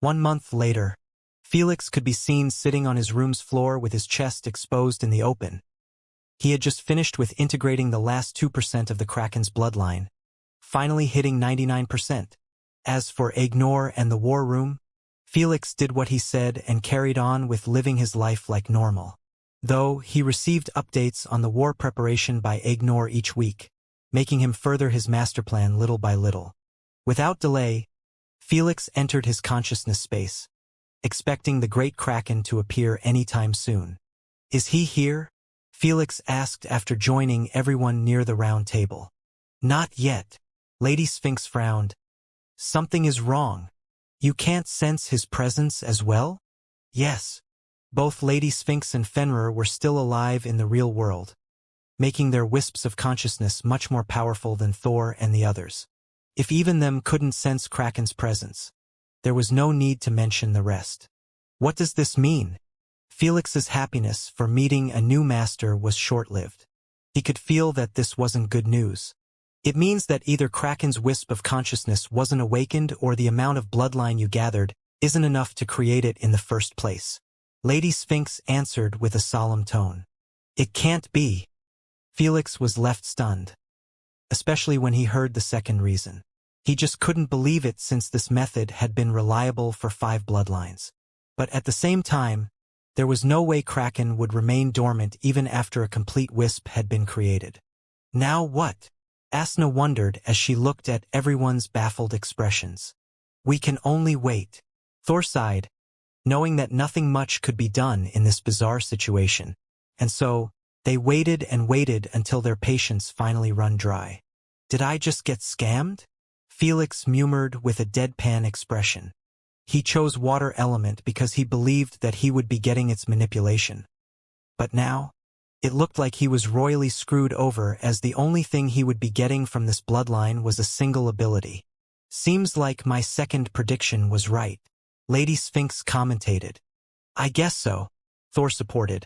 1 month later, Felix could be seen sitting on his room's floor with his chest exposed in the open. He had just finished with integrating the last 2% of the Kraken's bloodline, finally hitting 99%. As for Ignore and the war room, Felix did what he said and carried on with living his life like normal. Though he received updates on the war preparation by Ignore each week, making him further his master plan little by little. Without delay, Felix entered his consciousness space, expecting the great Kraken to appear anytime soon. "Is he here?" Felix asked after joining everyone near the round table. "Not yet." Lady Sphinx frowned. "Something is wrong. You can't sense his presence as well?" "Yes." Both Lady Sphinx and Fenrir were still alive in the real world, making their wisps of consciousness much more powerful than Thor and the others. If even them couldn't sense Kraken's presence, there was no need to mention the rest. What does this mean? Felix's happiness for meeting a new master was short-lived. He could feel that this wasn't good news. It means that either Kraken's wisp of consciousness wasn't awakened or the amount of bloodline you gathered isn't enough to create it in the first place. Lady Sphinx answered with a solemn tone. "It can't be." Felix was left stunned, especially when he heard the second reason. He just couldn't believe it since this method had been reliable for 5 bloodlines. But at the same time, there was no way Kraken would remain dormant even after a complete wisp had been created. Now what? Asna wondered as she looked at everyone's baffled expressions. "We can only wait." Thor sighed, knowing that nothing much could be done in this bizarre situation, and so they waited and waited until their patience finally run dry. "Did I just get scammed?" Felix murmured with a deadpan expression. He chose water element because he believed that he would be getting its manipulation. But now, it looked like he was royally screwed over, as the only thing he would be getting from this bloodline was a single ability. "Seems like my second prediction was right," Lady Sphinx commentated. "I guess so," Thor supported.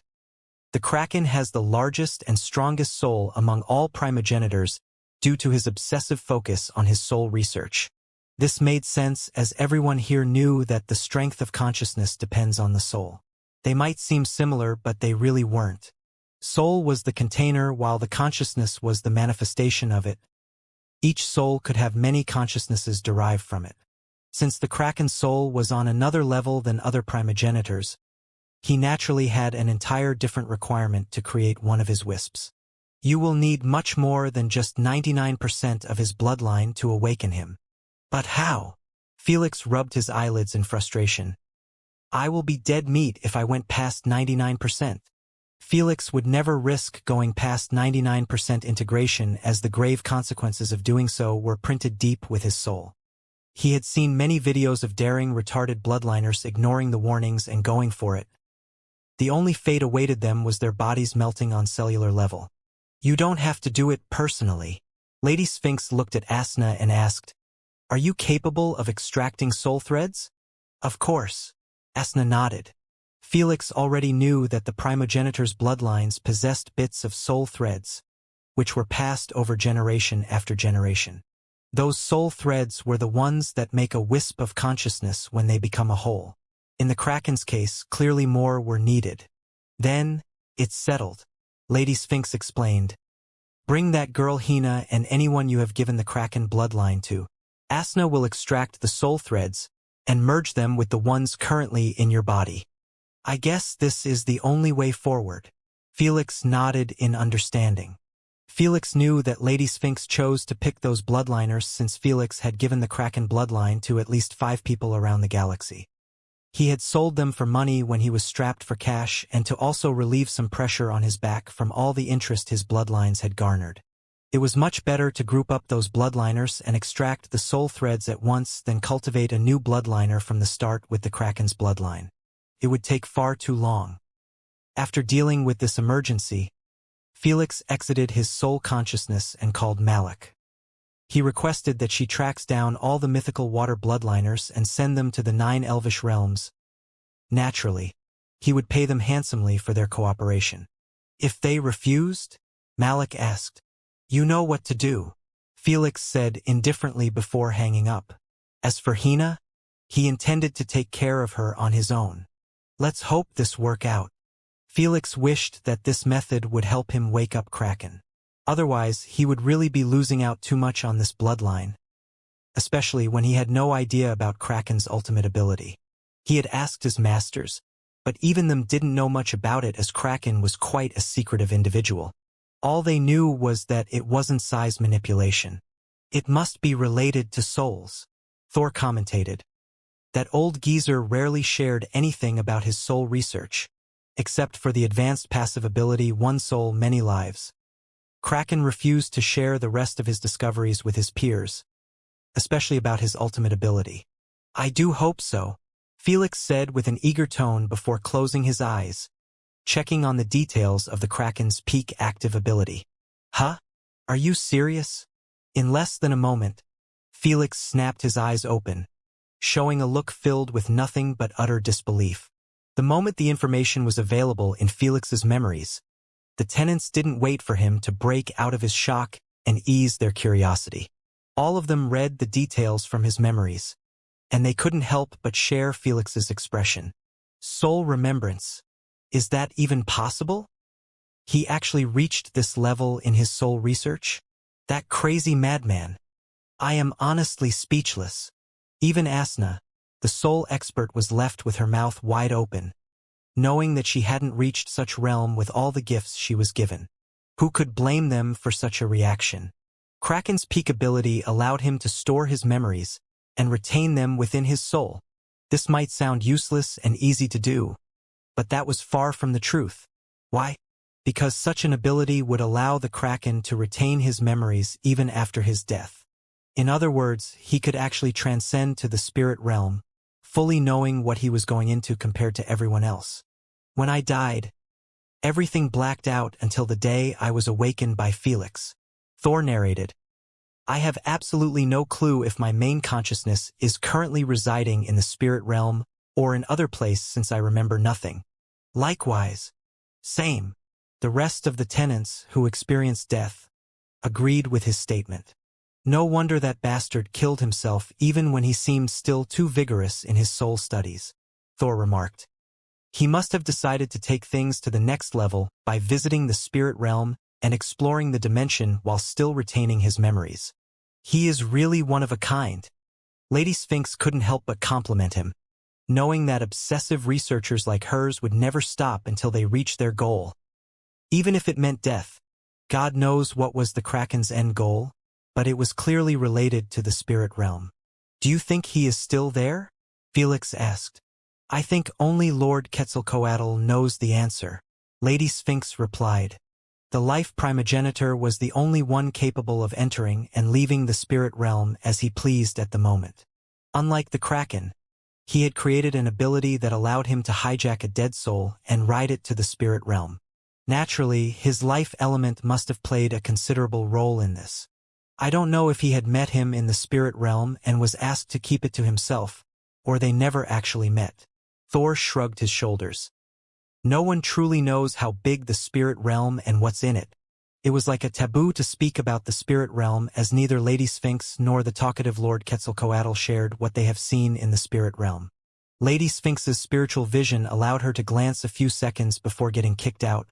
"The Kraken has the largest and strongest soul among all primogenitors due to his obsessive focus on his soul research. This made sense as everyone here knew that the strength of consciousness depends on the soul. They might seem similar, but they really weren't. Soul was the container while the consciousness was the manifestation of it. Each soul could have many consciousnesses derived from it. Since the Kraken's soul was on another level than other primogenitors, he naturally had an entire different requirement to create one of his wisps. You will need much more than just 99% of his bloodline to awaken him. But how? Felix rubbed his eyelids in frustration. I will be dead meat if I went past 99%. Felix would never risk going past 99% integration, as the grave consequences of doing so were printed deep with his soul. He had seen many videos of daring, retarded bloodliners ignoring the warnings and going for it. The only fate awaited them was their bodies melting on cellular level. You don't have to do it personally. Lady Sphinx looked at Asna and asked, "Are you capable of extracting soul threads?" "Of course." Asna nodded. Felix already knew that the primogenitor's bloodlines possessed bits of soul threads, which were passed over generation after generation. Those soul threads were the ones that make a wisp of consciousness when they become a whole. In the Kraken's case, clearly more were needed. "Then, it's settled," Lady Sphinx explained. "Bring that girl Hina and anyone you have given the Kraken bloodline to. Asna will extract the soul threads and merge them with the ones currently in your body. I guess this is the only way forward." Felix nodded in understanding. Felix knew that Lady Sphinx chose to pick those bloodliners since Felix had given the Kraken bloodline to at least 5 people around the galaxy. He had sold them for money when he was strapped for cash, and to also relieve some pressure on his back from all the interest his bloodlines had garnered. It was much better to group up those bloodliners and extract the soul threads at once than cultivate a new bloodliner from the start with the Kraken's bloodline. It would take far too long. After dealing with this emergency, Felix exited his soul consciousness and called Malik. He requested that she tracks down all the mythical water bloodliners and send them to the 9 elvish realms. Naturally, he would pay them handsomely for their cooperation. If they refused? Malik asked. You know what to do, Felix said indifferently before hanging up. As for Hina, He intended to take care of her on his own. Let's hope this work out. Felix wished that this method would help him wake up Kraken. Otherwise, he would really be losing out too much on this bloodline, especially when he had no idea about Kraken's ultimate ability. He had asked his masters, but even them didn't know much about it, as Kraken was quite a secretive individual. All they knew was that it wasn't size manipulation. It must be related to souls. Thor commentated. That old geezer rarely shared anything about his soul research, except for the advanced passive ability One Soul, Many Lives. Kraken refused to share the rest of his discoveries with his peers, especially about his ultimate ability. I do hope so, Felix said with an eager tone before closing his eyes, checking on the details of the Kraken's peak active ability. Huh? Are you serious? In less than a moment, Felix snapped his eyes open, showing a look filled with nothing but utter disbelief. The moment the information was available in Felix's memories, the tenants didn't wait for him to break out of his shock and ease their curiosity. All of them read the details from his memories, and they couldn't help but share Felix's expression. Soul remembrance. Is that even possible? He actually reached this level in his soul research? That crazy madman. I am honestly speechless. Even Asna, the soul expert, was left with her mouth wide open, knowing that she hadn't reached such realm with all the gifts she was given. Who could blame them for such a reaction? Kraken's peak ability allowed him to store his memories and retain them within his soul. This might sound useless and easy to do, but that was far from the truth. Why? Because such an ability would allow the Kraken to retain his memories even after his death. In other words, he could actually transcend to the spirit realm, fully knowing what he was going into compared to everyone else. When I died, everything blacked out until the day I was awakened by Felix. Thor narrated. I have absolutely no clue if my main consciousness is currently residing in the spirit realm or in other place, since I remember nothing. Likewise. Same. The rest of the tenants who experienced death agreed with his statement. No wonder that bastard killed himself even when he seemed still too vigorous in his soul studies, Thor remarked. He must have decided to take things to the next level by visiting the spirit realm and exploring the dimension while still retaining his memories. He is really one of a kind. Lady Sphinx couldn't help but compliment him, knowing that obsessive researchers like hers would never stop until they reached their goal. Even if it meant death. God knows what was the Kraken's end goal, but it was clearly related to the spirit realm. Do you think he is still there? Felix asked. I think only Lord Quetzalcoatl knows the answer, Lady Sphinx replied. The life primogenitor was the only one capable of entering and leaving the spirit realm as he pleased at the moment. Unlike the Kraken, he had created an ability that allowed him to hijack a dead soul and ride it to the spirit realm. Naturally, his life element must have played a considerable role in this. I don't know if he had met him in the spirit realm and was asked to keep it to himself, or they never actually met. Thor shrugged his shoulders. No one truly knows how big the spirit realm and what's in it. It was like a taboo to speak about the spirit realm, as neither Lady Sphinx nor the talkative Lord Quetzalcoatl shared what they have seen in the spirit realm. Lady Sphinx's spiritual vision allowed her to glance a few seconds before getting kicked out.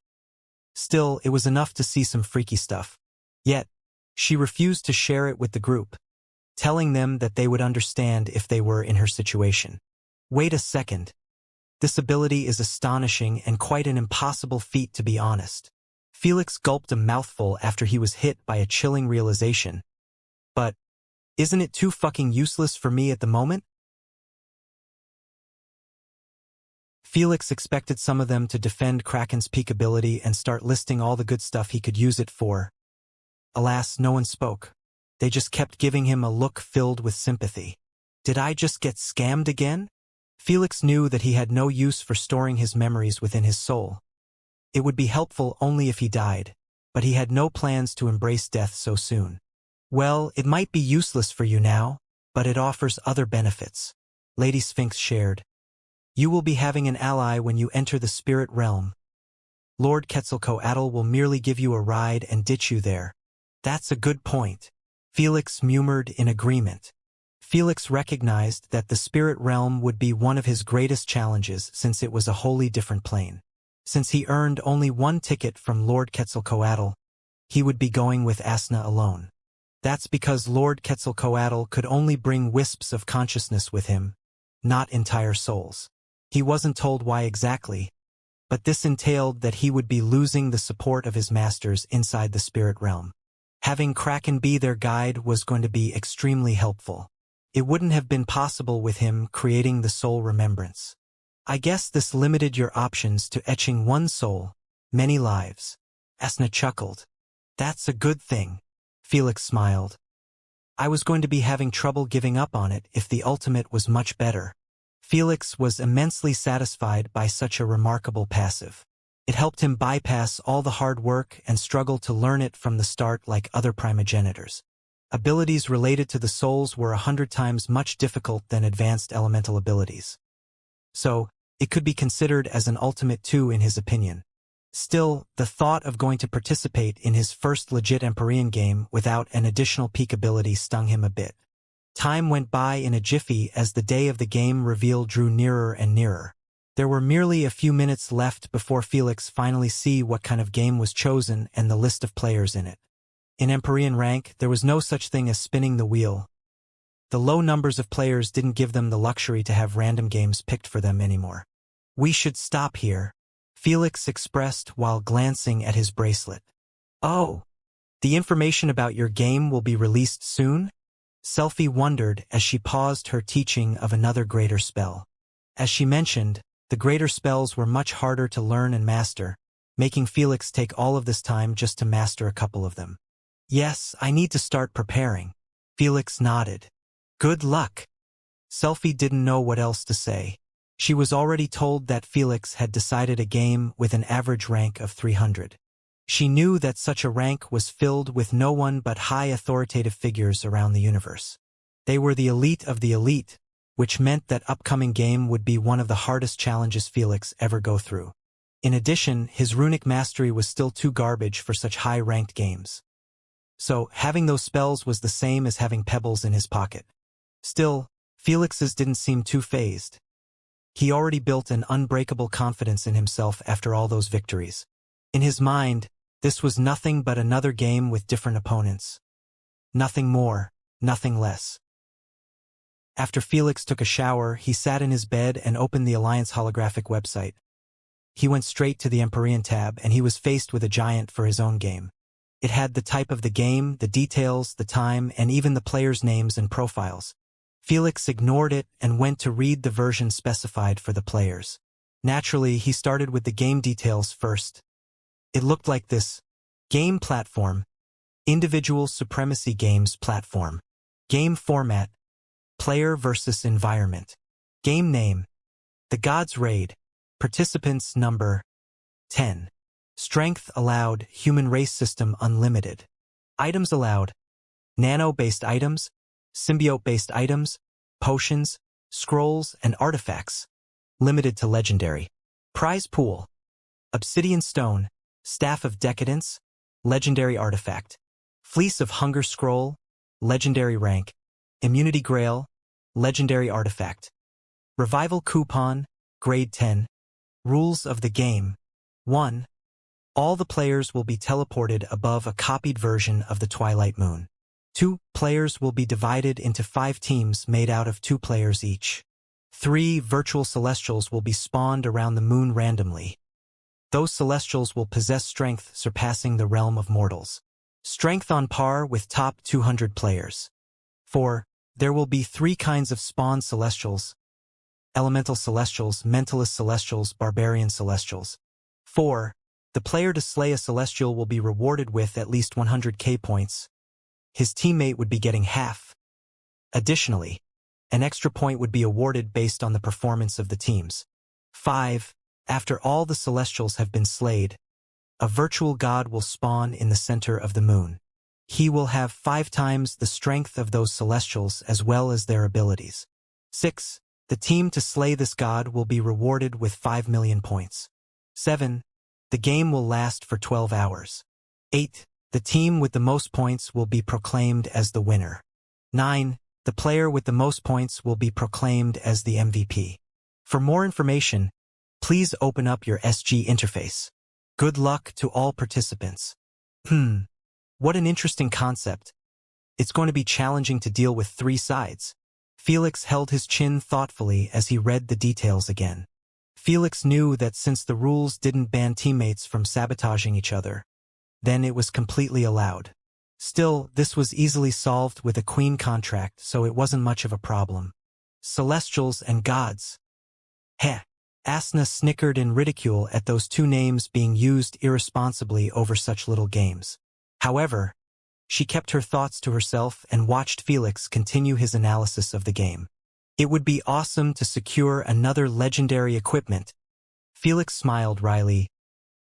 Still, it was enough to see some freaky stuff. Yet, she refused to share it with the group, telling them that they would understand if they were in her situation. Wait a second. This ability is astonishing and quite an impossible feat, to be honest. Felix gulped a mouthful after he was hit by a chilling realization. But, isn't it too fucking useless for me at the moment? Felix expected some of them to defend Kraken's peak ability and start listing all the good stuff he could use it for. Alas, no one spoke. They just kept giving him a look filled with sympathy. Did I just get scammed again? Felix knew that he had no use for storing his memories within his soul. It would be helpful only if he died, but he had no plans to embrace death so soon. Well, it might be useless for you now, but it offers other benefits, Lady Sphinx shared. You will be having an ally when you enter the spirit realm. Lord Quetzalcoatl will merely give you a ride and ditch you there. That's a good point. Felix murmured in agreement. Felix recognized that the spirit realm would be one of his greatest challenges since it was a wholly different plane. Since he earned only one ticket from Lord Quetzalcoatl, he would be going with Asna alone. That's because Lord Quetzalcoatl could only bring wisps of consciousness with him, not entire souls. He wasn't told why exactly, but this entailed that he would be losing the support of his masters inside the spirit realm. Having Kraken be their guide was going to be extremely helpful. It wouldn't have been possible with him creating the soul remembrance. I guess this limited your options to etching one soul, many lives. Asna chuckled. That's a good thing. Felix smiled. I was going to be having trouble giving up on it if the ultimate was much better. Felix was immensely satisfied by such a remarkable passive. It helped him bypass all the hard work and struggle to learn it from the start like other primogenitors. Abilities related to the souls were 100 times much difficult than advanced elemental abilities. So, it could be considered as an ultimate too in his opinion. Still, the thought of going to participate in his first legit Empyrean game without an additional peak ability stung him a bit. Time went by in a jiffy as the day of the game reveal drew nearer and nearer. There were merely a few minutes left before Felix finally see what kind of game was chosen and the list of players in it. In Empyrean rank, there was no such thing as spinning the wheel. The low numbers of players didn't give them the luxury to have random games picked for them anymore. We should stop here, Felix expressed while glancing at his bracelet. Oh, the information about your game will be released soon? Selphie wondered as she paused her teaching of another greater spell. As she mentioned, the greater spells were much harder to learn and master, making Felix take all of this time just to master a couple of them. Yes, I need to start preparing. Felix nodded. Good luck. Selphie didn't know what else to say. She was already told that Felix had decided a game with an average rank of 300. She knew that such a rank was filled with no one but high authoritative figures around the universe. They were the elite of the elite, which meant that upcoming game would be one of the hardest challenges Felix ever go through. In addition, his runic mastery was still too garbage for such high-ranked games. So, having those spells was the same as having pebbles in his pocket. Still, Felix's didn't seem too fazed. He already built an unbreakable confidence in himself after all those victories. In his mind, this was nothing but another game with different opponents. Nothing more, nothing less. After Felix took a shower, he sat in his bed and opened the Alliance holographic website. He went straight to the Empyrean tab and he was faced with a giant for his own game. It had the type of the game, the details, the time, and even the players' names and profiles. Felix ignored it and went to read the version specified for the players. Naturally, he started with the game details first. It looked like this. Game platform. Individual Supremacy Games platform. Game format. Player versus environment. Game name. The Gods Raid. Participants number 10. Strength allowed. Human race system unlimited. Items allowed. Nano-based items. Symbiote-based items. Potions. Scrolls and artifacts. Limited to legendary. Prize pool. Obsidian Stone. Staff of Decadence. Legendary artifact. Fleece of Hunger Scroll. Legendary rank. Immunity Grail. Legendary artifact. Revival Coupon. Grade 10. Rules of the game. 1. All the players will be teleported above a copied version of the Twilight Moon. 2. Players will be divided into 5 teams made out of 2 players each. 3. Virtual Celestials will be spawned around the moon randomly. Those Celestials will possess strength surpassing the realm of mortals. Strength on par with top 200 players. 4. There will be 3 kinds of spawned Celestials. Elemental Celestials, Mentalist Celestials, Barbarian Celestials. 4. The player to slay a Celestial will be rewarded with at least 100k points. His teammate would be getting half. Additionally, an extra point would be awarded based on the performance of the teams. 5. After all the Celestials have been slayed, a virtual god will spawn in the center of the moon. He will have 5 times the strength of those Celestials as well as their abilities. 6. The team to slay this god will be rewarded with 5 million points. 7. The game will last for 12 hours. 8. The team with the most points will be proclaimed as the winner. 9. The player with the most points will be proclaimed as the MVP. For more information, please open up your SG interface. Good luck to all participants. What an interesting concept. It's going to be challenging to deal with three sides. Felix held his chin thoughtfully as he read the details again. Felix knew that since the rules didn't ban teammates from sabotaging each other, then it was completely allowed. Still, this was easily solved with a queen contract, so it wasn't much of a problem. Celestials and gods. Heh. Asna snickered in ridicule at those two names being used irresponsibly over such little games. However, she kept her thoughts to herself and watched Felix continue his analysis of the game. It would be awesome to secure another legendary equipment. Felix smiled wryly.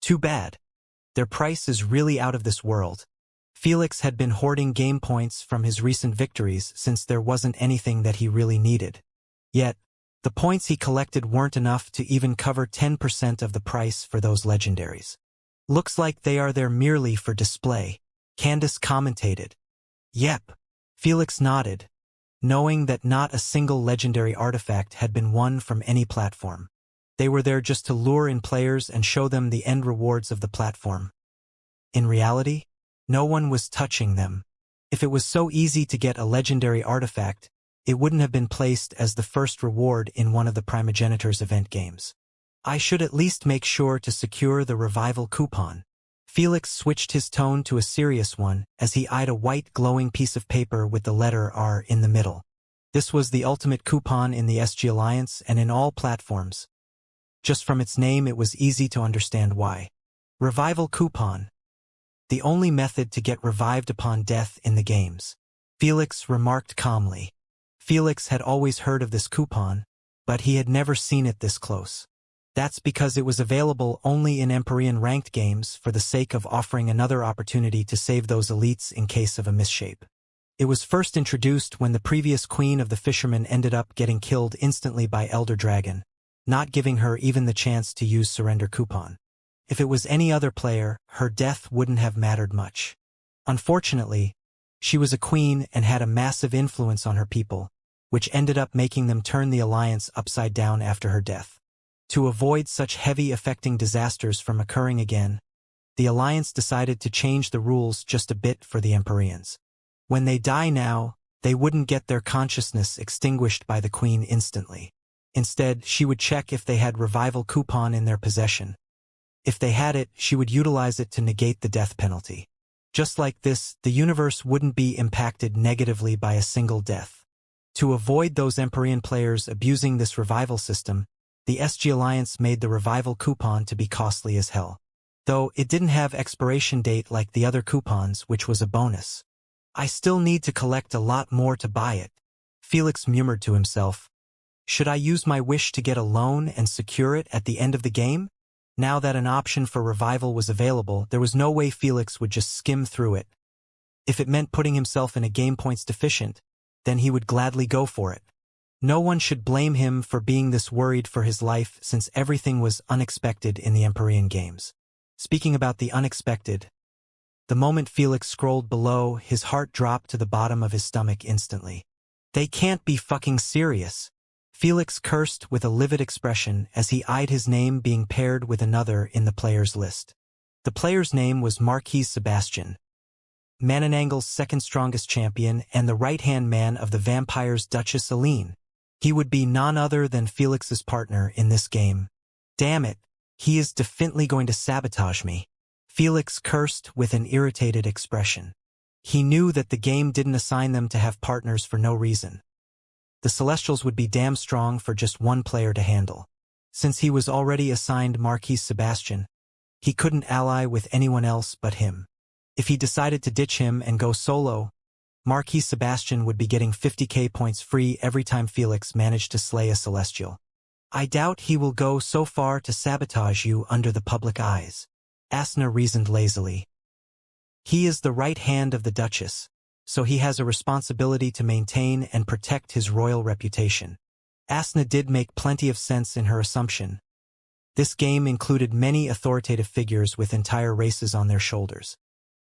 Too bad. Their price is really out of this world. Felix had been hoarding game points from his recent victories since there wasn't anything that he really needed. Yet, the points he collected weren't enough to even cover 10% of the price for those legendaries. Looks like they are there merely for display, Candace commentated. Yep. Felix nodded, knowing that not a single legendary artifact had been won from any platform. They were there just to lure in players and show them the end rewards of the platform. In reality, no one was touching them. If it was so easy to get a legendary artifact, it wouldn't have been placed as the first reward in one of the Primogenitor's event games. I should at least make sure to secure the revival coupon. Felix switched his tone to a serious one as he eyed a white glowing piece of paper with the letter R in the middle. This was the ultimate coupon in the SG Alliance and in all platforms. Just from its name it was easy to understand why. Revival coupon. The only method to get revived upon death in the games. Felix remarked calmly. Felix had always heard of this coupon, but he had never seen it this close. That's because it was available only in Empyrean ranked games for the sake of offering another opportunity to save those elites in case of a misshape. It was first introduced when the previous queen of the fishermen ended up getting killed instantly by Elder Dragon, not giving her even the chance to use surrender coupon. If it was any other player, her death wouldn't have mattered much. Unfortunately, she was a queen and had a massive influence on her people, which ended up making them turn the alliance upside down after her death. To avoid such heavy affecting disasters from occurring again, the alliance decided to change the rules just a bit for the Empyreans. When they die now, they wouldn't get their consciousness extinguished by the queen instantly. Instead, she would check if they had revival coupon in their possession. If they had it, she would utilize it to negate the death penalty. Just like this, the universe wouldn't be impacted negatively by a single death. To avoid those Empyrean players abusing this revival system, the SG Alliance made the revival coupon to be costly as hell. Though it didn't have expiration date like the other coupons, which was a bonus. I still need to collect a lot more to buy it. Felix murmured to himself. Should I use my wish to get a loan and secure it at the end of the game? Now that an option for revival was available, there was no way Felix would just skim through it. If it meant putting himself in a game points deficient, then he would gladly go for it. No one should blame him for being this worried for his life since everything was unexpected in the Empyrean games. Speaking about the unexpected, the moment Felix scrolled below, his heart dropped to the bottom of his stomach instantly. They can't be fucking serious. Felix cursed with a livid expression as he eyed his name being paired with another in the players' list. The player's name was Marquis Sebastian, Mananangle's second strongest champion and the right-hand man of the vampire's Duchess Aline. He would be none other than Felix's partner in this game. Damn it, he is definitely going to sabotage me. Felix cursed with an irritated expression. He knew that the game didn't assign them to have partners for no reason. The Celestials would be damn strong for just one player to handle. Since he was already assigned Marquis Sebastian, he couldn't ally with anyone else but him. If he decided to ditch him and go solo, Marquis Sebastian would be getting 50k points free every time Felix managed to slay a Celestial. I doubt he will go so far to sabotage you under the public eyes, Asna reasoned lazily. He is the right hand of the Duchess, so he has a responsibility to maintain and protect his royal reputation. Asna did make plenty of sense in her assumption. This game included many authoritative figures with entire races on their shoulders.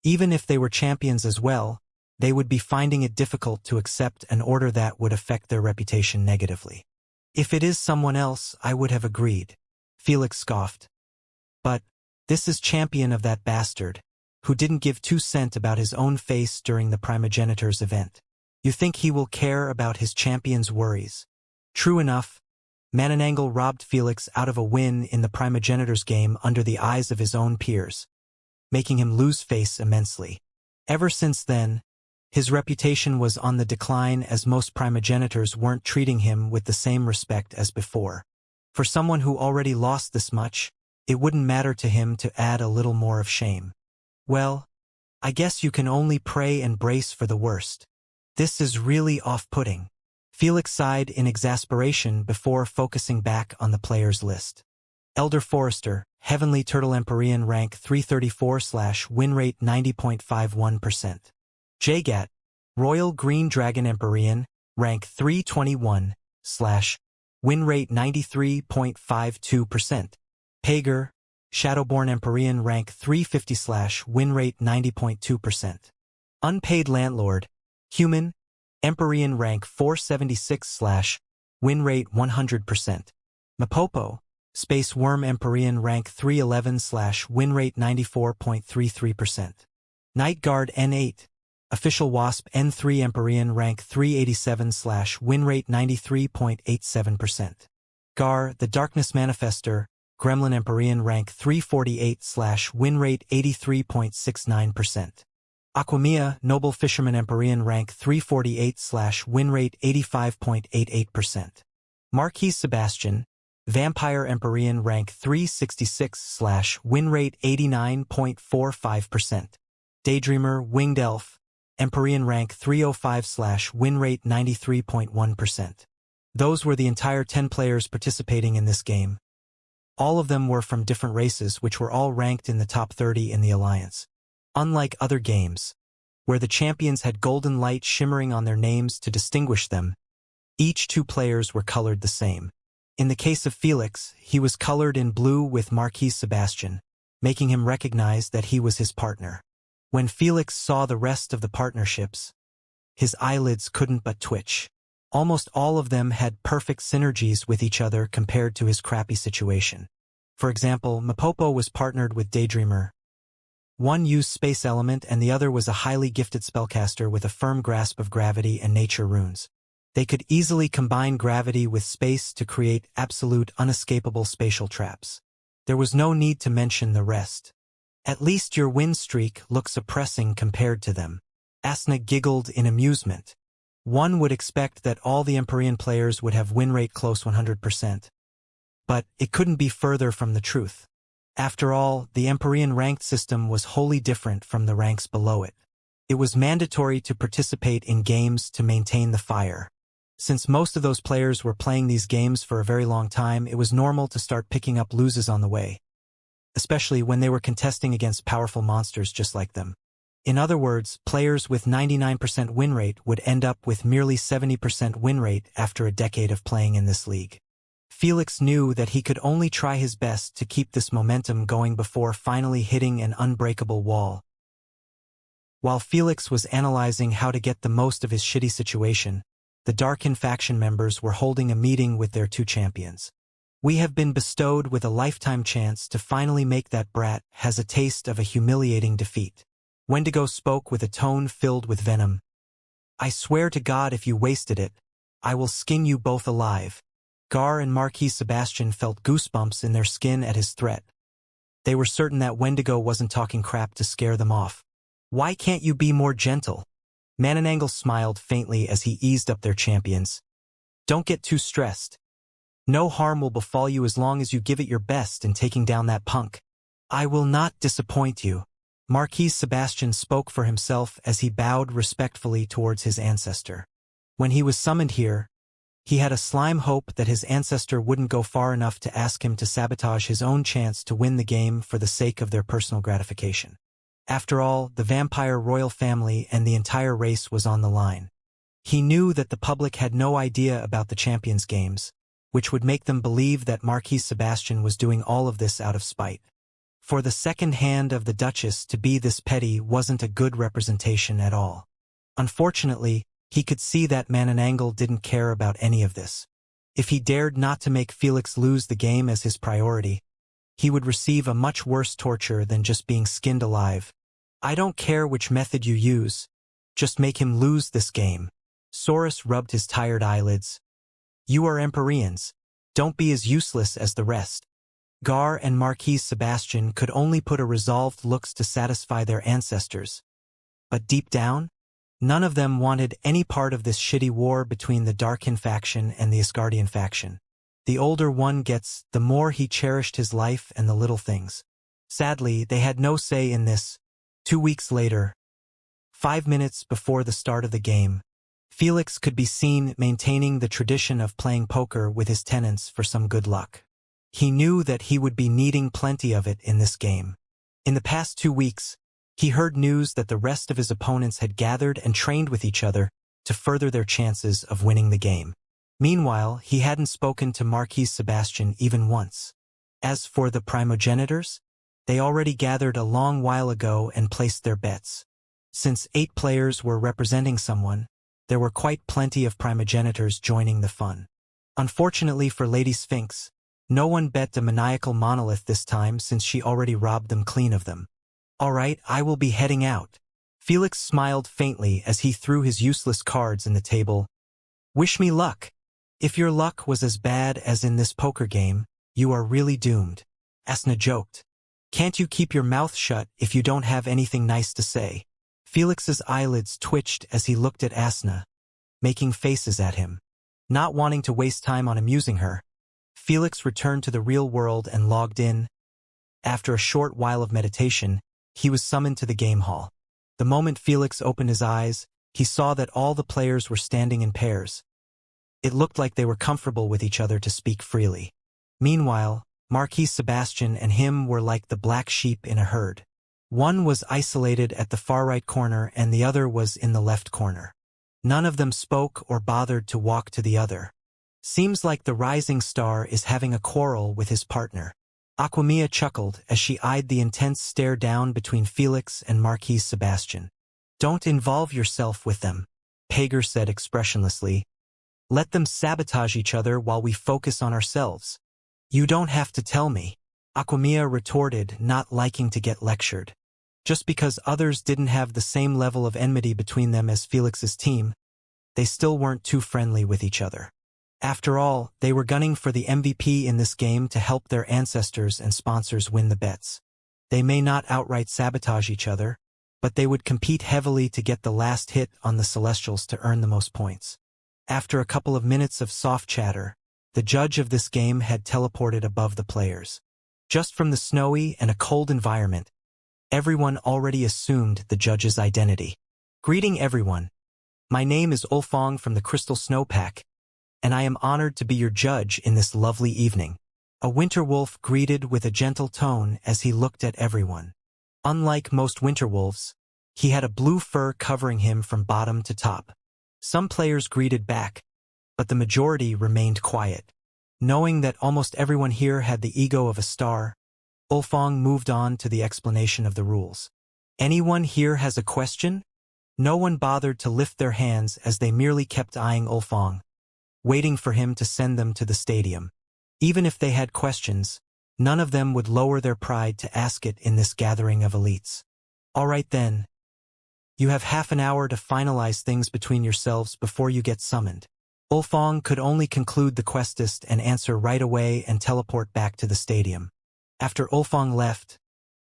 Even if they were champions as well, they would be finding it difficult to accept an order that would affect their reputation negatively. If it is someone else, I would have agreed, Felix scoffed. But this is champion of that bastard, who didn't give 2 cents about his own face during the primogenitor's event. You think he will care about his champion's worries? True enough, Mananangal robbed Felix out of a win in the primogenitor's game under the eyes of his own peers, making him lose face immensely. Ever since then, his reputation was on the decline as most primogenitors weren't treating him with the same respect as before. For someone who already lost this much, it wouldn't matter to him to add a little more of shame. Well, I guess you can only pray and brace for the worst. This is really off-putting. Felix sighed in exasperation before focusing back on the players' list. Elder Forester, Heavenly Turtle Empyrean rank 334/win rate 90.51%. Jagat, Royal Green Dragon Empyrean, rank 321/win rate 93.52%. Pager, Shadowborn Empyrean rank 350/win rate 90.2%. Unpaid Landlord, Human, Empyrean rank 476/win rate 100%. Mapopo, Space Worm Empyrean rank 311/win rate 94.33%. Night Guard N8, Official Wasp N3 Empyrean rank 387/win rate 93.87%. Gar, the Darkness Manifester, Gremlin Empyrean rank 348/win rate 83.69%. Aquamia, Noble Fisherman Empyrean rank 348/win rate 85.88%. Marquis Sebastian, Vampire Empyrean rank 366/win rate 89.45%. Daydreamer, Winged Elf, Empyrean rank 305/win rate 93.1%. Those were the entire 10 players participating in this game. All of them were from different races which were all ranked in the top 30 in the Alliance. Unlike other games, where the champions had golden light shimmering on their names to distinguish them, each 2 players were colored the same. In the case of Felix, he was colored in blue with Marquis Sebastian, making him recognize that he was his partner. When Felix saw the rest of the partnerships, his eyelids couldn't but twitch. Almost all of them had perfect synergies with each other compared to his crappy situation. For example, Mapopo was partnered with Daydreamer. One used Space Element and the other was a highly gifted spellcaster with a firm grasp of gravity and nature runes. They could easily combine gravity with space to create absolute unescapable spatial traps. There was no need to mention the rest. At least your win streak looks oppressing compared to them. Asna giggled in amusement. One would expect that all the Empyrean players would have win rate close 100%. But it couldn't be further from the truth. After all, the Empyrean ranked system was wholly different from the ranks below it. It was mandatory to participate in games to maintain the fire. Since most of those players were playing these games for a very long time, it was normal to start picking up losers on the way, especially when they were contesting against powerful monsters just like them. In other words, players with 99% win rate would end up with merely 70% win rate after a decade of playing in this league. Felix knew that he could only try his best to keep this momentum going before finally hitting an unbreakable wall. While Felix was analyzing how to get the most of his shitty situation, the Darkin faction members were holding a meeting with their 2 champions. We have been bestowed with a lifetime chance to finally make that brat has a taste of a humiliating defeat. Wendigo spoke with a tone filled with venom. I swear to God if you wasted it, I will skin you both alive. Gar and Marquis Sebastian felt goosebumps in their skin at his threat. They were certain that Wendigo wasn't talking crap to scare them off. Why can't you be more gentle? Mananangal smiled faintly as he eased up their champions. Don't get too stressed. No harm will befall you as long as you give it your best in taking down that punk. I will not disappoint you. Marquis Sebastian spoke for himself as he bowed respectfully towards his ancestor. When he was summoned here, he had a slim hope that his ancestor wouldn't go far enough to ask him to sabotage his own chance to win the game for the sake of their personal gratification. After all, the vampire royal family and the entire race was on the line. He knew that the public had no idea about the Champions Games, which would make them believe that Marquis Sebastian was doing all of this out of spite. For the second hand of the Duchess to be this petty wasn't a good representation at all. Unfortunately, he could see that Mananangle didn't care about any of this. If he dared not to make Felix lose the game as his priority, he would receive a much worse torture than just being skinned alive. I don't care which method you use, just make him lose this game. Saurus rubbed his tired eyelids. You are Empyreans. Don't be as useless as the rest. Gar and Marquis Sebastian could only put a resolved looks to satisfy their ancestors. But deep down, none of them wanted any part of this shitty war between the Darkin faction and the Asgardian faction. The older one gets, the more he cherished his life and the little things. Sadly, they had no say in this. 2 weeks later, 5 minutes before the start of the game, Felix could be seen maintaining the tradition of playing poker with his tenants for some good luck. He knew that he would be needing plenty of it in this game. In the past 2 weeks, he heard news that the rest of his opponents had gathered and trained with each other to further their chances of winning the game. Meanwhile, he hadn't spoken to Marquis Sebastian even once. As for the primogenitors, they already gathered a long while ago and placed their bets. Since 8 players were representing someone, there were quite plenty of primogenitors joining the fun. Unfortunately for Lady Sphinx, no one bet the maniacal monolith this time since she already robbed them clean of them. All right, I will be heading out. Felix smiled faintly as he threw his useless cards in the table. Wish me luck. If your luck was as bad as in this poker game, you are really doomed. Asna joked. Can't you keep your mouth shut if you don't have anything nice to say? Felix's eyelids twitched as he looked at Asna, making faces at him. Not wanting to waste time on amusing her, Felix returned to the real world and logged in. After a short while of meditation, he was summoned to the game hall. The moment Felix opened his eyes, he saw that all the players were standing in pairs. It looked like they were comfortable with each other to speak freely. Meanwhile, Marquis Sebastian and him were like the black sheep in a herd. One was isolated at the far right corner and the other was in the left corner. None of them spoke or bothered to walk to the other. Seems like the rising star is having a quarrel with his partner. Aquamia chuckled as she eyed the intense stare down between Felix and Marquis Sebastian. Don't involve yourself with them, Pager said expressionlessly. Let them sabotage each other while we focus on ourselves. You don't have to tell me, Aquamia retorted, not liking to get lectured. Just because others didn't have the same level of enmity between them as Felix's team, they still weren't too friendly with each other. After all, they were gunning for the MVP in this game to help their ancestors and sponsors win the bets. They may not outright sabotage each other, but they would compete heavily to get the last hit on the Celestials to earn the most points. After a couple of minutes of soft chatter, the judge of this game had teleported above the players. Just from the snowy and a cold environment, everyone already assumed the judge's identity. Greeting everyone. My name is Ulfong from the Crystal Snowpack, and I am honored to be your judge in this lovely evening. A winter wolf greeted with a gentle tone as he looked at everyone. Unlike most winter wolves, he had a blue fur covering him from bottom to top. Some players greeted back, but the majority remained quiet. Knowing that almost everyone here had the ego of a star, Ulfong moved on to the explanation of the rules. Anyone here has a question? No one bothered to lift their hands as they merely kept eyeing Ulfong, waiting for him to send them to the stadium. Even if they had questions, none of them would lower their pride to ask it in this gathering of elites. All right then. You have half an hour to finalize things between yourselves before you get summoned. Ulfong could only conclude the questist and answer right away and teleport back to the stadium. After Ulfong left,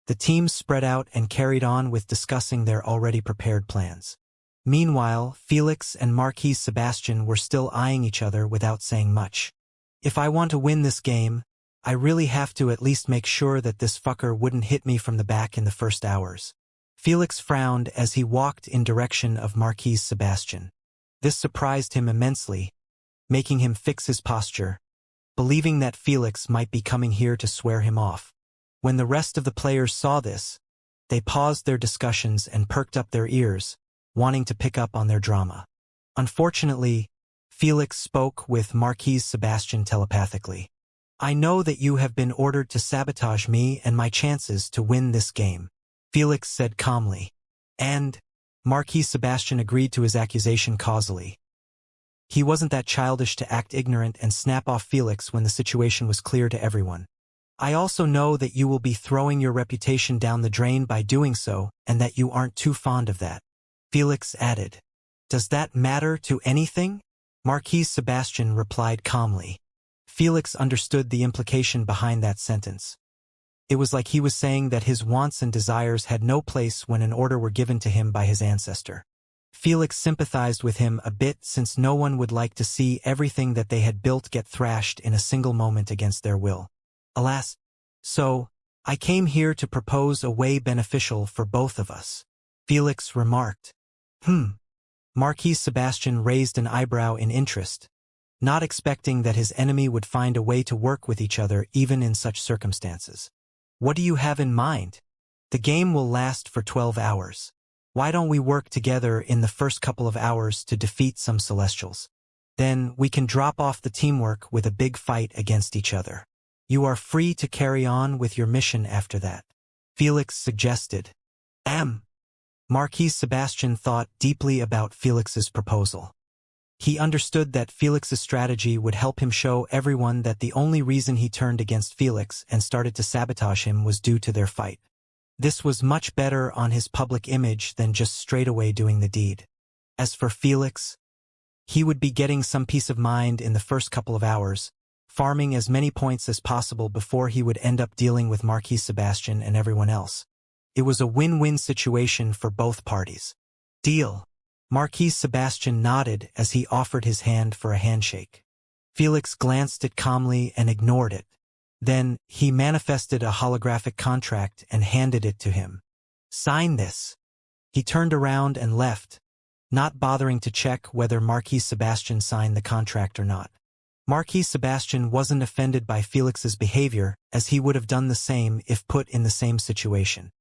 the teams spread out and carried on with discussing their already prepared plans. Meanwhile, Felix and Marquis Sebastian were still eyeing each other without saying much. If I want to win this game, I really have to at least make sure that this fucker wouldn't hit me from the back in the first hours. Felix frowned as he walked in direction of Marquis Sebastian. This surprised him immensely, making him fix his posture, believing that Felix might be coming here to swear him off. When the rest of the players saw this, they paused their discussions and perked up their ears, wanting to pick up on their drama. Unfortunately, Felix spoke with Marquis Sebastian telepathically. I know that you have been ordered to sabotage me and my chances to win this game, Felix said calmly. And Marquis Sebastian agreed to his accusation causally. He wasn't that childish to act ignorant and snap off Felix when the situation was clear to everyone. I also know that you will be throwing your reputation down the drain by doing so, and that you aren't too fond of that. Felix added. Does that matter to anything? Marquis Sebastian replied calmly. Felix understood the implication behind that sentence. It was like he was saying that his wants and desires had no place when an order were given to him by his ancestor. Felix sympathized with him a bit since no one would like to see everything that they had built get thrashed in a single moment against their will. Alas, so, I came here to propose a way beneficial for both of us. Felix remarked. Marquis Sebastian raised an eyebrow in interest, not expecting that his enemy would find a way to work with each other even in such circumstances. What do you have in mind? The game will last for 12 hours. Why don't we work together in the first couple of hours to defeat some Celestials? Then we can drop off the teamwork with a big fight against each other. You are free to carry on with your mission after that. Felix suggested. Marquis Sebastian thought deeply about Felix's proposal. He understood that Felix's strategy would help him show everyone that the only reason he turned against Felix and started to sabotage him was due to their fight. This was much better on his public image than just straightaway doing the deed. As for Felix, he would be getting some peace of mind in the first couple of hours, farming as many points as possible before he would end up dealing with Marquis Sebastian and everyone else. It was a win-win situation for both parties. Deal. Marquis Sebastian nodded as he offered his hand for a handshake. Felix glanced it calmly and ignored it. Then, he manifested a holographic contract and handed it to him. Sign this. He turned around and left, not bothering to check whether Marquis Sebastian signed the contract or not. Marquis Sebastian wasn't offended by Felix's behavior, as he would have done the same if put in the same situation.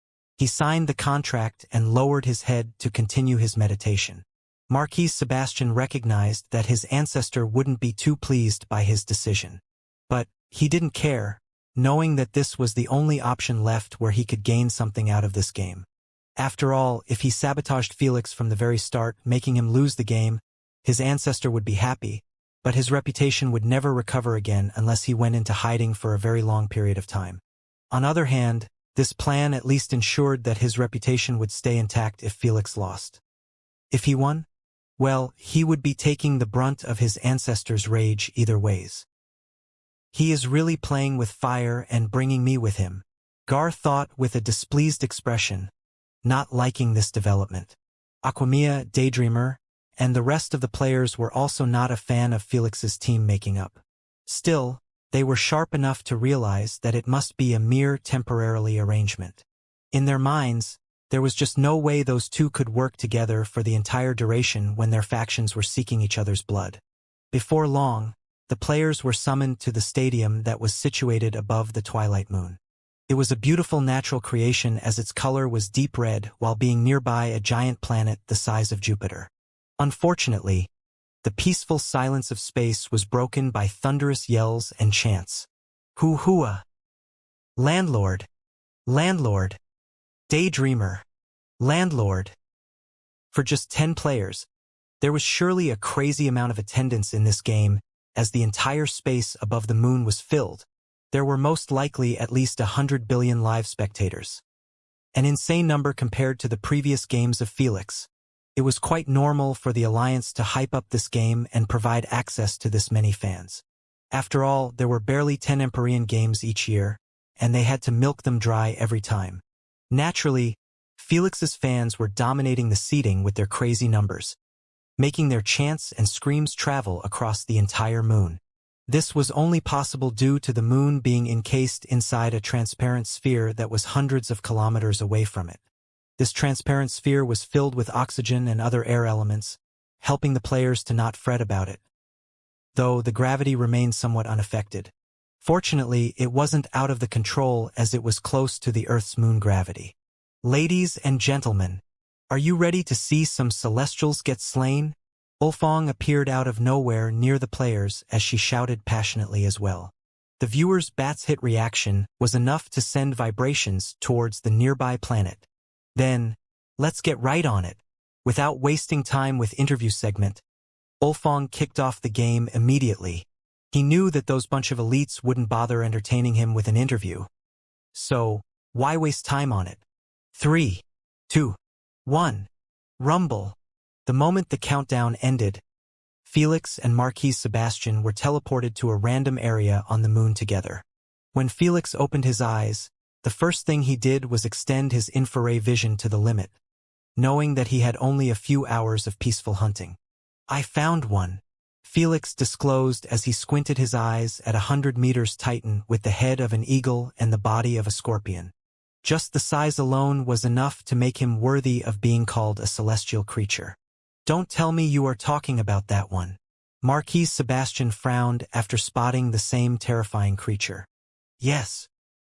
He signed the contract and lowered his head to continue his meditation. Marquis Sebastian recognized that his ancestor wouldn't be too pleased by his decision. But he didn't care, knowing that this was the only option left where he could gain something out of this game. After all, if he sabotaged Felix from the very start, making him lose the game, his ancestor would be happy, but his reputation would never recover again unless he went into hiding for a very long period of time. On the other hand, this plan at least ensured that his reputation would stay intact if Felix lost. If he won, well, he would be taking the brunt of his ancestor's rage either ways. He is really playing with fire and bringing me with him, Gar thought with a displeased expression, not liking this development. Aquamia, Daydreamer, and the rest of the players were also not a fan of Felix's team making up. Still, they were sharp enough to realize that it must be a mere temporary arrangement. In their minds, there was just no way those two could work together for the entire duration when their factions were seeking each other's blood. Before long, the players were summoned to the stadium that was situated above the twilight moon. It was a beautiful natural creation as its color was deep red while being nearby a giant planet the size of Jupiter. Unfortunately, the peaceful silence of space was broken by thunderous yells and chants. Hoo-hooah! Landlord! Landlord! Daydreamer! Landlord! For just 10 players, there was surely a crazy amount of attendance in this game, as the entire space above the moon was filled. There were most likely at least 100 billion live spectators. An insane number compared to the previous games of Felix. It was quite normal for the Alliance to hype up this game and provide access to this many fans. After all, there were barely 10 Empyrean games each year, and they had to milk them dry every time. Naturally, Felix's fans were dominating the seating with their crazy numbers, making their chants and screams travel across the entire moon. This was only possible due to the moon being encased inside a transparent sphere that was hundreds of kilometers away from it. This transparent sphere was filled with oxygen and other air elements, helping the players to not fret about it. Though the gravity remained somewhat unaffected. Fortunately, it wasn't out of the control as it was close to the Earth's moon gravity. Ladies and gentlemen, are you ready to see some Celestials get slain? Ulfong appeared out of nowhere near the players as she shouted passionately as well. The viewer's bat's hit reaction was enough to send vibrations towards the nearby planet. Then, let's get right on it. Without wasting time with interview segment, Ulfong kicked off the game immediately. He knew that those bunch of elites wouldn't bother entertaining him with an interview. So, why waste time on it? 3, 2, 1. Rumble. The moment the countdown ended, Felix and Marquis Sebastian were teleported to a random area on the moon together. When Felix opened his eyes, the first thing he did was extend his infrared vision to the limit, knowing that he had only a few hours of peaceful hunting. I found one, Felix disclosed as he squinted his eyes at 100 meters Titan with the head of an eagle and the body of a scorpion. Just the size alone was enough to make him worthy of being called a celestial creature. Don't tell me you are talking about that one. Marquis Sebastian frowned after spotting the same terrifying creature. Yes.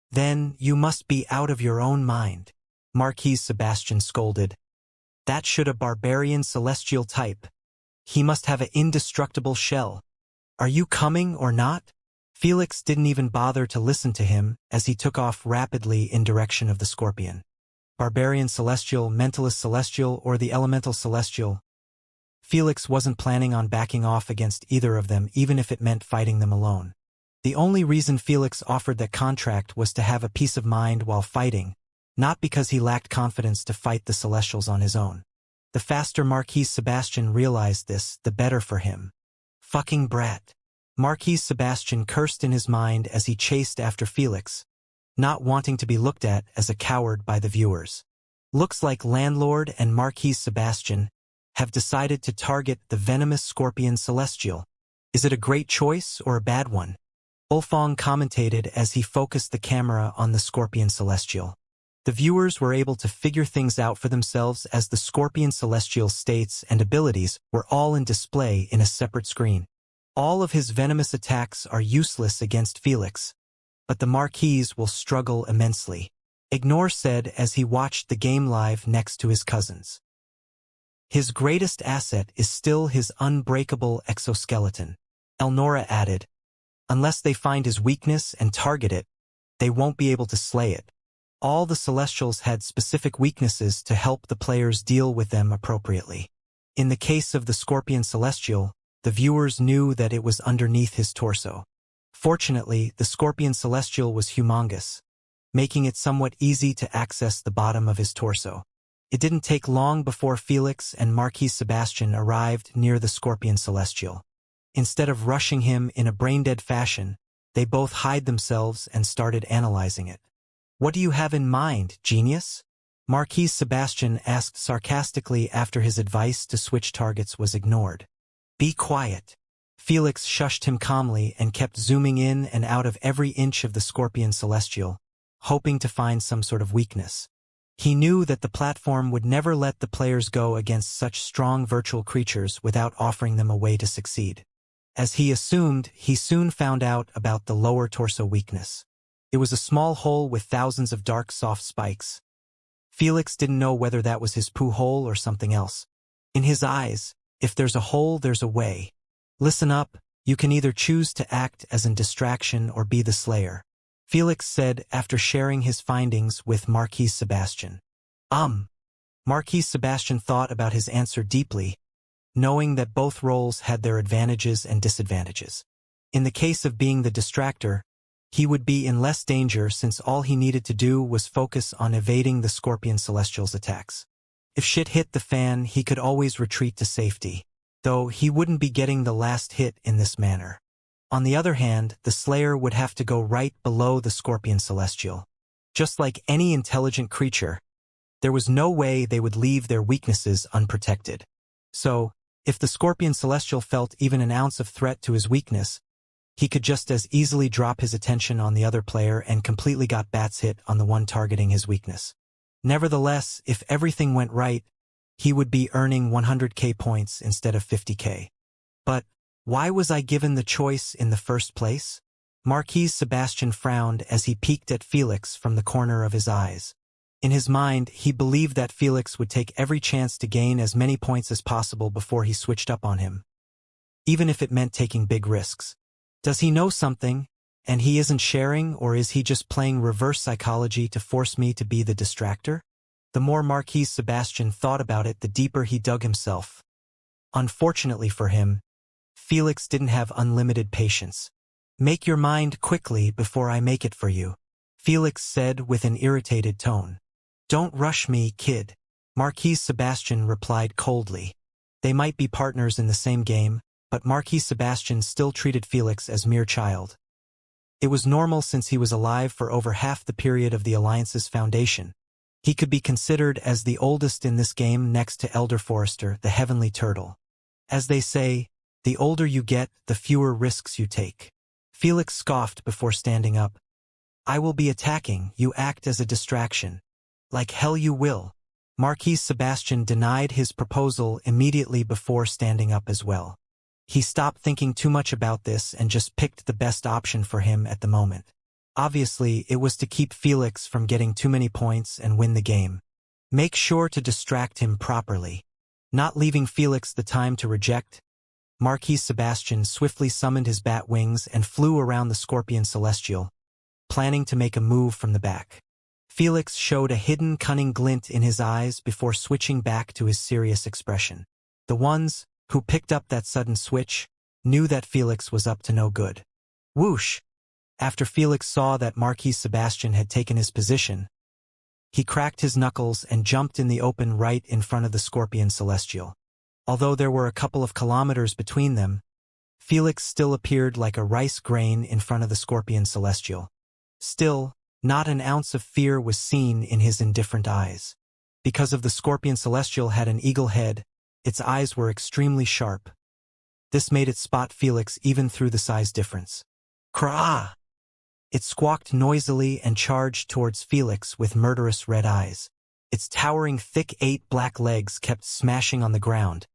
Then you must be out of your own mind, Marquis Sebastian scolded. That should a barbarian celestial type. He must have an indestructible shell. Are you coming or not? Felix didn't even bother to listen to him as he took off rapidly in direction of the scorpion. Barbarian celestial, mentalist celestial, or the elemental celestial. Felix wasn't planning on backing off against either of them, even if it meant fighting them alone. The only reason Felix offered that contract was to have a peace of mind while fighting, not because he lacked confidence to fight the Celestials on his own. The faster Marquis Sebastian realized this, the better for him. Fucking brat. Marquis Sebastian cursed in his mind as he chased after Felix, not wanting to be looked at as a coward by the viewers. Looks like Landlord and Marquis Sebastian have decided to target the venomous scorpion celestial. Is it a great choice or a bad one? Ulfong commentated as he focused the camera on the scorpion celestial. The viewers were able to figure things out for themselves as the scorpion celestial's states and abilities were all in display in a separate screen. All of his venomous attacks are useless against Felix, but the Marquis will struggle immensely. Ignore said as he watched the game live next to his cousins. His greatest asset is still his unbreakable exoskeleton, Elnora added. Unless they find his weakness and target it, they won't be able to slay it. All the Celestials had specific weaknesses to help the players deal with them appropriately. In the case of the Scorpion Celestial, the viewers knew that it was underneath his torso. Fortunately, the Scorpion Celestial was humongous, making it somewhat easy to access the bottom of his torso. It didn't take long before Felix and Marquis Sebastian arrived near the Scorpion Celestial. Instead of rushing him in a brain-dead fashion, they both hid themselves and started analyzing it. What do you have in mind, genius? Marquis Sebastian asked sarcastically after his advice to switch targets was ignored. Be quiet. Felix shushed him calmly and kept zooming in and out of every inch of the Scorpion Celestial, hoping to find some sort of weakness. He knew that the platform would never let the players go against such strong virtual creatures without offering them a way to succeed. As he assumed, he soon found out about the lower torso weakness. It was a small hole with thousands of dark soft spikes. Felix didn't know whether that was his poo hole or something else. In his eyes, if there's a hole, there's a way. Listen up, you can either choose to act as a distraction or be the slayer, Felix said after sharing his findings with Marquis Sebastian. Marquis Sebastian thought about his answer deeply, knowing that both roles had their advantages and disadvantages. In the case of being the distractor, he would be in less danger since all he needed to do was focus on evading the Scorpion Celestial's attacks. If shit hit the fan, he could always retreat to safety, though he wouldn't be getting the last hit in this manner. On the other hand, the Slayer would have to go right below the Scorpion Celestial. Just like any intelligent creature, there was no way they would leave their weaknesses unprotected. So, if the Scorpion Celestial felt even an ounce of threat to his weakness, he could just as easily drop his attention on the other player and completely got bats hit on the one targeting his weakness. Nevertheless, if everything went right, he would be earning 100k points instead of 50k. But, why was I given the choice in the first place? Marquis Sebastian frowned as he peeked at Felix from the corner of his eyes. In his mind, he believed that Felix would take every chance to gain as many points as possible before he switched up on him, even if it meant taking big risks. Does he know something, and he isn't sharing, or is he just playing reverse psychology to force me to be the distractor? The more Marquis Sebastian thought about it, the deeper he dug himself. Unfortunately for him, Felix didn't have unlimited patience. "Make your mind quickly before I make it for you," Felix said with an irritated tone. "Don't rush me, kid," Marquis Sebastian replied coldly. They might be partners in the same game, but Marquis Sebastian still treated Felix as mere child. It was normal since he was alive for over half the period of the Alliance's foundation. He could be considered as the oldest in this game next to Elder Forester, the Heavenly Turtle. As they say, the older you get, the fewer risks you take. Felix scoffed before standing up. "I will be attacking, you act as a distraction." "Like hell you will." Marquis Sebastian denied his proposal immediately before standing up as well. He stopped thinking too much about this and just picked the best option for him at the moment. Obviously, it was to keep Felix from getting too many points and win the game. Make sure to distract him properly. Not leaving Felix the time to reject, Marquis Sebastian swiftly summoned his bat wings and flew around the Scorpion Celestial, planning to make a move from the back. Felix showed a hidden cunning glint in his eyes before switching back to his serious expression. The ones who picked up that sudden switch knew that Felix was up to no good. Whoosh! After Felix saw that Marquis Sebastian had taken his position, he cracked his knuckles and jumped in the open right in front of the Scorpion Celestial. Although there were a couple of kilometers between them, Felix still appeared like a rice grain in front of the Scorpion Celestial. Still, not an ounce of fear was seen in his indifferent eyes. Because of the Scorpion Celestial had an eagle head, its eyes were extremely sharp. This made it spot Felix even through the size difference. Krah! It squawked noisily and charged towards Felix with murderous red eyes. Its towering thick 8 black legs kept smashing on the ground,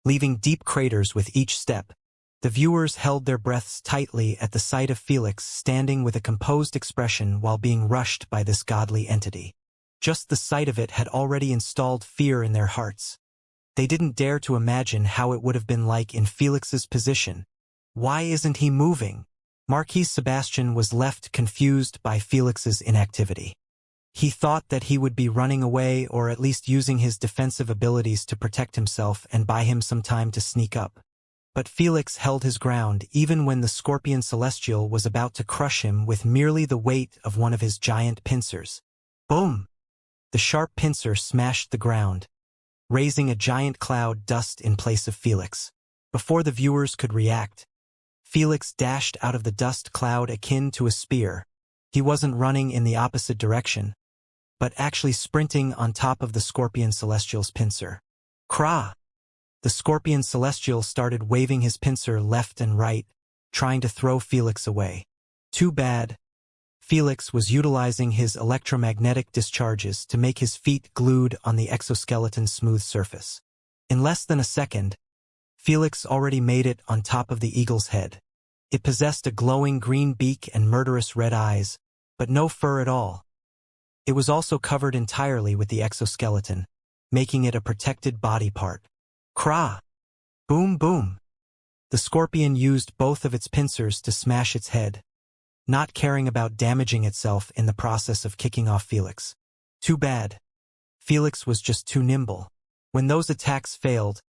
leaving deep craters with each step. The viewers held their breaths tightly at the sight of Felix standing with a composed expression while being rushed by this godly entity. Just the sight of it had already installed fear in their hearts. They didn't dare to imagine how it would have been like in Felix's position. Why isn't he moving? Marquis Sebastian was left confused by Felix's inactivity. He thought that he would be running away or at least using his defensive abilities to protect himself and buy him some time to sneak up. But Felix held his ground even when the Scorpion Celestial was about to crush him with merely the weight of one of his giant pincers. Boom! The sharp pincer smashed the ground, raising a giant cloud dust in place of Felix. Before the viewers could react, Felix dashed out of the dust cloud akin to a spear. He wasn't running in the opposite direction, but actually sprinting on top of the Scorpion Celestial's pincer. Krah! The Scorpion Celestial started waving his pincer left and right, trying to throw Felix away. Too bad. Felix was utilizing his electromagnetic discharges to make his feet glued on the exoskeleton's smooth surface. In less than a second, Felix already made it on top of the eagle's head. It possessed a glowing green beak and murderous red eyes, but no fur at all. It was also covered entirely with the exoskeleton, making it a protected body part. Krah! Boom boom! The scorpion used both of its pincers to smash its head, not caring about damaging itself in the process of kicking off Felix. Too bad. Felix was just too nimble. When those attacks failed,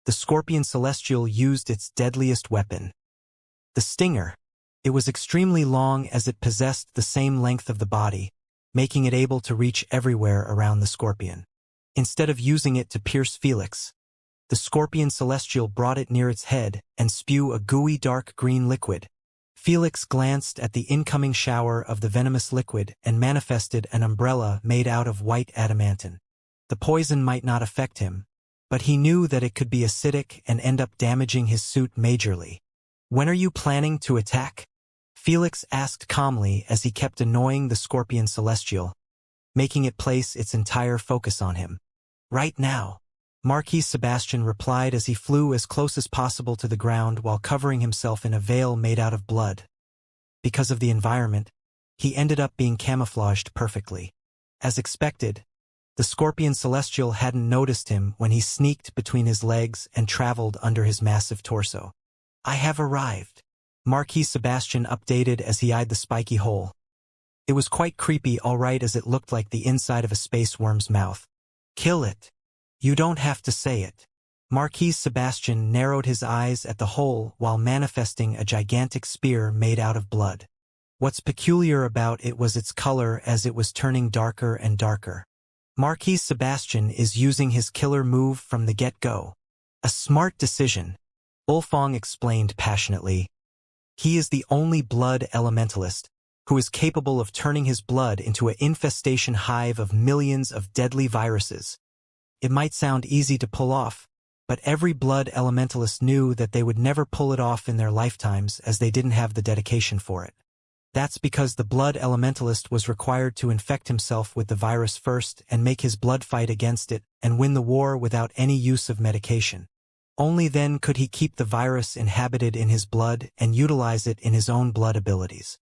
the Scorpion Celestial used its deadliest weapon, the stinger. It was extremely long as it possessed the same length of the body, making it able to reach everywhere around the scorpion. Instead of using it to pierce Felix, the Scorpion Celestial brought it near its head and spew a gooey dark green liquid. Felix glanced at the incoming shower of the venomous liquid and manifested an umbrella made out of white adamantine. The poison might not affect him, but he knew that it could be acidic and end up damaging his suit majorly. When are you planning to attack? Felix asked calmly as he kept annoying the Scorpion Celestial, making it place its entire focus on him. Right now, Marquis Sebastian replied as he flew as close as possible to the ground while covering himself in a veil made out of blood. Because of the environment, he ended up being camouflaged perfectly. As expected, the Scorpion Celestial hadn't noticed him when he sneaked between his legs and traveled under his massive torso. I have arrived, Marquis Sebastian updated as he eyed the spiky hole. It was quite creepy, all right, as it looked like the inside of a space worm's mouth. Kill it. You don't have to say it. Marquis Sebastian narrowed his eyes at the hole while manifesting a gigantic spear made out of blood. What's peculiar about it was its color, as it was turning darker and darker. Marquis Sebastian is using his killer move from the get-go. A smart decision, Ulfong explained passionately. He is the only blood elementalist who is capable of turning his blood into an infestation hive of millions of deadly viruses. It might sound easy to pull off, but every blood elementalist knew that they would never pull it off in their lifetimes, as they didn't have the dedication for it. That's because the blood elementalist was required to infect himself with the virus first and make his blood fight against it and win the war without any use of medication. Only then could he keep the virus inhabited in his blood and utilize it in his own blood abilities.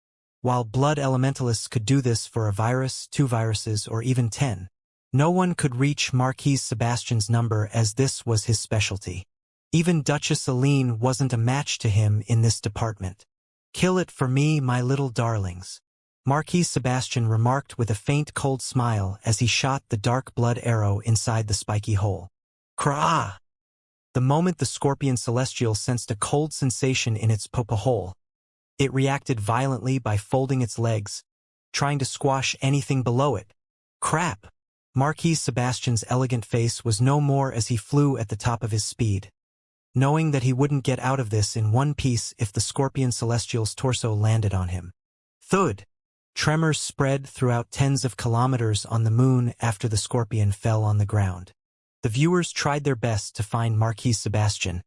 While blood elementalists could do this for a virus, 2 viruses, or even 10, no one could reach Marquis Sebastian's number, as this was his specialty. Even Duchess Aline wasn't a match to him in this department. Kill it for me, my little darlings, Marquis Sebastian remarked with a faint cold smile as he shot the dark blood arrow inside the spiky hole. Krah! The moment the scorpion celestial sensed a cold sensation in its popa hole, it reacted violently by folding its legs, trying to squash anything below it. Crap! Marquis Sebastian's elegant face was no more as he flew at the top of his speed, knowing that he wouldn't get out of this in one piece if the scorpion celestial's torso landed on him. Thud! Tremors spread throughout tens of kilometers on the moon after the scorpion fell on the ground. The viewers tried their best to find Marquis Sebastian,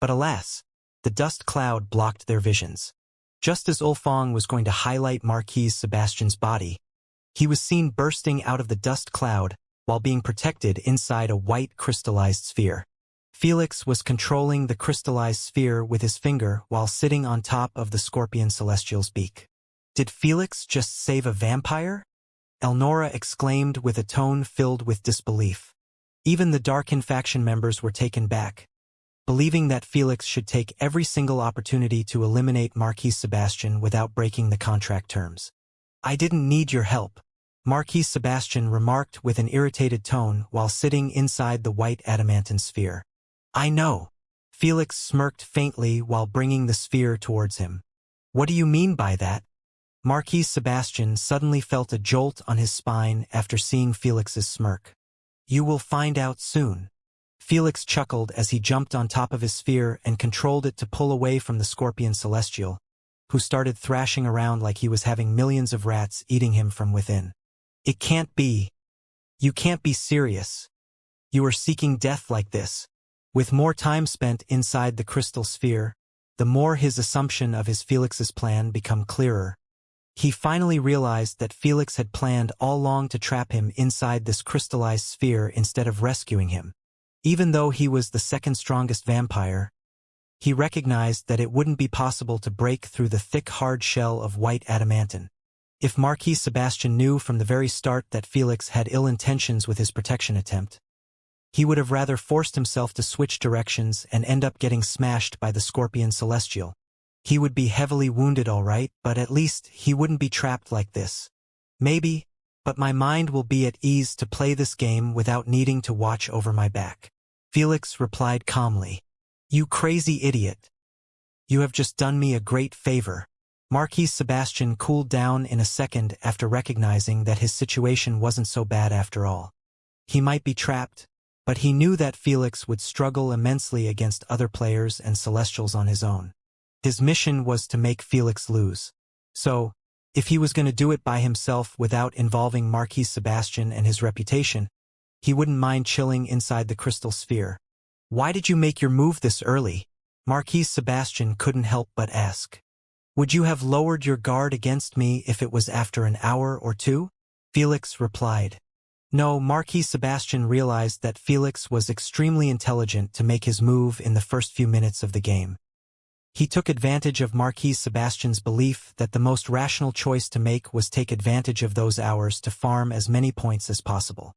but alas, the dust cloud blocked their visions. Just as Ulfong was going to highlight Marquis Sebastian's body, he was seen bursting out of the dust cloud while being protected inside a white crystallized sphere. Felix was controlling the crystallized sphere with his finger while sitting on top of the scorpion celestial's beak. Did Felix just save a vampire? Elnora exclaimed with a tone filled with disbelief. Even the Darkin faction members were taken back, believing that Felix should take every single opportunity to eliminate Marquis Sebastian without breaking the contract terms. I didn't need your help, Marquis Sebastian remarked with an irritated tone while sitting inside the white adamantine sphere. I know. Felix smirked faintly while bringing the sphere towards him. What do you mean by that? Marquis Sebastian suddenly felt a jolt on his spine after seeing Felix's smirk. You will find out soon. Felix chuckled as he jumped on top of his sphere and controlled it to pull away from the scorpion celestial, who started thrashing around like he was having millions of rats eating him from within. It can't be. You can't be serious. You are seeking death like this. With more time spent inside the crystal sphere, the more his assumption of his Felix's plan became clearer. He finally realized that Felix had planned all along to trap him inside this crystallized sphere instead of rescuing him. Even though he was the second strongest vampire, he recognized that it wouldn't be possible to break through the thick hard shell of white adamantine. If Marquis Sebastian knew from the very start that Felix had ill intentions with his protection attempt, he would have rather forced himself to switch directions and end up getting smashed by the scorpion celestial. He would be heavily wounded, all right, but at least he wouldn't be trapped like this. Maybe, but my mind will be at ease to play this game without needing to watch over my back. Felix replied calmly. You crazy idiot. You have just done me a great favor. Marquis Sebastian cooled down in a second after recognizing that his situation wasn't so bad after all. He might be trapped, but he knew that Felix would struggle immensely against other players and Celestials on his own. His mission was to make Felix lose. So, if he was going to do it by himself without involving Marquis Sebastian and his reputation, he wouldn't mind chilling inside the crystal sphere. Why did you make your move this early? Marquis Sebastian couldn't help but ask. Would you have lowered your guard against me if it was after an hour or two? Felix replied. No, Marquis Sebastian realized that Felix was extremely intelligent to make his move in the first few minutes of the game. He took advantage of Marquis Sebastian's belief that the most rational choice to make was take advantage of those hours to farm as many points as possible.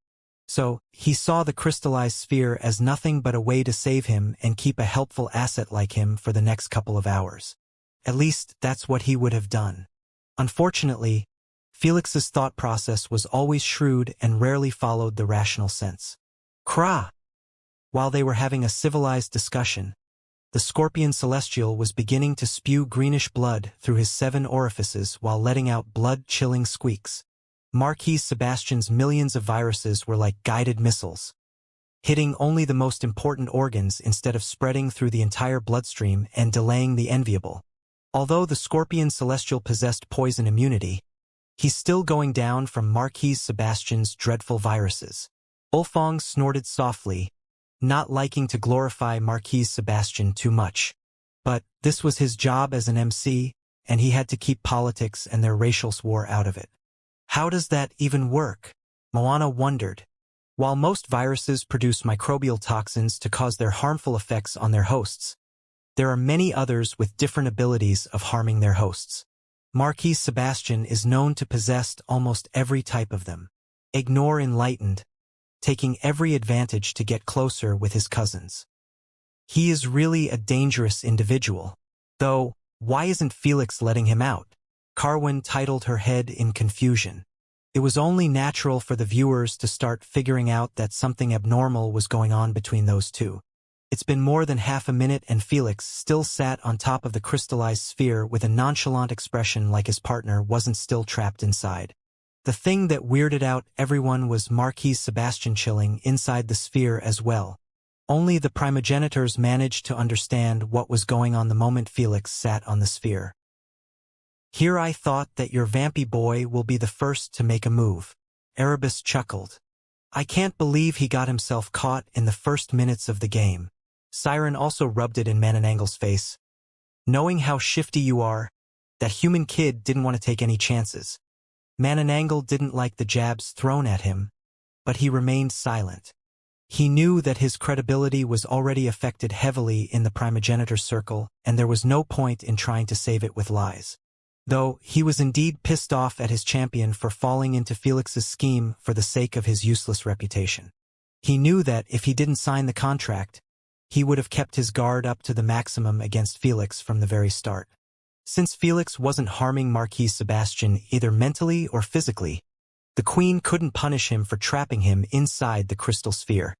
So, he saw the crystallized sphere as nothing but a way to save him and keep a helpful asset like him for the next couple of hours. At least, that's what he would have done. Unfortunately, Felix's thought process was always shrewd and rarely followed the rational sense. Krah! While they were having a civilized discussion, the scorpion celestial was beginning to spew greenish blood through his 7 orifices while letting out blood-chilling squeaks. Marquis Sebastian's millions of viruses were like guided missiles, hitting only the most important organs instead of spreading through the entire bloodstream and delaying the inevitable. Although the scorpion celestial possessed poison immunity, he's still going down from Marquis Sebastian's dreadful viruses. Ulfong snorted softly, not liking to glorify Marquis Sebastian too much. But this was his job as an MC, and he had to keep politics and their racial war out of it. How does that even work? Moana wondered. While most viruses produce microbial toxins to cause their harmful effects on their hosts, there are many others with different abilities of harming their hosts. Marquis Sebastian is known to possess almost every type of them. Ignore enlightened, taking every advantage to get closer with his cousins. He is really a dangerous individual. Though, why isn't Felix letting him out? Carwyn titled her head in confusion. It was only natural for the viewers to start figuring out that something abnormal was going on between those two. It's been more than half a minute and Felix still sat on top of the crystallized sphere with a nonchalant expression like his partner wasn't still trapped inside. The thing that weirded out everyone was Marquis Sebastian chilling inside the sphere as well. Only the primogenitors managed to understand what was going on the moment Felix sat on the sphere. Here I thought that your vampy boy will be the first to make a move. Erebus chuckled. I can't believe he got himself caught in the first minutes of the game. Siren also rubbed it in Mananangle's face. Knowing how shifty you are, that human kid didn't want to take any chances. Mananangle didn't like the jabs thrown at him, but he remained silent. He knew that his credibility was already affected heavily in the primogenitor circle, and there was no point in trying to save it with lies. Though he was indeed pissed off at his champion for falling into Felix's scheme for the sake of his useless reputation. He knew that if he didn't sign the contract, he would have kept his guard up to the maximum against Felix from the very start. Since Felix wasn't harming Marquis Sebastian either mentally or physically, the Queen couldn't punish him for trapping him inside the crystal sphere.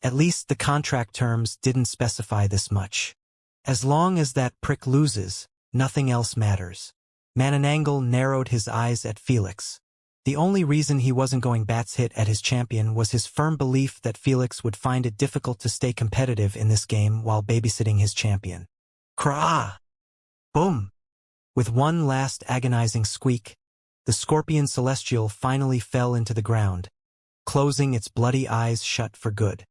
At least the contract terms didn't specify this much. As long as that prick loses, nothing else matters. Mananangle narrowed his eyes at Felix. The only reason he wasn't going bats hit at his champion was his firm belief that Felix would find it difficult to stay competitive in this game while babysitting his champion. Krah! Boom! With one last agonizing squeak, the scorpion celestial finally fell into the ground, closing its bloody eyes shut for good.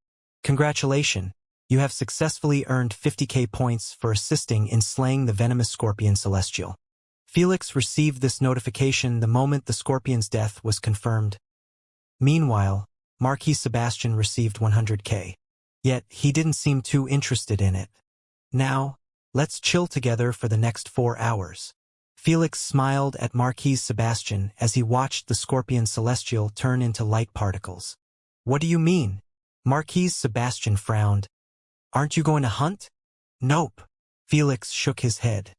Congratulations, you have successfully earned 50k points for assisting in slaying the venomous scorpion celestial. Felix received this notification the moment the scorpion's death was confirmed. Meanwhile, Marquis Sebastian received 100k. Yet he didn't seem too interested in it. Now, let's chill together for the next 4 hours. Felix smiled at Marquis Sebastian as he watched the scorpion celestial turn into light particles. What do you mean? Marquis Sebastian frowned. Aren't you going to hunt? Nope. Felix shook his head.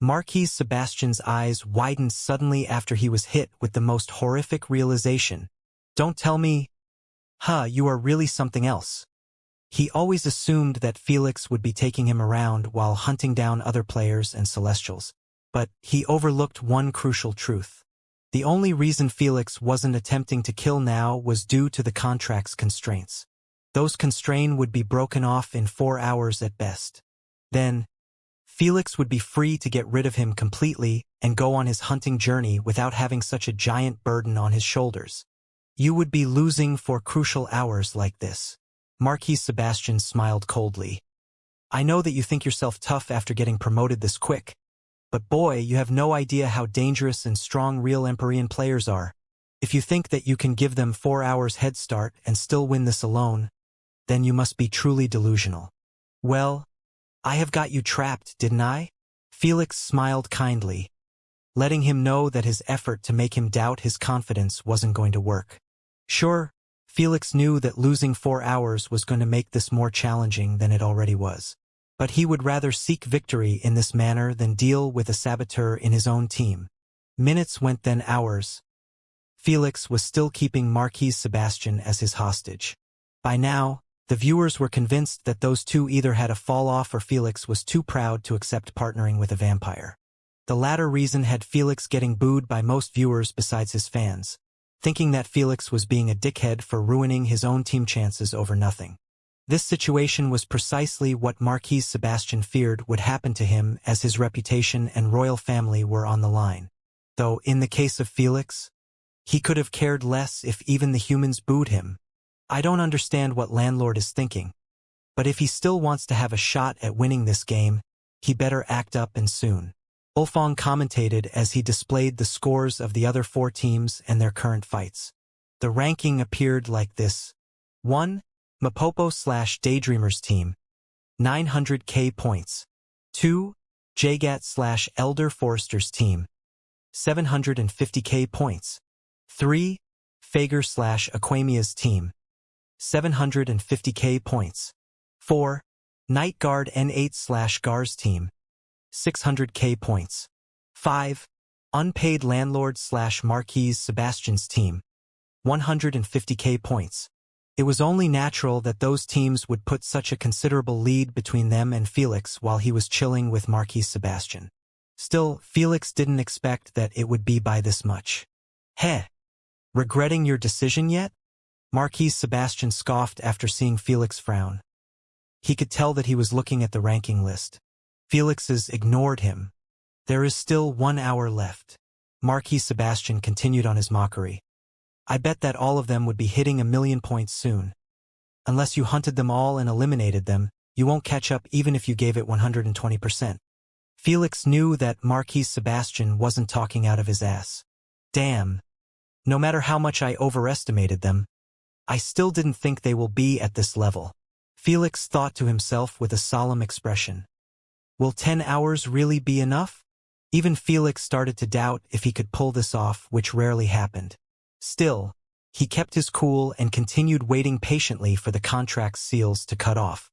Marquis Sebastian's eyes widened suddenly after he was hit with the most horrific realization. Don't tell me, you are really something else. He always assumed that Felix would be taking him around while hunting down other players and celestials. But he overlooked one crucial truth. The only reason Felix wasn't attempting to kill now was due to the contract's constraints. Those constraints would be broken off in 4 hours at best. Then, Felix would be free to get rid of him completely and go on his hunting journey without having such a giant burden on his shoulders. You would be losing for crucial hours like this. Marquis Sebastian smiled coldly. I know that you think yourself tough after getting promoted this quick, but boy, you have no idea how dangerous and strong real Empyrean players are. If you think that you can give them 4 hours head start and still win this alone, then you must be truly delusional. Well, I have got you trapped, didn't I? Felix smiled kindly, letting him know that his effort to make him doubt his confidence wasn't going to work. Sure, Felix knew that losing 4 hours was going to make this more challenging than it already was. But he would rather seek victory in this manner than deal with a saboteur in his own team. Minutes went then hours, Felix was still keeping Marquis Sebastian as his hostage. By now, the viewers were convinced that those two either had a fall-off or Felix was too proud to accept partnering with a vampire. The latter reason had Felix getting booed by most viewers besides his fans, thinking that Felix was being a dickhead for ruining his own team chances over nothing. This situation was precisely what Marquis Sebastian feared would happen to him, as his reputation and royal family were on the line. Though, in the case of Felix, he could have cared less if even the humans booed him. I don't understand what Landlord is thinking, but if he still wants to have a shot at winning this game, he better act up and soon. Wolfgang commentated as he displayed the scores of the other 4 teams and their current fights. The ranking appeared like this. 1. Mapopo/Daydreamers team, 900k points. 2. Jagat/Elder Foresters team, 750k points. 3. Fager/Aquamia's team, 750k points. 4. Night Guard N8/Gar's team, 600k points. 5. Unpaid Landlord/Marquis Sebastian's team, 150k points. It was only natural that those teams would put such a considerable lead between them and Felix while he was chilling with Marquis Sebastian. Still, Felix didn't expect that it would be by this much. Heh! Regretting your decision yet? Marquis Sebastian scoffed after seeing Felix frown. He could tell that he was looking at the ranking list. Felix's ignored him. There is still 1 hour left. Marquis Sebastian continued on his mockery. I bet that all of them would be hitting 1,000,000 points soon. Unless you hunted them all and eliminated them, you won't catch up even if you gave it 120%. Felix knew that Marquis Sebastian wasn't talking out of his ass. Damn. No matter how much I overestimated them, I still didn't think they will be at this level. Felix thought to himself with a solemn expression. Will 10 hours really be enough? Even Felix started to doubt if he could pull this off, which rarely happened. Still, he kept his cool and continued waiting patiently for the contract's seals to cut off.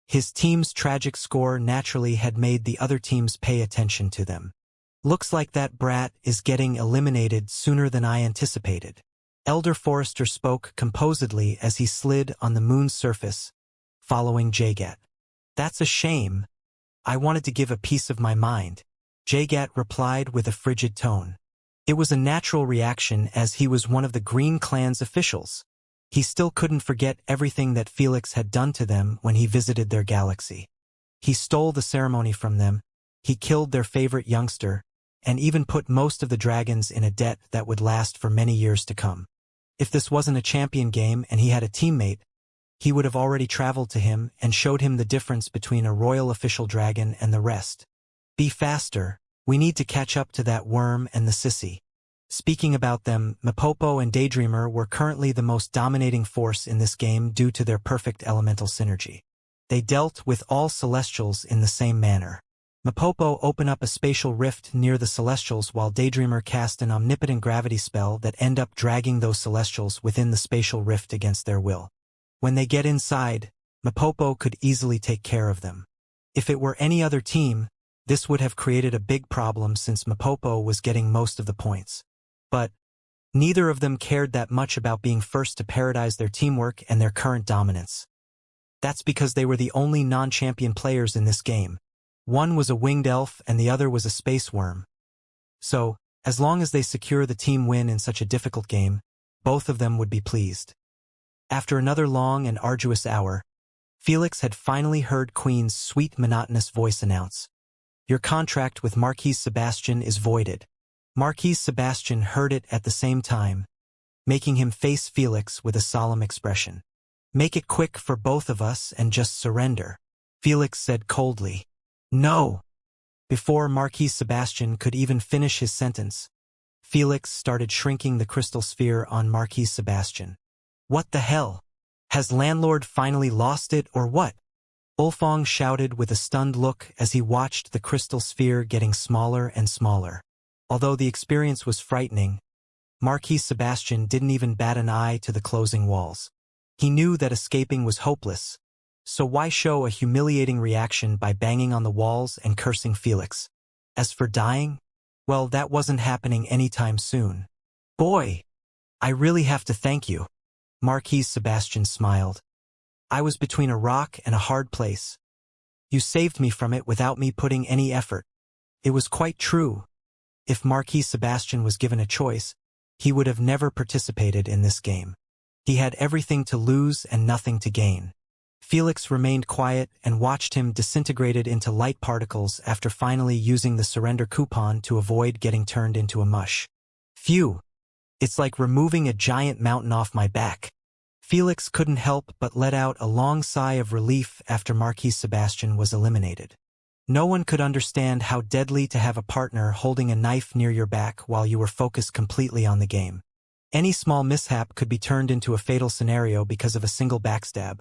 His team's tragic score naturally had made the other teams pay attention to them. Looks like that brat is getting eliminated sooner than I anticipated. Elder Forester spoke composedly as he slid on the moon's surface, following Jagat. That's a shame. I wanted to give a piece of my mind. Jagat replied with a frigid tone. It was a natural reaction as he was one of the Green Clan's officials. He still couldn't forget everything that Felix had done to them when he visited their galaxy. He stole the ceremony from them, he killed their favorite youngster, and even put most of the dragons in a debt that would last for many years to come. If this wasn't a champion game and he had a teammate, he would have already traveled to him and showed him the difference between a royal official dragon and the rest. Be faster, we need to catch up to that worm and the sissy. Speaking about them, Mapopo and Daydreamer were currently the most dominating force in this game due to their perfect elemental synergy. They dealt with all Celestials in the same manner. Mapopo opened up a spatial rift near the Celestials while Daydreamer cast an omnipotent gravity spell that ended up dragging those Celestials within the spatial rift against their will. When they get inside, Mapopo could easily take care of them. If it were any other team, this would have created a big problem since Mapopo was getting most of the points. But neither of them cared that much about being first to parodize their teamwork and their current dominance. That's because they were the only non-champion players in this game. One was a winged elf and the other was a space worm. So, as long as they secure the team win in such a difficult game, both of them would be pleased. After another long and arduous hour, Felix had finally heard Queen's sweet monotonous voice announce, "Your contract with Marquis Sebastian is voided." Marquis Sebastian heard it at the same time, making him face Felix with a solemn expression. "Make it quick for both of us and just surrender," Felix said coldly. "No!" Before Marquis Sebastian could even finish his sentence, Felix started shrinking the crystal sphere on Marquis Sebastian. "What the hell? Has Landlord finally lost it or what?" Wolfgang shouted with a stunned look as he watched the crystal sphere getting smaller and smaller. Although the experience was frightening, Marquis Sebastian didn't even bat an eye to the closing walls. He knew that escaping was hopeless, so why show a humiliating reaction by banging on the walls and cursing Felix? As for dying, well, that wasn't happening anytime soon. "Boy, I really have to thank you. Marquis Sebastian smiled. I was between a rock and a hard place. You saved me from it without me putting any effort. It was quite true. If Marquis Sebastian was given a choice, he would have never participated in this game. He had everything to lose and nothing to gain. Felix remained quiet and watched him disintegrated into light particles after finally using the surrender coupon to avoid getting turned into a mush. Phew! It's like removing a giant mountain off my back. Felix couldn't help but let out a long sigh of relief after Marquis Sebastian was eliminated. No one could understand how deadly to have a partner holding a knife near your back while you were focused completely on the game. Any small mishap could be turned into a fatal scenario because of a single backstab.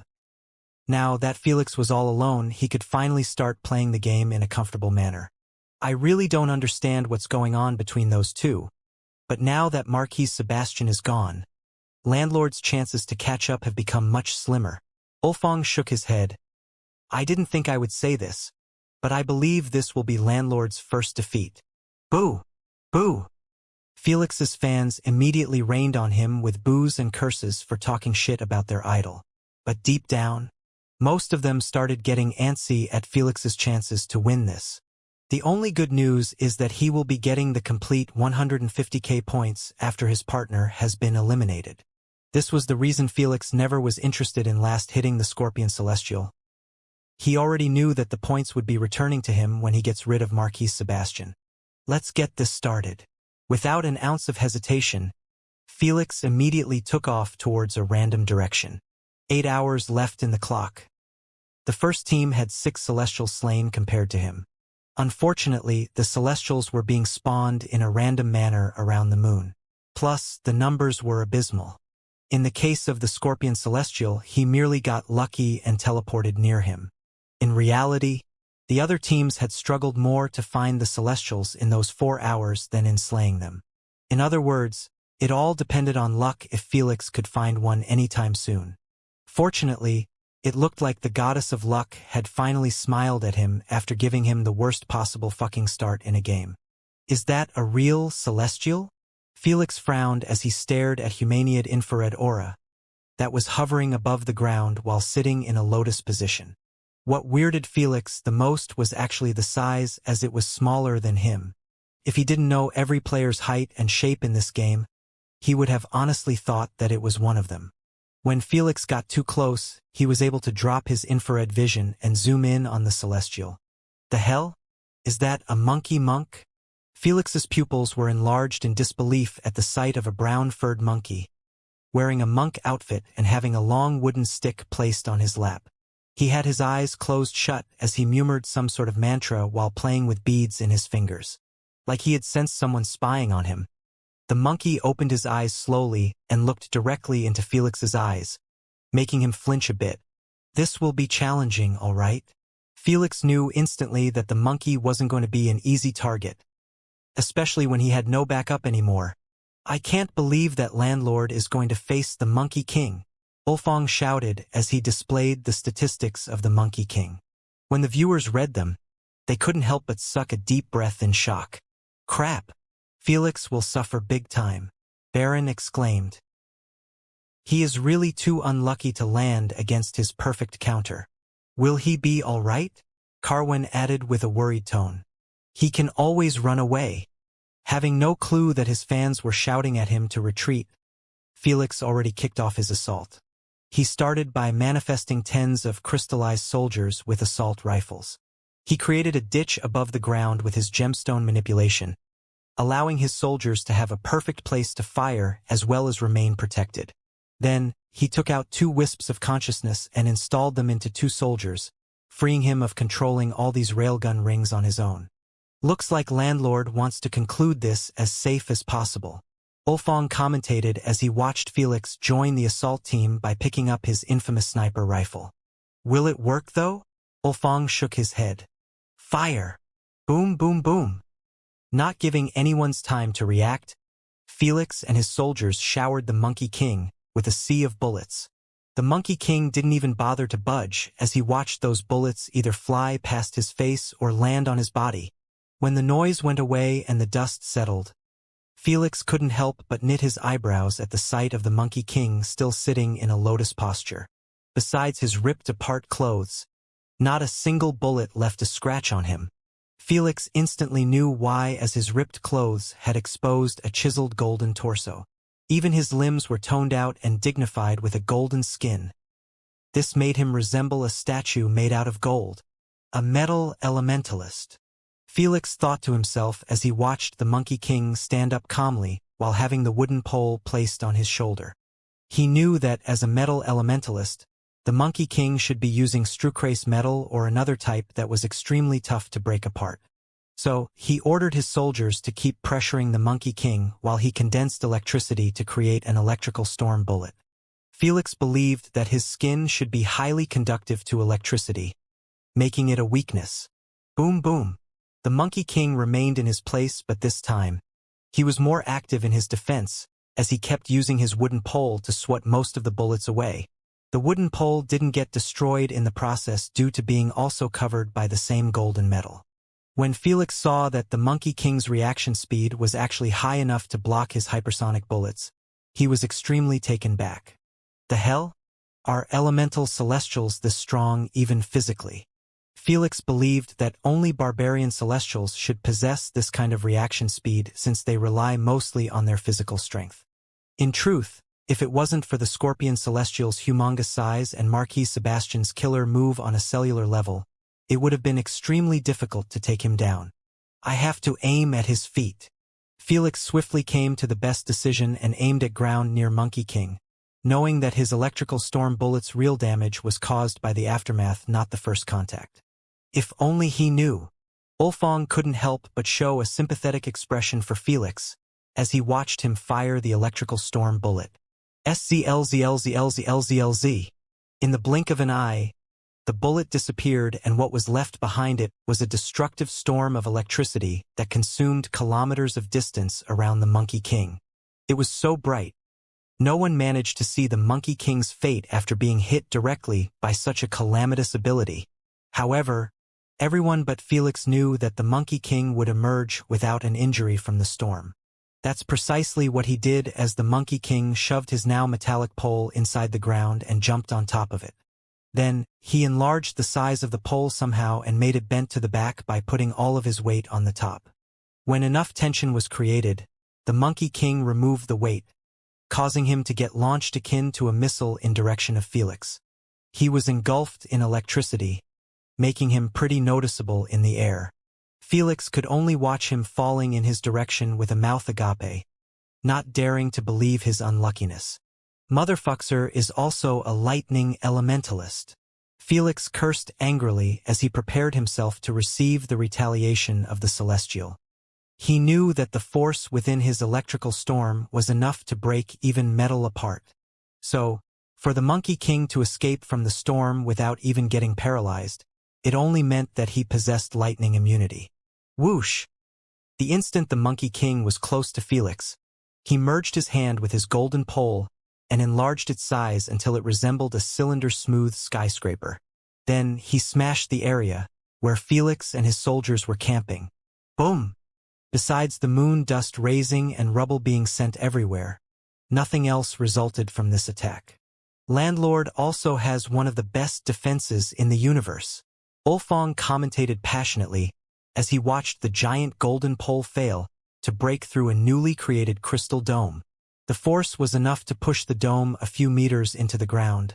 Now that Felix was all alone, he could finally start playing the game in a comfortable manner. I really don't understand what's going on between those two, but now that Marquis Sebastian is gone, Landlord's chances to catch up have become much slimmer. Ulfong shook his head. I didn't think I would say this, but I believe this will be Landlord's first defeat. Boo! Boo! Felix's fans immediately rained on him with boos and curses for talking shit about their idol. But deep down, most of them started getting antsy at Felix's chances to win this. The only good news is that he will be getting the complete 150k points after his partner has been eliminated. This was the reason Felix never was interested in last hitting the Scorpion Celestial. He already knew that the points would be returning to him when he gets rid of Marquis Sebastian. Let's get this started. Without an ounce of hesitation, Felix immediately took off towards a random direction. 8 hours left in the clock. The first team had 6 Celestials slain compared to him. Unfortunately, the Celestials were being spawned in a random manner around the moon. Plus, the numbers were abysmal. In the case of the Scorpion Celestial, he merely got lucky and teleported near him. In reality, the other teams had struggled more to find the Celestials in those 4 hours than in slaying them. In other words, it all depended on luck if Felix could find one anytime soon. Fortunately, it looked like the goddess of luck had finally smiled at him after giving him the worst possible fucking start in a game. Is that a real Celestial? Felix frowned as he stared at Humaniad infrared aura that was hovering above the ground while sitting in a lotus position. What weirded Felix the most was actually the size, as it was smaller than him. If he didn't know every player's height and shape in this game, he would have honestly thought that it was one of them. When Felix got too close, he was able to drop his infrared vision and zoom in on the Celestial. The hell? Is that a monkey monk? Felix's pupils were enlarged in disbelief at the sight of a brown-furred monkey, wearing a monk outfit and having a long wooden stick placed on his lap. He had his eyes closed shut as he murmured some sort of mantra while playing with beads in his fingers. Like he had sensed someone spying on him. The monkey opened his eyes slowly and looked directly into Felix's eyes, making him flinch a bit. This will be challenging, all right? Felix knew instantly that the monkey wasn't going to be an easy target, especially when he had no backup anymore. I can't believe that Landlord is going to face the Monkey King, Ulfong shouted as he displayed the statistics of the Monkey King. When the viewers read them, they couldn't help but suck a deep breath in shock. Crap! Felix will suffer big time, Baron exclaimed. He is really too unlucky to land against his perfect counter. Will he be all right? Carwin added with a worried tone. He can always run away. Having no clue that his fans were shouting at him to retreat, Felix already kicked off his assault. He started by manifesting tens of crystallized soldiers with assault rifles. He created a ditch above the ground with his gemstone manipulation, allowing his soldiers to have a perfect place to fire as well as remain protected. Then, he took out 2 wisps of consciousness and installed them into 2 soldiers, freeing him of controlling all these railgun rings on his own. Looks like Landlord wants to conclude this as safe as possible. Ulfong commentated as he watched Felix join the assault team by picking up his infamous sniper rifle. Will it work though? Ulfong shook his head. Fire! Boom, boom, boom! Not giving anyone's time to react, Felix and his soldiers showered the Monkey King with a sea of bullets. The Monkey King didn't even bother to budge as he watched those bullets either fly past his face or land on his body. When the noise went away and the dust settled, Felix couldn't help but knit his eyebrows at the sight of the Monkey King still sitting in a lotus posture. Besides his ripped-apart clothes, not a single bullet left a scratch on him. Felix instantly knew why, as his ripped clothes had exposed a chiseled golden torso. Even his limbs were toned out and dignified with a golden skin. This made him resemble a statue made out of gold. A metal elementalist. Felix thought to himself as he watched the Monkey King stand up calmly while having the wooden pole placed on his shoulder. He knew that, as a metal elementalist, the Monkey King should be using Strucrace metal or another type that was extremely tough to break apart. So, he ordered his soldiers to keep pressuring the Monkey King while he condensed electricity to create an electrical storm bullet. Felix believed that his skin should be highly conductive to electricity, making it a weakness. Boom boom. The Monkey King remained in his place, but this time, he was more active in his defense, as he kept using his wooden pole to swat most of the bullets away. The wooden pole didn't get destroyed in the process due to being also covered by the same golden metal. When Felix saw that the Monkey King's reaction speed was actually high enough to block his hypersonic bullets, he was extremely taken back. The hell? Are elemental celestials this strong even physically? Felix believed that only barbarian celestials should possess this kind of reaction speed since they rely mostly on their physical strength. In truth, if it wasn't for the Scorpion Celestial's humongous size and Marquis Sebastian's killer move on a cellular level, it would have been extremely difficult to take him down. I have to aim at his feet. Felix swiftly came to the best decision and aimed at ground near Monkey King, knowing that his electrical storm bullet's real damage was caused by the aftermath, not the first contact. If only he knew. Ulfong couldn't help but show a sympathetic expression for Felix as he watched him fire the electrical storm bullet. SZLZLZLZLZLZ. In the blink of an eye, the bullet disappeared, and what was left behind it was a destructive storm of electricity that consumed kilometers of distance around the Monkey King. It was so bright. No one managed to see the Monkey King's fate after being hit directly by such a calamitous ability. However, everyone but Felix knew that the Monkey King would emerge without an injury from the storm. That's precisely what he did as the Monkey King shoved his now metallic pole inside the ground and jumped on top of it. Then, he enlarged the size of the pole somehow and made it bent to the back by putting all of his weight on the top. When enough tension was created, the Monkey King removed the weight, causing him to get launched akin to a missile in direction of Felix. He was engulfed in electricity, making him pretty noticeable in the air. Felix could only watch him falling in his direction with a mouth agape, not daring to believe his unluckiness. Motherfucker is also a lightning elementalist. Felix cursed angrily as he prepared himself to receive the retaliation of the Celestial. He knew that the force within his electrical storm was enough to break even metal apart. So, for the Monkey King to escape from the storm without even getting paralyzed, it only meant that he possessed lightning immunity. Whoosh! The instant the Monkey King was close to Felix, he merged his hand with his golden pole and enlarged its size until it resembled a cylinder-smooth skyscraper. Then he smashed the area where Felix and his soldiers were camping. Boom! Besides the moon dust raising and rubble being sent everywhere, nothing else resulted from this attack. Landlord also has one of the best defenses in the universe. Ulfong commentated passionately as he watched the giant golden pole fail to break through a newly created crystal dome. The force was enough to push the dome a few meters into the ground,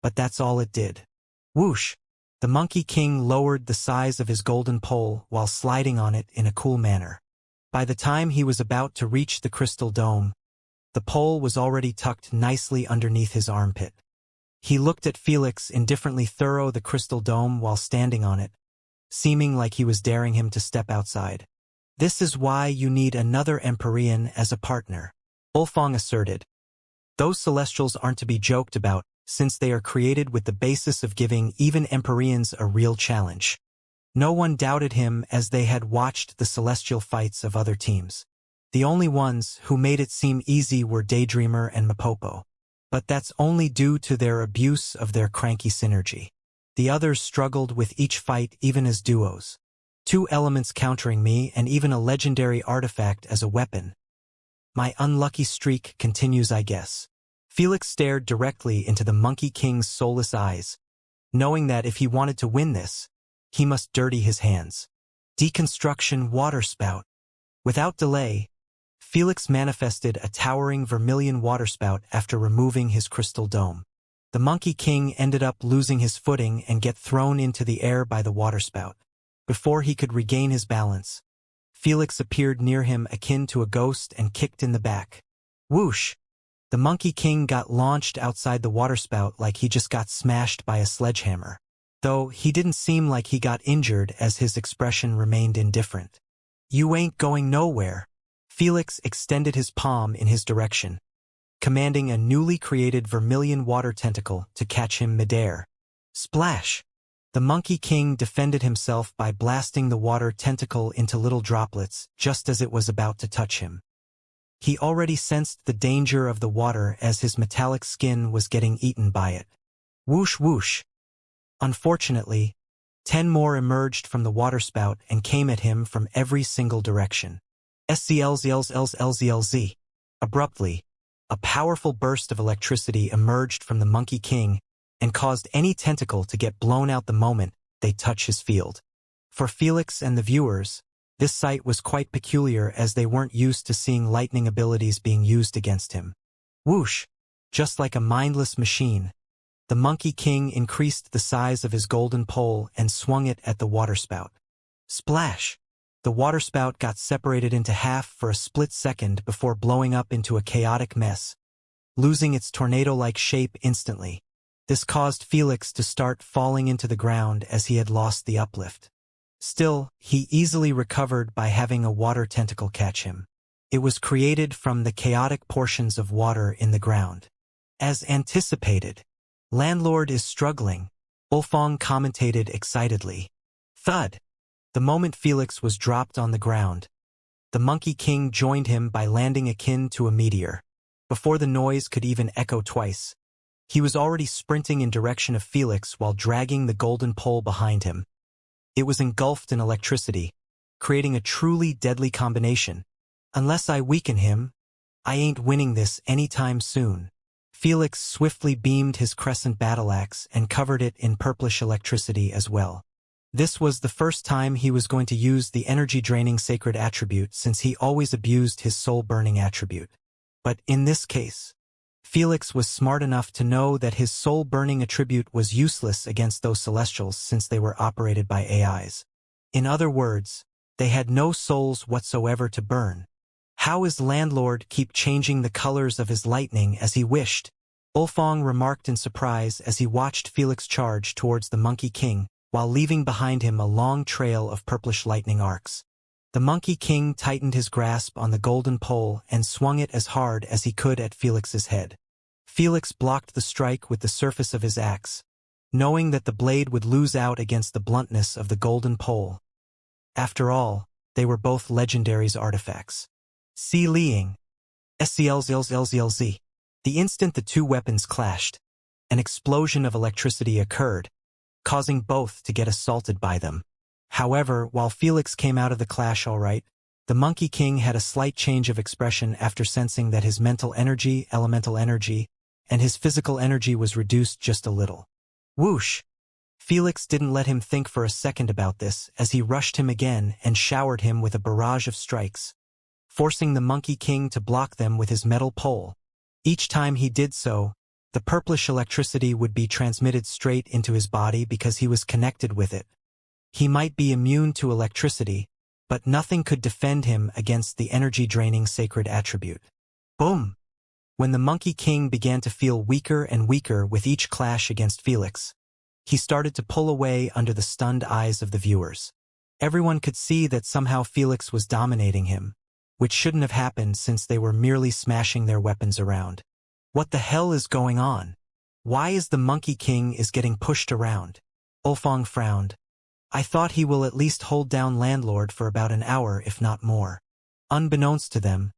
but that's all it did. Whoosh! The Monkey King lowered the size of his golden pole while sliding on it in a cool manner. By the time he was about to reach the crystal dome, the pole was already tucked nicely underneath his armpit. He looked at Felix indifferently through the crystal dome while standing on it, seeming like he was daring him to step outside. This is why you need another Empyrean as a partner, Ulfong asserted. Those Celestials aren't to be joked about, since they are created with the basis of giving even Empyreans a real challenge. No one doubted him as they had watched the Celestial fights of other teams. The only ones who made it seem easy were Daydreamer and Mapopo. But that's only due to their abuse of their cranky synergy. The others struggled with each fight even as duos. Two elements countering me and even a legendary artifact as a weapon. My unlucky streak continues, I guess. Felix stared directly into the Monkey King's soulless eyes, knowing that if he wanted to win this, he must dirty his hands. Deconstruction waterspout. Without delay, Felix manifested a towering vermilion waterspout after removing his crystal dome. The Monkey King ended up losing his footing and get thrown into the air by the waterspout. Before he could regain his balance, Felix appeared near him akin to a ghost and kicked in the back. Whoosh! The Monkey King got launched outside the waterspout like he just got smashed by a sledgehammer, though he didn't seem like he got injured as his expression remained indifferent. You ain't going nowhere. Felix extended his palm in his direction, commanding a newly created vermilion water tentacle to catch him midair. Splash! The Monkey King defended himself by blasting the water tentacle into little droplets just as it was about to touch him. He already sensed the danger of the water as his metallic skin was getting eaten by it. Whoosh whoosh! Unfortunately, 10 more emerged from the waterspout and came at him from every single direction. SCLZLZLZLZ. Abruptly, a powerful burst of electricity emerged from the Monkey King and caused any tentacle to get blown out the moment they touch his field. For Felix and the viewers, this sight was quite peculiar as they weren't used to seeing lightning abilities being used against him. Whoosh! Just like a mindless machine, the Monkey King increased the size of his golden pole and swung it at the waterspout. Splash! The waterspout got separated into half for a split second before blowing up into a chaotic mess, losing its tornado-like shape instantly. This caused Felix to start falling into the ground as he had lost the uplift. Still, he easily recovered by having a water tentacle catch him. It was created from the chaotic portions of water in the ground. As anticipated, Landlord is struggling, Ulfong commentated excitedly. Thud! The moment Felix was dropped on the ground, the Monkey King joined him by landing akin to a meteor. Before the noise could even echo twice, he was already sprinting in direction of Felix while dragging the golden pole behind him. It was engulfed in electricity, creating a truly deadly combination. Unless I weaken him, I ain't winning this anytime soon. Felix swiftly beamed his crescent battle axe and covered it in purplish electricity as well. This was the first time he was going to use the energy-draining sacred attribute since he always abused his soul-burning attribute. But in this case, Felix was smart enough to know that his soul-burning attribute was useless against those celestials since they were operated by AIs. In other words, they had no souls whatsoever to burn. How is Landlord keep changing the colors of his lightning as he wished? Ulfong remarked in surprise as he watched Felix charge towards the Monkey King, while leaving behind him a long trail of purplish lightning arcs. The Monkey King tightened his grasp on the golden pole and swung it as hard as he could at Felix's head. Felix blocked the strike with the surface of his axe, knowing that the blade would lose out against the bluntness of the golden pole. After all, they were both legendary's artifacts. Si Liing. SCLZLZLZ. The instant the two weapons clashed, an explosion of electricity occurred, causing both to get assaulted by them. However, while Felix came out of the clash all right, the Monkey King had a slight change of expression after sensing that his mental energy, elemental energy, and his physical energy was reduced just a little. Whoosh! Felix didn't let him think for a second about this as he rushed him again and showered him with a barrage of strikes, forcing the Monkey King to block them with his metal pole. Each time he did so, the purplish electricity would be transmitted straight into his body because he was connected with it. He might be immune to electricity, but nothing could defend him against the energy-draining sacred attribute. Boom! When the Monkey King began to feel weaker and weaker with each clash against Felix, he started to pull away under the stunned eyes of the viewers. Everyone could see that somehow Felix was dominating him, which shouldn't have happened since they were merely smashing their weapons around. What the hell is going on? Why is the Monkey King getting pushed around? Ulfong frowned. I thought he will at least hold down Landlord for about an hour if not more. Unbeknownst to them,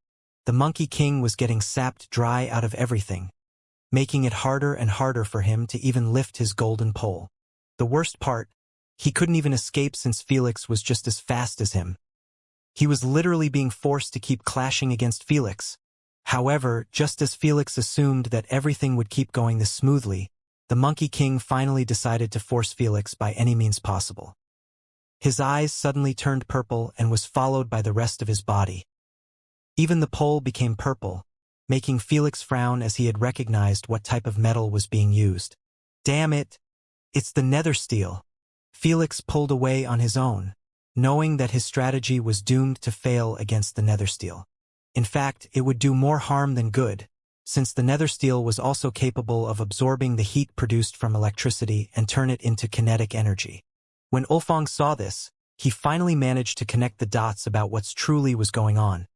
the Monkey King was getting sapped dry out of everything, making it harder and harder for him to even lift his golden pole. The worst part, he couldn't even escape since Felix was just as fast as him. He was literally being forced to keep clashing against Felix, However, just as Felix assumed that everything would keep going this smoothly, the Monkey King finally decided to force Felix by any means possible. His eyes suddenly turned purple and was followed by the rest of his body. Even the pole became purple, making Felix frown as he had recognized what type of metal was being used. Damn it! It's the nether steel. Felix pulled away on his own, knowing that his strategy was doomed to fail against the nether steel. In fact, it would do more harm than good, since the nether steel was also capable of absorbing the heat produced from electricity and turn it into kinetic energy. When Ulfong saw this, he finally managed to connect the dots about what truly was going on.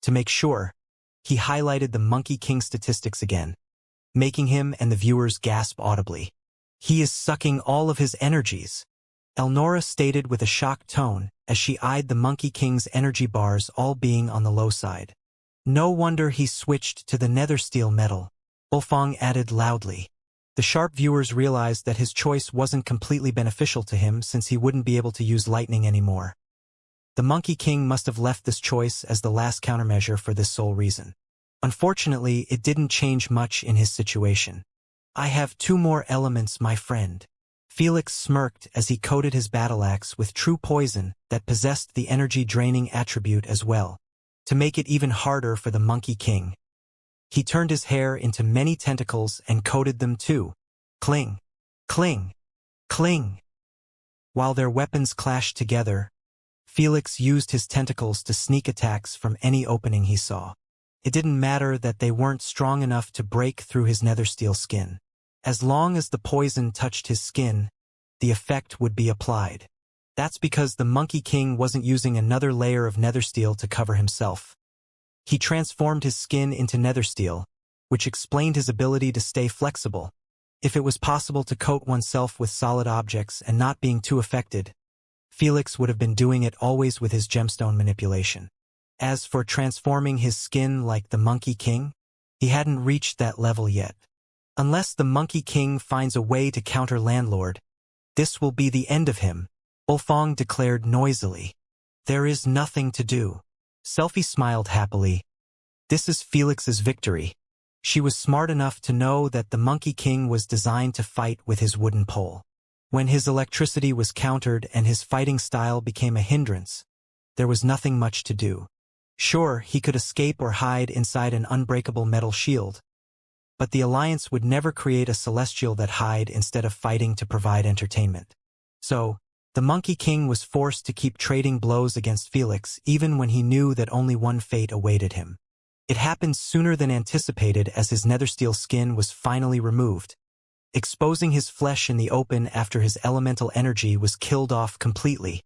To make sure, he highlighted the Monkey King statistics again, making him and the viewers gasp audibly. He is sucking all of his energies, Elnora stated with a shocked tone as she eyed the Monkey King's energy bars all being on the low side. No wonder he switched to the nether steel metal, Ulfong added loudly. The sharp viewers realized that his choice wasn't completely beneficial to him since he wouldn't be able to use lightning anymore. The Monkey King must have left this choice as the last countermeasure for this sole reason. Unfortunately, it didn't change much in his situation. I have 2 more elements, my friend. Felix smirked as he coated his battle axe with true poison that possessed the energy-draining attribute as well, to make it even harder for the Monkey King. He turned his hair into many tentacles and coated them too. Cling, cling, cling. While their weapons clashed together, Felix used his tentacles to sneak attacks from any opening he saw. It didn't matter that they weren't strong enough to break through his nether steel skin. As long as the poison touched his skin, the effect would be applied. That's because the Monkey King wasn't using another layer of nether steel to cover himself. He transformed his skin into nether steel, which explained his ability to stay flexible. If it was possible to coat oneself with solid objects and not being too affected, Felix would have been doing it always with his gemstone manipulation. As for transforming his skin like the Monkey King, he hadn't reached that level yet. Unless the Monkey King finds a way to counter Landlord, this will be the end of him, Ulfong declared noisily. There is nothing to do. Selphie smiled happily. This is Felix's victory. She was smart enough to know that the Monkey King was designed to fight with his wooden pole. When his electricity was countered and his fighting style became a hindrance, there was nothing much to do. Sure, he could escape or hide inside an unbreakable metal shield, but the Alliance would never create a celestial that hide instead of fighting to provide entertainment. So, the Monkey King was forced to keep trading blows against Felix even when he knew that only one fate awaited him. It happened sooner than anticipated as his nethersteel skin was finally removed, exposing his flesh in the open after his elemental energy was killed off completely.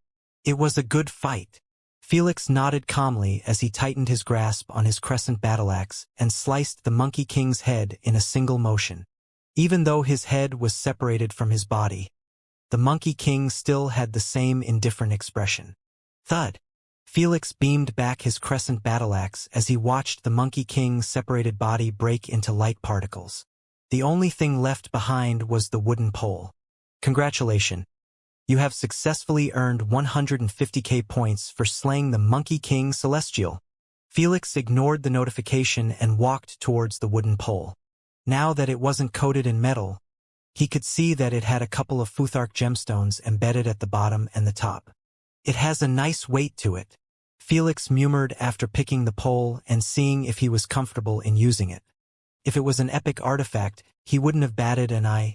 It was a good fight. Felix nodded calmly as he tightened his grasp on his crescent battle axe and sliced the Monkey King's head in a single motion. Even though his head was separated from his body, the Monkey King still had the same indifferent expression. Thud! Felix beamed back his crescent battle axe as he watched the Monkey King's separated body break into light particles. The only thing left behind was the wooden pole. Congratulations. You have successfully earned 150k points for slaying the Monkey King Celestial. Felix ignored the notification and walked towards the wooden pole. Now that it wasn't coated in metal, he could see that it had a couple of Futhark gemstones embedded at the bottom and the top. It has a nice weight to it, Felix murmured after picking the pole and seeing if he was comfortable in using it. If it was an epic artifact, he wouldn't have batted an eye.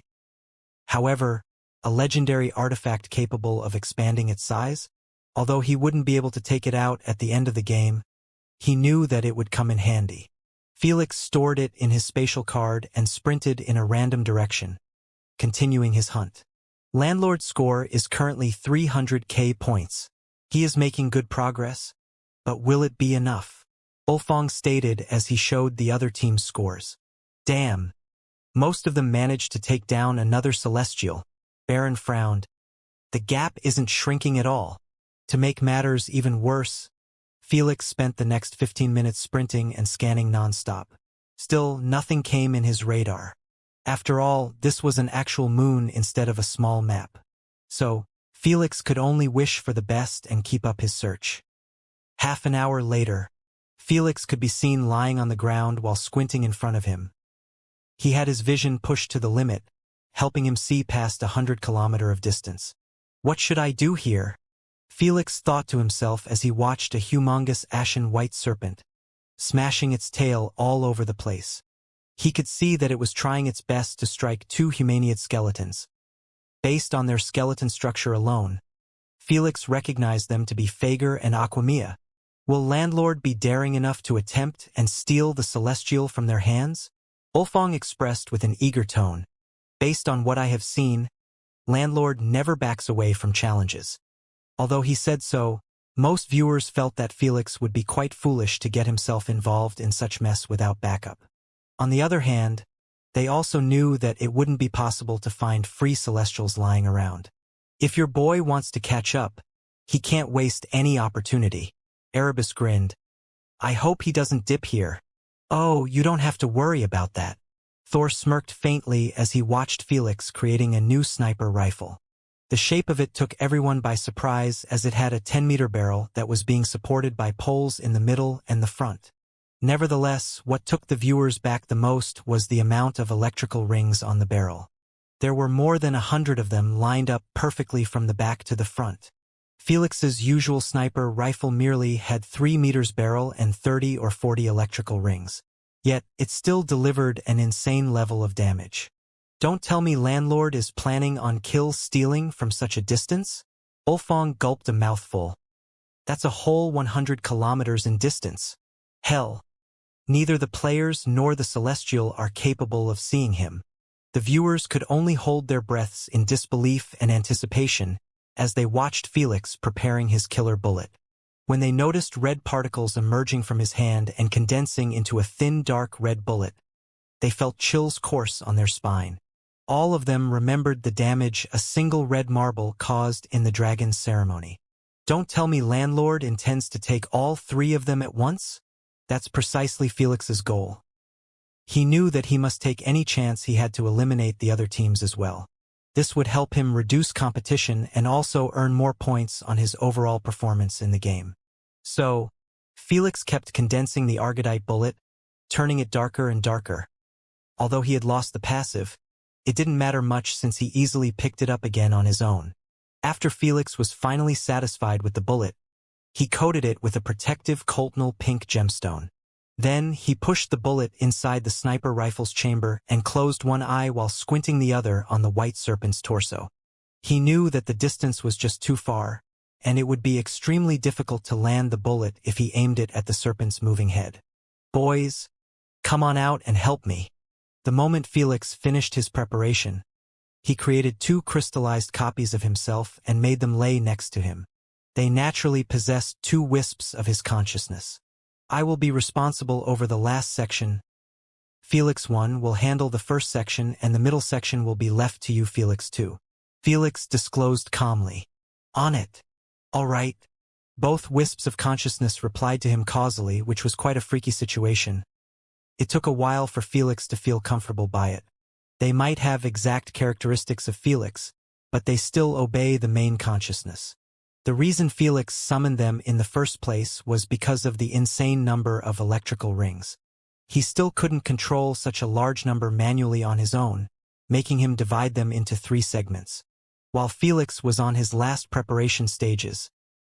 However, a legendary artifact capable of expanding its size? Although he wouldn't be able to take it out at the end of the game, he knew that it would come in handy. Felix stored it in his spatial card and sprinted in a random direction, continuing his hunt. Landlord's score is currently 300k points. He is making good progress, but will it be enough? Ulfong stated as he showed the other team's scores. Damn. Most of them managed to take down another Celestial. Baron frowned. The gap isn't shrinking at all. To make matters even worse, Felix spent the next 15 minutes sprinting and scanning nonstop. Still, nothing came in his radar. After all, this was an actual moon instead of a small map. So, Felix could only wish for the best and keep up his search. Half an hour later, Felix could be seen lying on the ground while squinting in front of him. He had his vision pushed to the limit, helping him see past 100 kilometers of distance. What should I do here? Felix thought to himself as he watched a humongous ashen white serpent, smashing its tail all over the place. He could see that it was trying its best to strike two humanoid skeletons. Based on their skeleton structure alone, Felix recognized them to be Fager and Aquamia. Will Landlord be daring enough to attempt and steal the Celestial from their hands? Ulfong expressed with an eager tone. Based on what I have seen, Landlord never backs away from challenges. Although he said so, most viewers felt that Felix would be quite foolish to get himself involved in such mess without backup. On the other hand, they also knew that it wouldn't be possible to find free Celestials lying around. If your boy wants to catch up, he can't waste any opportunity. Erebus grinned. I hope he doesn't dip here. Oh, you don't have to worry about that. Thor smirked faintly as he watched Felix creating a new sniper rifle. The shape of it took everyone by surprise as it had a 10-meter barrel that was being supported by poles in the middle and the front. Nevertheless, what took the viewers back the most was the amount of electrical rings on the barrel. There were more than 100 of them lined up perfectly from the back to the front. Felix's usual sniper rifle merely had 3 meters barrel and 30 or 40 electrical rings. Yet, it still delivered an insane level of damage. Don't tell me Landlord is planning on stealing from such a distance? Ulfong gulped a mouthful. That's a whole 100 kilometers in distance. Hell, neither the players nor the Celestial are capable of seeing him. The viewers could only hold their breaths in disbelief and anticipation as they watched Felix preparing his killer bullet. When they noticed red particles emerging from his hand and condensing into a thin dark red bullet, they felt chills course on their spine. All of them remembered the damage a single red marble caused in the dragon's ceremony. Don't tell me Landlord intends to take all 3 of them at once? That's precisely Felix's goal. He knew that he must take any chance he had to eliminate the other teams as well. This would help him reduce competition and also earn more points on his overall performance in the game. So, Felix kept condensing the Argodite bullet, turning it darker and darker. Although he had lost the passive, it didn't matter much since he easily picked it up again on his own. After Felix was finally satisfied with the bullet, he coated it with a protective coltonal pink gemstone. Then, he pushed the bullet inside the sniper rifle's chamber and closed one eye while squinting the other on the white serpent's torso. He knew that the distance was just too far, and it would be extremely difficult to land the bullet if he aimed it at the serpent's moving head. Boys, come on out and help me. The moment Felix finished his preparation, he created 2 crystallized copies of himself and made them lay next to him. They naturally possessed 2 wisps of his consciousness. I will be responsible over the last section. Felix 1 will handle the first section and the middle section will be left to you, Felix 2. Felix disclosed calmly. On it. All right. Both wisps of consciousness replied to him causally, which was quite a freaky situation. It took a while for Felix to feel comfortable by it. They might have exact characteristics of Felix, but they still obey the main consciousness. The reason Felix summoned them in the first place was because of the insane number of electrical rings. He still couldn't control such a large number manually on his own, making him divide them into 3 segments. While Felix was on his last preparation stages,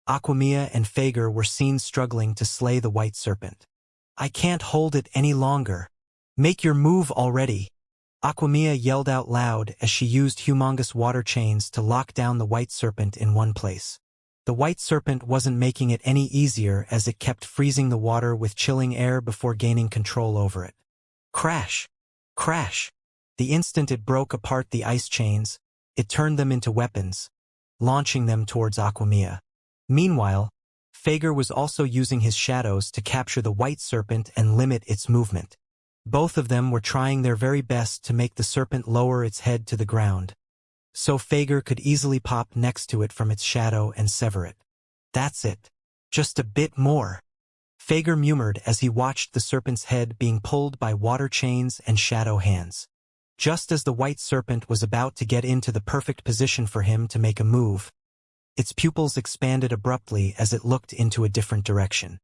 Aquamia and Fager were seen struggling to slay the white serpent. I can't hold it any longer. Make your move already. Aquamia yelled out loud as she used humongous water chains to lock down the white serpent in one place. The white serpent wasn't making it any easier as it kept freezing the water with chilling air before gaining control over it. Crash! Crash! The instant it broke apart the ice chains, it turned them into weapons, launching them towards Aquamia. Meanwhile, Fager was also using his shadows to capture the white serpent and limit its movement. Both of them were trying their very best to make the serpent lower its head to the ground, so Fager could easily pop next to it from its shadow and sever it. That's it. Just a bit more. Fager murmured as he watched the serpent's head being pulled by water chains and shadow hands. Just as the white serpent was about to get into the perfect position for him to make a move, its pupils expanded abruptly as it looked into a different direction.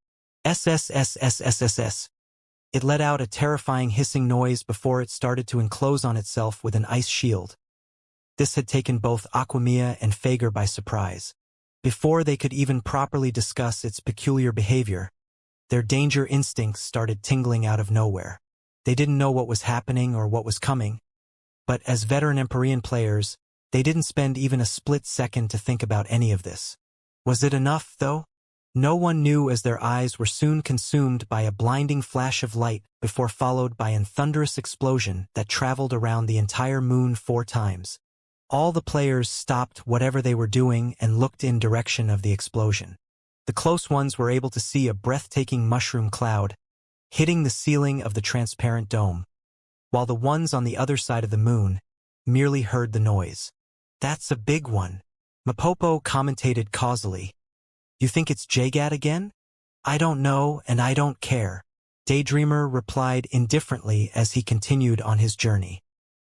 SSSSSSS. It let out a terrifying hissing noise before it started to enclose on itself with an ice shield. This had taken both Aquamia and Fager by surprise. Before they could even properly discuss its peculiar behavior, their danger instincts started tingling out of nowhere. They didn't know what was happening or what was coming, but as veteran Empyrean players, they didn't spend even a split second to think about any of this. Was it enough, though? No one knew, as their eyes were soon consumed by a blinding flash of light before followed by a thunderous explosion that traveled around the entire moon 4 times. All the players stopped whatever they were doing and looked in direction of the explosion. The close ones were able to see a breathtaking mushroom cloud hitting the ceiling of the transparent dome, while the ones on the other side of the moon merely heard the noise. "That's a big one," Mapopo commentated causally. "You think it's JGAT again?" "I don't know, and I don't care," Daydreamer replied indifferently as he continued on his journey.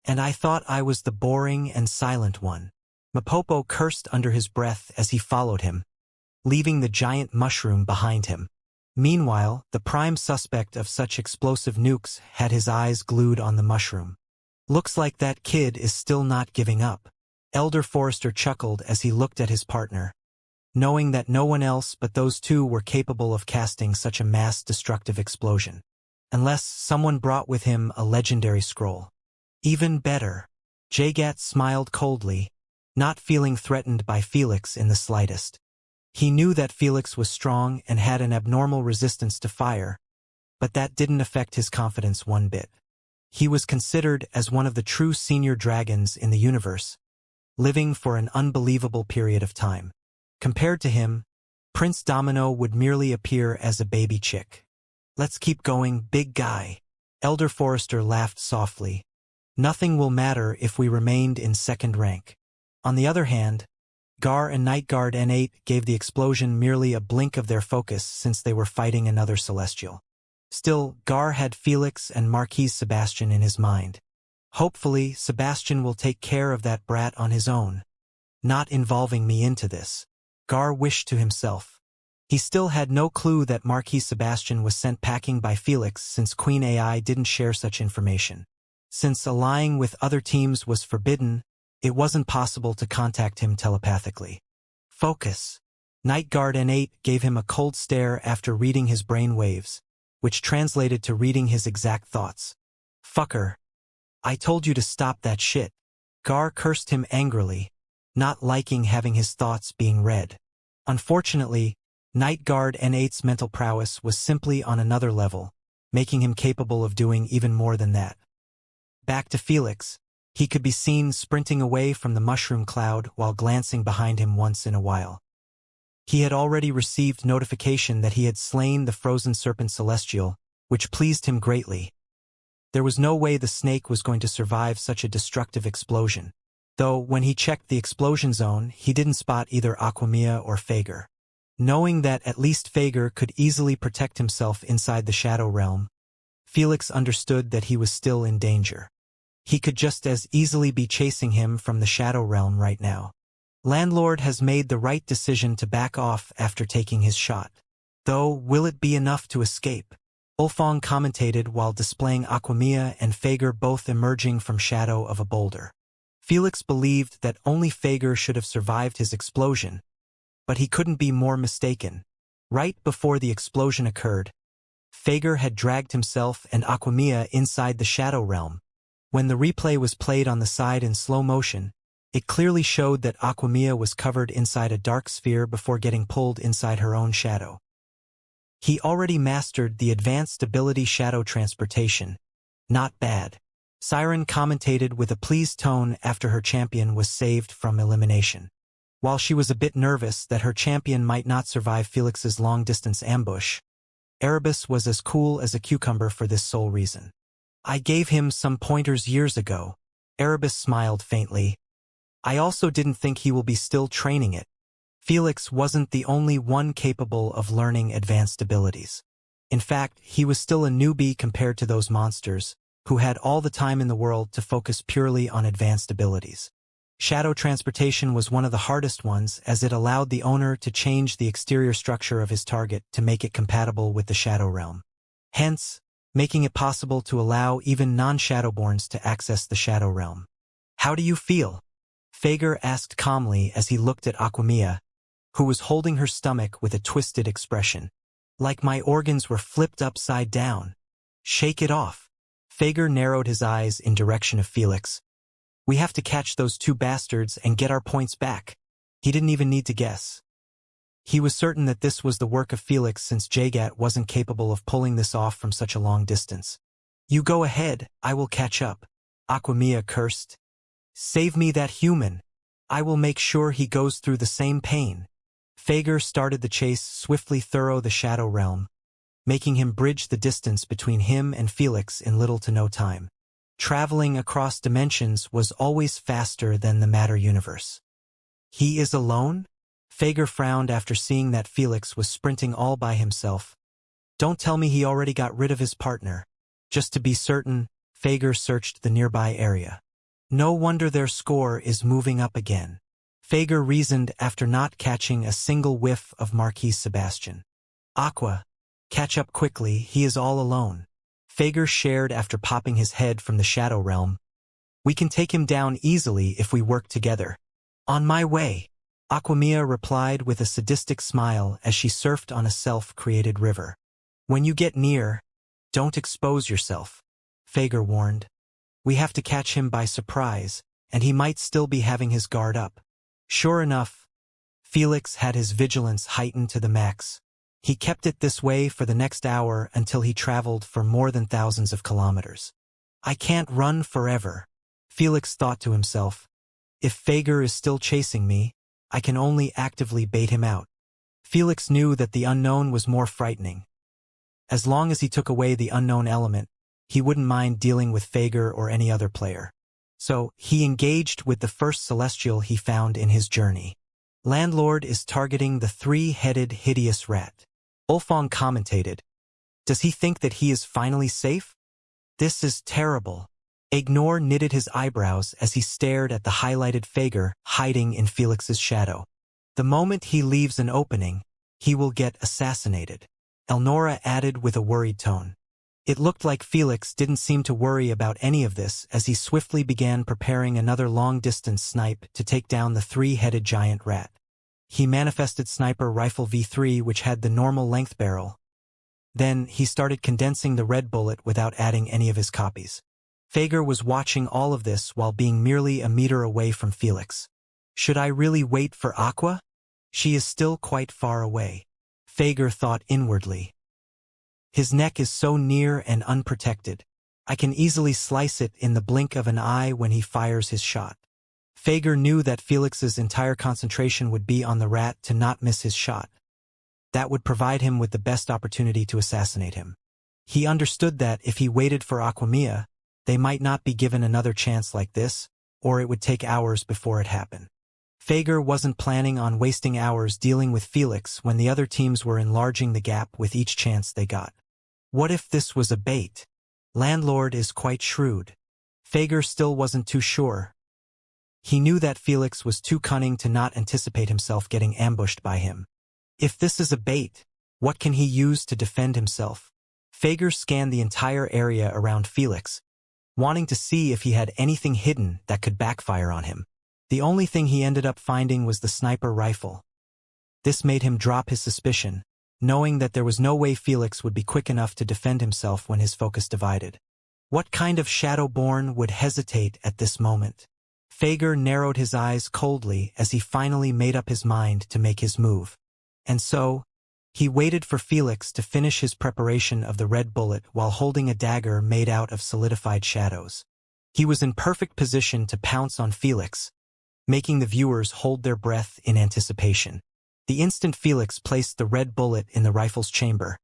"And I thought I was the boring and silent one." Mapopo cursed under his breath as he followed him, leaving the giant mushroom behind him. Meanwhile, the prime suspect of such explosive nukes had his eyes glued on the mushroom. "Looks like that kid is still not giving up." Elder Forrester chuckled as he looked at his partner, knowing that no one else but those two were capable of casting such a mass-destructive explosion. Unless someone brought with him a legendary scroll. Even better. Jagat smiled coldly, not feeling threatened by Felix in the slightest. He knew that Felix was strong and had an abnormal resistance to fire, but that didn't affect his confidence one bit. He was considered as one of the true senior dragons in the universe, living for an unbelievable period of time. Compared to him, Prince Domino would merely appear as a baby chick. "Let's keep going, big guy." Elder Forrester laughed softly. "Nothing will matter if we remained in second rank." On the other hand, Gar and Nightguard N8 gave the explosion merely a blink of their focus since they were fighting another Celestial. Still, Gar had Felix and Marquis Sebastian in his mind. Hopefully, Sebastian will take care of that brat on his own, not involving me into this, Gar wished to himself. He still had no clue that Marquis Sebastian was sent packing by Felix since Queen AI didn't share such information. Since allying with other teams was forbidden, it wasn't possible to contact him telepathically. "Focus." Nightguard N8 gave him a cold stare after reading his brain waves, which translated to reading his exact thoughts. "Fucker. I told you to stop that shit." Gar cursed him angrily, not liking having his thoughts being read. Unfortunately, Nightguard N8's mental prowess was simply on another level, making him capable of doing even more than that. Back to Felix. He could be seen sprinting away from the mushroom cloud while glancing behind him once in a while. He had already received notification that he had slain the frozen serpent celestial, which pleased him greatly. There was no way the snake was going to survive such a destructive explosion, though when he checked the explosion zone, he didn't spot either Aquamia or Fager. Knowing that at least Fager could easily protect himself inside the Shadow Realm, Felix understood that he was still in danger. He could just as easily be chasing him from the Shadow Realm right now. Landlord has made the right decision to back off after taking his shot. Though, will it be enough to escape? Ulfong commentated while displaying Aquamia and Fager both emerging from shadow of a boulder. Felix believed that only Fager should have survived his explosion, but he couldn't be more mistaken. Right before the explosion occurred, Fager had dragged himself and Aquamia inside the Shadow Realm. When the replay was played on the side in slow motion, it clearly showed that Aquamia was covered inside a dark sphere before getting pulled inside her own shadow. He already mastered the advanced ability Shadow Transportation. Not bad. Siren commentated with a pleased tone after her champion was saved from elimination. While she was a bit nervous that her champion might not survive Felix's long-distance ambush, Erebus was as cool as a cucumber for this sole reason. "I gave him some pointers years ago." Erebus smiled faintly. "I also didn't think he will be still training it." Felix wasn't the only one capable of learning advanced abilities. In fact, he was still a newbie compared to those monsters, who had all the time in the world to focus purely on advanced abilities. Shadow transportation was one of the hardest ones, as it allowed the owner to change the exterior structure of his target to make it compatible with the Shadow Realm. Hence, making it possible to allow even non-Shadowborns to access the Shadow Realm. "How do you feel?" Fager asked calmly as he looked at Aquamia, who was holding her stomach with a twisted expression. "Like my organs were flipped upside down." "Shake it off." Fager narrowed his eyes in direction of Felix. "We have to catch those two bastards and get our points back." He didn't even need to guess. He was certain that this was the work of Felix, since Jagat wasn't capable of pulling this off from such a long distance. "You go ahead, I will catch up," Aquamia cursed. "Save me that human. I will make sure he goes through the same pain." Fager started the chase swiftly through the Shadow Realm, making him bridge the distance between him and Felix in little to no time. Traveling across dimensions was always faster than the matter universe. "He is alone?" Fager frowned after seeing that Felix was sprinting all by himself. "Don't tell me he already got rid of his partner." Just to be certain, Fager searched the nearby area. "No wonder their score is moving up again," Fager reasoned after not catching a single whiff of Marquis Sebastian. "Aqua, catch up quickly, he is all alone," Fager shared after popping his head from the Shadow Realm. "We can take him down easily if we work together." "On my way," Aquamia replied with a sadistic smile as she surfed on a self-created river. "When you get near, don't expose yourself," Fager warned. "We have to catch him by surprise, and he might still be having his guard up." Sure enough, Felix had his vigilance heightened to the max. He kept it this way for the next hour until he traveled for more than thousands of kilometers. "I can't run forever," Felix thought to himself. "If Fager is still chasing me, I can only actively bait him out." Felix knew that the unknown was more frightening. As long as he took away the unknown element, he wouldn't mind dealing with Fager or any other player. So, he engaged with the first celestial he found in his journey. "Landlord is targeting the three-headed hideous rat," Ulfong commentated. "Does he think that he is finally safe? This is terrible." Ignore knitted his eyebrows as he stared at the highlighted Fager hiding in Felix's shadow. "The moment he leaves an opening, he will get assassinated," Elnora added with a worried tone. It looked like Felix didn't seem to worry about any of this as he swiftly began preparing another long-distance snipe to take down the three-headed giant rat. He manifested Sniper Rifle V3, which had the normal length barrel. Then, he started condensing the red bullet without adding any of his copies. Fager was watching all of this while being merely a meter away from Felix. "Should I really wait for Aqua? She is still quite far away," Fager thought inwardly. "His neck is so near and unprotected. I can easily slice it in the blink of an eye when he fires his shot." Fager knew that Felix's entire concentration would be on the rat to not miss his shot. That would provide him with the best opportunity to assassinate him. He understood that if he waited for Aquamia, they might not be given another chance like this, or it would take hours before it happened. Fager wasn't planning on wasting hours dealing with Felix when the other teams were enlarging the gap with each chance they got. What if this was a bait? Landlord is quite shrewd. Fager still wasn't too sure. He knew that Felix was too cunning to not anticipate himself getting ambushed by him. If this is a bait, what can he use to defend himself? Fager scanned the entire area around Felix, wanting to see if he had anything hidden that could backfire on him. The only thing he ended up finding was the sniper rifle. This made him drop his suspicion, knowing that there was no way Felix would be quick enough to defend himself when his focus divided. What kind of Shadowborn would hesitate at this moment? Fager narrowed his eyes coldly as he finally made up his mind to make his move. And so, he waited for Felix to finish his preparation of the red bullet while holding a dagger made out of solidified shadows. He was in perfect position to pounce on Felix, making the viewers hold their breath in anticipation. The instant Felix placed the red bullet in the rifle's chamber,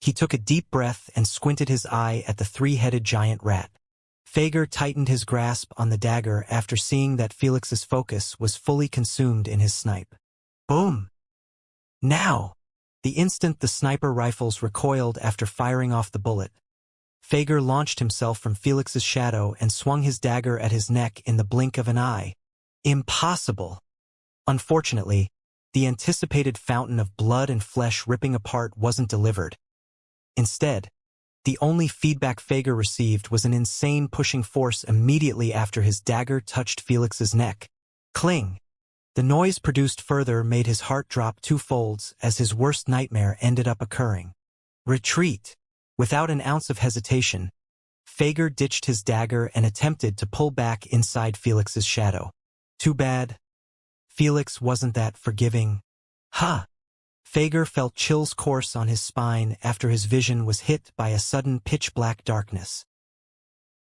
he took a deep breath and squinted his eye at the three-headed giant rat. Fager tightened his grasp on the dagger after seeing that Felix's focus was fully consumed in his snipe. Boom! Now! The instant the sniper rifles recoiled after firing off the bullet, Fager launched himself from Felix's shadow and swung his dagger at his neck in the blink of an eye. Impossible. Unfortunately, the anticipated fountain of blood and flesh ripping apart wasn't delivered. Instead, the only feedback Fager received was an insane pushing force immediately after his dagger touched Felix's neck. Cling! The noise produced further made his heart drop 2 folds as his worst nightmare ended up occurring. Retreat! Without an ounce of hesitation, Fager ditched his dagger and attempted to pull back inside Felix's shadow. Too bad. Felix wasn't that forgiving. Ha! Fager felt chills course on his spine after his vision was hit by a sudden pitch-black darkness.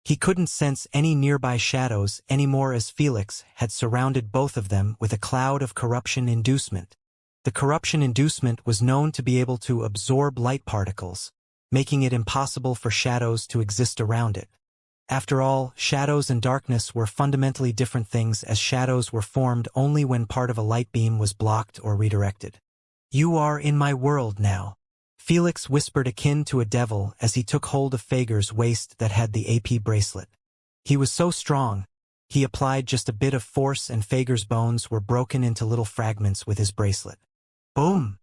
He couldn't sense any nearby shadows anymore as Felix had surrounded both of them with a cloud of corruption inducement. The corruption inducement was known to be able to absorb light particles, making it impossible for shadows to exist around it. After all, shadows and darkness were fundamentally different things, as shadows were formed only when part of a light beam was blocked or redirected. "You are in my world now," Felix whispered, akin to a devil, as he took hold of Fager's waist that had the AP bracelet. He was so strong, he applied just a bit of force and Fager's bones were broken into little fragments with his bracelet. Boom!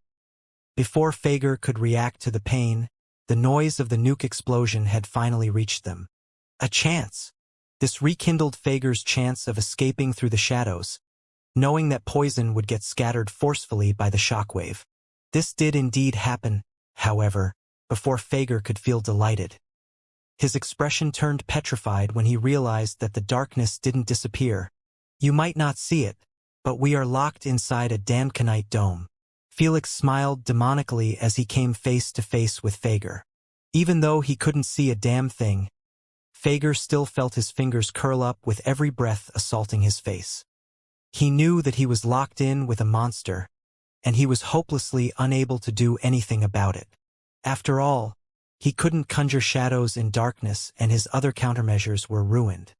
Before Fager could react to the pain, the noise of the nuke explosion had finally reached them. A chance! This rekindled Fager's chance of escaping through the shadows, knowing that poison would get scattered forcefully by the shockwave. This did indeed happen, however, before Fager could feel delighted. His expression turned petrified when he realized that the darkness didn't disappear. "You might not see it, but we are locked inside a Damnkanite dome." Felix smiled demonically as he came face to face with Fager. Even though he couldn't see a damn thing, Fager still felt his fingers curl up with every breath assaulting his face. He knew that he was locked in with a monster, and he was hopelessly unable to do anything about it. After all, he couldn't conjure shadows in darkness, and his other countermeasures were ruined.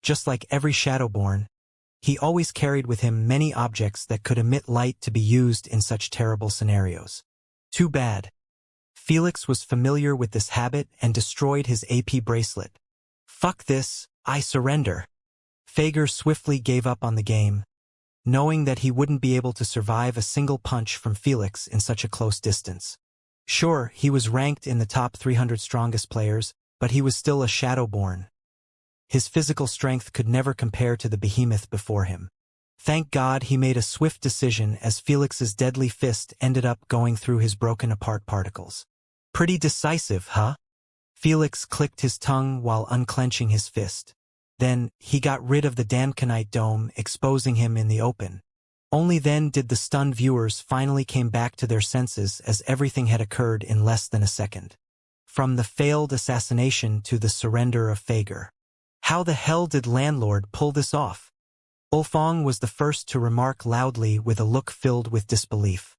Just like every Shadowborn, he always carried with him many objects that could emit light to be used in such terrible scenarios. Too bad. Felix was familiar with this habit and destroyed his AP bracelet. "Fuck this, I surrender." Fager swiftly gave up on the game, knowing that he wouldn't be able to survive a single punch from Felix in such a close distance. Sure, he was ranked in the top 300 strongest players, but he was still a Shadowborn. His physical strength could never compare to the behemoth before him. Thank God he made a swift decision as Felix's deadly fist ended up going through his broken-apart particles. "Pretty decisive, huh?" Felix clicked his tongue while unclenching his fist. Then, he got rid of the Damnkanite dome, exposing him in the open. Only then did the stunned viewers finally came back to their senses, as everything had occurred in less than a second. From the failed assassination to the surrender of Fager. How the hell did Landlord pull this off? Ulfong was the first to remark loudly with a look filled with disbelief.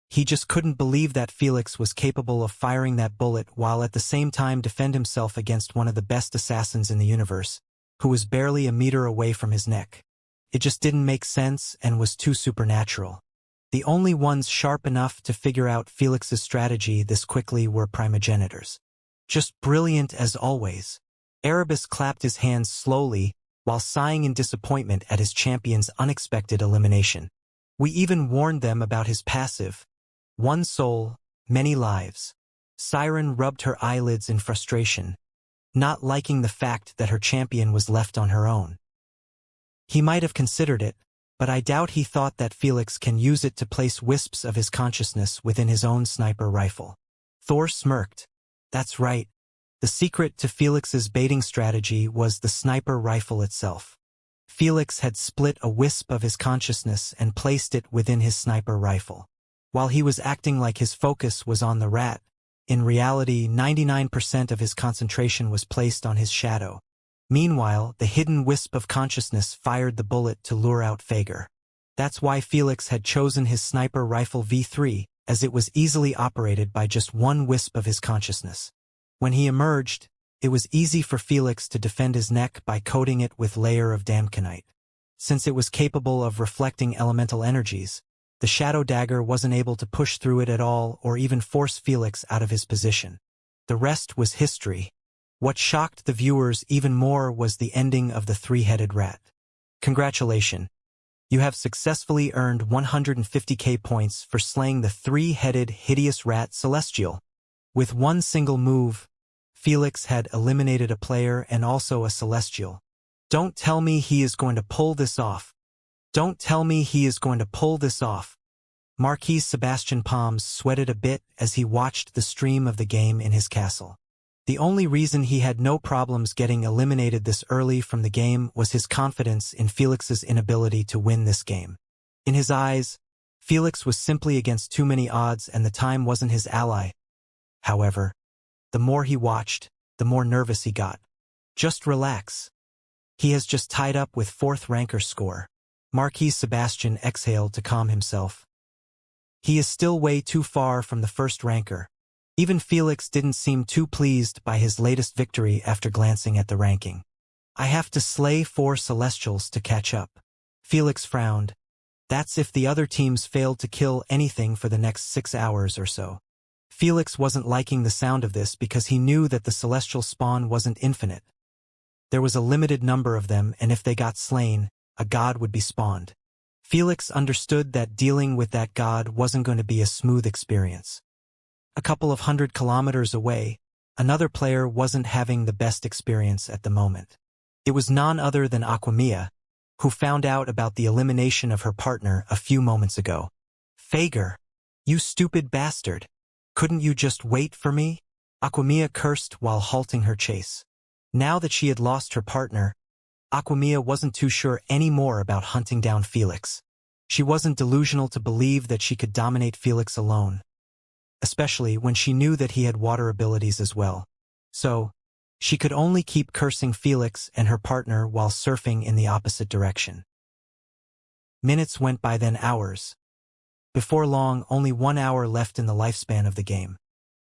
He just couldn't believe that Felix was capable of firing that bullet while at the same time defend himself against one of the best assassins in the universe, who was barely a meter away from his neck. It just didn't make sense and was too supernatural. The only ones sharp enough to figure out Felix's strategy this quickly were primogenitors. Just brilliant as always. Erebus clapped his hands slowly, while sighing in disappointment at his champion's unexpected elimination. "We even warned them about his passive. One soul, many lives." Siren rubbed her eyelids in frustration, not liking the fact that her champion was left on her own. "He might have considered it, but I doubt he thought that Felix can use it to place wisps of his consciousness within his own sniper rifle." Thor smirked. "That's right. The secret to Felix's baiting strategy was the sniper rifle itself. Felix had split a wisp of his consciousness and placed it within his sniper rifle. While he was acting like his focus was on the rat, in reality 99% of his concentration was placed on his shadow. Meanwhile, the hidden wisp of consciousness fired the bullet to lure out Fager. That's why Felix had chosen his sniper rifle V3, as it was easily operated by just one wisp of his consciousness. When he emerged, it was easy for Felix to defend his neck by coating it with layer of Damnkanite. Since it was capable of reflecting elemental energies, the shadow dagger wasn't able to push through it at all or even force Felix out of his position. The rest was history. What shocked the viewers even more was the ending of the three-headed rat. Congratulations. You have successfully earned 150k points for slaying the three-headed hideous rat Celestial. With one single move, Felix had eliminated a player and also a Celestial. Don't tell me he is going to pull this off. Don't tell me he is going to pull this off. Marquis Sebastian Palms sweated a bit as he watched the stream of the game in his castle. The only reason he had no problems getting eliminated this early from the game was his confidence in Felix's inability to win this game. In his eyes, Felix was simply against too many odds and the time wasn't his ally. However, the more he watched, the more nervous he got. Just relax. He has just tied up with 4th ranker score. Marquis Sebastian exhaled to calm himself. He is still way too far from the 1st ranker. Even Felix didn't seem too pleased by his latest victory after glancing at the ranking. I have to slay 4 Celestials to catch up. Felix frowned. That's if the other teams failed to kill anything for the next 6 hours or so. Felix wasn't liking the sound of this because he knew that the Celestial spawn wasn't infinite. There was a limited number of them, and if they got slain, a god would be spawned. Felix understood that dealing with that god wasn't going to be a smooth experience. A couple of 100 kilometers away, another player wasn't having the best experience at the moment. It was none other than Aquamia, who found out about the elimination of her partner a few moments ago. Fager, you stupid bastard. Couldn't you just wait for me? Aquamia cursed while halting her chase. Now that she had lost her partner, Aquamia wasn't too sure anymore about hunting down Felix. She wasn't delusional to believe that she could dominate Felix alone, especially when she knew that he had water abilities as well. So, she could only keep cursing Felix and her partner while surfing in the opposite direction. Minutes went by, then hours. Before long, only 1 hour left in the lifespan of the game.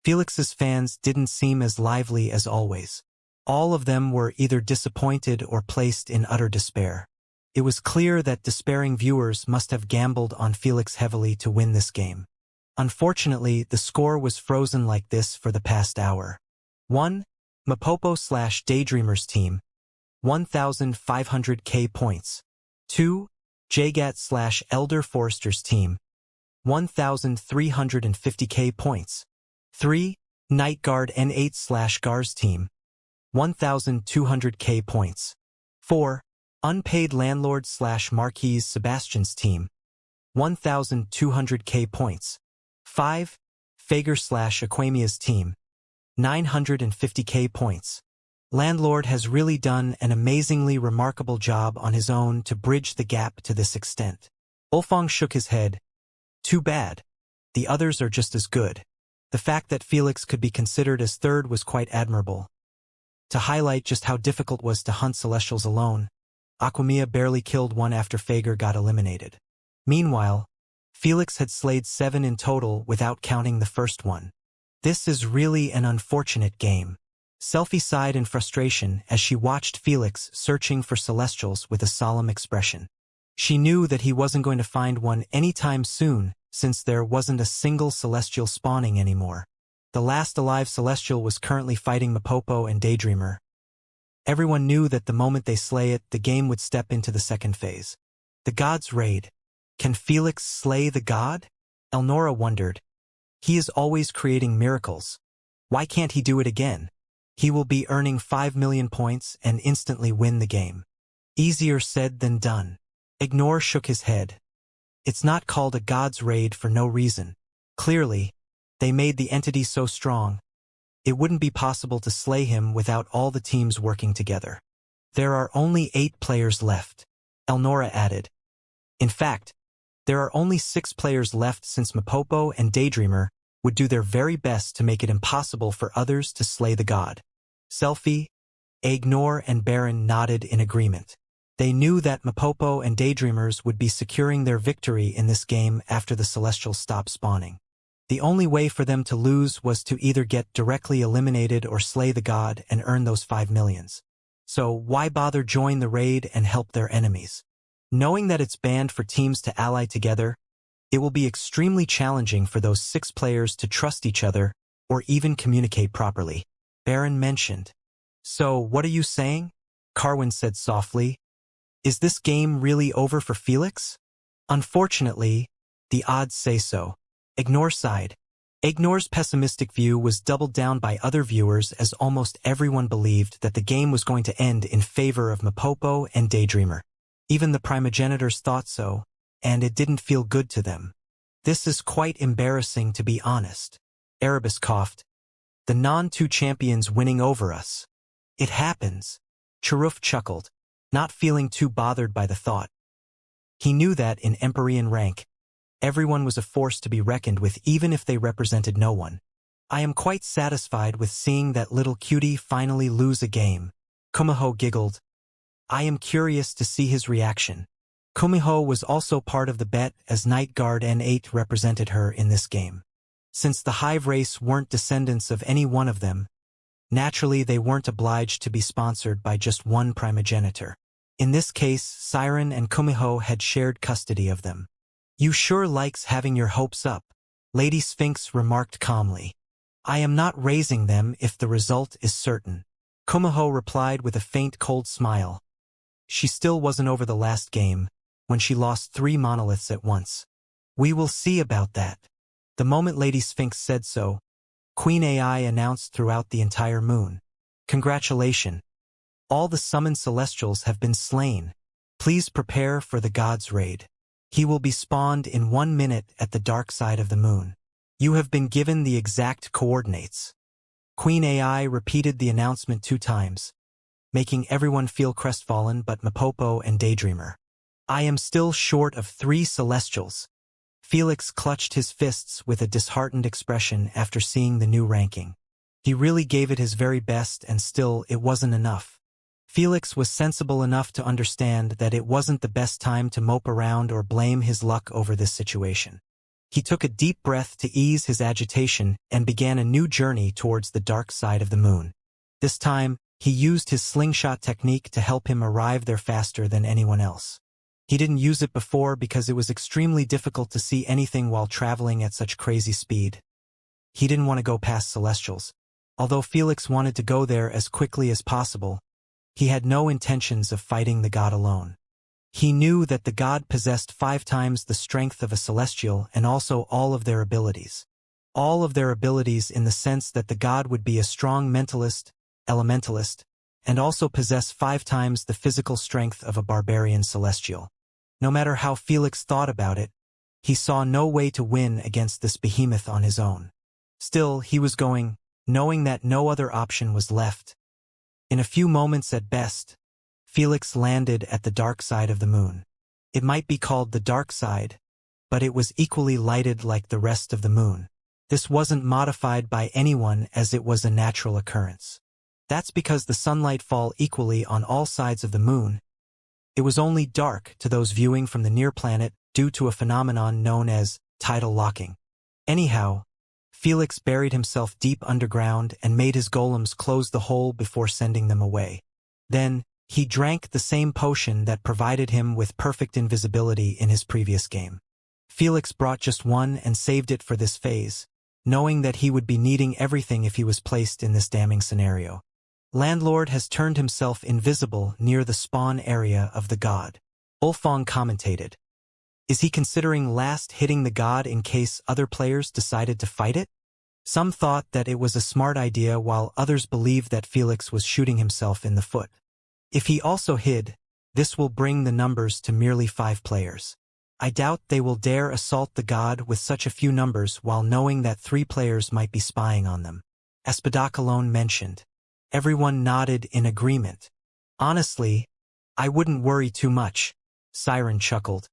Felix's fans didn't seem as lively as always. All of them were either disappointed or placed in utter despair. It was clear that despairing viewers must have gambled on Felix heavily to win this game. Unfortunately, the score was frozen like this for the past hour. 1. Mapopo/Daydreamers team, 1,500k points. 2. Jagat/Elder Foresters team, 1,350k points. 3. Night Guard N8/Gars team, 1,200k points. 4. Unpaid Landlord/Marquis Sebastian's team, 1,200k points. 5. Fager/Aquamia's team, 950k points. Landlord has really done an amazingly remarkable job on his own to bridge the gap to this extent. Ulfong shook his head. Too bad. The others are just as good. The fact that Felix could be considered as 3rd was quite admirable. To highlight just how difficult it was to hunt Celestials alone, Aquamia barely killed one after Fager got eliminated. Meanwhile, Felix had slayed 7 in total without counting the first one. This is really an unfortunate game. Selphie sighed in frustration as she watched Felix searching for Celestials with a solemn expression. She knew that he wasn't going to find one anytime soon, since there wasn't a single Celestial spawning anymore. The last alive Celestial was currently fighting Mapopo and Daydreamer. Everyone knew that the moment they slay it, the game would step into the second phase. The God's Raid. Can Felix slay the god? Elnora wondered. He is always creating miracles. Why can't he do it again? He will be earning 5 million points and instantly win the game. Easier said than done. Ignore shook his head. It's not called a God's Raid for no reason. Clearly, they made the entity so strong. It wouldn't be possible to slay him without all the teams working together. There are only 8 players left, Elnora added. In fact, there are only 6 players left since Mapopo and Daydreamer would do their very best to make it impossible for others to slay the god. Selphie, Ignore and Baron nodded in agreement. They knew that Mapopo and Daydreamers would be securing their victory in this game after the Celestials stopped spawning. The only way for them to lose was to either get directly eliminated or slay the god and earn those 5 millions. So why bother join the raid and help their enemies? Knowing that it's banned for teams to ally together, it will be extremely challenging for those 6 players to trust each other or even communicate properly. Baron mentioned. So what are you saying? Carwin said softly. Is this game really over for Felix? Unfortunately, the odds say so. Ignore side. Ignore's pessimistic view was doubled down by other viewers as almost everyone believed that the game was going to end in favor of Mapopo and Daydreamer. Even the primogenitors thought so, and it didn't feel good to them. This is quite embarrassing, to be honest. Erebus coughed. The non-two champions winning over us. It happens. Charuf chuckled, not feeling too bothered by the thought. He knew that in Empyrean rank, everyone was a force to be reckoned with even if they represented no one. I am quite satisfied with seeing that little cutie finally lose a game. Kumiho giggled. I am curious to see his reaction. Kumiho was also part of the bet as Night Guard N8 represented her in this game. Since the Hive race weren't descendants of any one of them, naturally they weren't obliged to be sponsored by just one primogenitor. In this case, Siren and Kumiho had shared custody of them. You sure likes having your hopes up, Lady Sphinx remarked calmly. I am not raising them if the result is certain. Kumiho replied with a faint cold smile. She still wasn't over the last game, when she lost 3 monoliths at once. We will see about that. The moment Lady Sphinx said so, Queen AI announced throughout the entire moon. Congratulations. All the summoned celestials have been slain. Please prepare for the god's raid. He will be spawned in 1 minute at the dark side of the moon. You have been given the exact coordinates. Queen AI repeated the announcement 2 times, making everyone feel crestfallen but Mapopo and Daydreamer. I am still short of 3 celestials. Felix clutched his fists with a disheartened expression after seeing the new ranking. He really gave it his very best and still it wasn't enough. Felix was sensible enough to understand that it wasn't the best time to mope around or blame his luck over this situation. He took a deep breath to ease his agitation and began a new journey towards the dark side of the moon. This time, he used his slingshot technique to help him arrive there faster than anyone else. He didn't use it before because it was extremely difficult to see anything while traveling at such crazy speed. He didn't want to go past Celestials. Although Felix wanted to go there as quickly as possible, he had no intentions of fighting the god alone. He knew that the god possessed 5 times the strength of a Celestial and also all of their abilities. All of their abilities in the sense that the god would be a strong mentalist, elementalist, and also possess 5 times the physical strength of a barbarian Celestial. No matter how Felix thought about it, he saw no way to win against this behemoth on his own. Still, he was going, knowing that no other option was left. In a few moments at best, Felix landed at the dark side of the moon. It might be called the dark side, but it was equally lighted like the rest of the moon. This wasn't modified by anyone as it was a natural occurrence. That's because the sunlight fell equally on all sides of the moon. It was only dark to those viewing from the near planet due to a phenomenon known as tidal locking. Anyhow, Felix buried himself deep underground and made his golems close the hole before sending them away. Then, he drank the same potion that provided him with perfect invisibility in his previous game. Felix brought just one and saved it for this phase, knowing that he would be needing everything if he was placed in this damning scenario. Landlord has turned himself invisible near the spawn area of the god. Ulfong commentated. Is he considering last hitting the god in case other players decided to fight it? Some thought that it was a smart idea while others believed that Felix was shooting himself in the foot. If he also hid, this will bring the numbers to merely 5 players. I doubt they will dare assault the god with such a few numbers while knowing that 3 players might be spying on them. Espadacalone mentioned. Everyone nodded in agreement. Honestly, I wouldn't worry too much, Siren chuckled.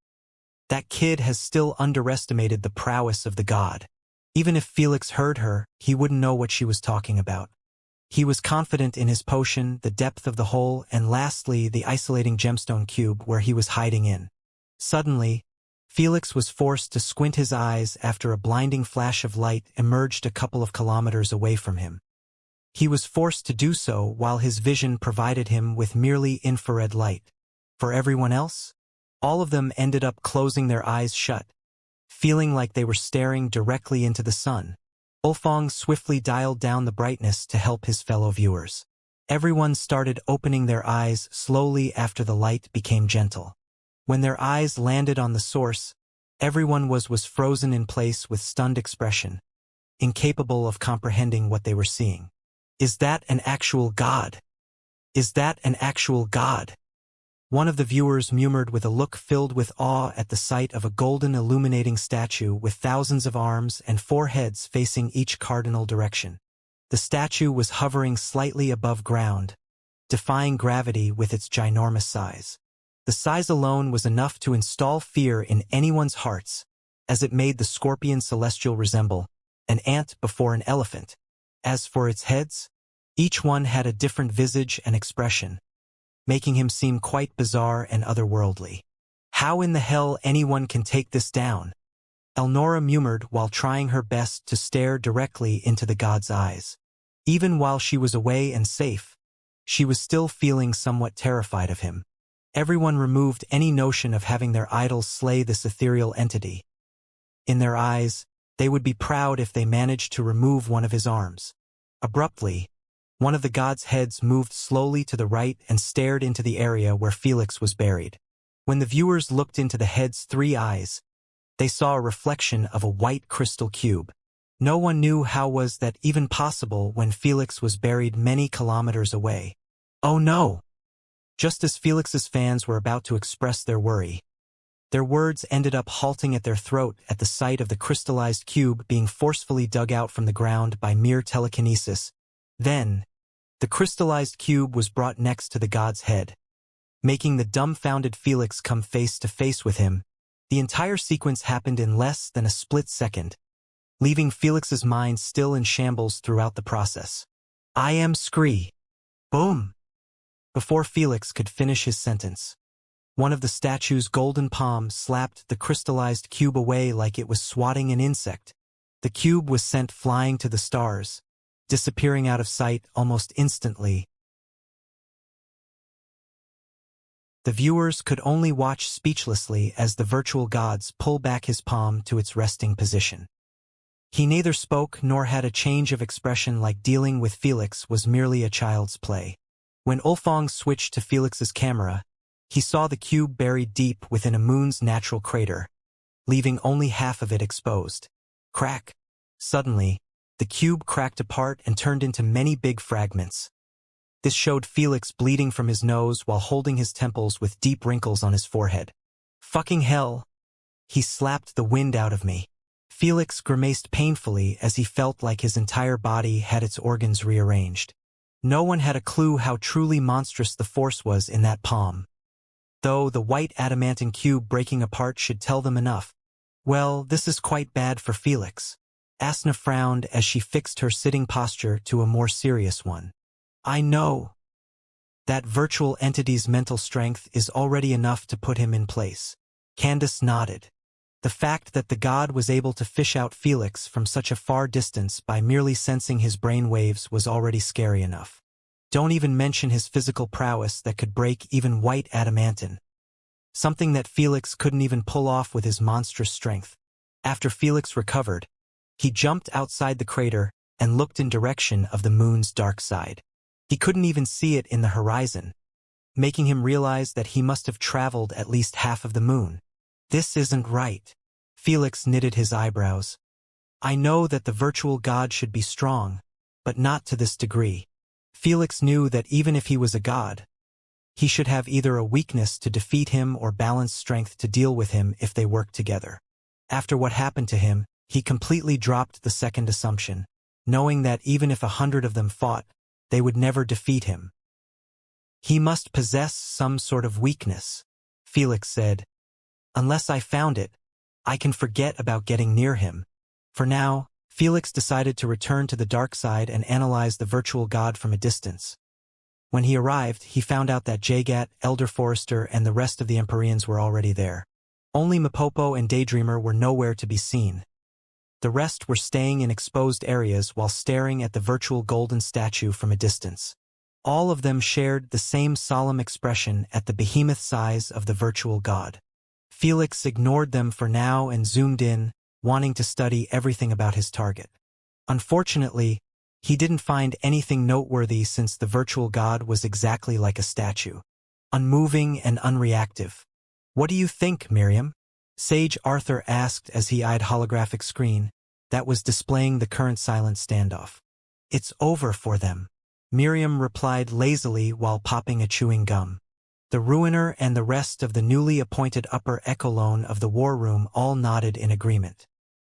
That kid has still underestimated the prowess of the god. Even if Felix heard her, he wouldn't know what she was talking about. He was confident in his potion, the depth of the hole, and lastly, the isolating gemstone cube where he was hiding in. Suddenly, Felix was forced to squint his eyes after a blinding flash of light emerged a couple of kilometers away from him. He was forced to do so while his vision provided him with merely infrared light. For everyone else, all of them ended up closing their eyes shut, feeling like they were staring directly into the sun. Ulfong swiftly dialed down the brightness to help his fellow viewers. Everyone started opening their eyes slowly after the light became gentle. When their eyes landed on the source, everyone was frozen in place with stunned expression, incapable of comprehending what they were seeing. Is that an actual god? Is that an actual god? One of the viewers murmured with a look filled with awe at the sight of a golden illuminating statue with thousands of arms and 4 heads facing each cardinal direction. The statue was hovering slightly above ground, defying gravity with its ginormous size. The size alone was enough to install fear in anyone's hearts, as it made the scorpion celestial resemble an ant before an elephant. As for its heads, each one had a different visage and expression, making him seem quite bizarre and otherworldly. How in the hell anyone can take this down? Elnora murmured while trying her best to stare directly into the god's eyes. Even while she was away and safe, she was still feeling somewhat terrified of him. Everyone removed any notion of having their idols slay this ethereal entity. In their eyes, they would be proud if they managed to remove one of his arms. Abruptly, one of the god's heads moved slowly to the right and stared into the area where Felix was buried. When the viewers looked into the head's 3 eyes, they saw a reflection of a white crystal cube. No one knew how was that even possible when Felix was buried many kilometers away. Oh no! Just as Felix's fans were about to express their worry, their words ended up halting at their throat at the sight of the crystallized cube being forcefully dug out from the ground by mere telekinesis. Then, the crystallized cube was brought next to the god's head, making the dumbfounded Felix come face to face with him. The entire sequence happened in less than a split second, leaving Felix's mind still in shambles throughout the process. I am Scree. Boom! Before Felix could finish his sentence, one of the statue's golden palms slapped the crystallized cube away like it was swatting an insect. The cube was sent flying to the stars, disappearing out of sight almost instantly. The viewers could only watch speechlessly as the virtual gods pull back his palm to its resting position. He neither spoke nor had a change of expression, like dealing with Felix was merely a child's play. When Ulfong switched to Felix's camera, he saw the cube buried deep within a moon's natural crater, leaving only half of it exposed. Crack! Suddenly, the cube cracked apart and turned into many big fragments. This showed Felix bleeding from his nose while holding his temples with deep wrinkles on his forehead. Fucking hell! He slapped the wind out of me. Felix grimaced painfully as he felt like his entire body had its organs rearranged. No one had a clue how truly monstrous the force was in that palm, though the white adamantine cube breaking apart should tell them enough. Well, this is quite bad for Felix. Asna frowned as she fixed her sitting posture to a more serious one. I know. That virtual entity's mental strength is already enough to put him in place. Candace nodded. The fact that the god was able to fish out Felix from such a far distance by merely sensing his brain waves was already scary enough. Don't even mention his physical prowess that could break even white adamantine. Something that Felix couldn't even pull off with his monstrous strength. After Felix recovered, he jumped outside the crater and looked in direction of the moon's dark side. He couldn't even see it in the horizon, making him realize that he must have traveled at least half of the moon. This isn't right. Felix knitted his eyebrows. I know that the virtual god should be strong, but not to this degree. Felix knew that even if he was a god, he should have either a weakness to defeat him or balanced strength to deal with him if they worked together. After what happened to him, he completely dropped the second assumption, knowing that even if 100 of them fought, they would never defeat him. He must possess some sort of weakness, Felix said. Unless I found it, I can forget about getting near him. For now, Felix decided to return to the dark side and analyze the virtual god from a distance. When he arrived, he found out that Jagat, Elder Forester, and the rest of the Empyreans were already there. Only Mapopo and Daydreamer were nowhere to be seen. The rest were staying in exposed areas while staring at the virtual golden statue from a distance. All of them shared the same solemn expression at the behemoth size of the virtual god. Felix ignored them for now and zoomed in, wanting to study everything about his target. Unfortunately, He didn't find anything noteworthy since the virtual god was exactly like a statue. Unmoving and unreactive. "What do you think, Miriam?" Sage Arthur asked as he eyed holographic screen that was displaying the current silent standoff. "It's over for them," Miriam replied lazily while popping a chewing gum. The Ruiner and the rest of the newly appointed upper echelon of the war room all nodded in agreement.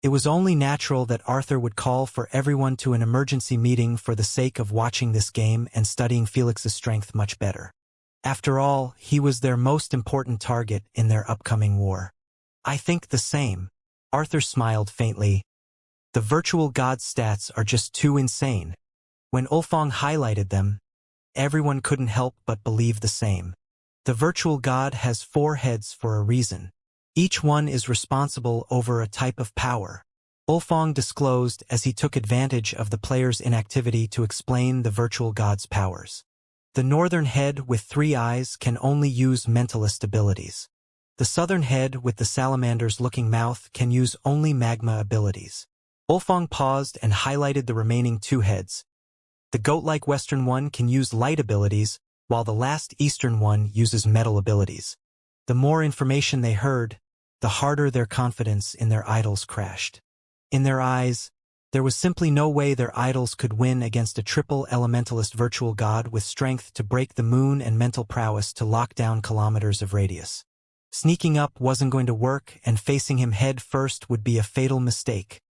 It was only natural that Arthur would call for everyone to an emergency meeting for the sake of watching this game and studying Felix's strength much better. After all, he was their most important target in their upcoming war. "I think the same." Arthur smiled faintly. "The virtual god's stats are just too insane." When Ulfong highlighted them, everyone couldn't help but believe the same. The virtual god has 4 heads for a reason. Each one is responsible over a type of power. Ulfong disclosed as he took advantage of the player's inactivity to explain the virtual god's powers. The northern head with 3 eyes can only use mentalist abilities. The southern head with the salamander's looking mouth can use only magma abilities. Ulfong paused and highlighted the remaining 2 heads. The goat-like western one can use light abilities, while the last eastern one uses metal abilities. The more information they heard, the harder their confidence in their idols crashed. In their eyes, there was simply no way their idols could win against a triple elementalist virtual god with strength to break the moon and mental prowess to lock down kilometers of radius. Sneaking up wasn't going to work, and facing him head first would be a fatal mistake.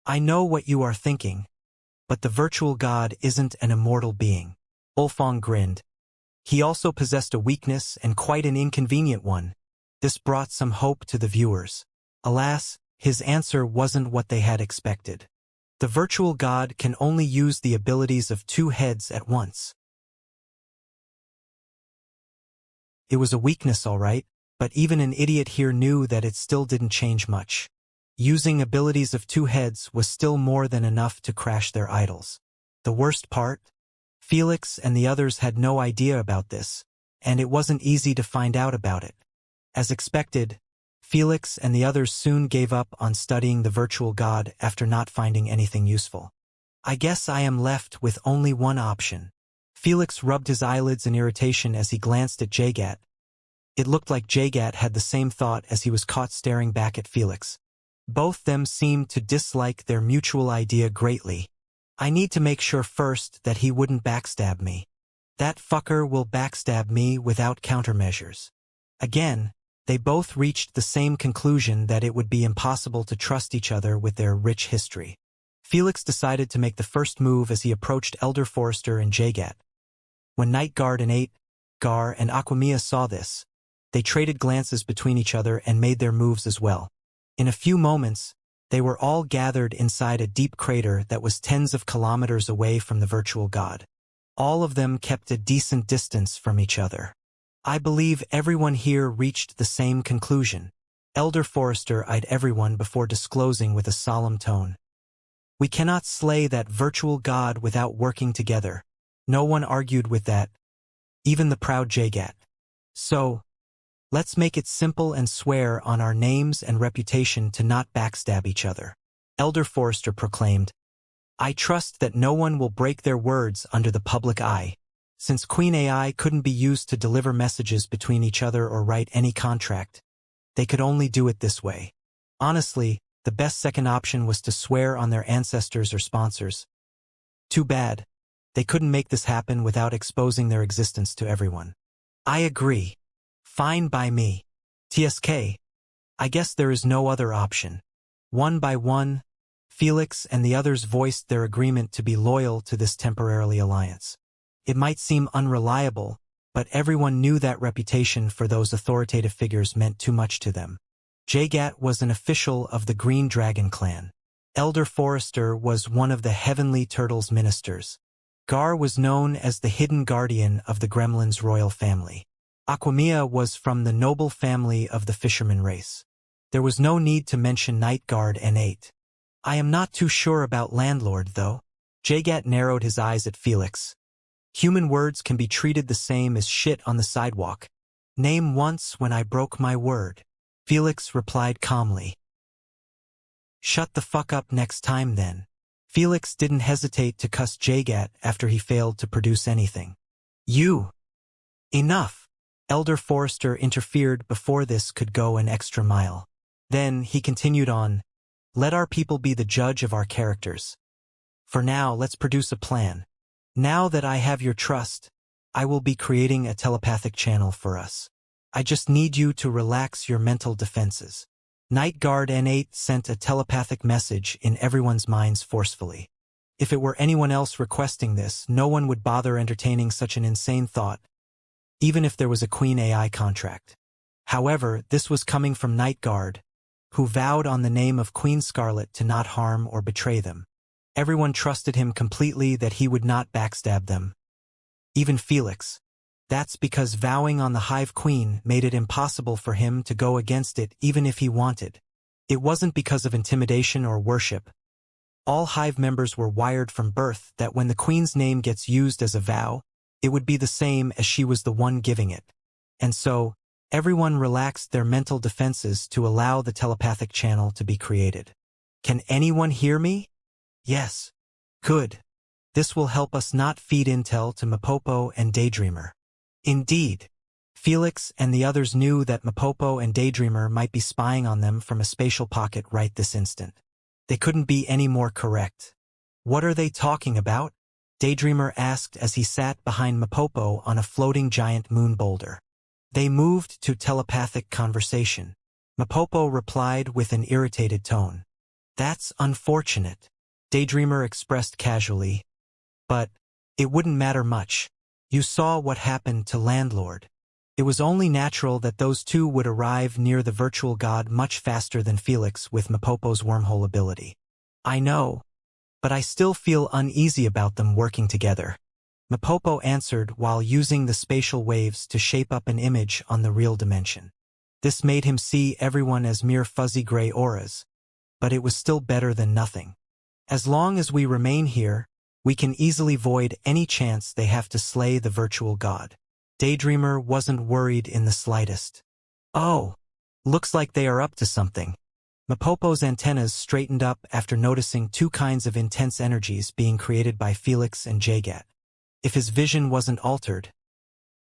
"I know what you are thinking, but the virtual god isn't an immortal being." Ulfong grinned. He also possessed a weakness, and quite an inconvenient one. This brought some hope to the viewers. Alas, his answer wasn't what they had expected. The virtual god can only use the abilities of 2 heads at once. It was a weakness, all right, but even an idiot here knew that it still didn't change much. Using abilities of 2 heads was still more than enough to crash their idols. The worst part? Felix and the others had no idea about this, and it wasn't easy to find out about it. As expected, Felix and the others soon gave up on studying the virtual god after not finding anything useful. "I guess I am left with only one option." Felix rubbed his eyelids in irritation as he glanced at Jagat. It looked like Jagat had the same thought as he was caught staring back at Felix. Both them seemed to dislike their mutual idea greatly. "I need to make sure first that he wouldn't backstab me. That fucker will backstab me without countermeasures." Again, they both reached the same conclusion that it would be impossible to trust each other with their rich history. Felix decided to make the first move as he approached Elder Forrester and Jagat. When Night Guard and Gar and Aquamia saw this, they traded glances between each other and made their moves as well. In a few moments, they were all gathered inside a deep crater that was tens of kilometers away from the virtual god. All of them kept a decent distance from each other. "I believe everyone here reached the same conclusion." Elder Forrester eyed everyone before disclosing with a solemn tone. "We cannot slay that virtual god without working together." No one argued with that, even the proud Jagat. "So, let's make it simple and swear on our names and reputation to not backstab each other." Elder Forrester proclaimed. "I trust that no one will break their words under the public eye." Since Queen AI couldn't be used to deliver messages between each other or write any contract, they could only do it this way. Honestly, the best second option was to swear on their ancestors or sponsors. Too bad. They couldn't make this happen without exposing their existence to everyone. "I agree. Fine by me. TSK. I guess there is no other option." One by one, Felix and the others voiced their agreement to be loyal to this temporary alliance. It might seem unreliable, but everyone knew that reputation for those authoritative figures meant too much to them. Jagat was an official of the Green Dragon clan. Elder Forrester was one of the Heavenly Turtle's ministers. Gar was known as the hidden guardian of the Gremlin's royal family. Aquamia was from the noble family of the fisherman race. There was no need to mention Night Guard and 8. "I am not too sure about Landlord, though." Jagat narrowed his eyes at Felix. "Human words can be treated the same as shit on the sidewalk. Name once when I broke my word." Felix replied calmly. "Shut the fuck up next time then." Felix didn't hesitate to cuss Jagat after he failed to produce anything. You! Enough! Elder Forrester interfered before this could go an extra mile. Then he continued on, let our people be the judge of our characters. For now, let's produce a plan. Now that I have your trust, I will be creating a telepathic channel for us. I just need you to relax your mental defenses. Night Guard N8 sent a telepathic message in everyone's minds forcefully. If it were anyone else requesting this, no one would bother entertaining such an insane thought, even if there was a Queen AI contract. However, this was coming from Night Guard, who vowed on the name of Queen Scarlet to not harm or betray them. Everyone trusted him completely that he would not backstab them. Even Felix. That's because vowing on the Hive Queen made it impossible for him to go against it even if he wanted. It wasn't because of intimidation or worship. All Hive members were wired from birth that when the Queen's name gets used as a vow, it would be the same as she was the one giving it. And so, everyone relaxed their mental defenses to allow the telepathic channel to be created. Can anyone hear me? Yes. Good. This will help us not feed intel to Mapopo and Daydreamer. Indeed. Felix and the others knew that Mapopo and Daydreamer might be spying on them from a spatial pocket right this instant. They couldn't be any more correct. What are they talking about? Daydreamer asked as he sat behind Mapopo on a floating giant moon boulder. They moved to telepathic conversation. Mapopo replied with an irritated tone. That's unfortunate. Daydreamer expressed casually. But it wouldn't matter much. You saw what happened to Landlord. It was only natural that those two would arrive near the virtual god much faster than Felix with Mapopo's wormhole ability. I know, but I still feel uneasy about them working together. Mapopo answered while using the spatial waves to shape up an image on the real dimension. This made him see everyone as mere fuzzy gray auras, but it was still better than nothing. As long as we remain here, we can easily void any chance they have to slay the virtual god. Daydreamer wasn't worried in the slightest. Oh, looks like they are up to something. Mapopo's antennas straightened up after noticing two kinds of intense energies being created by Felix and Jagat. If his vision wasn't altered,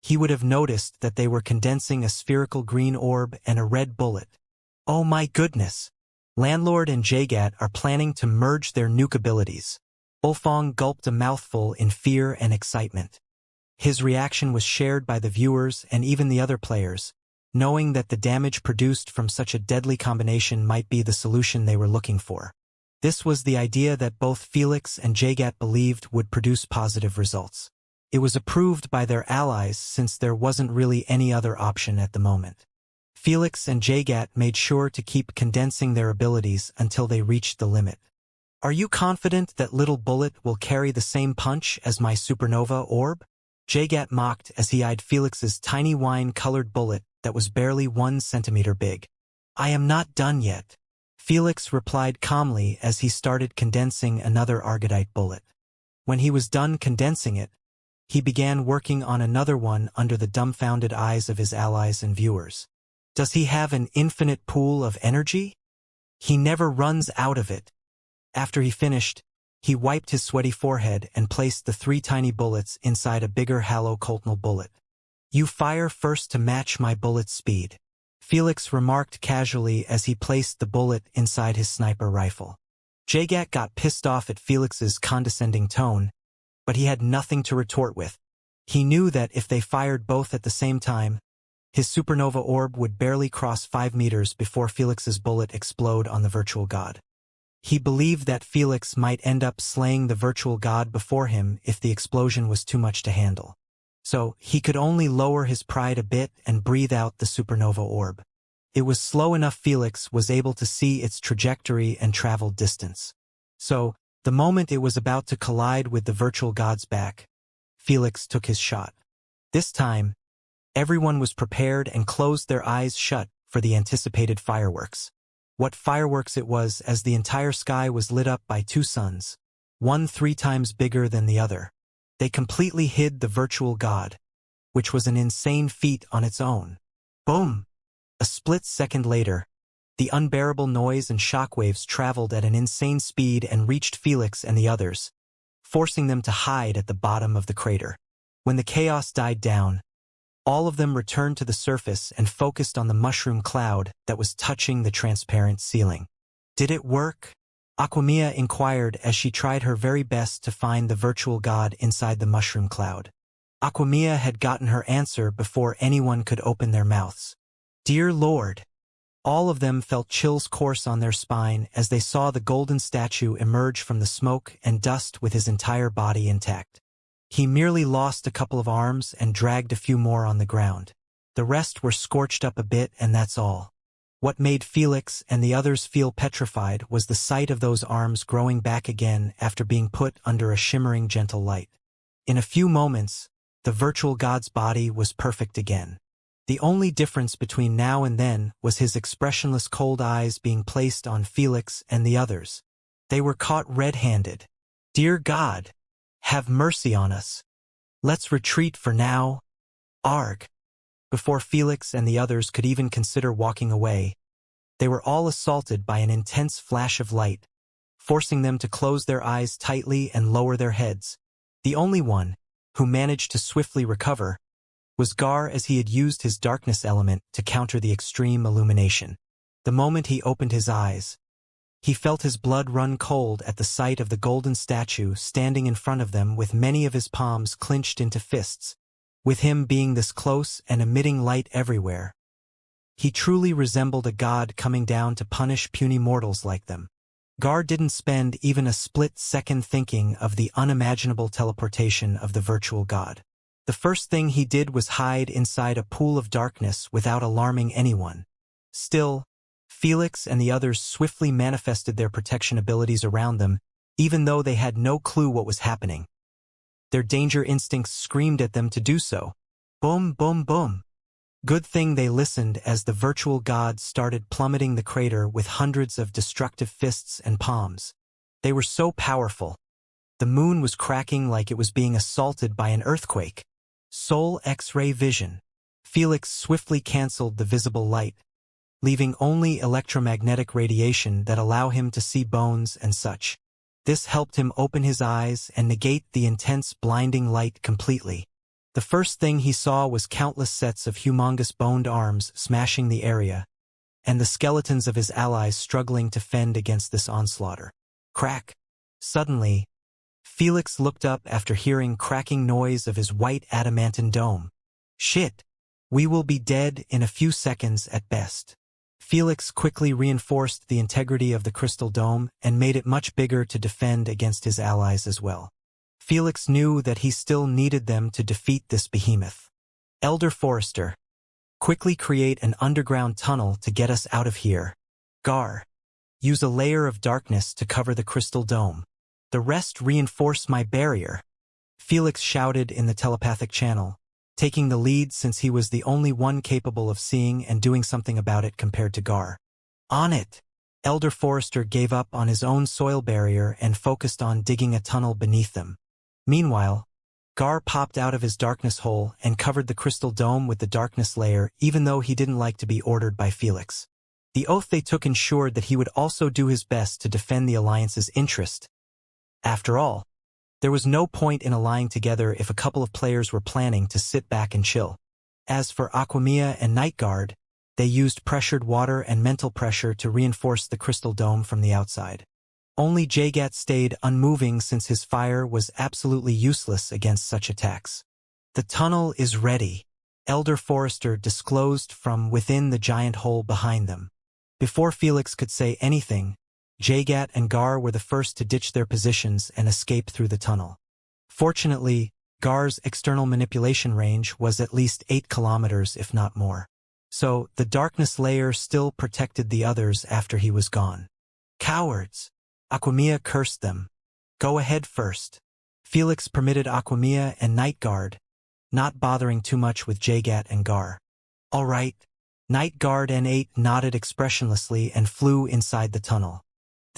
he would have noticed that they were condensing a spherical green orb and a red bullet. Oh my goodness! Landlord and Jagat are planning to merge their nuke abilities. Ulfong gulped a mouthful in fear and excitement. His reaction was shared by the viewers and even the other players, knowing that the damage produced from such a deadly combination might be the solution they were looking for. This was the idea that both Felix and Jagat believed would produce positive results. It was approved by their allies since there wasn't really any other option at the moment. Felix and Jagat made sure to keep condensing their abilities until they reached the limit. Are you confident that Little Bullet will carry the same punch as my supernova orb? Jagat mocked as he eyed Felix's tiny wine-colored bullet that was barely 1 centimeter big. I am not done yet. Felix replied calmly as he started condensing another Argodite bullet. When he was done condensing it, he began working on another one under the dumbfounded eyes of his allies and viewers. Does he have an infinite pool of energy? He never runs out of it. After he finished, he wiped his sweaty forehead and placed the 3 tiny bullets inside a bigger halocoltnal bullet. You fire first to match my bullet speed, Felix remarked casually as he placed the bullet inside his sniper rifle. Jagat got pissed off at Felix's condescending tone, but he had nothing to retort with. He knew that if they fired both at the same time, his supernova orb would barely cross 5 meters before Felix's bullet explode on the virtual god. He believed that Felix might end up slaying the virtual god before him if the explosion was too much to handle. So, he could only lower his pride a bit and breathe out the supernova orb. It was slow enough Felix was able to see its trajectory and travel distance. So, the moment it was about to collide with the virtual god's back, Felix took his shot. This time, everyone was prepared and closed their eyes shut for the anticipated fireworks. What fireworks it was, as the entire sky was lit up by 2 suns, one 3 times bigger than the other. They completely hid the virtual god, which was an insane feat on its own. Boom! A split second later, The unbearable noise and shockwaves traveled at an insane speed and reached Felix and the others, forcing them to hide at the bottom of the crater. When the chaos died down, all of them returned to the surface and focused on the mushroom cloud that was touching the transparent ceiling. Did it work? Aquamia inquired as she tried her very best to find the virtual god inside the mushroom cloud. Aquamia had gotten her answer before anyone could open their mouths. Dear Lord! All of them felt chills course on their spine as they saw the golden statue emerge from the smoke and dust with his entire body intact. He merely lost a couple of arms and dragged a few more on the ground. The rest were scorched up a bit, and that's all. What made Felix and the others feel petrified was the sight of those arms growing back again after being put under a shimmering gentle light. In a few moments, the virtual god's body was perfect again. The only difference between now and then was his expressionless cold eyes being placed on Felix and the others. They were caught red-handed. Dear God, have mercy on us. Let's retreat for now. Arg. Before Felix and the others could even consider walking away, they were all assaulted by an intense flash of light, forcing them to close their eyes tightly and lower their heads. The only one, who managed to swiftly recover, was Gar, as he had used his darkness element to counter the extreme illumination. The moment he opened his eyes, he felt his blood run cold at the sight of the golden statue standing in front of them with many of his palms clenched into fists. With him being this close and emitting light everywhere, he truly resembled a god coming down to punish puny mortals like them. Gar didn't spend even a split second thinking of the unimaginable teleportation of the virtual god. The first thing he did was hide inside a pool of darkness without alarming anyone. Still, Felix and the others swiftly manifested their protection abilities around them, even though they had no clue what was happening. Their danger instincts screamed at them to do so. Boom, boom, boom. Good thing they listened as the virtual god started plummeting the crater with hundreds of destructive fists and palms. They were so powerful. The moon was cracking like it was being assaulted by an earthquake. Soul X-ray vision. Felix swiftly canceled the visible light, leaving only electromagnetic radiation that allow him to see bones and such. This helped him open his eyes and negate the intense blinding light completely. The first thing he saw was countless sets of humongous boned arms smashing the area, and the skeletons of his allies struggling to fend against this onslaught. Crack! Suddenly, Felix looked up after hearing cracking noise of his white adamantine dome. Shit! We will be dead in a few seconds at best. Felix quickly reinforced the integrity of the crystal dome and made it much bigger to defend against his allies as well. Felix knew that he still needed them to defeat this behemoth. Elder Forester, quickly create an underground tunnel to get us out of here. Gar, use a layer of darkness to cover the crystal dome. The rest reinforce my barrier. Felix shouted in the telepathic channel, taking the lead since he was the only one capable of seeing and doing something about it compared to Gar. On it! Elder Forester gave up on his own soil barrier and focused on digging a tunnel beneath them. Meanwhile, Gar popped out of his darkness hole and covered the crystal dome with the darkness layer, even though he didn't like to be ordered by Felix. The oath they took ensured that he would also do his best to defend the Alliance's interest. After all, there was no point in allying together if a couple of players were planning to sit back and chill. As for Aquamia and Nightguard, they used pressured water and mental pressure to reinforce the crystal dome from the outside. Only Jagat stayed unmoving since his fire was absolutely useless against such attacks. The tunnel is ready, Elder Forester disclosed from within the giant hole behind them. Before Felix could say anything, Jagat and Gar were the first to ditch their positions and escape through the tunnel. Fortunately, Gar's external manipulation range was at least 8 kilometers if not more. So, the darkness layer still protected the others after he was gone. Cowards! Aquamia cursed them. Go ahead first. Felix permitted Aquamia and Nightguard, not bothering too much with Jagat and Gar. All right. Nightguard N8 nodded expressionlessly and flew inside the tunnel.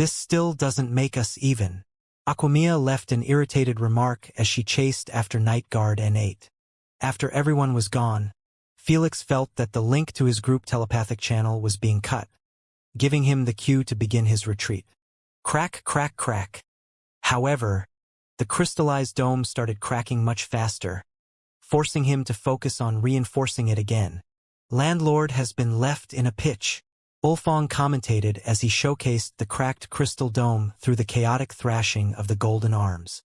This still doesn't make us even. Aquamia left an irritated remark as she chased after Nightguard N8. After everyone was gone, Felix felt that the link to his group telepathic channel was being cut. giving him the cue to begin his retreat. Crack, crack, crack. However, the crystallized dome started cracking much faster, forcing him to focus on reinforcing it again. Landlord has been left in a pitch, Ulfong commentated as he showcased the cracked crystal dome through the chaotic thrashing of the golden arms.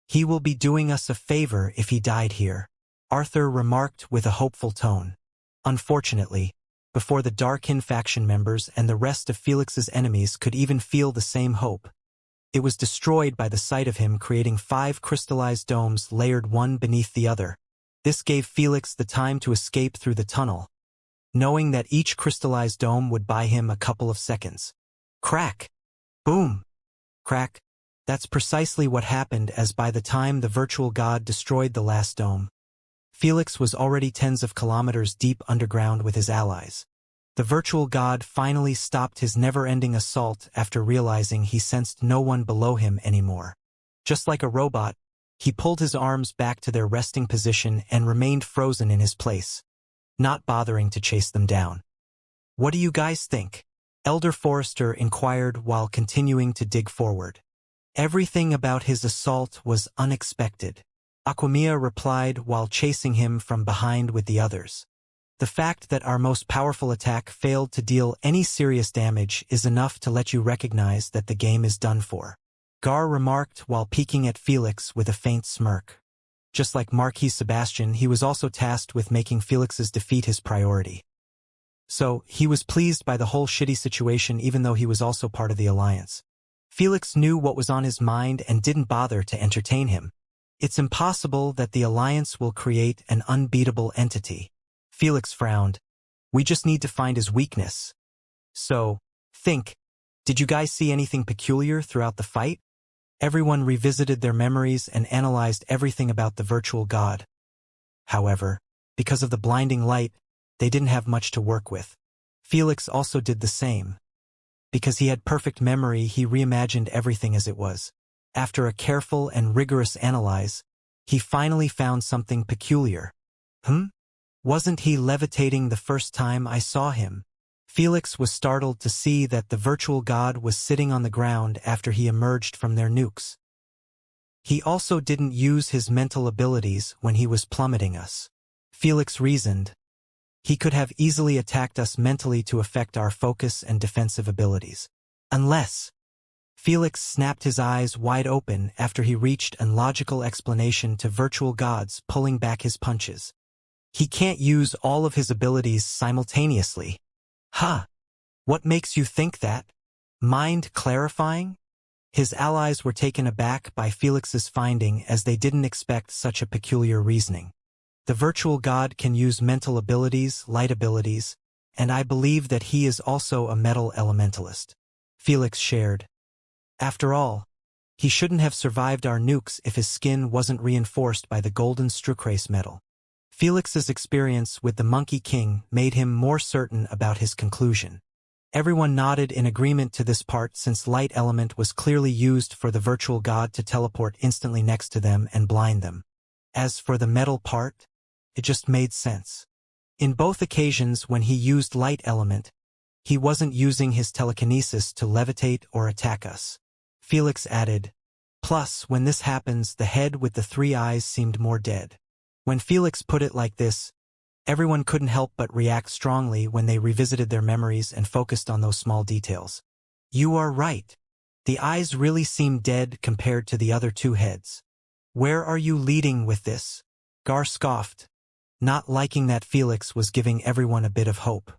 He will be doing us a favor if he died here, Arthur remarked with a hopeful tone. Unfortunately, before the Darkin faction members and the rest of Felix's enemies could even feel the same hope, it was destroyed by the sight of him creating 5 crystallized domes layered one beneath the other. This gave Felix the time to escape through the tunnel, knowing that each crystallized dome would buy him a couple of seconds. Crack! Boom! Crack! That's precisely what happened, as by the time the virtual god destroyed the last dome, Felix was already tens of kilometers deep underground with his allies. The virtual god finally stopped his never-ending assault after realizing he sensed no one below him anymore. Just like a robot, he pulled his arms back to their resting position and remained frozen in his place, not bothering to chase them down. "What do you guys think?" Elder Forrester inquired while continuing to dig forward. "Everything about his assault was unexpected," Aquamia replied while chasing him from behind with the others. "The fact that our most powerful attack failed to deal any serious damage is enough to let you recognize that the game is done for," Gar remarked while peeking at Felix with a faint smirk. Just like Marquis Sebastian, he was also tasked with making Felix's defeat his priority. So, he was pleased by the whole shitty situation even though he was also part of the alliance. Felix knew what was on his mind and didn't bother to entertain him. It's impossible that the alliance will create an unbeatable entity. Felix frowned. "We just need to find his weakness." "So, did you guys see anything peculiar throughout the fight?" Everyone revisited their memories and analyzed everything about the virtual god. However, because of the blinding light, they didn't have much to work with. Felix also did the same. Because he had perfect memory, he reimagined everything as it was. After a careful and rigorous analyze, he finally found something peculiar. Wasn't he levitating the first time I saw him?" Felix was startled to see that the virtual god was sitting on the ground after he emerged from their nukes. "He also didn't use his mental abilities when he was plummeting us," Felix reasoned. "He could have easily attacked us mentally to affect our focus and defensive abilities. Unless..." Felix snapped his eyes wide open after he reached a logical explanation to virtual gods pulling back his punches. "He can't use all of his abilities simultaneously." "Huh? What makes you think that? Mind clarifying?" His allies were taken aback by Felix's finding as they didn't expect such a peculiar reasoning. "The virtual god can use mental abilities, light abilities, and I believe that he is also a metal elementalist," Felix shared. "After all, he shouldn't have survived our nukes if his skin wasn't reinforced by the golden Strucrace metal." Felix's experience with the Monkey King made him more certain about his conclusion. Everyone nodded in agreement to this part since light element was clearly used for the virtual god to teleport instantly next to them and blind them. As for the metal part, it just made sense. In both occasions when he used light element, he wasn't using his telekinesis to levitate or attack us. Felix added, "Plus, when this happens, the head with the 3 eyes seemed more dead." When Felix put it like this, everyone couldn't help but react strongly when they revisited their memories and focused on those small details. "You are right. The eyes really seem dead compared to the other 2 heads. Where are you leading with this?" Gar scoffed, not liking that Felix was giving everyone a bit of hope.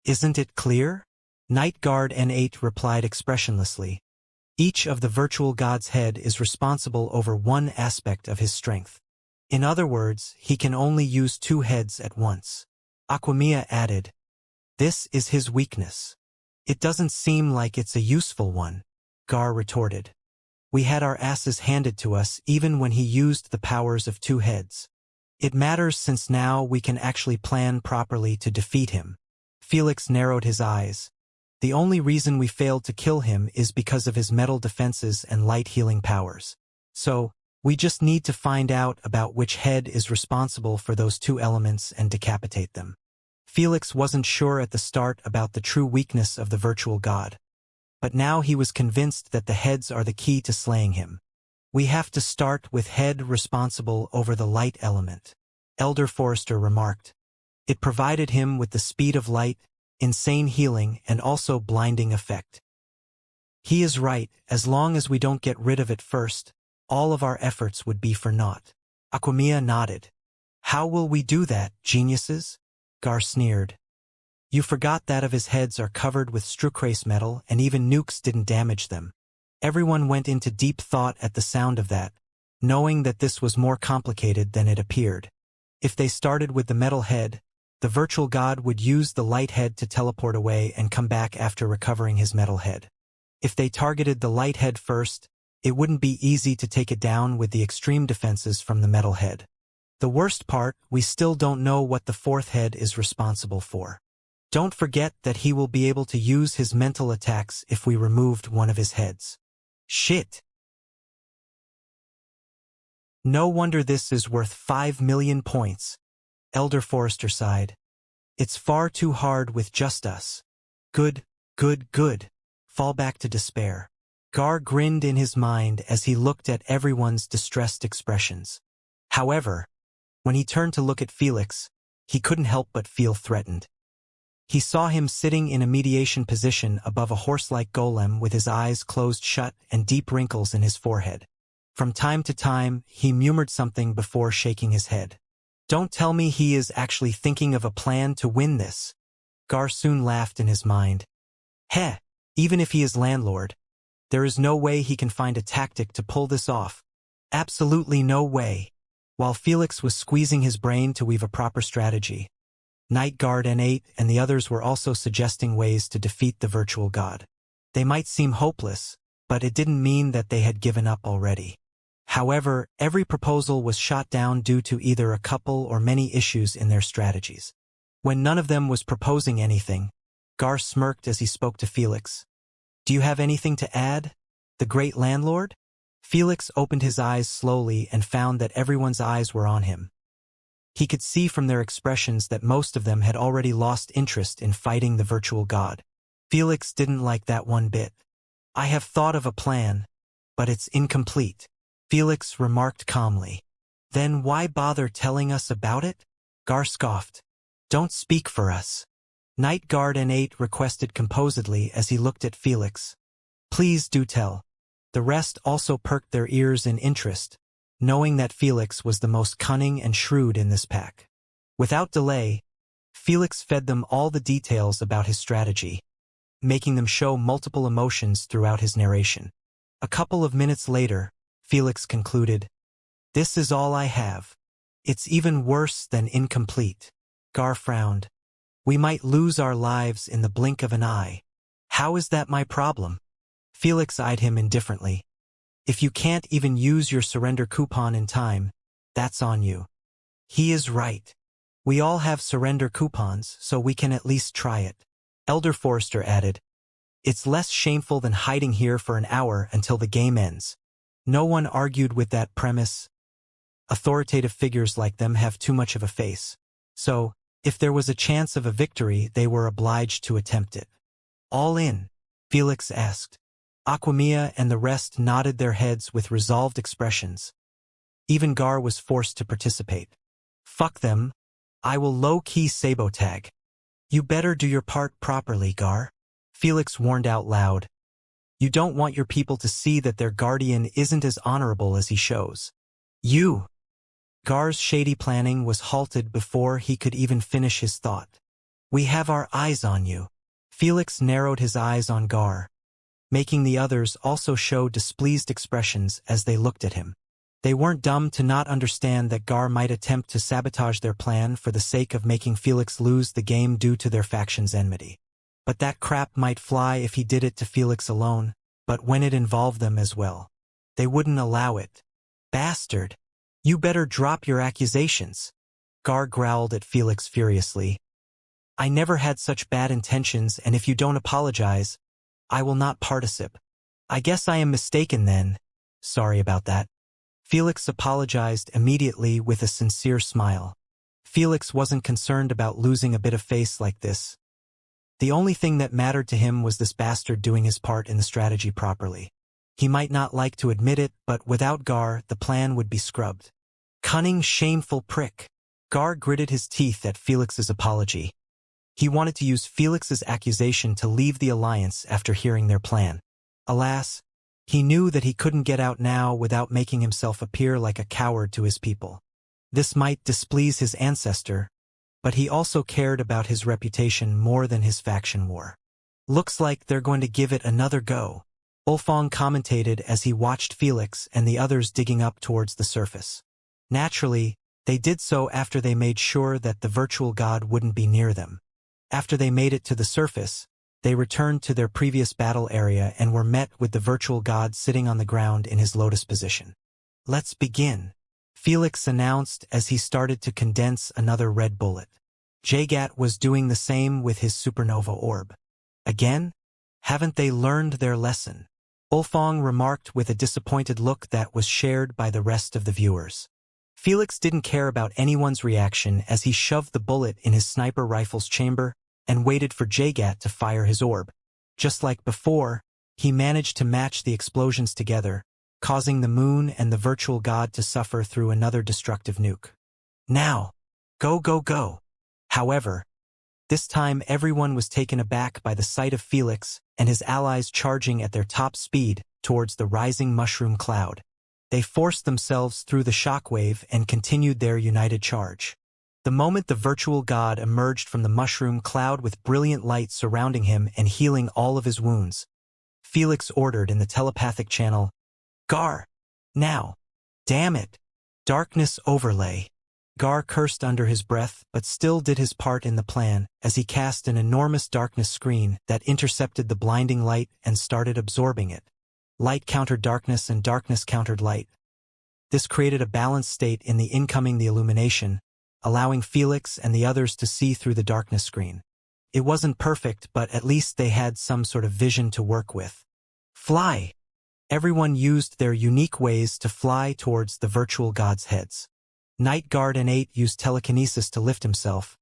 "Isn't it clear?" Night Guard N8 replied expressionlessly. "Each of the virtual god's head is responsible over one aspect of his strength. In other words, he can only use 2 heads at once." Aquamia added, "This is his weakness." "It doesn't seem like it's a useful one," Gar retorted. "We had our asses handed to us even when he used the powers of 2 heads. It matters since now we can actually plan properly to defeat him." Felix narrowed his eyes. "The only reason we failed to kill him is because of his metal defenses and light healing powers. So, we just need to find out about which head is responsible for those 2 elements and decapitate them." Felix wasn't sure at the start about the true weakness of the virtual god. But now he was convinced that the heads are the key to slaying him. We have to start with head responsible over the light element, Elder Forrester remarked. It provided him with the speed of light, insane healing, and also blinding effect. He is right, as long as we don't get rid of it first, all of our efforts would be for naught. Aquamia nodded. How will we do that, geniuses? Gar sneered. You forgot that of his heads are covered with strucrace metal and even nukes didn't damage them. Everyone went into deep thought at the sound of that, knowing that this was more complicated than it appeared. If they started with the metal head, the virtual god would use the light head to teleport away and come back after recovering his metal head. If they targeted the light head first, it wouldn't be easy to take it down with the extreme defenses from the metal head. The worst part, we still don't know what the fourth head is responsible for. Don't forget that he will be able to use his mental attacks if we removed one of his heads. Shit! No wonder this is worth 5 million points. Elder Forrester sighed. It's far too hard with just us. Good. Fall back to despair. Gar grinned in his mind as he looked at everyone's distressed expressions. However, when he turned to look at Felix, he couldn't help but feel threatened. He saw him sitting in a mediation position above a horse-like golem with his eyes closed shut and deep wrinkles in his forehead. From time to time, he murmured something before shaking his head. Don't tell me he is actually thinking of a plan to win this. Gar soon laughed in his mind. Heh, even if he is landlord, there is no way he can find a tactic to pull this off. Absolutely no way. While Felix was squeezing his brain to weave a proper strategy, Night Guard N8 and the others were also suggesting ways to defeat the virtual god. They might seem hopeless, but it didn't mean that they had given up already. However, every proposal was shot down due to either a couple or many issues in their strategies. When none of them was proposing anything, Gar smirked as he spoke to Felix. Do you have anything to add, the great landlord? Felix opened his eyes slowly and found that everyone's eyes were on him. He could see from their expressions that most of them had already lost interest in fighting the virtual god. Felix didn't like that one bit. I have thought of a plan, but it's incomplete, Felix remarked calmly. Then why bother telling us about it? Gar scoffed. Don't speak for us. Night Guard N8 requested composedly as he looked at Felix. Please do tell. The rest also perked their ears in interest, knowing that Felix was the most cunning and shrewd in this pack. Without delay, Felix fed them all the details about his strategy, making them show multiple emotions throughout his narration. A couple of minutes later, Felix concluded, This is all I have. It's even worse than incomplete. Gar frowned. We might lose our lives in the blink of an eye. How is that my problem? Felix eyed him indifferently. If you can't even use your surrender coupon in time, that's on you. He is right. We all have surrender coupons, so we can at least try it. Elder Forrester added, It's less shameful than hiding here for an hour until the game ends. No one argued with that premise. Authoritative figures like them have too much of a face. So, if there was a chance of a victory, they were obliged to attempt it. All in? Felix asked. Aquamia and the rest nodded their heads with resolved expressions. Even Gar was forced to participate. Fuck them. I will low-key sabotag. You better do your part properly, Gar. Felix warned out loud. You don't want your people to see that their guardian isn't as honorable as he shows. You. Gar's shady planning was halted before he could even finish his thought. We have our eyes on you. Felix narrowed his eyes on Gar, making the others also show displeased expressions as they looked at him. They weren't dumb to not understand that Gar might attempt to sabotage their plan for the sake of making Felix lose the game due to their faction's enmity. But that crap might fly if he did it to Felix alone, but when it involved them as well, they wouldn't allow it. Bastard! You better drop your accusations. Gar growled at Felix furiously. I never had such bad intentions, and if you don't apologize, I will not participate. I guess I am mistaken then. Sorry about that. Felix apologized immediately with a sincere smile. Felix wasn't concerned about losing a bit of face like this. The only thing that mattered to him was this bastard doing his part in the strategy properly. He might not like to admit it, but without Gar, the plan would be scrubbed. Cunning, shameful prick. Gar gritted his teeth at Felix's apology. He wanted to use Felix's accusation to leave the alliance after hearing their plan. Alas, he knew that he couldn't get out now without making himself appear like a coward to his people. This might displease his ancestor, but he also cared about his reputation more than his faction war. Looks like they're going to give it another go, Ulfong commentated as he watched Felix and the others digging up towards the surface. Naturally, they did so after they made sure that the virtual god wouldn't be near them. After they made it to the surface, they returned to their previous battle area and were met with the virtual god sitting on the ground in his lotus position. "Let's begin," Felix announced as he started to condense another red bullet. Jagat was doing the same with his supernova orb. Again? Haven't they learned their lesson? Ulfong remarked with a disappointed look that was shared by the rest of the viewers. Felix didn't care about anyone's reaction as he shoved the bullet in his sniper rifle's chamber and waited for Jagat to fire his orb. Just like before, he managed to match the explosions together, causing the moon and the virtual god to suffer through another destructive nuke. Now, go, go, go. However, this time everyone was taken aback by the sight of Felix and his allies charging at their top speed towards the rising mushroom cloud. They forced themselves through the shockwave and continued their united charge. The moment the virtual god emerged from the mushroom cloud with brilliant light surrounding him and healing all of his wounds, Felix ordered in the telepathic channel, "Gar! Now! Damn it! Darkness overlay!" Gar cursed under his breath but still did his part in the plan as he cast an enormous darkness screen that intercepted the blinding light and started absorbing it. Light countered darkness and darkness countered light. This created a balanced state in the illumination, allowing Felix and the others to see through the darkness screen. It wasn't perfect, but at least they had some sort of vision to work with. Fly! Everyone used their unique ways to fly towards the virtual gods' heads. Night Guard N8 used telekinesis to lift himself,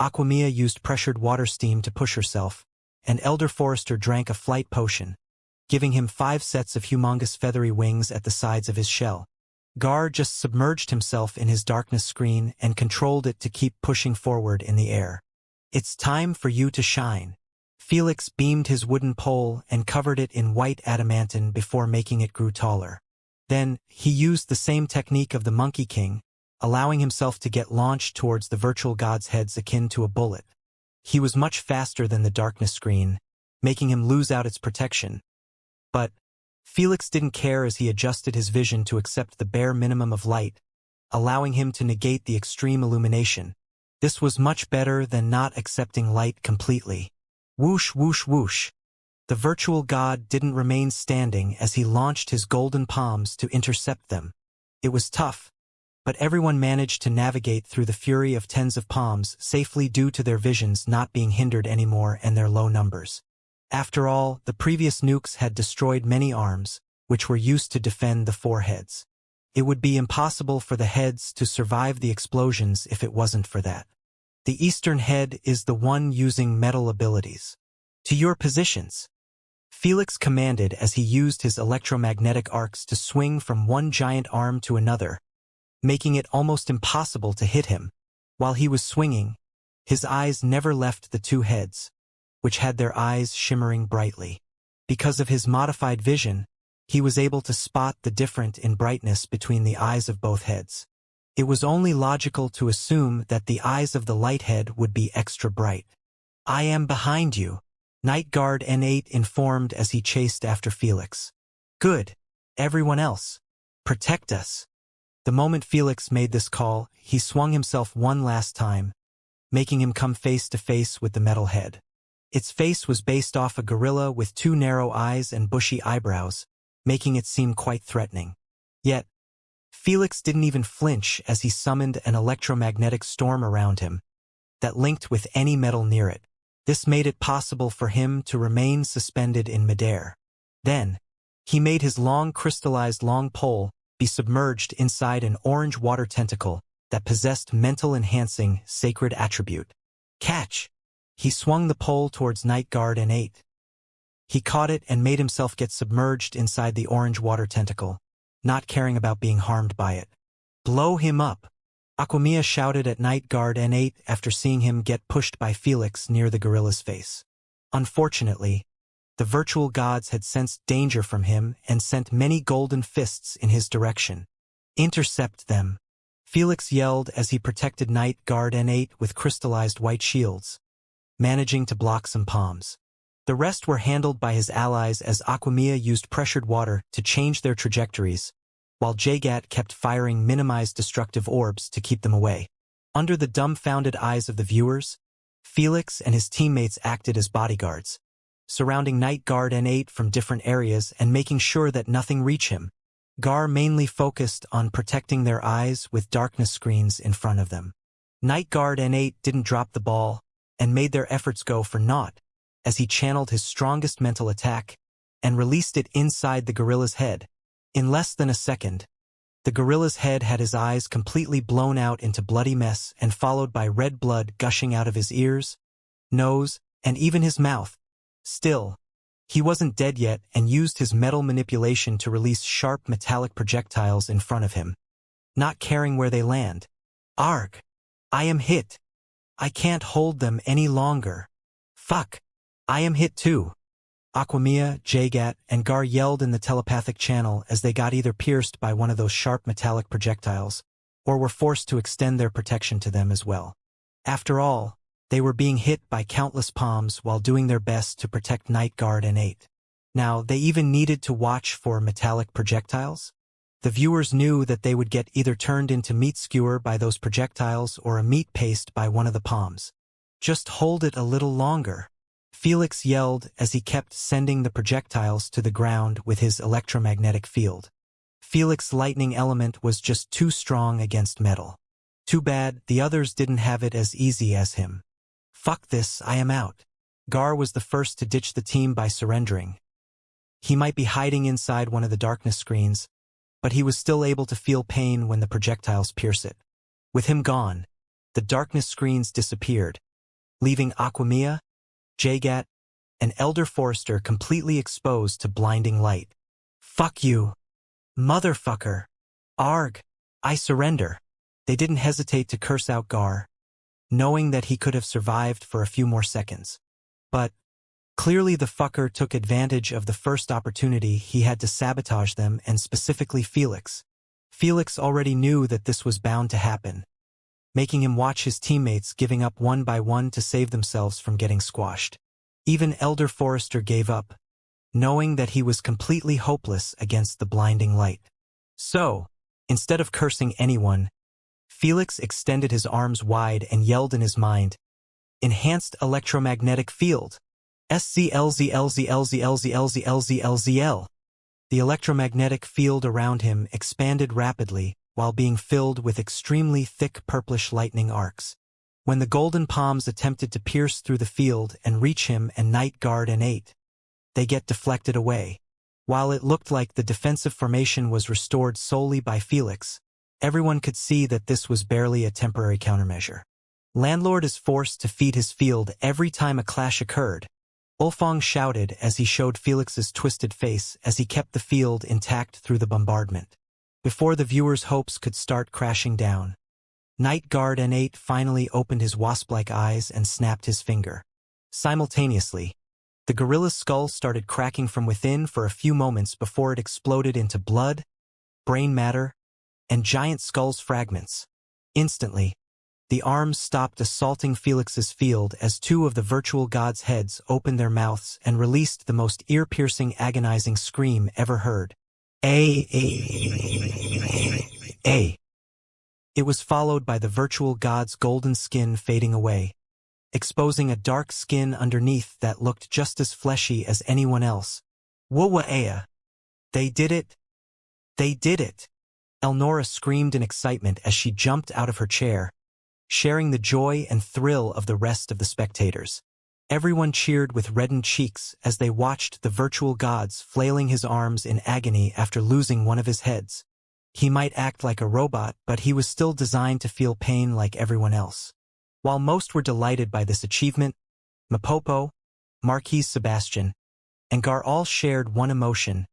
Aquamia used pressured water steam to push herself, and Elder Forester drank a flight potion, giving him 5 sets of humongous feathery wings at the sides of his shell. Gar just submerged himself in his darkness screen and controlled it to keep pushing forward in the air. "It's time for you to shine." Felix beamed his wooden pole and covered it in white adamantine before making it grow taller. Then, he used the same technique of the Monkey King, allowing himself to get launched towards the virtual god's heads akin to a bullet. He was much faster than the darkness screen, making him lose out its protection. But Felix didn't care as he adjusted his vision to accept the bare minimum of light, allowing him to negate the extreme illumination. This was much better than not accepting light completely. Whoosh, whoosh, whoosh. The virtual god didn't remain standing as he launched his golden palms to intercept them. It was tough, but everyone managed to navigate through the fury of tens of palms safely due to their visions not being hindered anymore and their low numbers. After all, the previous nukes had destroyed many arms, which were used to defend the 4 heads. It would be impossible for the heads to survive the explosions if it wasn't for that. The eastern head is the one using metal abilities. "To your positions," Felix commanded as he used his electromagnetic arcs to swing from one giant arm to another, making it almost impossible to hit him. While he was swinging, his eyes never left the 2 heads, which had their eyes shimmering brightly. Because of his modified vision, he was able to spot the difference in brightness between the eyes of both heads. It was only logical to assume that the eyes of the light head would be extra bright. "I am behind you," Night Guard N8 informed as he chased after Felix. "Good. Everyone else, protect us." The moment Felix made this call, he swung himself one last time, making him come face to face with the metal head. Its face was based off a gorilla with 2 narrow eyes and bushy eyebrows, making it seem quite threatening. Yet, Felix didn't even flinch as he summoned an electromagnetic storm around him that linked with any metal near it. This made it possible for him to remain suspended in midair. Then, he made his long crystallized long pole be submerged inside an orange water tentacle that possessed mental-enhancing, sacred attribute. Catch! He swung the pole towards Night Guard N8. He caught it and made himself get submerged inside the orange water tentacle, not caring about being harmed by it. Blow him up! Aquamia shouted at Night Guard N8 after seeing him get pushed by Felix near the gorilla's face. Unfortunately, the virtual gods had sensed danger from him and sent many golden fists in his direction. Intercept them! Felix yelled as he protected Night Guard N8 with crystallized white shields, managing to block some palms. The rest were handled by his allies as Aquamia used pressured water to change their trajectories, while Jagat kept firing minimized destructive orbs to keep them away. Under the dumbfounded eyes of the viewers, Felix and his teammates acted as bodyguards, surrounding Night Guard N8 from different areas and making sure that nothing reached him. Gar mainly focused on protecting their eyes with darkness screens in front of them. Night Guard N8 didn't drop the ball and made their efforts go for naught as he channeled his strongest mental attack and released it inside the gorilla's head. In less than a second, the gorilla's head had his eyes completely blown out into bloody mess and followed by red blood gushing out of his ears, nose, and even his mouth. Still, he wasn't dead yet and used his metal manipulation to release sharp metallic projectiles in front of him, not caring where they land. Arg! I am hit! I can't hold them any longer. Fuck! I am hit too! Aquamia, Jagat, and Gar yelled in the telepathic channel as they got either pierced by one of those sharp metallic projectiles, or were forced to extend their protection to them as well. After all, they were being hit by countless palms while doing their best to protect Night Guard N8. Now, they even needed to watch for metallic projectiles? The viewers knew that they would get either turned into meat skewer by those projectiles or a meat paste by one of the palms. Just hold it a little longer. Felix yelled as he kept sending the projectiles to the ground with his electromagnetic field. Felix's lightning element was just too strong against metal. Too bad the others didn't have it as easy as him. Fuck this, I am out. Gar was the first to ditch the team by surrendering. He might be hiding inside one of the darkness screens, but he was still able to feel pain when the projectiles pierce it. With him gone, the darkness screens disappeared, leaving Aquamia, Jagat, and Elder Forrester completely exposed to blinding light. Fuck you! Motherfucker! Arg! I surrender! They didn't hesitate to curse out Gar, knowing that he could have survived for a few more seconds. But clearly the fucker took advantage of the first opportunity he had to sabotage them, and specifically Felix. Felix already knew that this was bound to happen, making him watch his teammates giving up one by one to save themselves from getting squashed. Even Elder Forrester gave up, knowing that he was completely hopeless against the blinding light. So, instead of cursing anyone, Felix extended his arms wide and yelled in his mind, "Enhanced electromagnetic field! SCLZLZLZLZLZLZLZL!" The electromagnetic field around him expanded rapidly while being filled with extremely thick purplish lightning arcs. When the golden palms attempted to pierce through the field and reach him and Night Guard N8, they get deflected away. While it looked like the defensive formation was restored solely by Felix, everyone could see that this was barely a temporary countermeasure. Landlord is forced to feed his field every time a clash occurred, Ulfong shouted as he showed Felix's twisted face as he kept the field intact through the bombardment. Before the viewers' hopes could start crashing down, Night Guard N8 finally opened his wasp-like eyes and snapped his finger. Simultaneously, the gorilla's skull started cracking from within for a few moments before it exploded into blood, brain matter, and giant skull's fragments. Instantly, the arms stopped assaulting Felix's field as two of the virtual gods' heads opened their mouths and released the most ear-piercing, agonizing scream ever heard. A. It was followed by the virtual god's golden skin fading away, exposing a dark skin underneath that looked just as fleshy as anyone else. Whoa-wah-aya! They did it! They did it! Elnora screamed in excitement as she jumped out of her chair, sharing the joy and thrill of the rest of the spectators. Everyone cheered with reddened cheeks as they watched the virtual gods flailing his arms in agony after losing one of his heads. He might act like a robot, but he was still designed to feel pain like everyone else. While most were delighted by this achievement, Mapopo, Marquis Sebastian, and Gar all shared one emotion: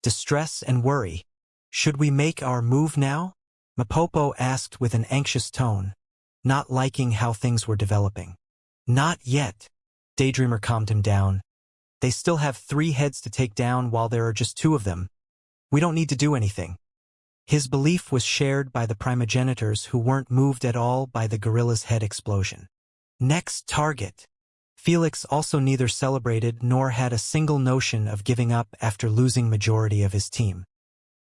distress and worry. Should we make our move now? Mapopo asked with an anxious tone, not liking how things were developing. Not yet. Daydreamer calmed him down. They still have 3 heads to take down while there are just 2 of them. We don't need to do anything. His belief was shared by the primogenitors, who weren't moved at all by the gorilla's head explosion. Next target. Felix also neither celebrated nor had a single notion of giving up after losing majority of his team.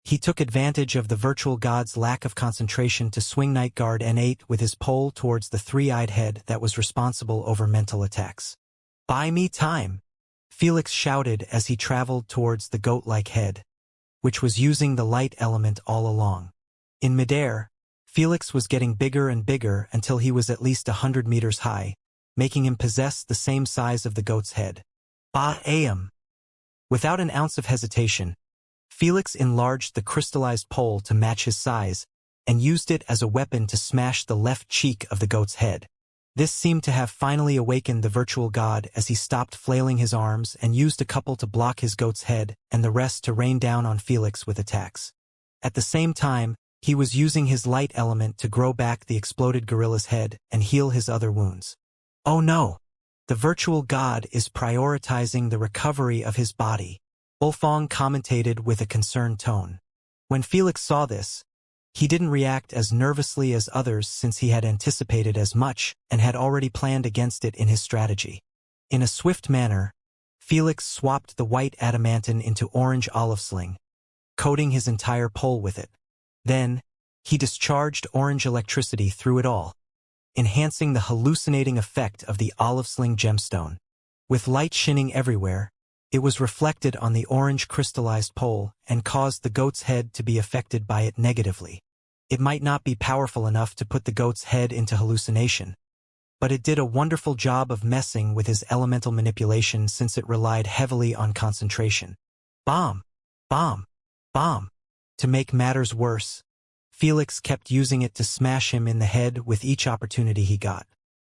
He took advantage of the virtual god's lack of concentration to swing Night Guard N8 with his pole towards the 3-eyed head that was responsible over mental attacks. "Buy me time," Felix shouted as he traveled towards the goat-like head, which was using the light element all along. In midair, Felix was getting bigger and bigger until he was at least 100 meters high, making him possess the same size of the goat's head. Ba-am! Without an ounce of hesitation, Felix enlarged the crystallized pole to match his size and used it as a weapon to smash the left cheek of the goat's head. This seemed to have finally awakened the virtual god as he stopped flailing his arms and used a couple to block his goat's head and the rest to rain down on Felix with attacks. At the same time, he was using his light element to grow back the exploded gorilla's head and heal his other wounds. Oh no! The virtual god is prioritizing the recovery of his body, Ulfong commentated with a concerned tone. When Felix saw this, he didn't react as nervously as others, since he had anticipated as much and had already planned against it in his strategy. In a swift manner, Felix swapped the white adamantine into orange olive sling, coating his entire pole with it. Then, he discharged orange electricity through it all, enhancing the hallucinating effect of the olive sling gemstone. With light shining everywhere, it was reflected on the orange crystallized pole and caused the goat's head to be affected by it negatively. It might not be powerful enough to put the goat's head into hallucination, but it did a wonderful job of messing with his elemental manipulation, since it relied heavily on concentration. Bomb! Bomb! Bomb! To make matters worse, Felix kept using it to smash him in the head with each opportunity he got.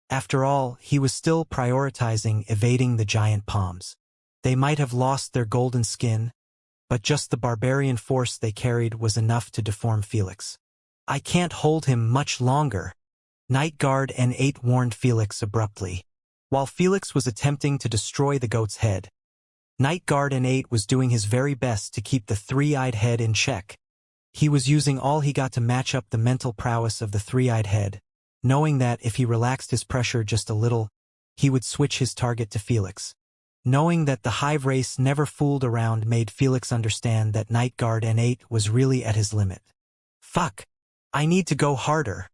After all, he was still prioritizing evading the giant palms. They might have lost their golden skin, but just the barbarian force they carried was enough to deform Felix. "I can't hold him much longer," Night Guard N8 warned Felix abruptly. While Felix was attempting to destroy the goat's head, Night Guard N8 was doing his very best to keep the 3-eyed head in check. He was using all he got to match up the mental prowess of the 3-eyed head, knowing that if he relaxed his pressure just a little, he would switch his target to Felix. Knowing that the hive race never fooled around made Felix understand that Night Guard N8 was really at his limit. Fuck! I need to go harder.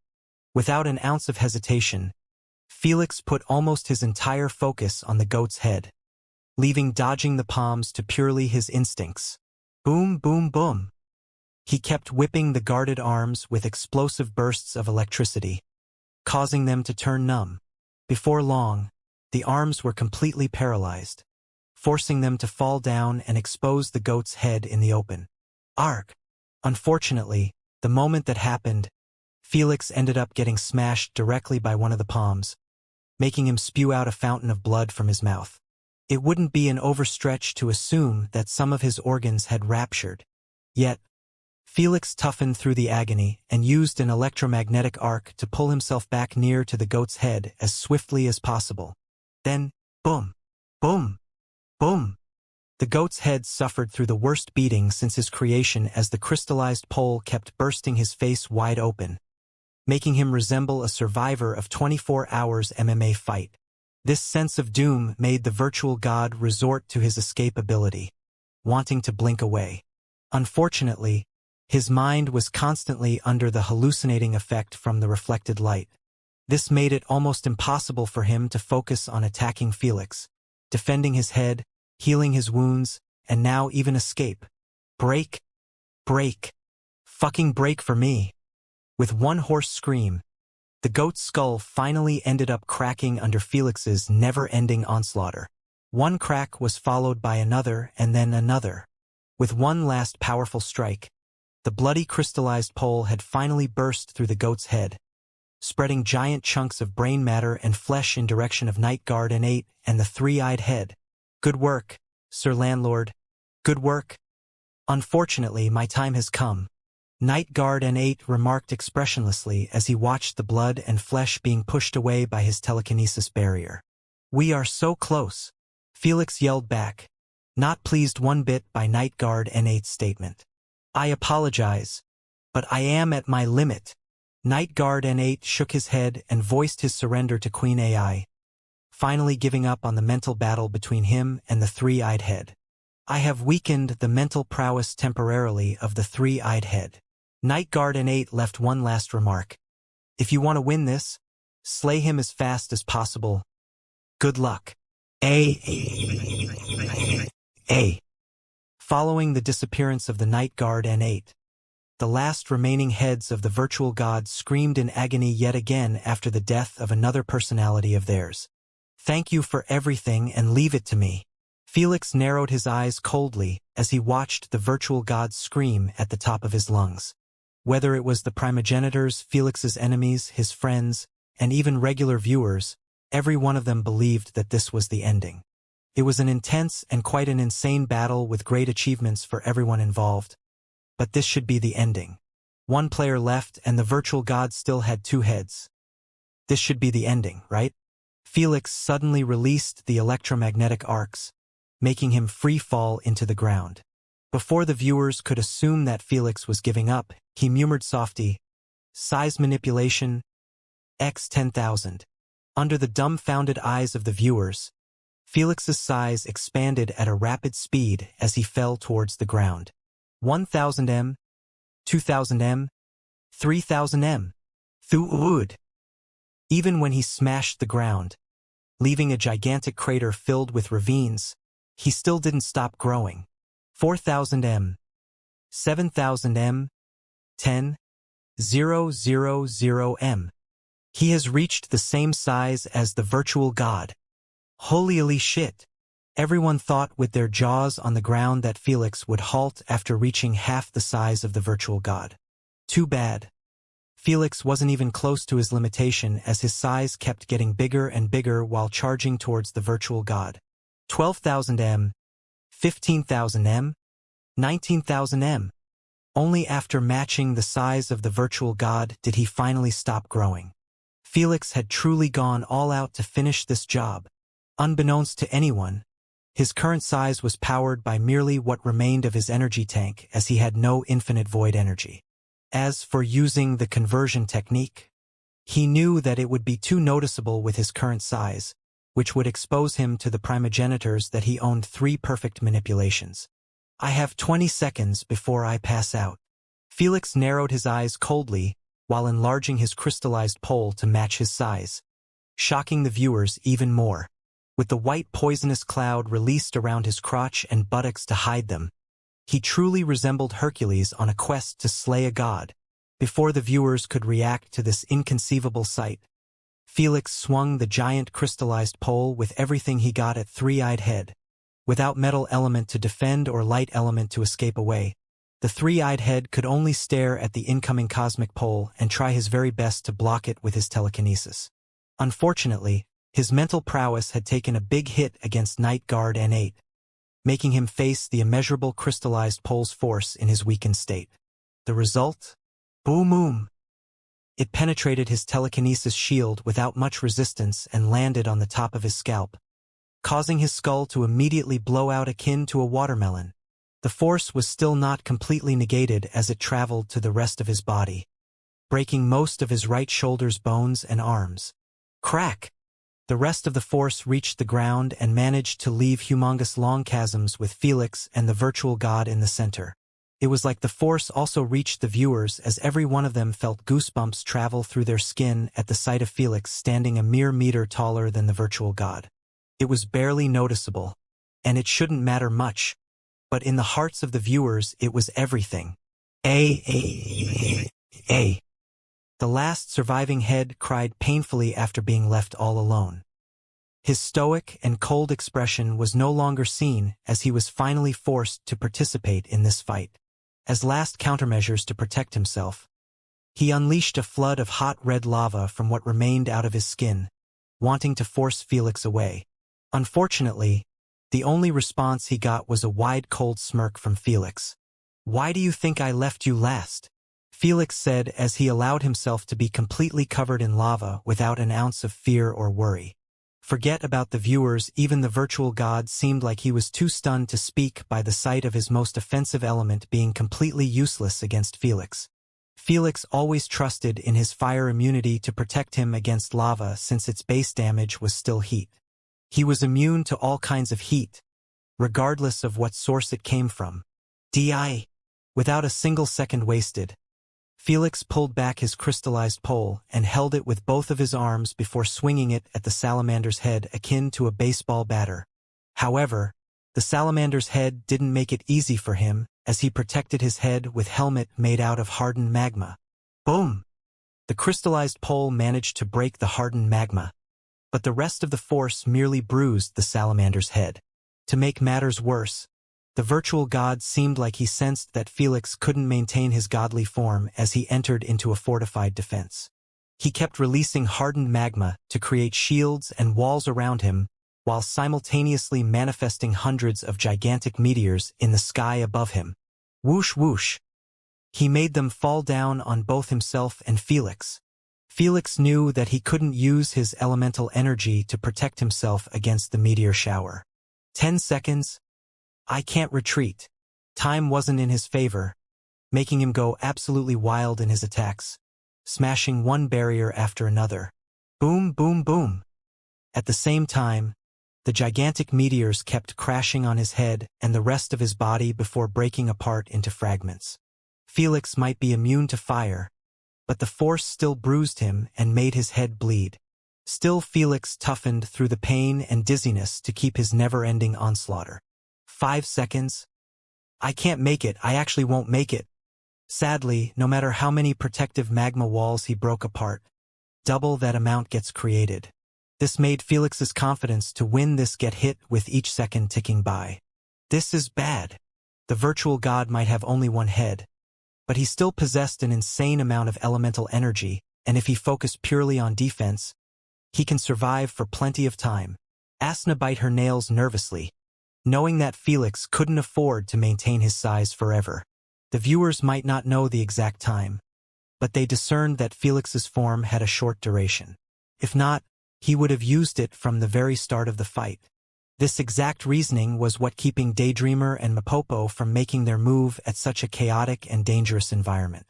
Without an ounce of hesitation, Felix put almost his entire focus on the goat's head, leaving dodging the palms to purely his instincts. Boom, boom, boom. He kept whipping the guarded arms with explosive bursts of electricity, causing them to turn numb. Before long, the arms were completely paralyzed, forcing them to fall down and expose the goat's head in the open. Arg! Unfortunately, the moment that happened, Felix ended up getting smashed directly by one of the palms, making him spew out a fountain of blood from his mouth. It wouldn't be an overstretch to assume that some of his organs had ruptured. Yet, Felix toughened through the agony and used an electromagnetic arc to pull himself back near to the goat's head as swiftly as possible. Then, boom, boom, boom. The goat's head suffered through the worst beating since his creation as the crystallized pole kept bursting his face wide open, making him resemble a survivor of 24 hours MMA fight. This sense of doom made the virtual god resort to his escape ability, wanting to blink away. Unfortunately, his mind was constantly under the hallucinating effect from the reflected light. This made it almost impossible for him to focus on attacking Felix, defending his head, healing his wounds, and now even escape. Break! Break! Fucking break for me! With one hoarse scream, the goat's skull finally ended up cracking under Felix's never-ending onslaught. One crack was followed by another and then another. With one last powerful strike, The bloody crystallized pole had finally burst through the goat's head, spreading giant chunks of brain matter and flesh in direction of Night Guard N8 and the three-eyed head. "Good work, Sir Landlord. Good work. Unfortunately, my time has come," Night Guard N8 remarked expressionlessly as he watched the blood and flesh being pushed away by his telekinesis barrier. "We are so close," Felix yelled back, not pleased one bit by Night Guard N8's statement. "I apologize, but I am at my limit." Night Guard N8 shook his head and voiced his surrender to Queen AI, finally giving up on the mental battle between him and the three-eyed head. "I have weakened the mental prowess temporarily of the three-eyed head." Night Guard N8 left one last remark. "If you want to win this, slay him as fast as possible. Good luck." Following the disappearance of the Night Guard N8, the last remaining heads of the virtual gods screamed in agony yet again after the death of another personality of theirs. "Thank you for everything and leave it to me." Felix narrowed his eyes coldly as he watched the virtual gods scream at the top of his lungs. Whether it was the primogenitors, Felix's enemies, his friends, and even regular viewers, every one of them believed that this was the ending. It was an intense and quite an insane battle with great achievements for everyone involved. But this should be the ending. One player left and the virtual god still had two heads. This should be the ending, right? Felix suddenly released the electromagnetic arcs, making him free fall into the ground. Before the viewers could assume that Felix was giving up, he murmured softly, "Size manipulation, x 10,000. Under the dumbfounded eyes of the viewers, Felix's size expanded at a rapid speed as he fell towards the ground. 1,000 m, 2,000 m, 3,000 m. Thud. Even when he smashed the ground, leaving a gigantic crater filled with ravines, he still didn't stop growing. 4,000 m, 7,000 m, 10,000 m. He has reached the same size as the virtual god. Holy shit! Everyone thought with their jaws on the ground that Felix would halt after reaching half the size of the virtual god. Too bad. Felix wasn't even close to his limitation as his size kept getting bigger and bigger while charging towards the virtual god. 12,000 m, 15,000 m, 19,000 m. Only after matching the size of the virtual god did he finally stop growing. Felix had truly gone all out to finish this job. Unbeknownst to anyone, his current size was powered by merely what remained of his energy tank as he had no infinite void energy. As for using the conversion technique, he knew that it would be too noticeable with his current size, which would expose him to the primogenitors that he owned 3 perfect manipulations. "I have 20 seconds before I pass out." Felix narrowed his eyes coldly while enlarging his crystallized pole to match his size, shocking the viewers even more. With the white poisonous cloud released around his crotch and buttocks to hide them, he truly resembled Hercules on a quest to slay a god. Before the viewers could react to this inconceivable sight, Felix swung the giant crystallized pole with everything he got at three-eyed head. Without metal element to defend or light element to escape away, the three-eyed head could only stare at the incoming cosmic pole and try his very best to block it with his telekinesis. Unfortunately, his mental prowess had taken a big hit against Night Guard N8, making him face the immeasurable crystallized pole's force in his weakened state. The result? Boom! It penetrated his telekinesis shield without much resistance and landed on the top of his scalp, causing his skull to immediately blow out akin to a watermelon. The force was still not completely negated as it traveled to the rest of his body, breaking most of his right shoulder's bones and arms. Crack! The rest of the force reached the ground and managed to leave humongous long chasms with Felix and the virtual god in the center. It was like the force also reached the viewers as every one of them felt goosebumps travel through their skin at the sight of Felix standing a mere meter taller than the virtual god. It was barely noticeable, and it shouldn't matter much, but in the hearts of the viewers it was everything. The last surviving head cried painfully after being left all alone. His stoic and cold expression was no longer seen as he was finally forced to participate in this fight. As last countermeasures to protect himself, he unleashed a flood of hot red lava from what remained out of his skin, wanting to force Felix away. Unfortunately, the only response he got was a wide cold smirk from Felix. "Why do you think I left you last?" Felix said as he allowed himself to be completely covered in lava without an ounce of fear or worry. Forget about the viewers, even the virtual god seemed like he was too stunned to speak by the sight of his most offensive element being completely useless against Felix. Felix always trusted in his fire immunity to protect him against lava since its base damage was still heat. He was immune to all kinds of heat, regardless of what source it came from. Without a single second wasted, Felix pulled back his crystallized pole and held it with both of his arms before swinging it at the salamander's head akin to a baseball batter. However, the salamander's head didn't make it easy for him as he protected his head with helmet made out of hardened magma. Boom! The crystallized pole managed to break the hardened magma, but the rest of the force merely bruised the salamander's head. To make matters worse, the virtual god seemed like he sensed that Felix couldn't maintain his godly form as he entered into a fortified defense. He kept releasing hardened magma to create shields and walls around him, while simultaneously manifesting hundreds of gigantic meteors in the sky above him. Whoosh whoosh. He made them fall down on both himself and Felix. Felix knew that he couldn't use his elemental energy to protect himself against the meteor shower. 10 seconds? I can't retreat. Time wasn't in his favor, making him go absolutely wild in his attacks, smashing one barrier after another. Boom, boom, boom. At the same time, the gigantic meteors kept crashing on his head and the rest of his body before breaking apart into fragments. Felix might be immune to fire, but the force still bruised him and made his head bleed. Still, Felix toughened through the pain and dizziness to keep his never-ending onslaught. 5 seconds? I can't make it, I actually won't make it. Sadly, no matter how many protective magma walls he broke apart, double that amount gets created. This made Felix's confidence to win this get hit with each second ticking by. This is bad. The virtual god might have only one head, but he still possessed an insane amount of elemental energy, and if he focused purely on defense, he can survive for plenty of time. Asna bit her nails nervously, knowing that Felix couldn't afford to maintain his size forever. The viewers might not know the exact time, but they discerned that Felix's form had a short duration. If not, he would have used it from the very start of the fight. This exact reasoning was what keeping Daydreamer and Mapopo from making their move at such a chaotic and dangerous environment.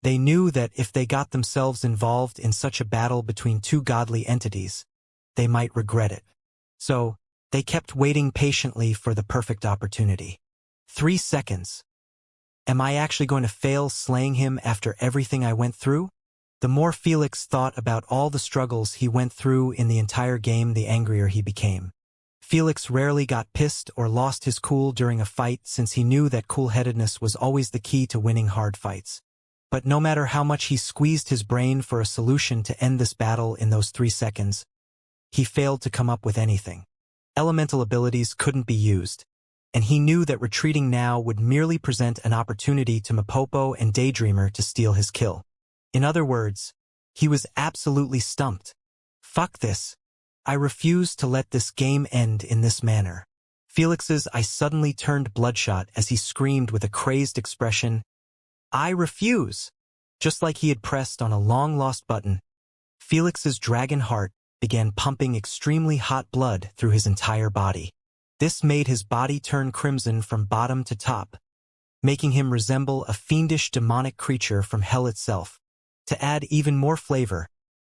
They knew that if they got themselves involved in such a battle between two godly entities, they might regret it. So, they kept waiting patiently for the perfect opportunity. 3 seconds. Am I actually going to fail slaying him after everything I went through? The more Felix thought about all the struggles he went through in the entire game, the angrier he became. Felix rarely got pissed or lost his cool during a fight since he knew that cool-headedness was always the key to winning hard fights. But no matter how much he squeezed his brain for a solution to end this battle in those 3 seconds, he failed to come up with anything. Elemental abilities couldn't be used, and he knew that retreating now would merely present an opportunity to Mapopo and Daydreamer to steal his kill. In other words, he was absolutely stumped. Fuck this. I refuse to let this game end in this manner. Felix's eyes suddenly turned bloodshot as he screamed with a crazed expression, I refuse! Just like he had pressed on a long-lost button, Felix's dragon heart began pumping extremely hot blood through his entire body. This made his body turn crimson from bottom to top, making him resemble a fiendish demonic creature from hell itself. To add even more flavor,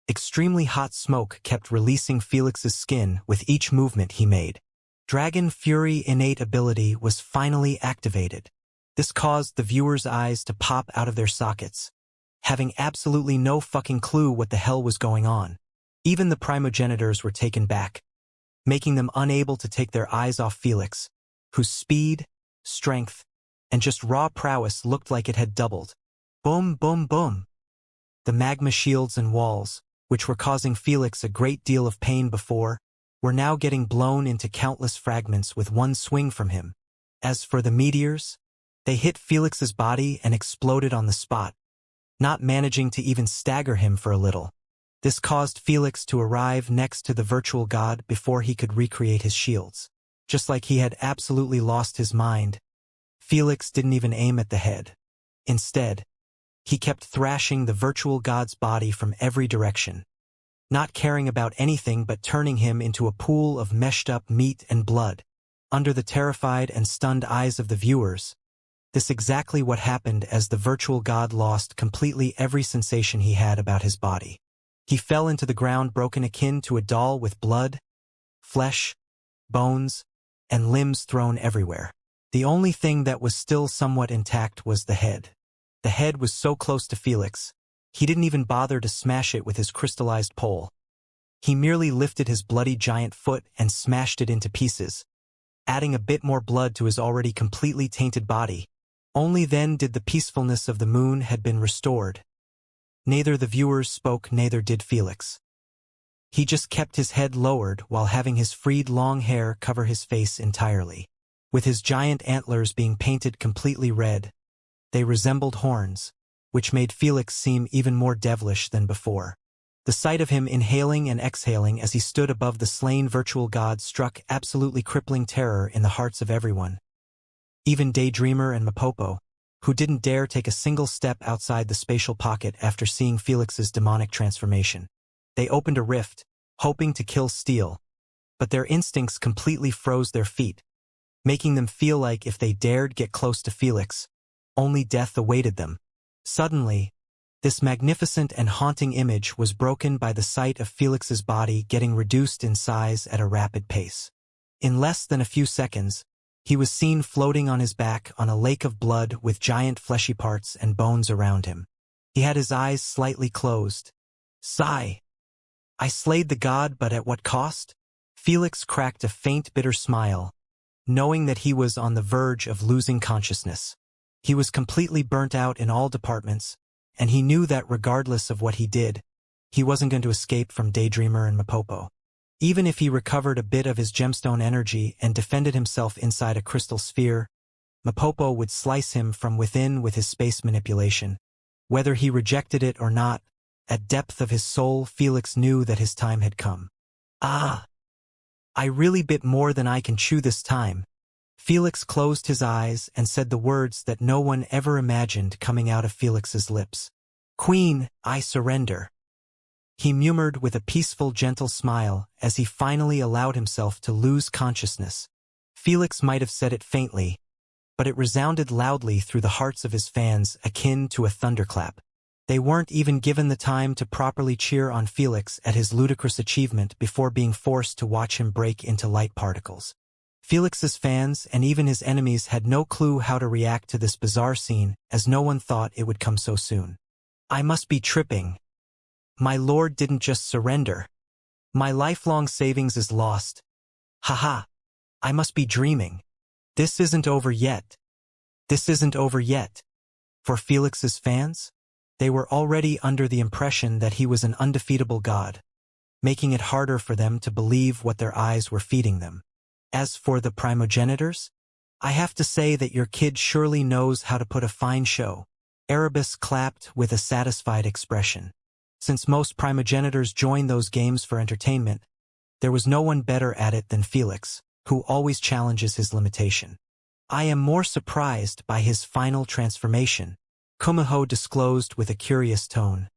extremely hot smoke kept releasing Felix's skin with each movement he made. Dragon Fury innate ability was finally activated. This caused the viewers' eyes to pop out of their sockets, having absolutely no fucking clue what the hell was going on. Even the primogenitors were taken back, making them unable to take their eyes off Felix, whose speed, strength, and just raw prowess looked like it had doubled. Boom, boom, boom. The magma shields and walls, which were causing Felix a great deal of pain before, were now getting blown into countless fragments with one swing from him. As for the meteors, They hit Felix's body and exploded on the spot, not managing to even stagger him for a little. This caused Felix to arrive next to the virtual god before he could recreate his shields. Just like he had absolutely lost his mind, Felix didn't even aim at the head. Instead, he kept thrashing the virtual god's body from every direction, not caring about anything but turning him into a pool of meshed-up meat and blood. Under the terrified and stunned eyes of the viewers, this exactly what happened as the virtual god lost completely every sensation he had about his body. He fell into the ground broken akin to a doll with blood, flesh, bones, and limbs thrown everywhere. The only thing that was still somewhat intact was the head. The head was so close to Felix, he didn't even bother to smash it with his crystallized pole. He merely lifted his bloody giant foot and smashed it into pieces, adding a bit more blood to his already completely tainted body. Only then did the peacefulness of the moon had been restored. Neither the viewers spoke, neither did Felix. He just kept his head lowered while having his freed long hair cover his face entirely. With his giant antlers being painted completely red, they resembled horns, which made Felix seem even more devilish than before. The sight of him inhaling and exhaling as he stood above the slain virtual god struck absolutely crippling terror in the hearts of everyone. Even Daydreamer and Mapopo, who didn't dare take a single step outside the spatial pocket after seeing Felix's demonic transformation. They opened a rift, hoping to kill Steel, but their instincts completely froze their feet, making them feel like if they dared get close to Felix, only death awaited them. Suddenly, this magnificent and haunting image was broken by the sight of Felix's body getting reduced in size at a rapid pace. In less than a few seconds, he was seen floating on his back on a lake of blood with giant fleshy parts and bones around him. He had his eyes slightly closed. Sigh. I slayed the god, but at what cost? Felix cracked a faint bitter smile, knowing that he was on the verge of losing consciousness. He was completely burnt out in all departments, and he knew that regardless of what he did, he wasn't going to escape from Daydreamer and Mapopo. Even if he recovered a bit of his gemstone energy and defended himself inside a crystal sphere, Mapopo would slice him from within with his space manipulation. Whether he rejected it or not, at depth of his soul Felix knew that his time had come. Ah! I really bit more than I can chew this time. Felix closed his eyes and said the words that no one ever imagined coming out of Felix's lips. Queen, I surrender. He murmured with a peaceful, gentle smile as he finally allowed himself to lose consciousness. Felix might have said it faintly, but it resounded loudly through the hearts of his fans, akin to a thunderclap. They weren't even given the time to properly cheer on Felix at his ludicrous achievement before being forced to watch him break into light particles. Felix's fans and even his enemies had no clue how to react to this bizarre scene, as no one thought it would come so soon. I must be tripping. My lord didn't just surrender. My lifelong savings is lost. Haha. I must be dreaming. This isn't over yet. This isn't over yet. For Felix's fans, they were already under the impression that he was an undefeatable god, making it harder for them to believe what their eyes were feeding them. As for the primogenitors, I have to say that your kid surely knows how to put a fine show. Erebus clapped with a satisfied expression. Since most primogenitors join those games for entertainment, there was no one better at it than Felix, who always challenges his limitation. I am more surprised by his final transformation, Kumaho disclosed with a curious tone.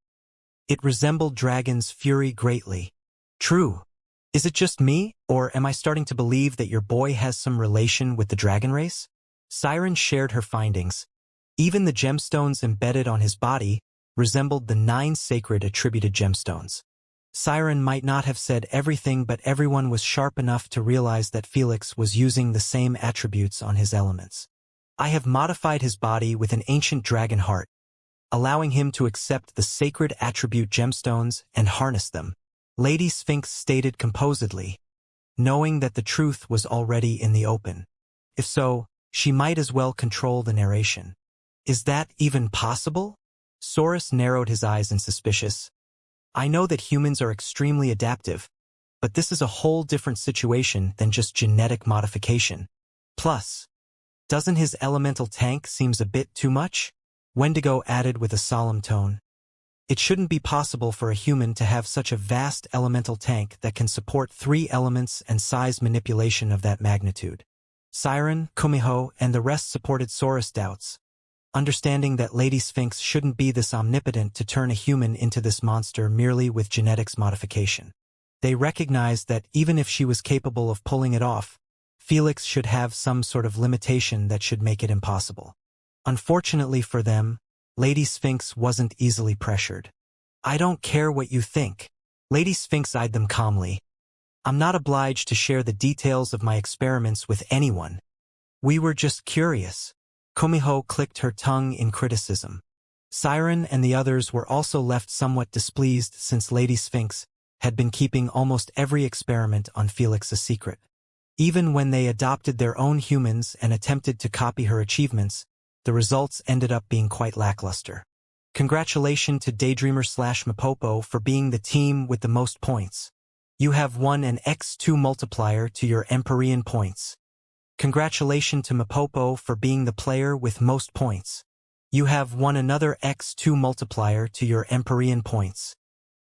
It resembled Dragon's fury greatly. True. Is it just me, or am I starting to believe that your boy has some relation with the dragon race? Siren shared her findings. Even the gemstones embedded on his body resembled the 9 sacred attributed gemstones. Siren might not have said everything, but everyone was sharp enough to realize that Felix was using the same attributes on his elements. I have modified his body with an ancient dragon heart, allowing him to accept the sacred attribute gemstones and harness them, Lady Sphinx stated composedly, knowing that the truth was already in the open. If so, she might as well control the narration. Is that even possible? Saurus narrowed his eyes in suspicious. I know that humans are extremely adaptive, but this is a whole different situation than just genetic modification. Plus, Doesn't his elemental tank seems a bit too much? Wendigo added with a solemn tone. It shouldn't be possible for a human to have such a vast elemental tank that can support 3 elements and size manipulation of that magnitude. Siren, Kumiho, and the rest supported Sora's doubts, understanding that Lady Sphinx shouldn't be this omnipotent to turn a human into this monster merely with genetics modification. They recognized that even if she was capable of pulling it off, Felix should have some sort of limitation that should make it impossible. Unfortunately for them, Lady Sphinx wasn't easily pressured. I don't care what you think. Lady Sphinx eyed them calmly. I'm not obliged to share the details of my experiments with anyone. We were just curious. Kumiho clicked her tongue in criticism. Siren and the others were also left somewhat displeased since Lady Sphinx had been keeping almost every experiment on Felix a secret. Even when they adopted their own humans and attempted to copy her achievements, the results ended up being quite lackluster. Congratulations to Daydreamer/Mapopo for being the team with the most points. You have won an x2 multiplier to your Empyrean points. Congratulations to Mapopo for being the player with most points. You have won another x2 multiplier to your Empyrean points.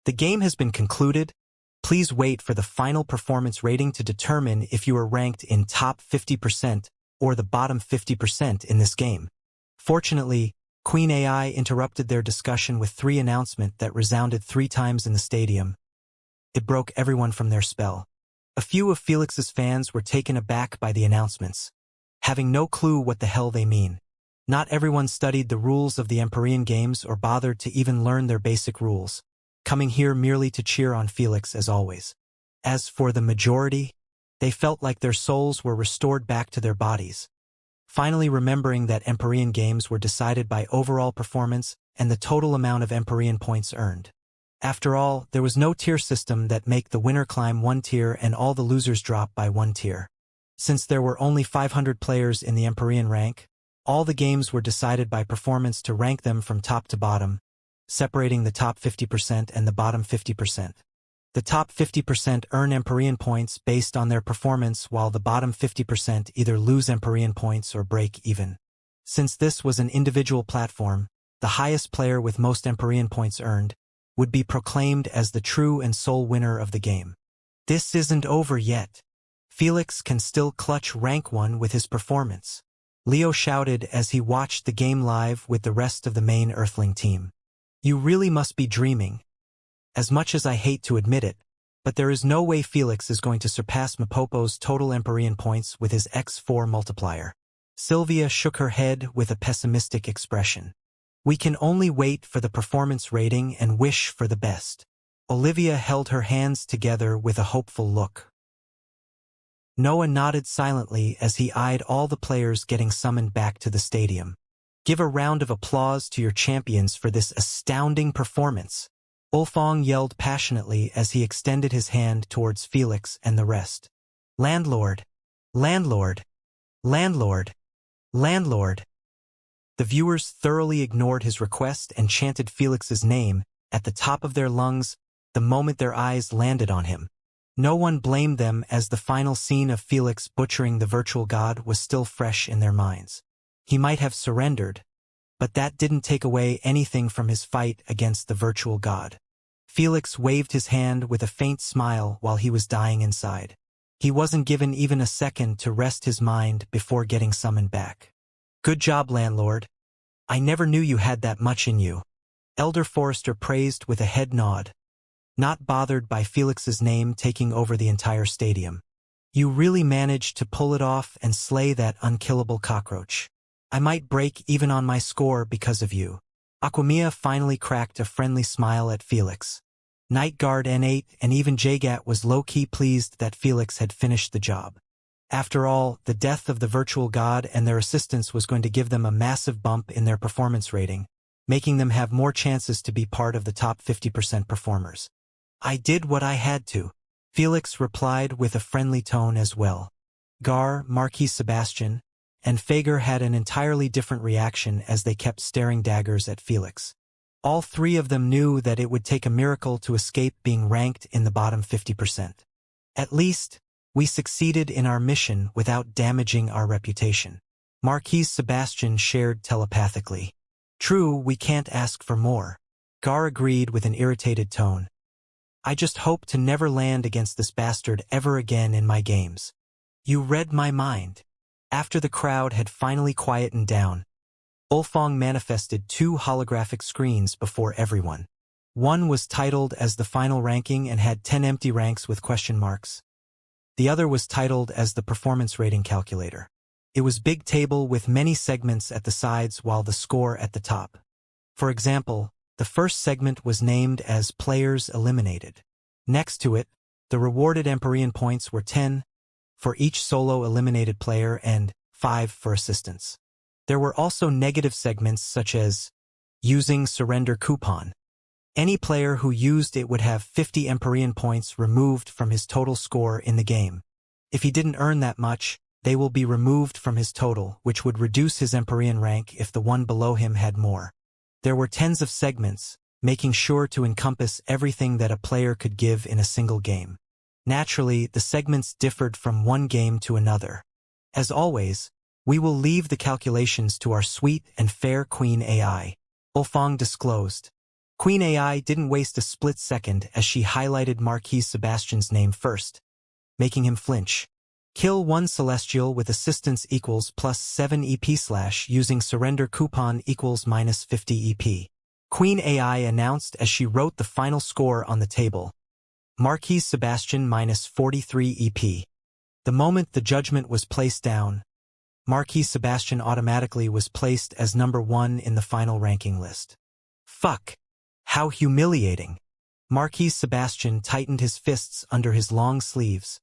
The game has been concluded. Please wait for the final performance rating to determine if you are ranked in top 50% or the bottom 50% in this game. Fortunately, Queen AI interrupted their discussion with 3 announcements that resounded 3 times in the stadium. It broke everyone from their spell. A few of Felix's fans were taken aback by the announcements, having no clue what the hell they mean. Not everyone studied the rules of the Empyrean games or bothered to even learn their basic rules, coming here merely to cheer on Felix as always. As for the majority, they felt like their souls were restored back to their bodies, finally remembering that Empyrean games were decided by overall performance and the total amount of Empyrean points earned. After all, there was no tier system that make the winner climb 1 tier and all the losers drop by 1 tier. Since there were only 500 players in the Empyrean rank, all the games were decided by performance to rank them from top to bottom, separating the top 50% and the bottom 50%. The top 50% earn Empyrean points based on their performance, while the bottom 50% either lose Empyrean points or break even. Since this was an individual platform, the highest player with most Empyrean points earned would be proclaimed as the true and sole winner of the game. This isn't over yet. Felix can still clutch rank 1 with his performance. Leo shouted as he watched the game live with the rest of the main Earthling team. You really must be dreaming. As much as I hate to admit it, but there is no way Felix is going to surpass Mapopo's total Empyrean points with his x4 multiplier. Sylvia shook her head with a pessimistic expression. We can only wait for the performance rating and wish for the best. Olivia held her hands together with a hopeful look. Noah nodded silently as he eyed all the players getting summoned back to the stadium. Give a round of applause to your champions for this astounding performance. Ulfong yelled passionately as he extended his hand towards Felix and the rest. Landlord! Landlord! Landlord! Landlord! The viewers thoroughly ignored his request and chanted Felix's name at the top of their lungs the moment their eyes landed on him. No one blamed them, as the final scene of Felix butchering the virtual god was still fresh in their minds. He might have surrendered, but that didn't take away anything from his fight against the virtual god. Felix waved his hand with a faint smile while he was dying inside. He wasn't given even a second to rest his mind before getting summoned back. Good job, landlord. I never knew you had that much in you. Elder Forrester praised with a head nod, not bothered by Felix's name taking over the entire stadium. You really managed to pull it off and slay that unkillable cockroach. I might break even on my score because of you. Aquamia finally cracked a friendly smile at Felix. Nightguard N8 and even Jagat was low-key pleased that Felix had finished the job. After all, the death of the virtual god and their assistants was going to give them a massive bump in their performance rating, making them have more chances to be part of the top 50% performers. I did what I had to, Felix replied with a friendly tone as well. Gar, Marquis Sebastian, and Fager had an entirely different reaction as they kept staring daggers at Felix. All 3 of them knew that it would take a miracle to escape being ranked in the bottom 50%. At least, we succeeded in our mission without damaging our reputation. Marquis Sebastian shared telepathically. True, we can't ask for more. Gar agreed with an irritated tone. I just hope to never land against this bastard ever again in my games. You read my mind. After the crowd had finally quietened down, Ulfong manifested 2 holographic screens before everyone. One was titled as the final ranking and had 10 empty ranks with question marks. The other was titled as the performance rating calculator. It was big table with many segments at the sides while the score at the top. For example, the first segment was named as Players Eliminated. Next to it, the rewarded Empyrean points were 10 for each solo eliminated player and 5 for assistance. There were also negative segments such as Using Surrender Coupon. Any player who used it would have 50 Empyrean points removed from his total score in the game. If he didn't earn that much, they will be removed from his total, which would reduce his Empyrean rank if the one below him had more. There were tens of segments, making sure to encompass everything that a player could give in a single game. Naturally, the segments differed from one game to another. As always, we will leave the calculations to our sweet and fair Queen AI, Ulfong disclosed. Queen AI didn't waste a split second as she highlighted Marquis Sebastian's name first, making him flinch. Kill 1 Celestial with assistance equals +7 EP/ using surrender coupon equals -50 EP. Queen AI announced as she wrote the final score on the table. Marquis Sebastian -43 EP. The moment the judgment was placed down, Marquis Sebastian automatically was placed as number 1 in the final ranking list. Fuck! How humiliating! Marquis Sebastian tightened his fists under his long sleeves,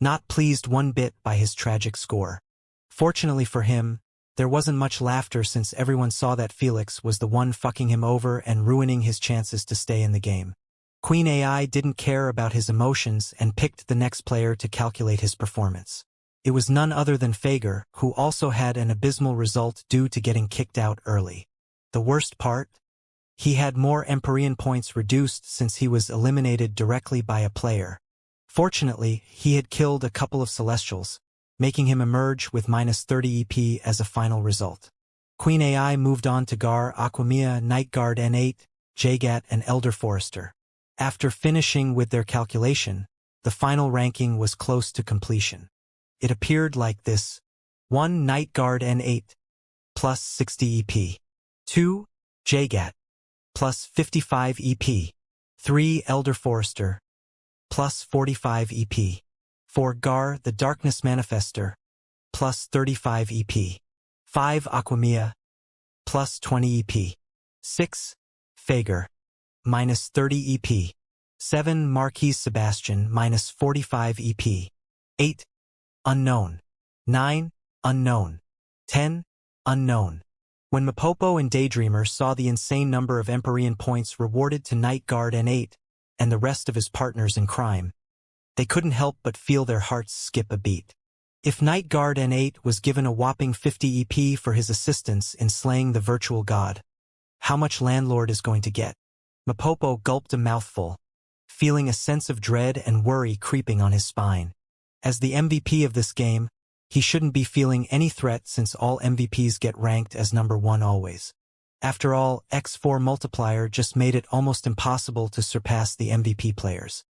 not pleased one bit by his tragic score. Fortunately for him, there wasn't much laughter since everyone saw that Felix was the one fucking him over and ruining his chances to stay in the game. Queen AI didn't care about his emotions and picked the next player to calculate his performance. It was none other than Fager, who also had an abysmal result due to getting kicked out early. The worst part? He had more Empyrean points reduced since he was eliminated directly by a player. Fortunately, he had killed a couple of Celestials, making him emerge with -30 EP as a final result. Queen AI moved on to Gar, Aquamia, Nightguard N8, Jagat and Elder Forester. After finishing with their calculation, the final ranking was close to completion. It appeared like this: 1 Nightguard N8, +60 EP. 2 Jagat, +55 EP. 3 Elder Forester, +45 EP. 4 Gar, the Darkness Manifester, +35 EP. 5 Aquamia, +20 EP. 6 Fager, -30 EP. 7 Marquis Sebastian, -45 EP. 8 Unknown. 9 Unknown. 10 Unknown. When Mapopo and Daydreamer saw the insane number of Empyrean points rewarded to Nightguard N8 and the rest of his partners in crime, they couldn't help but feel their hearts skip a beat. If Nightguard N8 was given a whopping 50 EP for his assistance in slaying the virtual god, how much Landlord is going to get? Mapopo gulped a mouthful, feeling a sense of dread and worry creeping on his spine. As the MVP of this game, he shouldn't be feeling any threat since all MVPs get ranked as number 1 always. After all, X4 multiplier just made it almost impossible to surpass the MVP players.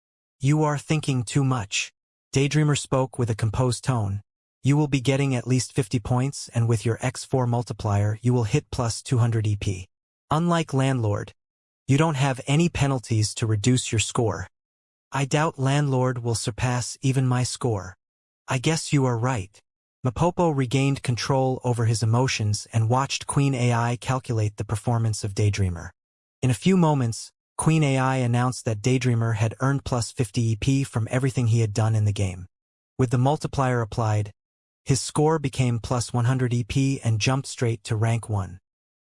You are thinking too much. Daydreamer spoke with a composed tone. You will be getting at least 50 points, and with your X4 multiplier you will hit +200 EP. Unlike Landlord, you don't have any penalties to reduce your score. I doubt Landlord will surpass even my score. I guess you are right. Mapopo regained control over his emotions and watched Queen AI calculate the performance of Daydreamer. In a few moments, Queen AI announced that Daydreamer had earned +50 EP from everything he had done in the game. With the multiplier applied, his score became +100 EP and jumped straight to rank 1.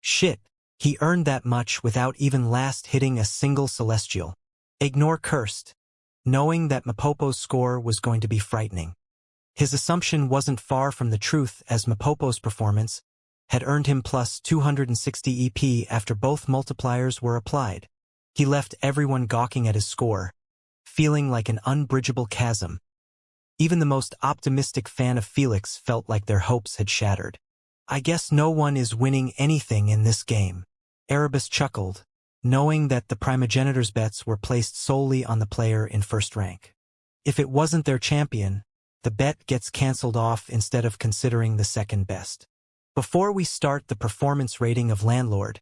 Shit, he earned that much without even last hitting a single Celestial. Ignore Cursed, knowing that Mapopo's score was going to be frightening. His assumption wasn't far from the truth, as Mapopo's performance had earned him +260 EP after both multipliers were applied. He left everyone gawking at his score, feeling like an unbridgeable chasm. Even the most optimistic fan of Felix felt like their hopes had shattered. I guess no one is winning anything in this game. Erebus chuckled, knowing that the primogenitor's bets were placed solely on the player in first rank. If it wasn't their champion, the bet gets cancelled off instead of considering the second best. Before we start the performance rating of Landlord,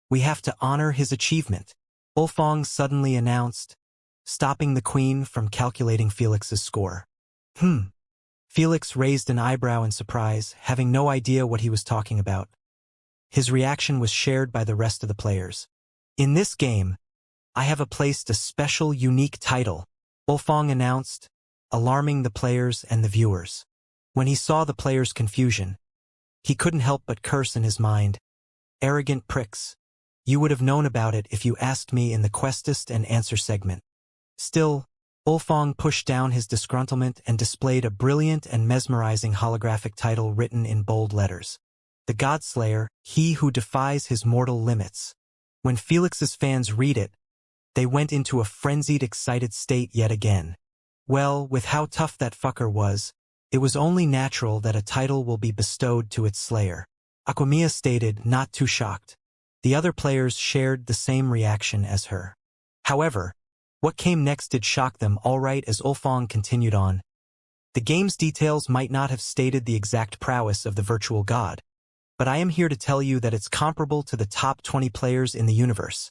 we have to honor his achievement, Ulfong suddenly announced, stopping the queen from calculating Felix's score. Felix raised an eyebrow in surprise, having no idea what he was talking about. His reaction was shared by the rest of the players. In this game, I have placed a special, unique title, Ulfong announced, alarming the players and the viewers. When he saw the players' confusion, he couldn't help but curse in his mind. Arrogant pricks. You would have known about it if you asked me in the Questest and Answer segment. Still, Ulfong pushed down his disgruntlement and displayed a brilliant and mesmerizing holographic title written in bold letters. The Godslayer, he who defies his mortal limits. When Felix's fans read it, they went into a frenzied, excited state yet again. Well, with how tough that fucker was, it was only natural that a title will be bestowed to its slayer. Aquamia stated, not too shocked. The other players shared the same reaction as her. However, what came next did shock them all right as Ulfong continued on. The game's details might not have stated the exact prowess of the virtual god, but I am here to tell you that it's comparable to the top 20 players in the universe.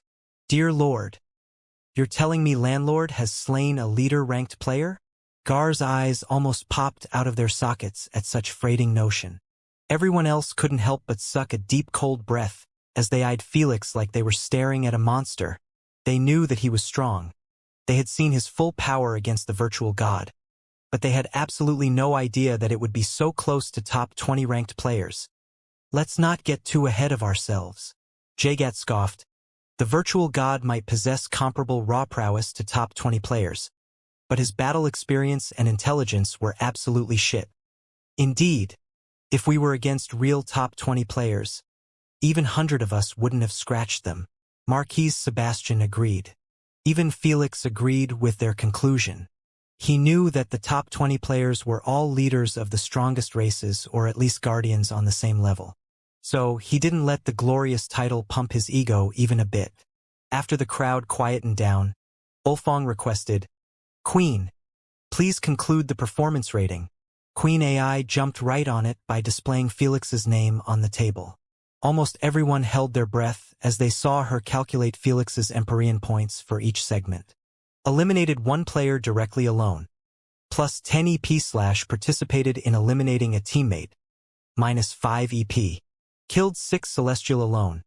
Dear Lord, you're telling me Landlord has slain a leader-ranked player? Gar's eyes almost popped out of their sockets at such freighting notion. Everyone else couldn't help but suck a deep cold breath as they eyed Felix like they were staring at a monster. They knew that he was strong. They had seen his full power against the virtual god, but they had absolutely no idea that it would be so close to top 20 ranked players. Let's not get too ahead of ourselves. Jagat scoffed. The virtual god might possess comparable raw prowess to top 20 players, but his battle experience and intelligence were absolutely shit. Indeed, if we were against real top 20 players, even 100 of us wouldn't have scratched them. Marquise Sebastian agreed. Even Felix agreed with their conclusion. He knew that the top 20 players were all leaders of the strongest races or at least guardians on the same level. So he didn't let the glorious title pump his ego even a bit. After the crowd quietened down, Ulfong requested, Queen, please conclude the performance rating. Queen AI jumped right on it by displaying Felix's name on the table. Almost everyone held their breath as they saw her calculate Felix's Empyrean points for each segment. Eliminated one player directly alone. Plus 10 EP / participated in eliminating a teammate. Minus 5 EP. Killed 6 Celestial alone.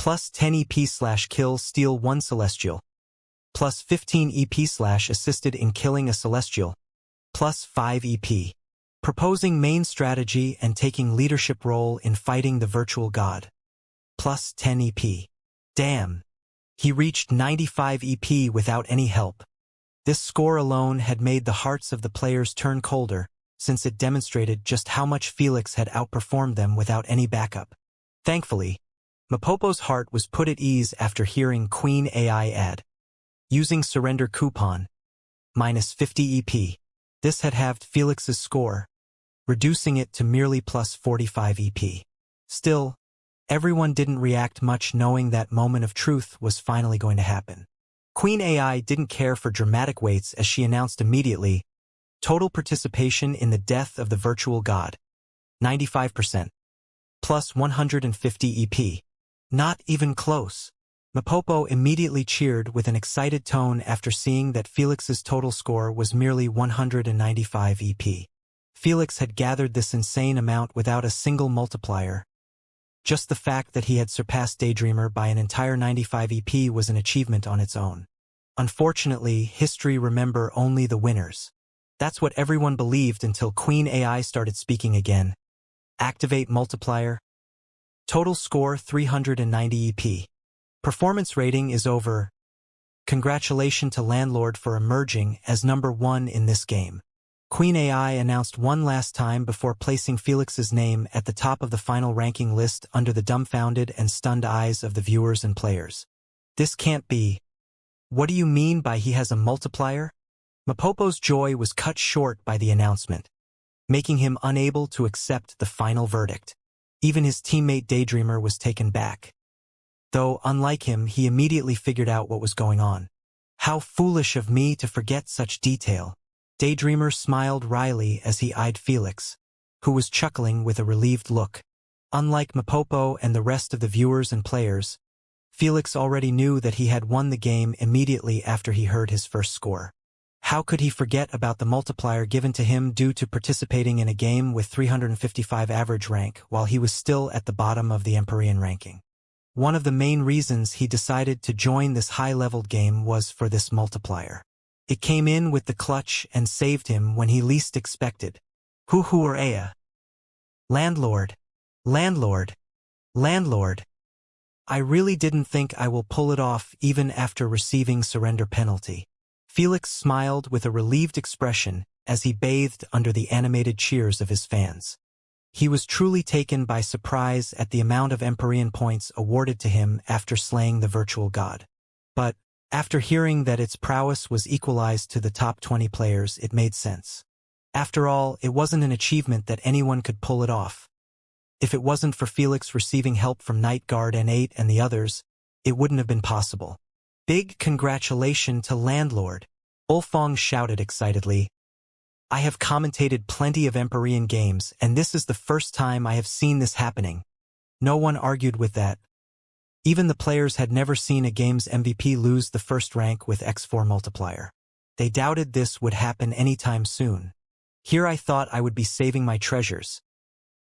Plus 10 EP / kill steal 1 Celestial. Plus 15 EP / assisted in killing a Celestial. Plus 5 EP. Proposing main strategy and taking leadership role in fighting the virtual god. Plus 10 EP. Damn. He reached 95 EP without any help. This score alone had made the hearts of the players turn colder, since it demonstrated just how much Felix had outperformed them without any backup. Thankfully, Mapopo's heart was put at ease after hearing Queen AI add. Using surrender coupon. Minus 50 EP. This had halved Felix's score, reducing it to merely plus 45 EP. Still, everyone didn't react much knowing that moment of truth was finally going to happen. Queen AI didn't care for dramatic waits as she announced immediately, total participation in the death of the virtual god. 95%. Plus 150 EP. Not even close. Mapopo immediately cheered with an excited tone after seeing that Felix's total score was merely 195 EP. Felix had gathered this insane amount without a single multiplier. Just the fact that he had surpassed Daydreamer by an entire 95 EP was an achievement on its own. Unfortunately, history remember only the winners. That's what everyone believed until Queen AI started speaking again. Activate multiplier. Total score 390 EP. Performance rating is over. Congratulations to Landlord for emerging as number 1 in this game. Queen AI announced one last time before placing Felix's name at the top of the final ranking list under the dumbfounded and stunned eyes of the viewers and players. This can't be. What do you mean by he has a multiplier? Mapopo's joy was cut short by the announcement, making him unable to accept the final verdict. Even his teammate Daydreamer was taken back. Though, unlike him, he immediately figured out what was going on. How foolish of me to forget such detail. Daydreamer smiled wryly as he eyed Felix, who was chuckling with a relieved look. Unlike Mapopo and the rest of the viewers and players, Felix already knew that he had won the game immediately after he heard his first score. How could he forget about the multiplier given to him due to participating in a game with 355 average rank while he was still at the bottom of the Empyrean ranking? One of the main reasons he decided to join this high-leveled game was for this multiplier. It came in with the clutch and saved him when he least expected. Hoo-hoo or Aya. Landlord. Landlord. Landlord. I really didn't think I will pull it off even after receiving surrender penalty. Felix smiled with a relieved expression as he bathed under the animated cheers of his fans. He was truly taken by surprise at the amount of Empyrean points awarded to him after slaying the virtual god. But, after hearing that its prowess was equalized to the top 20 players, it made sense. After all, it wasn't an achievement that anyone could pull it off. If it wasn't for Felix receiving help from Night Guard N8 and the others, it wouldn't have been possible. Big congratulations to Landlord, Ulfong shouted excitedly. I have commentated plenty of Empyrean games, and this is the first time I have seen this happening. No one argued with that. Even the players had never seen a game's MVP lose the first rank with X4 multiplier. They doubted this would happen anytime soon. Here I thought I would be saving my treasures.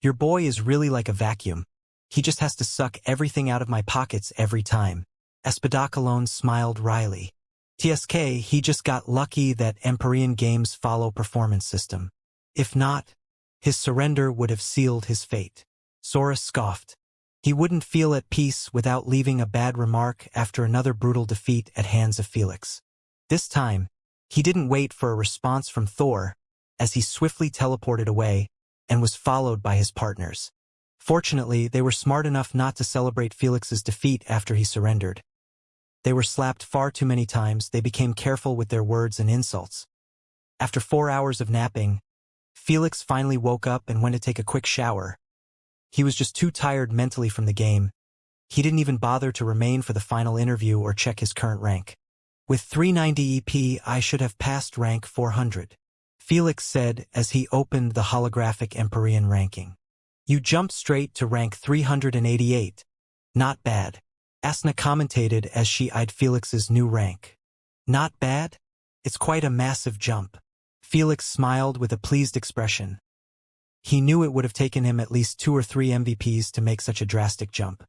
Your boy is really like a vacuum. He just has to suck everything out of my pockets every time. Espadacalone smiled wryly. TSK, he just got lucky that Empyrean games follow performance system. If not, his surrender would have sealed his fate. Sora scoffed. He wouldn't feel at peace without leaving a bad remark after another brutal defeat at hands of Felix. This time, he didn't wait for a response from Thor, as he swiftly teleported away and was followed by his partners. Fortunately, they were smart enough not to celebrate Felix's defeat after he surrendered. They were slapped far too many times. They became careful with their words and insults. After 4 hours of napping, Felix finally woke up and went to take a quick shower. He was just too tired mentally from the game. He didn't even bother to remain for the final interview or check his current rank. With 390 EP, I should have passed rank 400. Felix said as he opened the holographic Empyrean ranking. You jumped straight to rank 388. Not bad. Asna commentated as she eyed Felix's new rank. Not bad? It's quite a massive jump. Felix smiled with a pleased expression. He knew it would have taken him at least 2 or 3 MVPs to make such a drastic jump.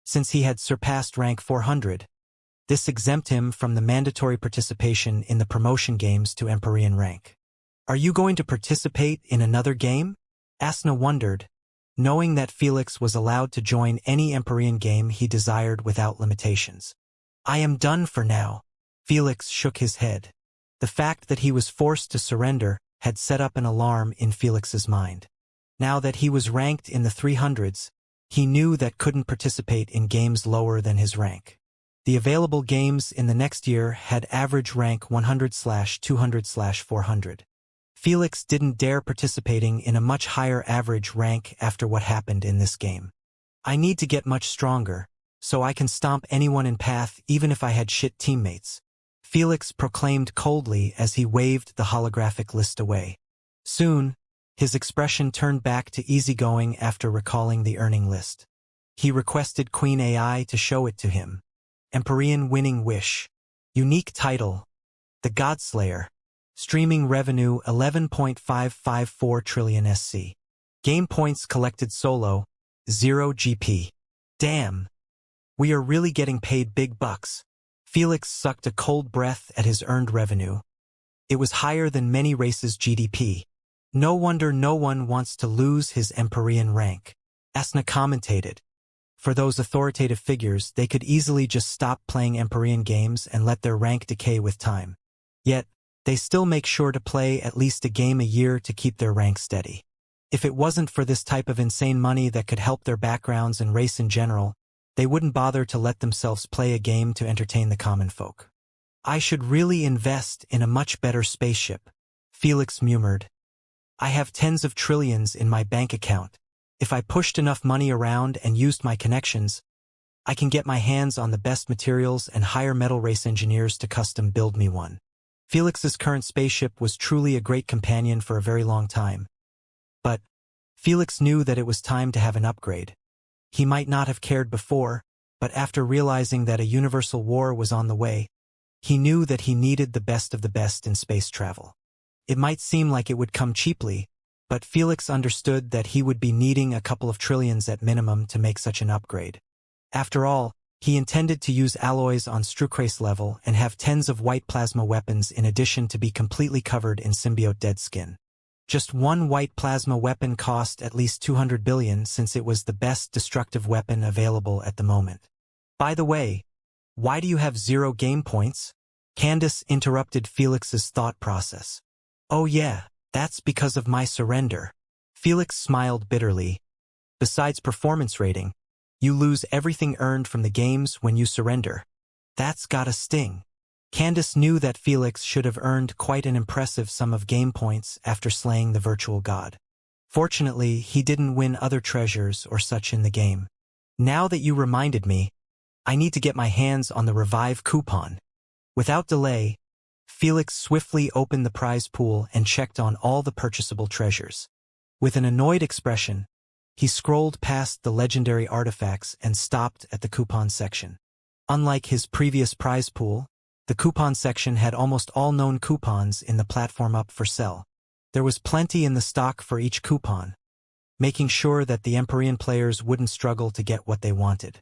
Since he had surpassed rank 400, this exempt him from the mandatory participation in the promotion games to Empyrean rank. Are you going to participate in another game? Asna wondered, knowing that Felix was allowed to join any Empyrean game he desired without limitations. I am done for now. Felix shook his head. The fact that he was forced to surrender had set up an alarm in Felix's mind. Now that he was ranked in the 300s, he knew that couldn't participate in games lower than his rank. The available games in the next year had average rank 100/200/400. Felix didn't dare participating in a much higher average rank after what happened in this game. I need to get much stronger, so I can stomp anyone in path even if I had shit teammates. Felix proclaimed coldly as he waved the holographic list away. Soon, his expression turned back to easygoing after recalling the earning list. He requested Queen AI to show it to him. Empyrean Winning Wish. Unique title, The Godslayer. Streaming revenue 11.554 trillion SC. Game points collected solo, 0 GP. Damn. We are really getting paid big bucks. Felix sucked a cold breath at his earned revenue. It was higher than many races' GDP. No wonder no one wants to lose his Empyrean rank. Asna commentated. For those authoritative figures, they could easily just stop playing Empyrean games and let their rank decay with time. Yet, they still make sure to play at least a game a year to keep their rank steady. If it wasn't for this type of insane money that could help their backgrounds and race in general, they wouldn't bother to let themselves play a game to entertain the common folk. I should really invest in a much better spaceship, Felix murmured. I have tens of trillions in my bank account. If I pushed enough money around and used my connections, I can get my hands on the best materials and hire metal race engineers to custom build me one. Felix's current spaceship was truly a great companion for a very long time. But Felix knew that it was time to have an upgrade. He might not have cared before, but after realizing that a universal war was on the way, he knew that he needed the best of the best in space travel. It might seem like it would come cheaply, but Felix understood that he would be needing a couple of trillions at minimum to make such an upgrade. After all, he intended to use alloys on Strucrace level and have tens of white plasma weapons in addition to be completely covered in symbiote dead skin. Just one white plasma weapon cost at least 200 billion since it was the best destructive weapon available at the moment. By the way, why do you have 0 game points? Candace interrupted Felix's thought process. Oh yeah, that's because of my surrender. Felix smiled bitterly. Besides performance rating, you lose everything earned from the games when you surrender. That's gotta sting. Candace knew that Felix should have earned quite an impressive sum of game points after slaying the virtual god. Fortunately, he didn't win other treasures or such in the game. Now that you reminded me, I need to get my hands on the revive coupon. Without delay, Felix swiftly opened the prize pool and checked on all the purchasable treasures. With an annoyed expression, he scrolled past the legendary artifacts and stopped at the coupon section. Unlike his previous prize pool, the coupon section had almost all known coupons in the platform up for sale. There was plenty in the stock for each coupon, making sure that the Empyrean players wouldn't struggle to get what they wanted.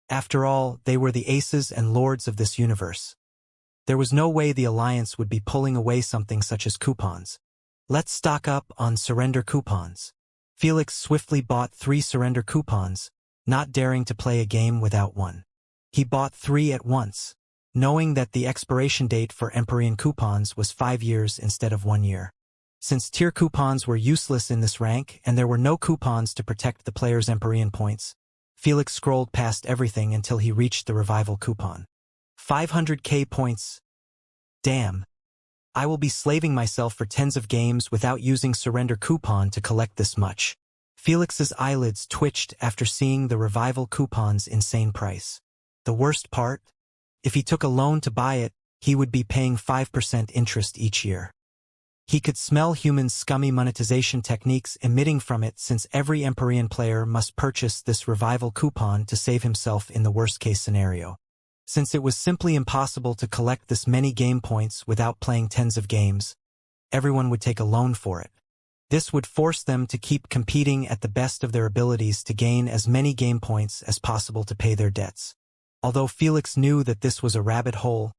After all, they were the aces and lords of this universe. There was no way the Alliance would be pulling away something such as coupons. Let's stock up on surrender coupons. Felix swiftly bought 3 surrender coupons, not daring to play a game without one. He bought 3 at once, knowing that the expiration date for Empyrean coupons was 5 years instead of 1 year. Since tier coupons were useless in this rank and there were no coupons to protect the player's Empyrean points, Felix scrolled past everything until he reached the revival coupon. 500k points. Damn. I will be slaving myself for tens of games without using surrender coupon to collect this much. Felix's eyelids twitched after seeing the revival coupon's insane price. The worst part? If he took a loan to buy it, he would be paying 5% interest each year. He could smell humans' scummy monetization techniques emitting from it since every Empyrean player must purchase this revival coupon to save himself in the worst-case scenario. Since it was simply impossible to collect this many game points without playing tens of games, everyone would take a loan for it. This would force them to keep competing at the best of their abilities to gain as many game points as possible to pay their debts. Although Felix knew that this was a rabbit hole,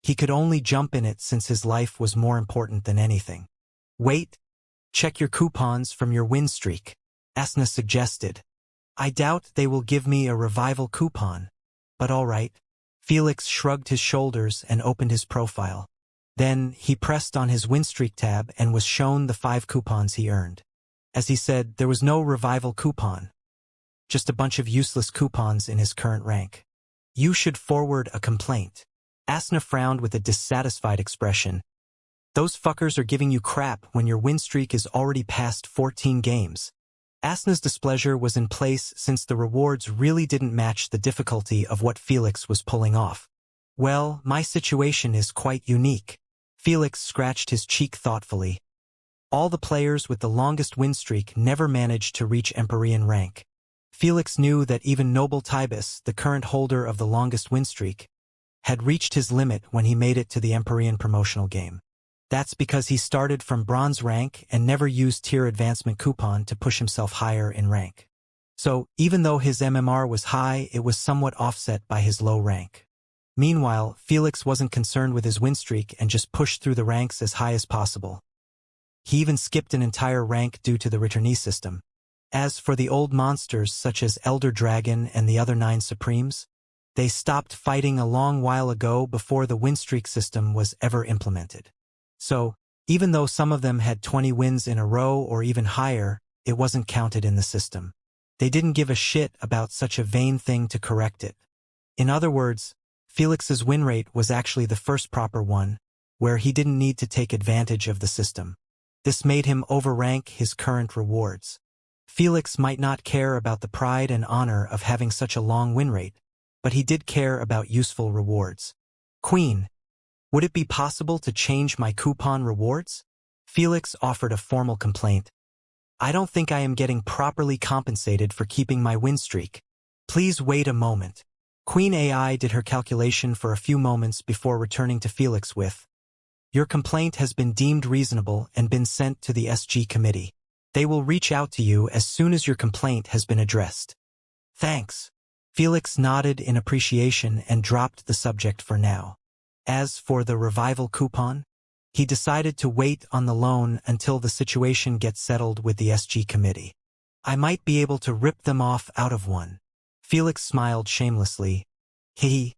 he could only jump in it since his life was more important than anything. Wait, check your coupons from your win streak, Asna suggested. I doubt they will give me a revival coupon, but all right. Felix shrugged his shoulders and opened his profile. Then he pressed on his win streak tab and was shown the 5 coupons he earned. As he said, there was no revival coupon, just a bunch of useless coupons in his current rank. You should forward a complaint. Asna frowned with a dissatisfied expression. Those fuckers are giving you crap when your win streak is already past 14 games. Asna's displeasure was in place since the rewards really didn't match the difficulty of what Felix was pulling off. Well, my situation is quite unique. Felix scratched his cheek thoughtfully. All the players with the longest win streak never managed to reach Empyrean rank. Felix knew that even Noble Tibus, the current holder of the longest win streak, had reached his limit when he made it to the Empyrean promotional game. That's because he started from bronze rank and never used tier advancement coupon to push himself higher in rank. So, even though his MMR was high, it was somewhat offset by his low rank. Meanwhile, Felix wasn't concerned with his win streak and just pushed through the ranks as high as possible. He even skipped an entire rank due to the returnee system. As for the old monsters such as Elder Dragon and the other 9 Supremes, they stopped fighting a long while ago before the win streak system was ever implemented. So, even though some of them had 20 wins in a row or even higher, it wasn't counted in the system. They didn't give a shit about such a vain thing to correct it. In other words, Felix's win rate was actually the first proper one, where he didn't need to take advantage of the system. This made him overrank his current rewards. Felix might not care about the pride and honor of having such a long win rate, but he did care about useful rewards. Queen, would it be possible to change my coupon rewards? Felix offered a formal complaint. I don't think I am getting properly compensated for keeping my win streak. Please wait a moment. Queen AI did her calculation for a few moments before returning to Felix with, your complaint has been deemed reasonable and been sent to the SG committee. They will reach out to you as soon as your complaint has been addressed. Thanks. Felix nodded in appreciation and dropped the subject for now. As for the revival coupon, he decided to wait on the loan until the situation gets settled with the SG committee. I might be able to rip them off out of one. Felix smiled shamelessly. They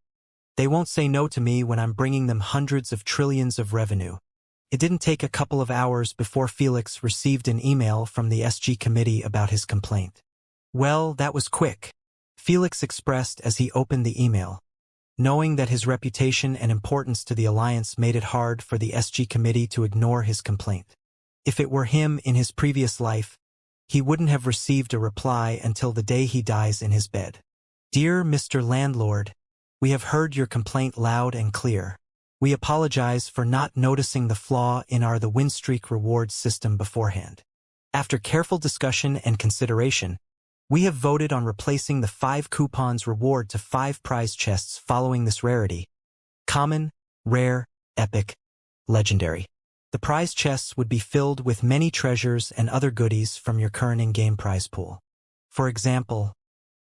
won't say no to me when I'm bringing them hundreds of trillions of revenue. It didn't take a couple of hours before Felix received an email from the SG committee about his complaint. Well, that was quick, Felix expressed as he opened the email. Knowing that his reputation and importance to the Alliance made it hard for the SG committee to ignore his complaint. If it were him in his previous life, he wouldn't have received a reply until the day he dies in his bed. Dear Mr. Landlord, we have heard your complaint loud and clear. We apologize for not noticing the flaw in the win streak rewards system beforehand. After careful discussion and consideration, we have voted on replacing the 5 coupons reward to 5 prize chests following this rarity: common, rare, epic, legendary. The prize chests would be filled with many treasures and other goodies from your current in-game prize pool. For example,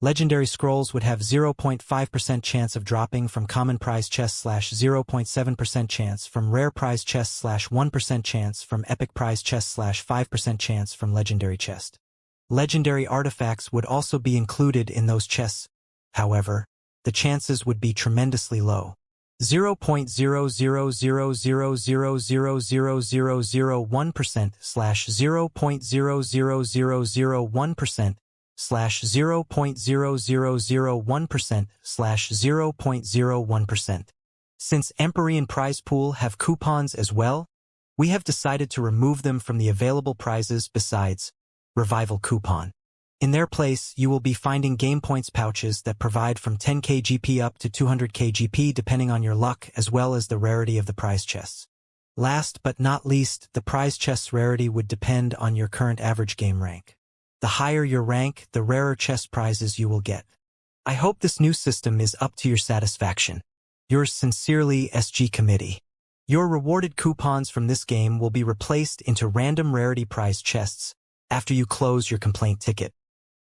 legendary scrolls would have 0.5% chance of dropping from common prize chests / 0.7% chance from rare prize chests / 1% chance from epic prize chests / 5% chance from legendary chest. Legendary artifacts would also be included in those chests. However, the chances would be tremendously low. 0.000000001% / 0.00001% / 0.0001% / 0.01%. Since Empyrean prize pool have coupons as well, we have decided to remove them from the available prizes besides revival coupon. In their place, you will be finding game points pouches that provide from 10k GP up to 200k GP depending on your luck as well as the rarity of the prize chests. Last but not least, the prize chest's rarity would depend on your current average game rank. The higher your rank, the rarer chest prizes you will get. I hope this new system is up to your satisfaction. Yours sincerely, SG Committee. Your rewarded coupons from this game will be replaced into random rarity prize chests after you close your complaint ticket.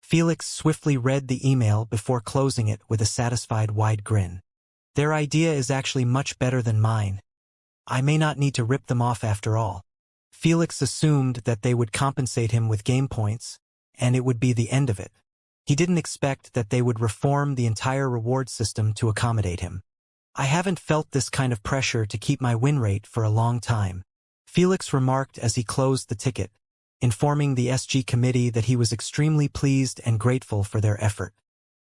Felix swiftly read the email before closing it with a satisfied wide grin. Their idea is actually much better than mine. I may not need to rip them off after all. Felix assumed that they would compensate him with game points, and it would be the end of it. He didn't expect that they would reform the entire reward system to accommodate him. I haven't felt this kind of pressure to keep my win rate for a long time, Felix remarked as he closed the ticket, informing the SG committee that he was extremely pleased and grateful for their effort.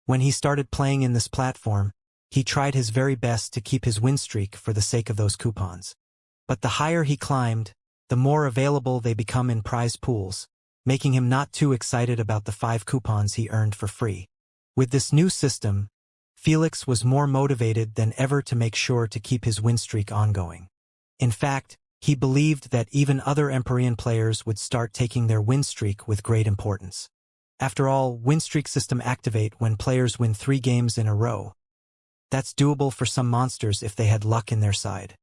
When he started playing in this platform, he tried his very best to keep his win streak for the sake of those coupons. But the higher he climbed, the more available they become in prize pools, making him not too excited about the 5 coupons he earned for free. With this new system, Felix was more motivated than ever to make sure to keep his win streak ongoing. In fact, he believed that even other Empyrean players would start taking their win streak with great importance. After all, win streak system activate when players win 3 games in a row. That's doable for some monsters if they had luck in their side.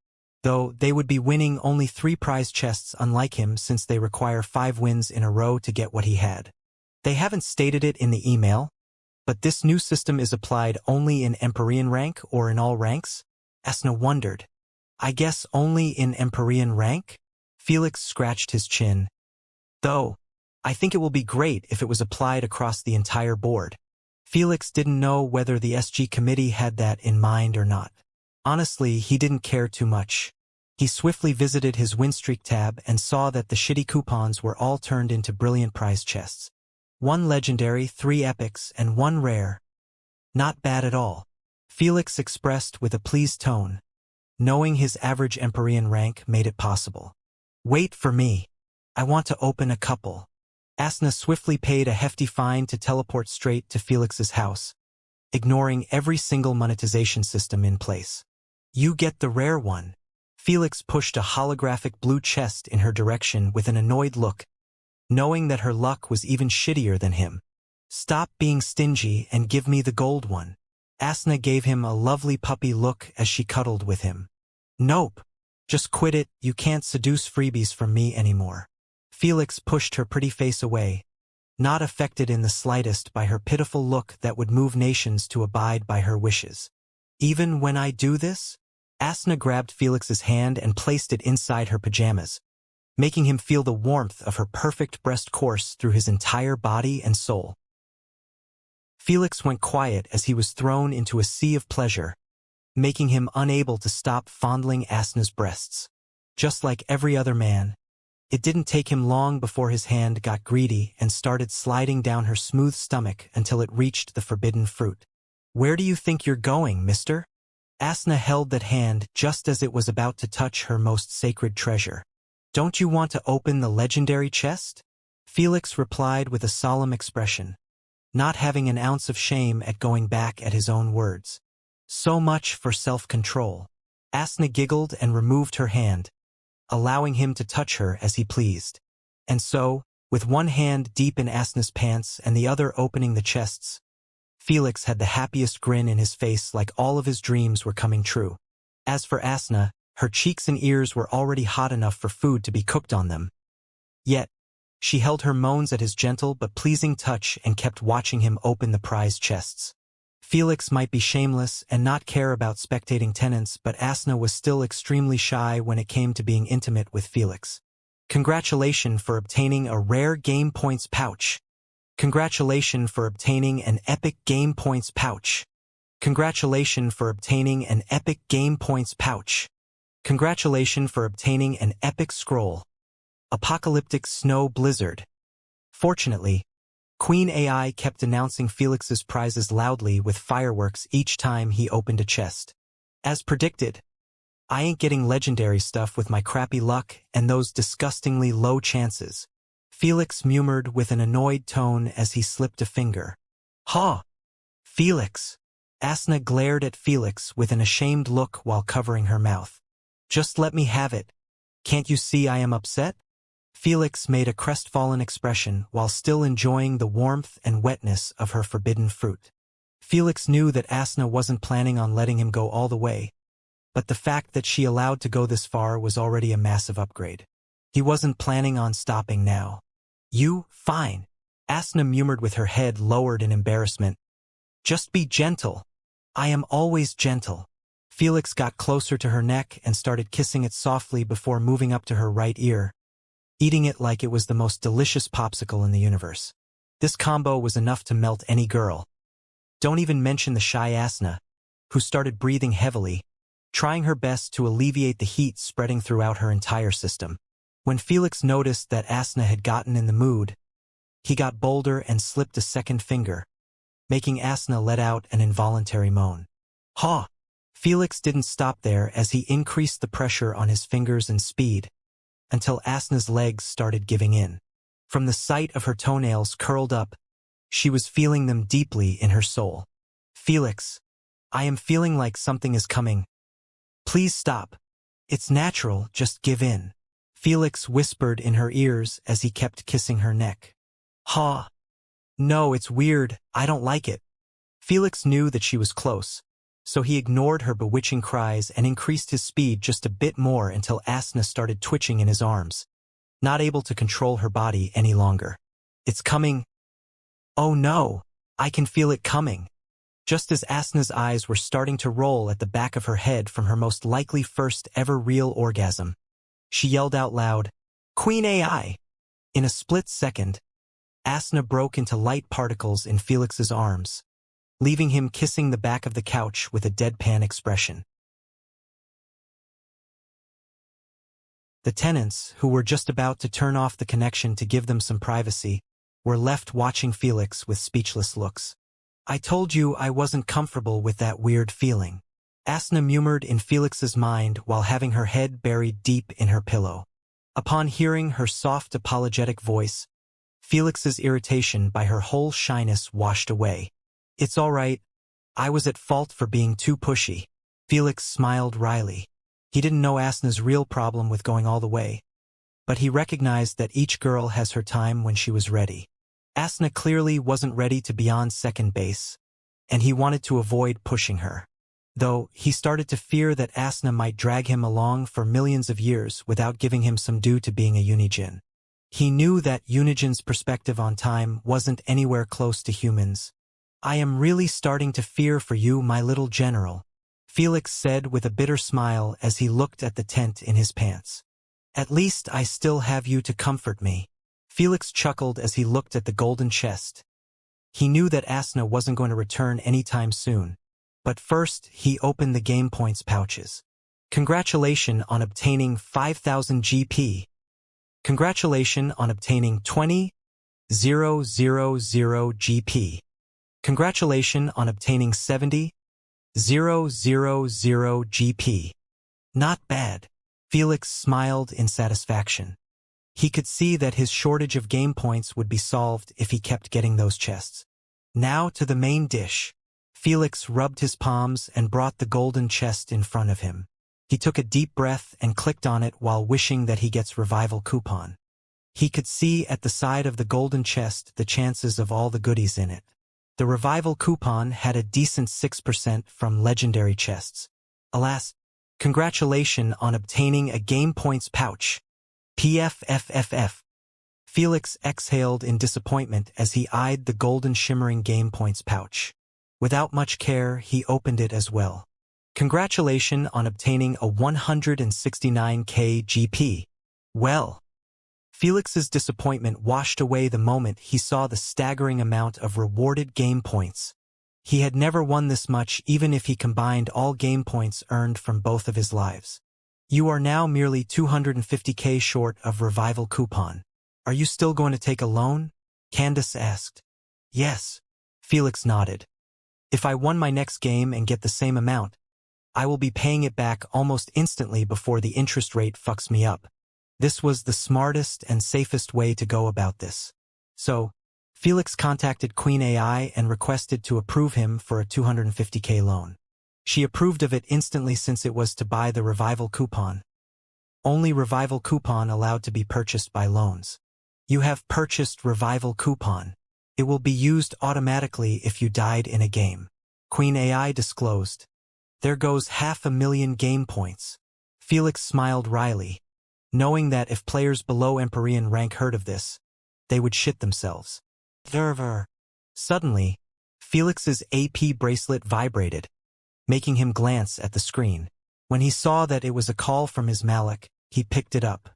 Though they would be winning only 3 prize chests unlike him since they require 5 wins in a row to get what he had. They haven't stated it in the email, but this new system is applied only in Empyrean rank or in all ranks? Asna wondered. I guess only in Empyrean rank? Felix scratched his chin. Though, I think it will be great if it was applied across the entire board. Felix didn't know whether the SG committee had that in mind or not. Honestly, he didn't care too much. He swiftly visited his win streak tab and saw that the shitty coupons were all turned into brilliant prize chests. 1 legendary, 3 epics, and 1 rare. Not bad at all, Felix expressed with a pleased tone. Knowing his average Empyrean rank made it possible. Wait for me. I want to open a couple. Asna swiftly paid a hefty fine to teleport straight to Felix's house, ignoring every single monetization system in place. You get the rare one. Felix pushed a holographic blue chest in her direction with an annoyed look, knowing that her luck was even shittier than him. Stop being stingy and give me the gold one. Asna gave him a lovely puppy look as she cuddled with him. Nope. Just quit it, you can't seduce freebies from me anymore. Felix pushed her pretty face away, not affected in the slightest by her pitiful look that would move nations to abide by her wishes. Even when I do this? Asna grabbed Felix's hand and placed it inside her pajamas, making him feel the warmth of her perfect breast course through his entire body and soul. Felix went quiet as he was thrown into a sea of pleasure, making him unable to stop fondling Asna's breasts. Just like every other man, it didn't take him long before his hand got greedy and started sliding down her smooth stomach until it reached the forbidden fruit. Where do you think you're going, mister? Asna held that hand just as it was about to touch her most sacred treasure. Don't you want to open the legendary chest? Felix replied with a solemn expression, not having an ounce of shame at going back at his own words. So much for self-control. Asna giggled and removed her hand, allowing him to touch her as he pleased. And so, with one hand deep in Asna's pants and the other opening the chests, Felix had the happiest grin in his face, like all of his dreams were coming true. As for Asna, her cheeks and ears were already hot enough for food to be cooked on them. Yet, she held her moans at his gentle but pleasing touch and kept watching him open the prize chests. Felix might be shameless and not care about spectating tenants, but Asna was still extremely shy when it came to being intimate with Felix. Congratulations for obtaining a rare game points pouch. Congratulations for obtaining an epic game points pouch. Congratulations for obtaining an epic game points pouch. Congratulations for obtaining an epic scroll. Apocalyptic snow blizzard. Fortunately, Queen AI kept announcing Felix's prizes loudly with fireworks each time he opened a chest. As predicted, I ain't getting legendary stuff with my crappy luck and those disgustingly low chances, Felix murmured with an annoyed tone as he slipped a finger. Ha! Felix! Asna glared at Felix with an ashamed look while covering her mouth. Just let me have it. Can't you see I am upset? Felix made a crestfallen expression while still enjoying the warmth and wetness of her forbidden fruit. Felix knew that Asna wasn't planning on letting him go all the way, but the fact that she allowed to go this far was already a massive upgrade. He wasn't planning on stopping now. Fine. Asna murmured with her head lowered in embarrassment. Just be gentle. I am always gentle. Felix got closer to her neck and started kissing it softly before moving up to her right ear, eating it like it was the most delicious popsicle in the universe. This combo was enough to melt any girl. Don't even mention the shy Asna, who started breathing heavily, trying her best to alleviate the heat spreading throughout her entire system. When Felix noticed that Asna had gotten in the mood, he got bolder and slipped a second finger, making Asna let out an involuntary moan. Ha! Felix didn't stop there as he increased the pressure on his fingers and speed, until Asna's legs started giving in. From the sight of her toenails curled up, she was feeling them deeply in her soul. Felix, I am feeling like something is coming. Please stop. It's natural, just give in. Felix whispered in her ears as he kept kissing her neck. Ha! No, it's weird, I don't like it. Felix knew that she was close, so he ignored her bewitching cries and increased his speed just a bit more until Asna started twitching in his arms, not able to control her body any longer. It's coming. Oh no, I can feel it coming. Just as Asna's eyes were starting to roll at the back of her head from her most likely first ever real orgasm, she yelled out loud, Queen AI! In a split second, Asna broke into light particles in Felix's arms, leaving him kissing the back of the couch with a deadpan expression. The tenants, who were just about to turn off the connection to give them some privacy, were left watching Felix with speechless looks. I told you I wasn't comfortable with that weird feeling, Asna murmured in Felix's mind while having her head buried deep in her pillow. Upon hearing her soft apologetic voice, Felix's irritation by her whole shyness washed away. It's all right. I was at fault for being too pushy. Felix smiled wryly. He didn't know Asna's real problem with going all the way, but he recognized that each girl has her time when she was ready. Asna clearly wasn't ready to be on second base, and he wanted to avoid pushing her. Though, he started to fear that Asna might drag him along for millions of years without giving him some due to being a Unijin. He knew that Unijin's perspective on time wasn't anywhere close to humans. I am really starting to fear for you, my little general, Felix said with a bitter smile as he looked at the tent in his pants. At least I still have you to comfort me. Felix chuckled as he looked at the golden chest. He knew that Asna wasn't going to return anytime soon. But first, he opened the game points pouches. Congratulations on obtaining 5,000 GP. Congratulations on obtaining 20,000 GP. Congratulations on obtaining 70,000 GP. Not bad. Felix smiled in satisfaction. He could see that his shortage of game points would be solved if he kept getting those chests. Now to the main dish. Felix rubbed his palms and brought the golden chest in front of him. He took a deep breath and clicked on it while wishing that he gets revival coupon. He could see at the side of the golden chest the chances of all the goodies in it. The revival coupon had a decent 6% from legendary chests. Alas, congratulations on obtaining a game points pouch. PFFFF. Felix exhaled in disappointment as he eyed the golden shimmering game points pouch. Without much care, he opened it as well. Congratulations on obtaining a 169k GP. Well, Felix's disappointment washed away the moment he saw the staggering amount of rewarded game points. He had never won this much even if he combined all game points earned from both of his lives. You are now merely 250k short of revival coupon. Are you still going to take a loan? Candace asked. Yes. Felix nodded. If I won my next game and get the same amount, I will be paying it back almost instantly before the interest rate fucks me up. This was the smartest and safest way to go about this. So, Felix contacted Queen AI and requested to approve him for a 250k loan. She approved of it instantly since it was to buy the revival coupon. Only revival coupon allowed to be purchased by loans. You have purchased revival coupon. It will be used automatically if you died in a game. Queen AI disclosed. There goes 500,000 game points. Felix smiled wryly, knowing that if players below Empyrean rank heard of this, they would shit themselves. Verver. Suddenly, Felix's AP bracelet vibrated, making him glance at the screen. When he saw that it was a call from his Malik, he picked it up.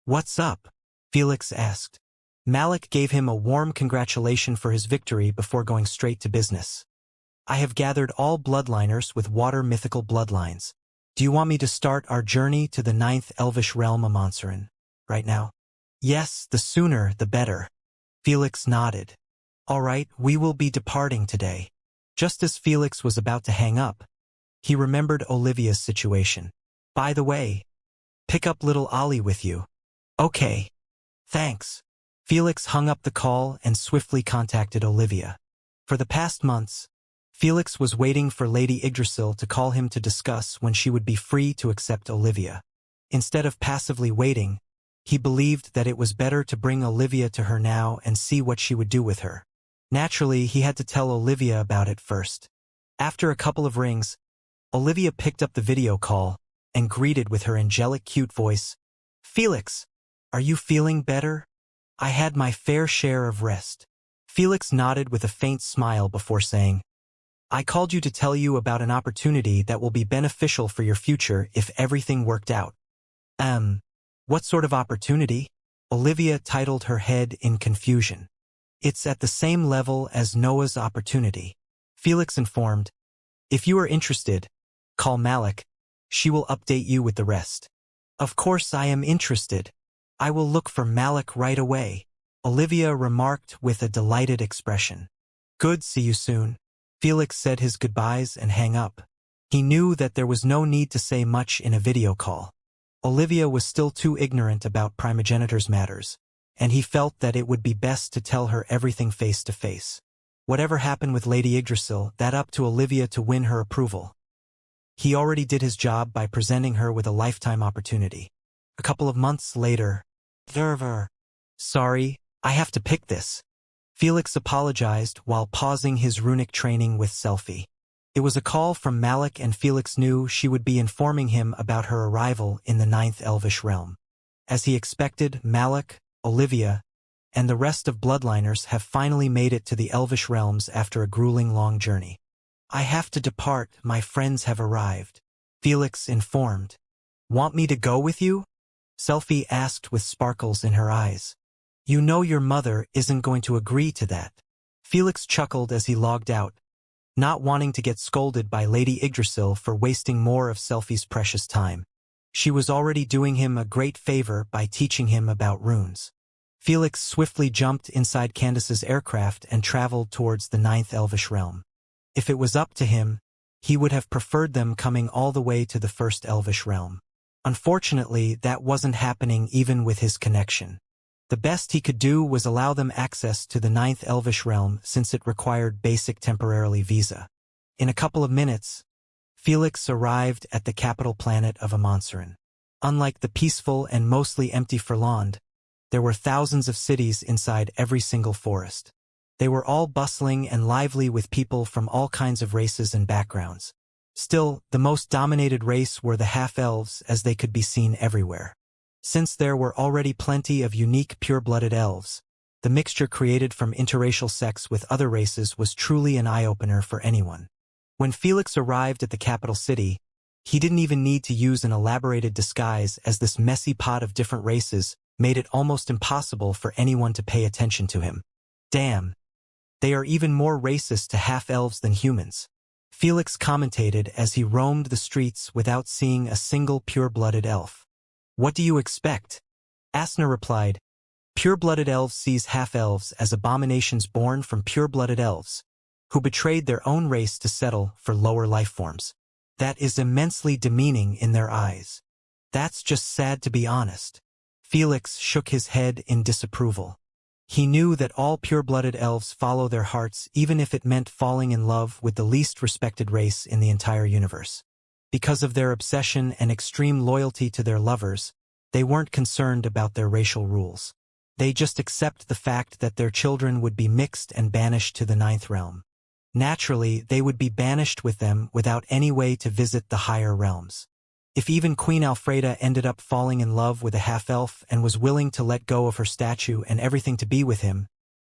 What's up? Felix asked. Malik gave him a warm congratulation for his victory before going straight to business. I have gathered all bloodliners with water mythical bloodlines. Do you want me to start our journey to the 9th Elvish realm of Monserin right now? Yes, the sooner the better. Felix nodded. All right, we will be departing today. Just as Felix was about to hang up, he remembered Olivia's situation. By the way, pick up little Ollie with you. Okay. Thanks. Felix hung up the call and swiftly contacted Olivia. For the past months, Felix was waiting for Lady Yggdrasil to call him to discuss when she would be free to accept Olivia. Instead of passively waiting, he believed that it was better to bring Olivia to her now and see what she would do with her. Naturally, he had to tell Olivia about it first. After a couple of rings, Olivia picked up the video call and greeted with her angelic cute voice. Felix, are you feeling better? I had my fair share of rest. Felix nodded with a faint smile before saying, I called you to tell you about an opportunity that will be beneficial for your future if everything worked out. What sort of opportunity? Olivia titled her head in confusion. It's at the same level as Noah's opportunity. Felix informed, if you are interested, call Malik. She will update you with the rest. Of course I am interested. I will look for Malik right away, Olivia remarked with a delighted expression. Good, see you soon. Felix said his goodbyes and hang up. He knew that there was no need to say much in a video call. Olivia was still too ignorant about primogenitor's matters. and he felt that it would be best to tell her everything face to face. Whatever happened with Lady Yggdrasil, that up to Olivia to win her approval. He already did his job by presenting her with a lifetime opportunity. A couple of months later, Sorry, I have to pick this. Felix apologized while pausing his runic training with Selfie. It was a call from Malik, and Felix knew she would be informing him about her arrival in the 9th Elvish realm. As he expected, Malik, Olivia, and the rest of Bloodliners have finally made it to the Elvish realms after a grueling long journey. I have to depart, my friends have arrived, Felix informed. Want me to go with you? Selfie asked with sparkles in her eyes. You know your mother isn't going to agree to that. Felix chuckled as he logged out, not wanting to get scolded by Lady Yggdrasil for wasting more of Selfie's precious time. She was already doing him a great favor by teaching him about runes. Felix swiftly jumped inside Candace's aircraft and traveled towards the 9th Elvish realm. If it was up to him, he would have preferred them coming all the way to the 1st Elvish realm. Unfortunately, that wasn't happening even with his connection. The best he could do was allow them access to the 9th Elvish realm since it required basic temporarily visa. In a couple of minutes, Felix arrived at the capital planet of Amonsaran. Unlike the peaceful and mostly empty Furland, there were thousands of cities inside every single forest. They were all bustling and lively with people from all kinds of races and backgrounds. Still, the most dominated race were the half-elves, as they could be seen everywhere. Since there were already plenty of unique pure-blooded elves, the mixture created from interracial sex with other races was truly an eye-opener for anyone. When Felix arrived at the capital city, he didn't even need to use an elaborated disguise, as this messy pot of different races made it almost impossible for anyone to pay attention to him. Damn, they are even more racist to half-elves than humans, Felix commentated as he roamed the streets without seeing a single pure-blooded elf. What do you expect? Asna replied, Pure-blooded elves sees half-elves as abominations born from pure-blooded elves, who betrayed their own race to settle for lower life forms. That is immensely demeaning in their eyes. That's just sad, to be honest. Felix shook his head in disapproval. He knew that all pure-blooded elves follow their hearts, even if it meant falling in love with the least respected race in the entire universe. Because of their obsession and extreme loyalty to their lovers, they weren't concerned about their racial rules. They just accept the fact that their children would be mixed and banished to the 9th realm. Naturally, they would be banished with them without any way to visit the higher realms. If even Queen Alfreda ended up falling in love with a half-elf and was willing to let go of her statue and everything to be with him,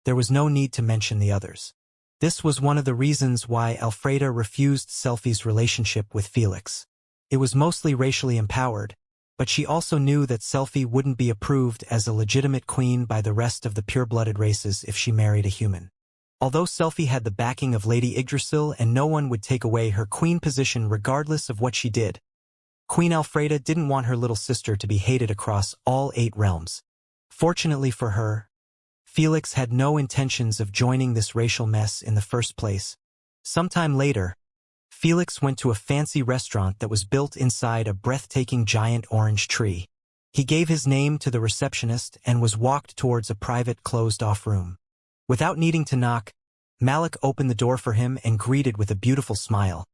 there was no need to mention the others. This was one of the reasons why Alfreda refused Selfie's relationship with Felix. It was mostly racially empowered, but she also knew that Selfie wouldn't be approved as a legitimate queen by the rest of the pure-blooded races if she married a human. Although Selfie had the backing of Lady Yggdrasil and no one would take away her queen position regardless of what she did, Queen Alfreda didn't want her little sister to be hated across all 8 realms. Fortunately for her, Felix had no intentions of joining this racial mess in the first place. Sometime later, Felix went to a fancy restaurant that was built inside a breathtaking giant orange tree. He gave his name to the receptionist and was walked towards a private closed-off room. Without needing to knock, Malik opened the door for him and greeted with a beautiful smile.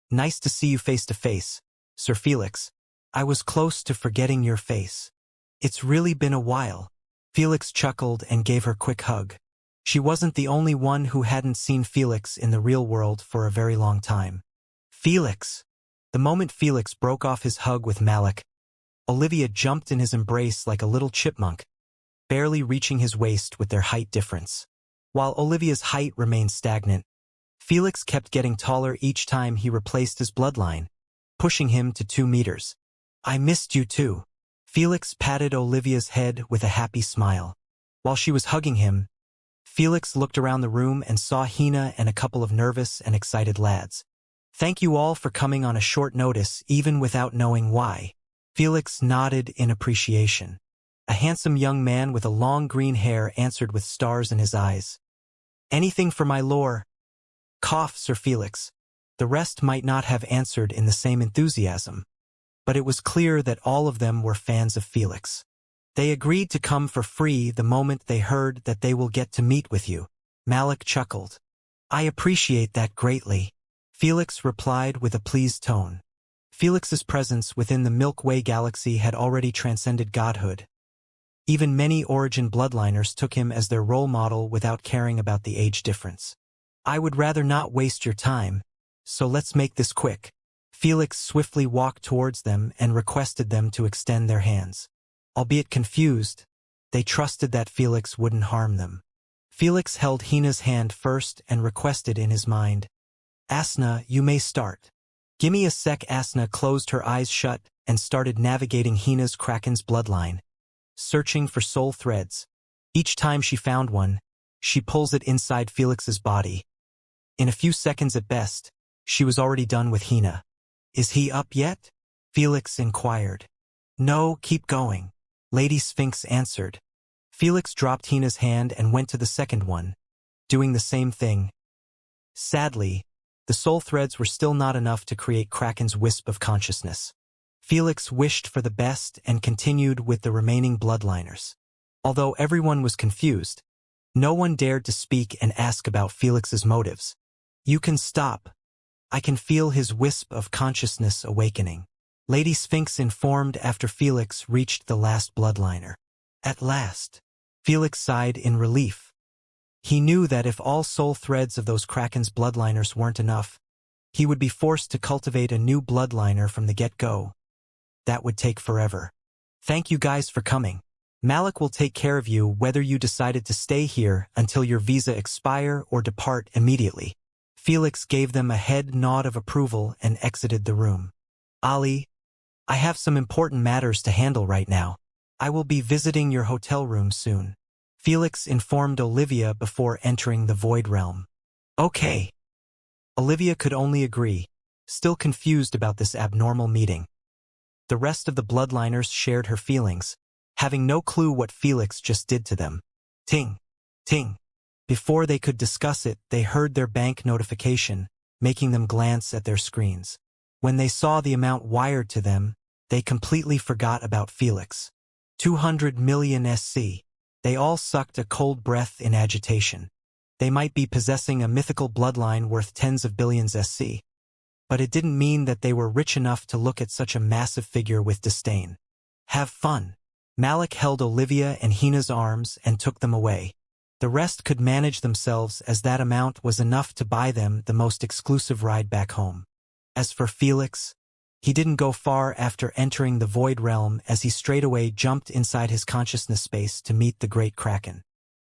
Nice to see you face to face, Sir Felix. I was close to forgetting your face. It's really been a while. Felix chuckled and gave her a quick hug. She wasn't the only one who hadn't seen Felix in the real world for a very long time. Felix! The moment Felix broke off his hug with Malik, Olivia jumped in his embrace like a little chipmunk, barely reaching his waist with their height difference. While Olivia's height remained stagnant, Felix kept getting taller each time he replaced his bloodline, pushing him to 2 meters. I missed you too. Felix patted Olivia's head with a happy smile. While she was hugging him, Felix looked around the room and saw Hina and a couple of nervous and excited lads. Thank you all for coming on a short notice, even without knowing why. Felix nodded in appreciation. A handsome young man with a long green hair answered with stars in his eyes. Anything for my lore? Cough, Sir Felix. The rest might not have answered in the same enthusiasm, but it was clear that all of them were fans of Felix. They agreed to come for free the moment they heard that they will get to meet with you. Malik chuckled. I appreciate that greatly. Felix replied with a pleased tone. Felix's presence within the Milky Way galaxy had already transcended godhood. Even many Origin bloodliners took him as their role model without caring about the age difference. I would rather not waste your time, so let's make this quick. Felix swiftly walked towards them and requested them to extend their hands. Albeit confused, they trusted that Felix wouldn't harm them. Felix held Hina's hand first and requested in his mind, Asna, you may start. Gimme a sec. Asna closed her eyes shut and started navigating Hina's Kraken's bloodline, searching for soul threads. Each time she found one, she pulls it inside Felix's body. In a few seconds at best, she was already done with Hina. Is he up yet? Felix inquired. No, keep going. Lady Sphinx answered. Felix dropped Hina's hand and went to the second one, doing the same thing. Sadly, the soul threads were still not enough to create Kraken's wisp of consciousness. Felix wished for the best and continued with the remaining bloodliners. Although everyone was confused, no one dared to speak and ask about Felix's motives. You can stop. I can feel his wisp of consciousness awakening. Lady Sphinx informed after Felix reached the last bloodliner. At last, Felix sighed in relief. He knew that if all soul threads of those Kraken's bloodliners weren't enough, he would be forced to cultivate a new bloodliner from the get-go. That would take forever. Thank you guys for coming. Malik will take care of you whether you decided to stay here until your visa expire or depart immediately. Felix gave them a head nod of approval and exited the room. Ali, I have some important matters to handle right now. I will be visiting your hotel room soon. Felix informed Olivia before entering the Void Realm. Okay. Olivia could only agree, still confused about this abnormal meeting. The rest of the bloodliners shared her feelings, having no clue what Felix just did to them. Ting, ting. Before they could discuss it, they heard their bank notification, making them glance at their screens. When they saw the amount wired to them, they completely forgot about Felix. 200 million SC. They all sucked a cold breath in agitation. They might be possessing a mythical bloodline worth tens of billions SC. But it didn't mean that they were rich enough to look at such a massive figure with disdain. Have fun. Malik held Olivia and Hina's arms and took them away. The rest could manage themselves as that amount was enough to buy them the most exclusive ride back home. As for Felix, he didn't go far after entering the Void Realm as he straightaway jumped inside his consciousness space to meet the Great Kraken.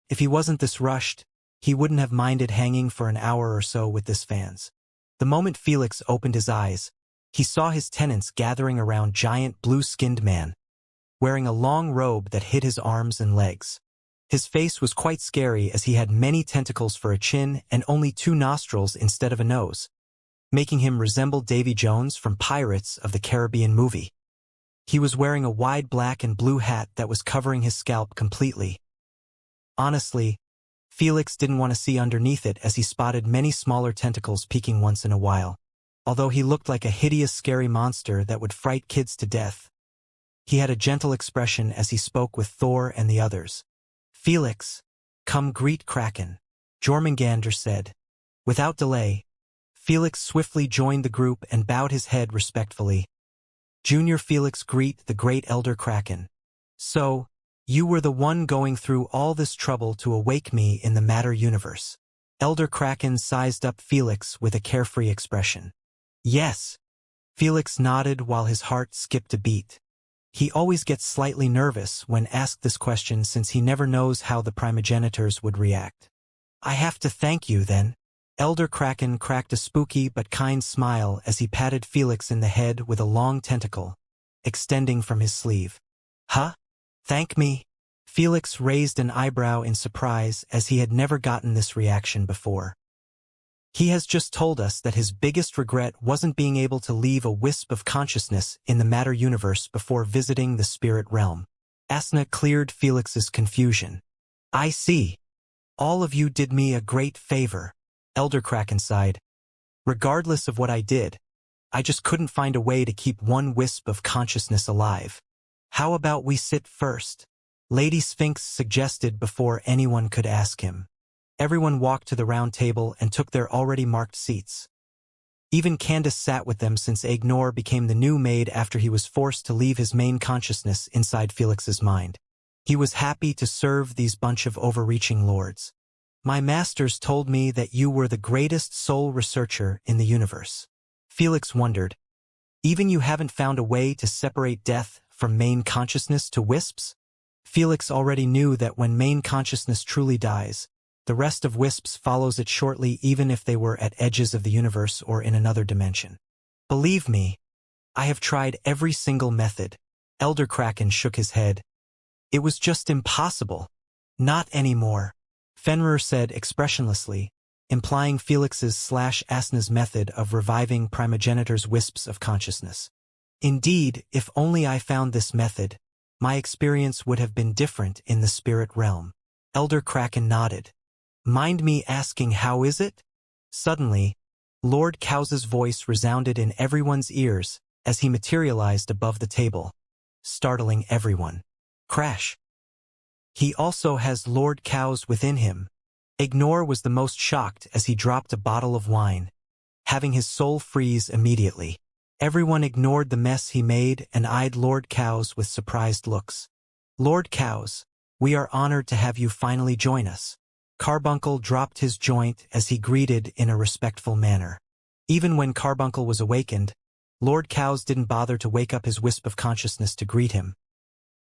If he wasn't this rushed, he wouldn't have minded hanging for an hour or so with his fans. The moment Felix opened his eyes, he saw his tenants gathering around giant blue-skinned man, wearing a long robe that hid his arms and legs. His face was quite scary as he had many tentacles for a chin and only 2 nostrils instead of a nose, making him resemble Davy Jones from Pirates of the Caribbean movie. He was wearing a wide black and blue hat that was covering his scalp completely. Honestly, Felix didn't want to see underneath it as he spotted many smaller tentacles peeking once in a while. Although he looked like a hideous scary monster that would fright kids to death, he had a gentle expression as he spoke with Thor and the others. Felix, come greet Kraken, Jormungandr said. Without delay, Felix swiftly joined the group and bowed his head respectfully. Junior Felix greet the great Elder Kraken. So, you were the one going through all this trouble to awake me in the matter universe. Elder Kraken sized up Felix with a carefree expression. Yes. Felix nodded while his heart skipped a beat. He always gets slightly nervous when asked this question since he never knows how the primogenitors would react. I have to thank you then. Elder Kraken cracked a spooky but kind smile as he patted Felix in the head with a long tentacle, extending from his sleeve. Huh? Thank me? Felix raised an eyebrow in surprise as he had never gotten this reaction before. He has just told us that his biggest regret wasn't being able to leave a wisp of consciousness in the matter universe before visiting the spirit realm. Asna cleared Felix's confusion. I see. All of you did me a great favor. Elder Kraken sighed. Regardless of what I did, I just couldn't find a way to keep one wisp of consciousness alive. How about we sit first? Lady Sphinx suggested before anyone could ask him. Everyone walked to the round table and took their already marked seats. Even Candace sat with them since Ignore became the new maid after he was forced to leave his main consciousness inside Felix's mind. He was happy to serve these bunch of overreaching lords. My masters told me that you were the greatest soul researcher in the universe. Felix wondered. Even you haven't found a way to separate death from main consciousness to wisps? Felix already knew that when main consciousness truly dies, the rest of wisps follows it shortly even if they were at edges of the universe or in another dimension. Believe me, I have tried every single method. Elder Kraken shook his head. It was just impossible. Not anymore. Fenrir said expressionlessly, implying Felix's/Asna's method of reviving primogenitor's wisps of consciousness. Indeed, if only I found this method, my experience would have been different in the spirit realm. Elder Kraken nodded. Mind me asking how is it? Suddenly, Lord Cows's voice resounded in everyone's ears as he materialized above the table, startling everyone. Crash. He also has Lord Cows within him. Ignore was the most shocked as he dropped a bottle of wine, having his soul freeze immediately. Everyone ignored the mess he made and eyed Lord Cows with surprised looks. Lord Cows, we are honored to have you finally join us. Carbuncle dropped his joint as he greeted in a respectful manner. Even when Carbuncle was awakened, Lord Cows didn't bother to wake up his wisp of consciousness to greet him.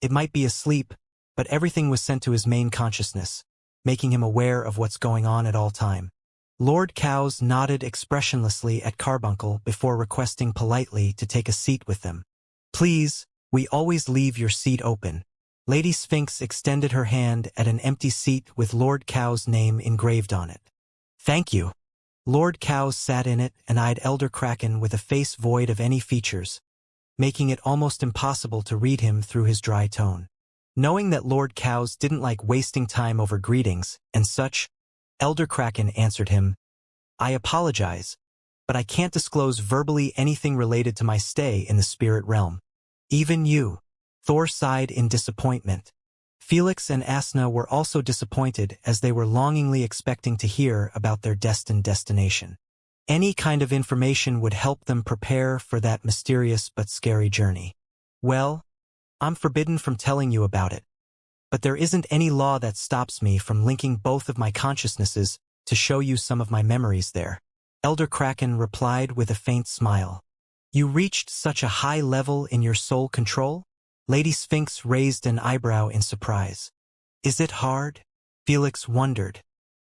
It might be asleep, but everything was sent to his main consciousness, making him aware of what's going on at all time. Lord Cows nodded expressionlessly at Carbuncle before requesting politely to take a seat with them. Please, we always leave your seat open. Lady Sphinx extended her hand at an empty seat with Lord Cow's name engraved on it. Thank you. Lord Cows sat in it and eyed Elder Kraken with a face void of any features, making it almost impossible to read him through his dry tone. Knowing that Lord Cows didn't like wasting time over greetings and such, Elder Kraken answered him, I apologize, but I can't disclose verbally anything related to my stay in the spirit realm. Even you. Thor sighed in disappointment. Felix and Asna were also disappointed as they were longingly expecting to hear about their destined destination. Any kind of information would help them prepare for that mysterious but scary journey. Well, I'm forbidden from telling you about it. But there isn't any law that stops me from linking both of my consciousnesses to show you some of my memories there. Elder Kraken replied with a faint smile. You reached such a high level in your soul control? Lady Sphinx raised an eyebrow in surprise. Is it hard? Felix wondered.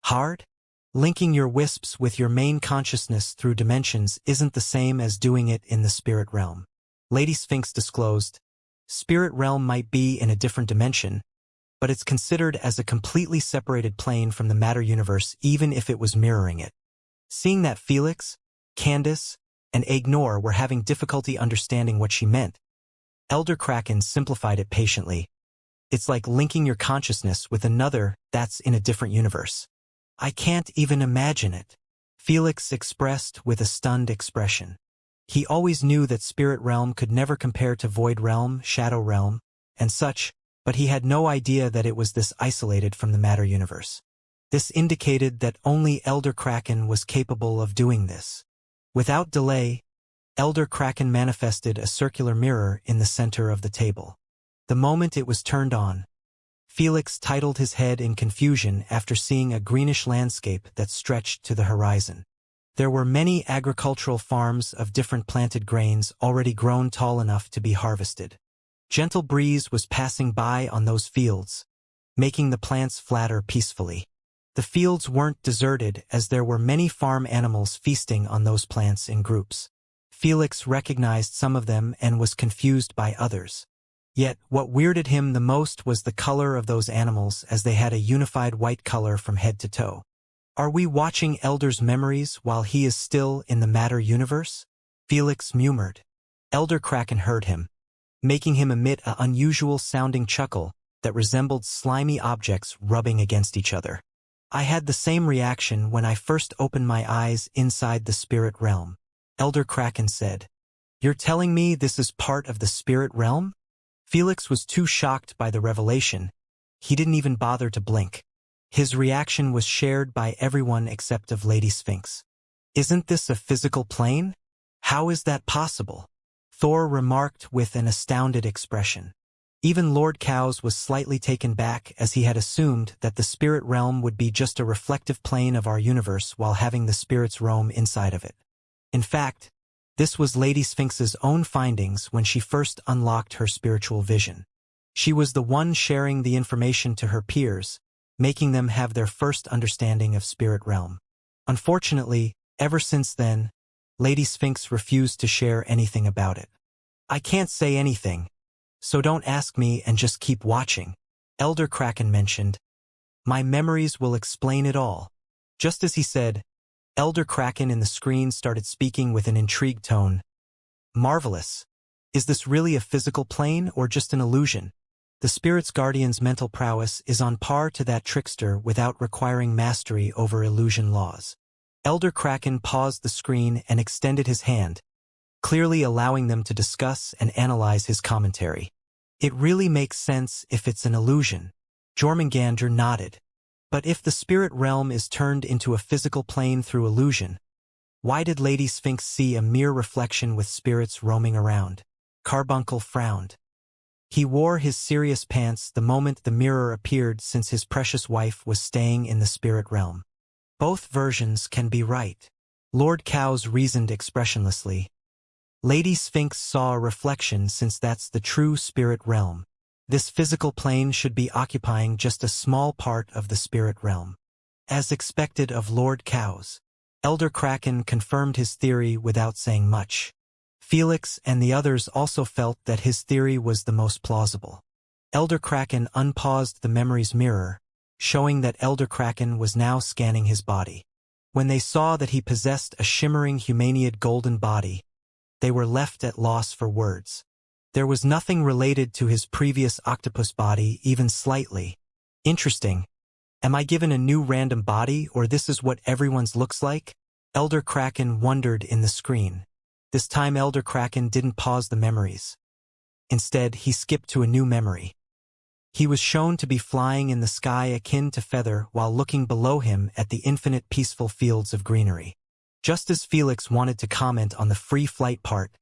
Hard? Linking your wisps with your main consciousness through dimensions isn't the same as doing it in the spirit realm. Lady Sphinx disclosed. Spirit realm might be in a different dimension, but it's considered as a completely separated plane from the matter universe even if it was mirroring it. Seeing that Felix, Candace, and Ignore were having difficulty understanding what she meant, Elder Kraken simplified it patiently. It's like linking your consciousness with another that's in a different universe. I can't even imagine it. Felix expressed with a stunned expression. He always knew that spirit realm could never compare to void realm, shadow realm, and such, but he had no idea that it was this isolated from the matter universe. This indicated that only Elder Kraken was capable of doing this. Without delay, Elder Kraken manifested a circular mirror in the center of the table. The moment it was turned on, Felix titled his head in confusion after seeing a greenish landscape that stretched to the horizon. There were many agricultural farms of different planted grains already grown tall enough to be harvested. Gentle breeze was passing by on those fields, making the plants flatter peacefully. The fields weren't deserted as there were many farm animals feasting on those plants in groups. Felix recognized some of them and was confused by others. Yet, what weirded him the most was the color of those animals as they had a unified white color from head to toe. Are we watching Elder's memories while he is still in the matter universe? Felix murmured. Elder Kraken heard him, making him emit an unusual-sounding chuckle that resembled slimy objects rubbing against each other. I had the same reaction when I first opened my eyes inside the spirit realm. Elder Kraken said, You're telling me this is part of the spirit realm? Felix was too shocked by the revelation. He didn't even bother to blink. His reaction was shared by everyone except of Lady Sphinx. "Isn't this a physical plane? How is that possible?" Thor remarked with an astounded expression. Even Lord Cowes was slightly taken back, as he had assumed that the spirit realm would be just a reflective plane of our universe while having the spirits roam inside of it. In fact, this was Lady Sphinx's own findings when she first unlocked her spiritual vision. She was the one sharing the information to her peers, making them have their first understanding of spirit realm. Unfortunately, ever since then, Lady Sphinx refused to share anything about it. "I can't say anything, so don't ask me and just keep watching," Elder Kraken mentioned. "My memories will explain it all." Just as he said, Elder Kraken in the screen started speaking with an intrigued tone. "Marvelous. Is this really a physical plane or just an illusion? The spirit's guardian's mental prowess is on par to that trickster without requiring mastery over illusion laws." Elder Kraken paused the screen and extended his hand, clearly allowing them to discuss and analyze his commentary. "It really makes sense if it's an illusion." Jormungandr nodded. "But if the spirit realm is turned into a physical plane through illusion, why did Lady Sphinx see a mere reflection with spirits roaming around?" Carbuncle frowned. He wore his serious pants the moment the mirror appeared, since his precious wife was staying in the spirit realm. "Both versions can be right," Lord Cowes reasoned expressionlessly. "Lady Sphinx saw a reflection, since that's the true spirit realm. This physical plane should be occupying just a small part of the spirit realm." As expected of Lord Cowes, Elder Kraken confirmed his theory without saying much. Felix and the others also felt that his theory was the most plausible. Elder Kraken unpaused the memory's mirror, showing that Elder Kraken was now scanning his body. When they saw that he possessed a shimmering humanoid golden body, they were left at loss for words. There was nothing related to his previous octopus body, even slightly. "Interesting. Am I given a new random body, or this is what everyone's looks like?" Elder Kraken wondered in the screen. This time Elder Kraken didn't pause the memories. Instead, he skipped to a new memory. He was shown to be flying in the sky akin to feather while looking below him at the infinite peaceful fields of greenery. Just as Felix wanted to comment on the free flight part,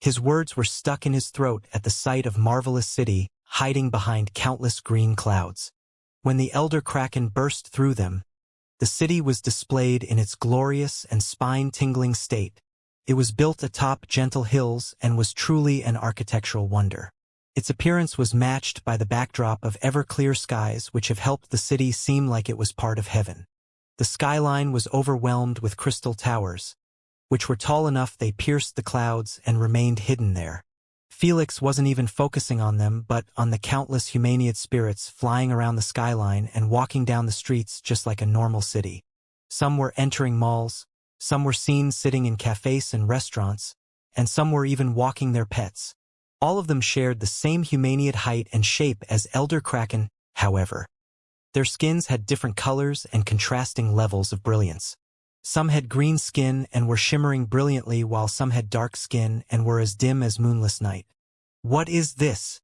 his words were stuck in his throat at the sight of Marvelous City hiding behind countless green clouds. When the Elder Kraken burst through them, the city was displayed in its glorious and spine-tingling state. It was built atop gentle hills and was truly an architectural wonder. Its appearance was matched by the backdrop of ever-clear skies, which have helped the city seem like it was part of heaven. The skyline was overwhelmed with crystal towers, which were tall enough they pierced the clouds and remained hidden there. Felix wasn't even focusing on them, but on the countless humanoid spirits flying around the skyline and walking down the streets just like a normal city. Some were entering malls, some were seen sitting in cafes and restaurants, and some were even walking their pets. All of them shared the same humanoid height and shape as Elder Kraken, however. Their skins had different colors and contrasting levels of brilliance. Some had green skin and were shimmering brilliantly, while some had dark skin and were as dim as moonless night. "What is this?"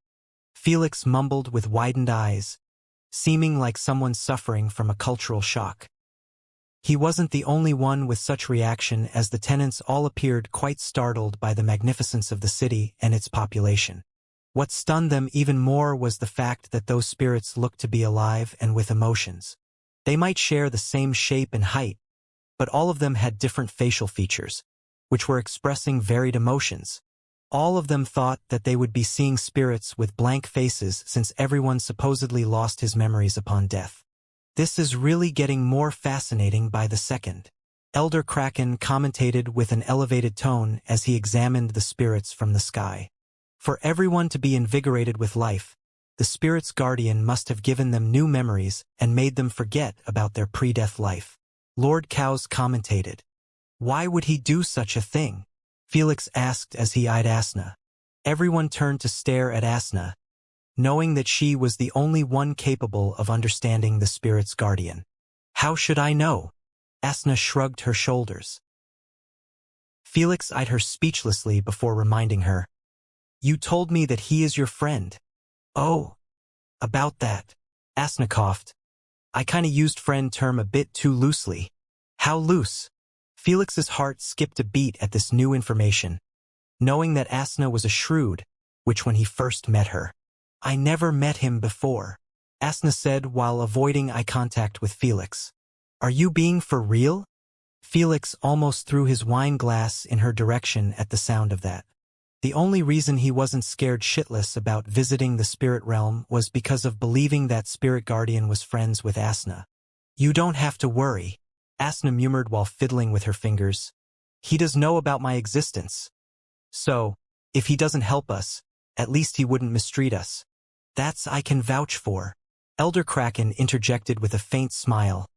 Felix mumbled with widened eyes, seeming like someone suffering from a cultural shock. He wasn't the only one with such reaction, as the tenants all appeared quite startled by the magnificence of the city and its population. What stunned them even more was the fact that those spirits looked to be alive and with emotions. They might share the same shape and height, but all of them had different facial features, which were expressing varied emotions. All of them thought that they would be seeing spirits with blank faces, since everyone supposedly lost his memories upon death. "This is really getting more fascinating by the second," Elder Kraken commentated with an elevated tone as he examined the spirits from the sky. "For everyone to be invigorated with life, the spirit's guardian must have given them new memories and made them forget about their pre-death life," Lord Cowes commentated. "Why would he do such a thing?" Felix asked as he eyed Asna. Everyone turned to stare at Asna, knowing that she was the only one capable of understanding the spirit's guardian. "How should I know?" Asna shrugged her shoulders. Felix eyed her speechlessly before reminding her. You told me that he is your friend. Oh, about that. Asna coughed. I kinda used friend term a bit too loosely. How loose? Felix's heart skipped a beat at this new information, knowing that Asna was a shrewd, which when he first met her. I never met him before, Asna said while avoiding eye contact with Felix. Are you being for real? Felix almost threw his wine glass in her direction at the sound of that. The only reason he wasn't scared shitless about visiting the spirit realm was because of believing that spirit guardian was friends with Asna. You don't have to worry, Asna murmured while fiddling with her fingers. He does know about my existence. So, if he doesn't help us, at least he wouldn't mistreat us. That's I can vouch for. Elder Kraken interjected with a faint smile.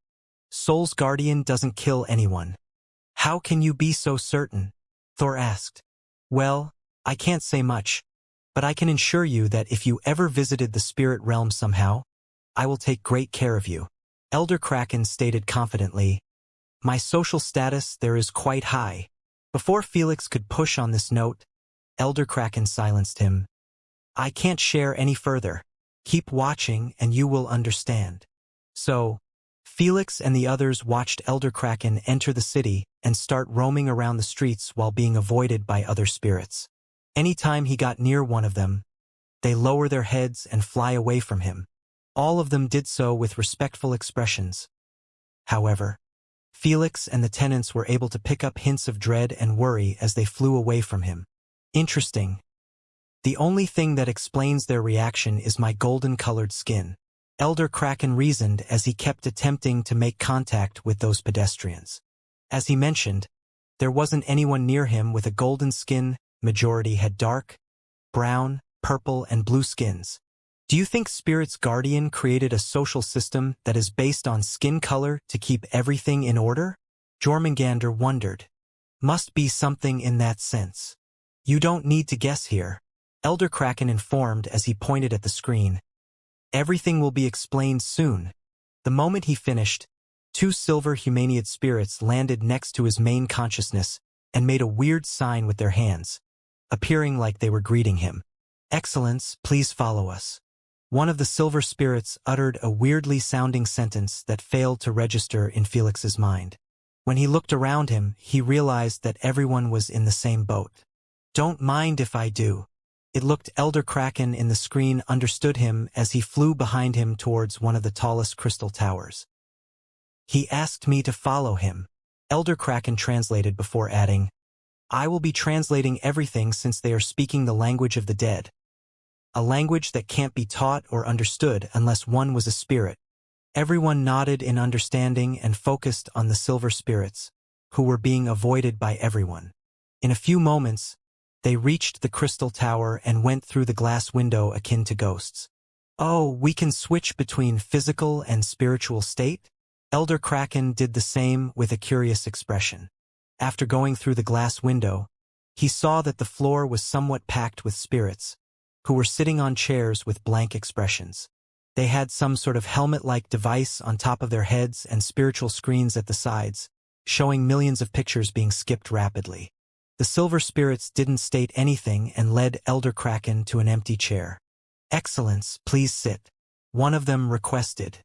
Soul's guardian doesn't kill anyone. How can you be so certain? Thor asked. Well, I can't say much, but I can assure you that if you ever visited the spirit realm somehow, I will take great care of you. Elder Kraken stated confidently. My social status there is quite high. Before Felix could push on this note, Elder Kraken silenced him. I can't share any further. Keep watching and you will understand. So, Felix and the others watched Elder Kraken enter the city and start roaming around the streets while being avoided by other spirits. Anytime he got near one of them, they lower their heads and fly away from him. All of them did so with respectful expressions. However, Felix and the tenants were able to pick up hints of dread and worry as they flew away from him. Interesting. The only thing that explains their reaction is my golden-colored skin, Elder Kraken reasoned as he kept attempting to make contact with those pedestrians. As he mentioned, there wasn't anyone near him with a golden skin, majority had dark, brown, purple, and blue skins. Do you think Spirit's Guardian created a social system that is based on skin color to keep everything in order? Jormungandr wondered. Must be something in that sense. You don't need to guess here, Elder Kraken informed as he pointed at the screen. Everything will be explained soon. The moment he finished, 2 silver humanoid spirits landed next to his main consciousness and made a weird sign with their hands, appearing like they were greeting him. Excellence, please follow us. One of the silver spirits uttered a weirdly sounding sentence that failed to register in Felix's mind. When he looked around him, he realized that everyone was in the same boat. Don't mind if I do. It looked Elder Kraken in the screen understood him as he flew behind him towards one of the tallest crystal towers. He asked me to follow him. Elder Kraken translated before adding, I will be translating everything since they are speaking the language of the dead. A language that can't be taught or understood unless one was a spirit. Everyone nodded in understanding and focused on the silver spirits, who were being avoided by everyone. In a few moments, they reached the crystal tower and went through the glass window akin to ghosts. Oh, we can switch between physical and spiritual state? Elder Kraken did the same with a curious expression. After going through the glass window, he saw that the floor was somewhat packed with spirits, who were sitting on chairs with blank expressions. They had some sort of helmet-like device on top of their heads and spiritual screens at the sides, showing millions of pictures being skipped rapidly. The silver spirits didn't state anything and led Elder Kraken to an empty chair. Excellence, please sit. One of them requested.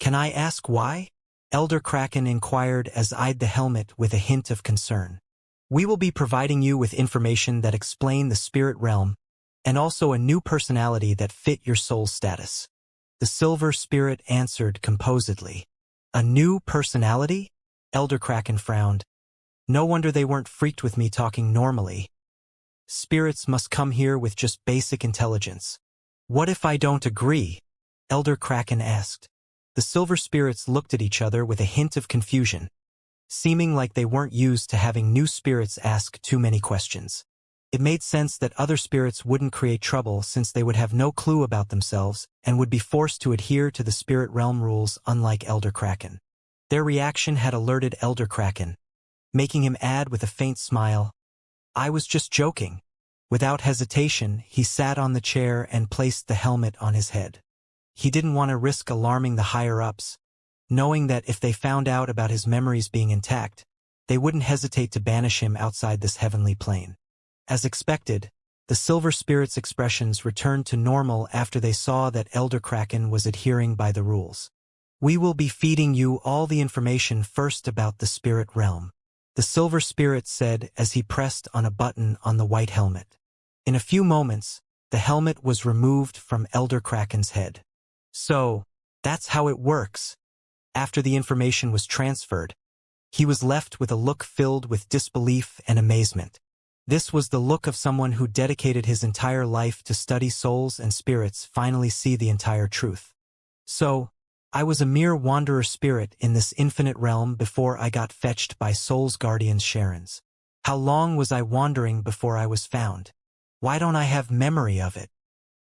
Can I ask why? Elder Kraken inquired as eyed the helmet with a hint of concern. We will be providing you with information that explain the spirit realm and also a new personality that fit your soul status. The silver spirit answered composedly. A new personality? Elder Kraken frowned. No wonder they weren't freaked with me talking normally. Spirits must come here with just basic intelligence. What if I don't agree? Elder Kraken asked. The silver spirits looked at each other with a hint of confusion, seeming like they weren't used to having new spirits ask too many questions. It made sense that other spirits wouldn't create trouble since they would have no clue about themselves and would be forced to adhere to the spirit realm rules unlike Elder Kraken. Their reaction had alerted Elder Kraken, making him add with a faint smile, I was just joking. Without hesitation, he sat on the chair and placed the helmet on his head. He didn't want to risk alarming the higher-ups, knowing that if they found out about his memories being intact, they wouldn't hesitate to banish him outside this heavenly plane. As expected, The Silver Spirit's expressions returned to normal after they saw that Elder Kraken was adhering by the rules. "We will be feeding you all the information first about the spirit realm," the Silver Spirit said as he pressed on a button on the white helmet. In a few moments, the helmet was removed from Elder Kraken's head. "So, that's how it works." After the information was transferred, he was left with a look filled with disbelief and amazement. This was the look of someone who dedicated his entire life to study souls and spirits finally see the entire truth. "So, I was a mere wanderer spirit in this infinite realm before I got fetched by Soul's guardians Sharons. How long was I wandering before I was found? Why don't I have memory of it?"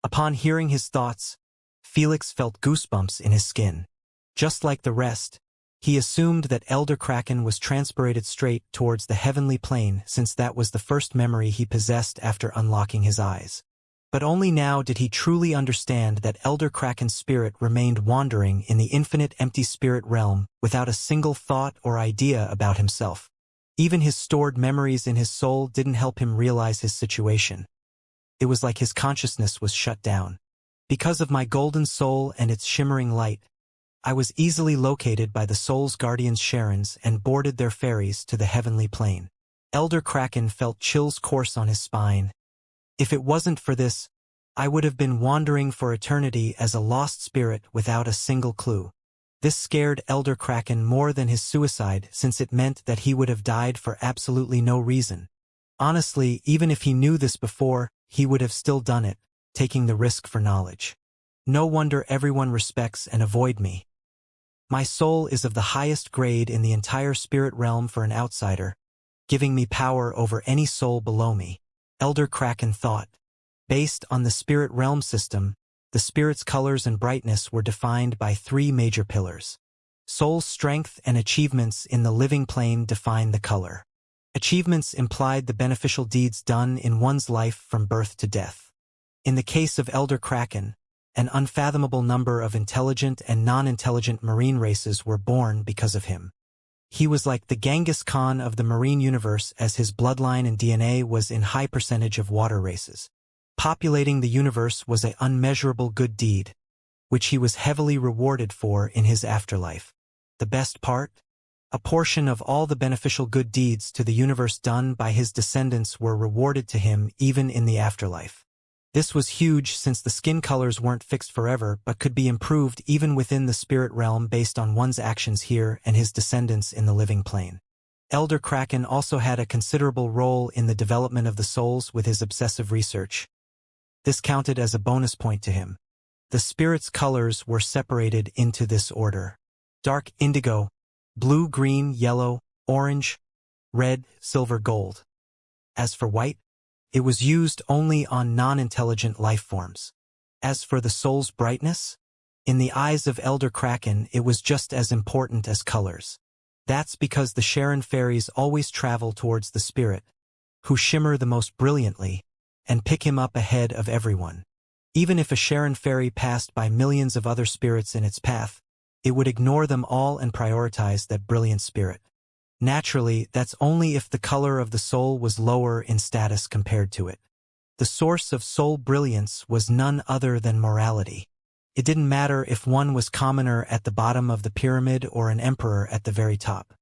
Upon hearing his thoughts, Felix felt goosebumps in his skin. Just like the rest, he assumed that Elder Kraken was transported straight towards the heavenly plane since that was the first memory he possessed after unlocking his eyes. But only now did he truly understand that Elder Kraken's spirit remained wandering in the infinite empty spirit realm without a single thought or idea about himself. Even his stored memories in his soul didn't help him realize his situation. It was like his consciousness was shut down. "Because of my golden soul and its shimmering light, I was easily located by the Soul's guardians Sharons and boarded their ferries to the heavenly plane." Elder Kraken felt chills course on his spine. "If it wasn't for this, I would have been wandering for eternity as a lost spirit without a single clue." This scared Elder Kraken more than his suicide since it meant that he would have died for absolutely no reason. Honestly, even if he knew this before, he would have still done it, taking the risk for knowledge. "No wonder everyone respects and avoid me. My soul is of the highest grade in the entire spirit realm for an outsider, giving me power over any soul below me," Elder Kraken thought. Based on the spirit realm system, the spirit's colors and brightness were defined by three major pillars. Soul's strength and achievements in the living plane define the color. Achievements implied the beneficial deeds done in one's life from birth to death. In the case of Elder Kraken, an unfathomable number of intelligent and non-intelligent marine races were born because of him. He was like the Genghis Khan of the marine universe as his bloodline and DNA was in high percentage of water races. Populating the universe was an unmeasurable good deed, which he was heavily rewarded for in his afterlife. The best part? A portion of all the beneficial good deeds to the universe done by his descendants were rewarded to him even in the afterlife. This was huge since the skin colors weren't fixed forever but could be improved even within the spirit realm based on one's actions here and his descendants in the living plane. Elder Kraken also had a considerable role in the development of the souls with his obsessive research. This counted as a bonus point to him. The spirit's colors were separated into this order: dark indigo, blue, green, yellow, orange, red, silver, gold. As for white, it was used only on non-intelligent life forms. As for the soul's brightness, in the eyes of Elder Kraken it was just as important as colors. That's because the Sharon fairies always travel towards the spirit, who shimmer the most brilliantly, and pick him up ahead of everyone. Even if a Sharon fairy passed by millions of other spirits in its path, it would ignore them all and prioritize that brilliant spirit. Naturally, that's only if the color of the soul was lower in status compared to it. The source of soul brilliance was none other than morality. It didn't matter if one was commoner at the bottom of the pyramid or an emperor at the very top.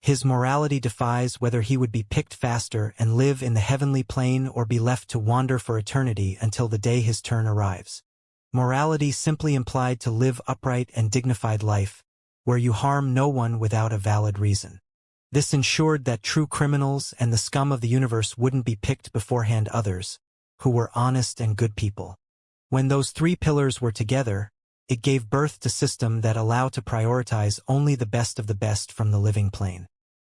His morality defies whether he would be picked faster and live in the heavenly plane or be left to wander for eternity until the day his turn arrives. Morality simply implied to live upright and dignified life, where you harm no one without a valid reason. This ensured that true criminals and the scum of the universe wouldn't be picked beforehand others, who were honest and good people. When those three pillars were together, it gave birth to a system that allowed to prioritize only the best of the best from the living plane.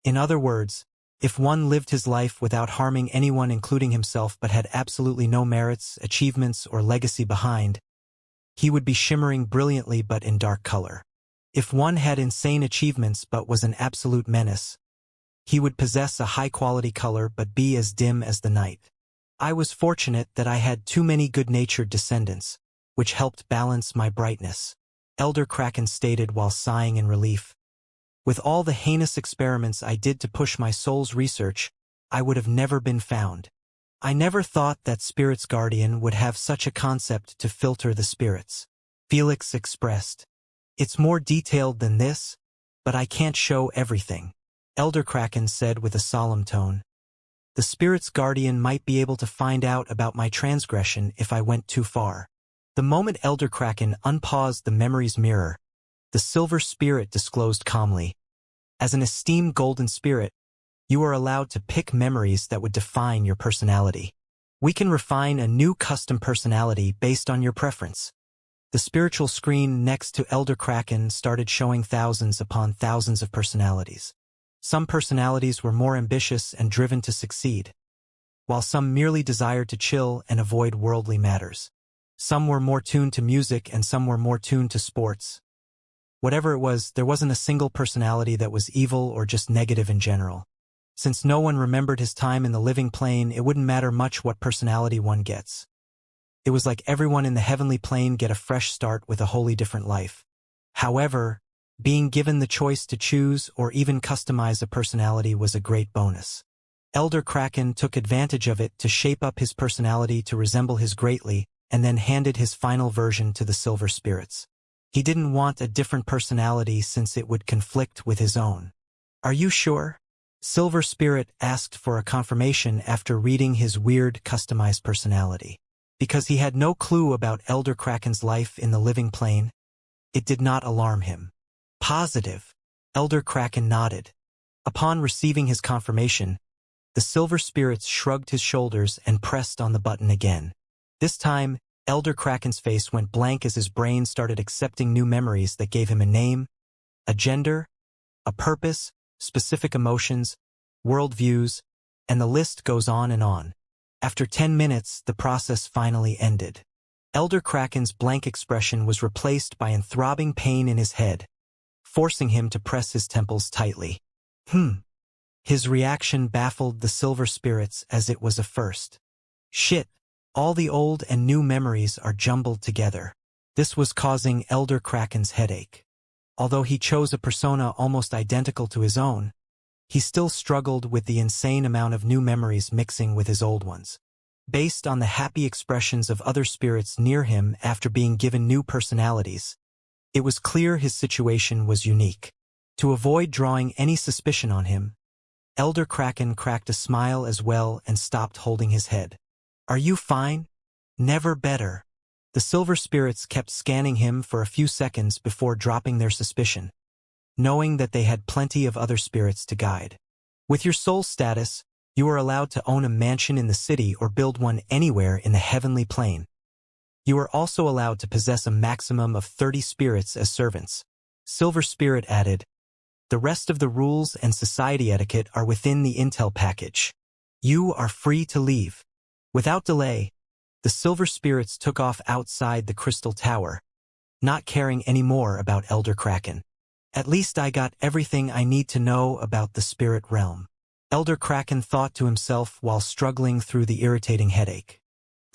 In other words, if one lived his life without harming anyone including himself but had absolutely no merits, achievements, or legacy behind, he would be shimmering brilliantly but in dark color. If one had insane achievements but was an absolute menace, he would possess a high-quality color but be as dim as the night. I was fortunate that I had too many good-natured descendants, which helped balance my brightness, Elder Kraken stated while sighing in relief. With all the heinous experiments I did to push my soul's research, I would have never been found. I never thought that Spirit's Guardian would have such a concept to filter the spirits. Felix expressed. It's more detailed than this, but I can't show everything. Elder Kraken said with a solemn tone. The Spirit's Guardian might be able to find out about my transgression if I went too far. The moment Elder Kraken unpaused the memory's mirror, the Silver Spirit disclosed calmly. As an esteemed Golden Spirit, you are allowed to pick memories that would define your personality. We can refine a new custom personality based on your preference. The spiritual screen next to Elder Kraken started showing thousands upon thousands of personalities. Some personalities were more ambitious and driven to succeed, while some merely desired to chill and avoid worldly matters. Some were more tuned to music and some were more tuned to sports. Whatever it was, there wasn't a single personality that was evil or just negative in general. Since no one remembered his time in the living plane, it wouldn't matter much what personality one gets. It was like everyone in the heavenly plane get a fresh start with a wholly different life. However, being given the choice to choose or even customize a personality was a great bonus. Elder Kraken took advantage of it to shape up his personality to resemble his greatly, and then handed his final version to the Silver Spirits. He didn't want a different personality since it would conflict with his own. Are you sure? Silver Spirit asked for a confirmation after reading his weird, customized personality. Because he had no clue about Elder Kraken's life in the living plane, it did not alarm him. Positive. Elder Kraken nodded. Upon receiving his confirmation, the Silver Spirits shrugged his shoulders and pressed on the button again. This time, Elder Kraken's face went blank as his brain started accepting new memories that gave him a name, a gender, a purpose, specific emotions, worldviews, and the list goes on and on. After 10 minutes, the process finally ended. Elder Kraken's blank expression was replaced by throbbing pain in his head, forcing him to press his temples tightly. His reaction baffled the Silver Spirits as it was a first. Shit, all the old and new memories are jumbled together. This was causing Elder Kraken's headache. Although he chose a persona almost identical to his own, he still struggled with the insane amount of new memories mixing with his old ones. Based on the happy expressions of other spirits near him after being given new personalities, it was clear his situation was unique. To avoid drawing any suspicion on him, Elder Kraken cracked a smile as well and stopped holding his head. Are you fine? Never better. The Silver Spirits kept scanning him for a few seconds before dropping their suspicion, knowing that they had plenty of other spirits to guide. With your soul status, you are allowed to own a mansion in the city or build one anywhere in the heavenly plane. You are also allowed to possess a maximum of 30 spirits as servants. Silver Spirit added, the rest of the rules and society etiquette are within the intel package. You are free to leave. Without delay, the Silver Spirits took off outside the Crystal Tower, not caring any more about Elder Kraken. At least I got everything I need to know about the spirit realm. Elder Kraken thought to himself while struggling through the irritating headache.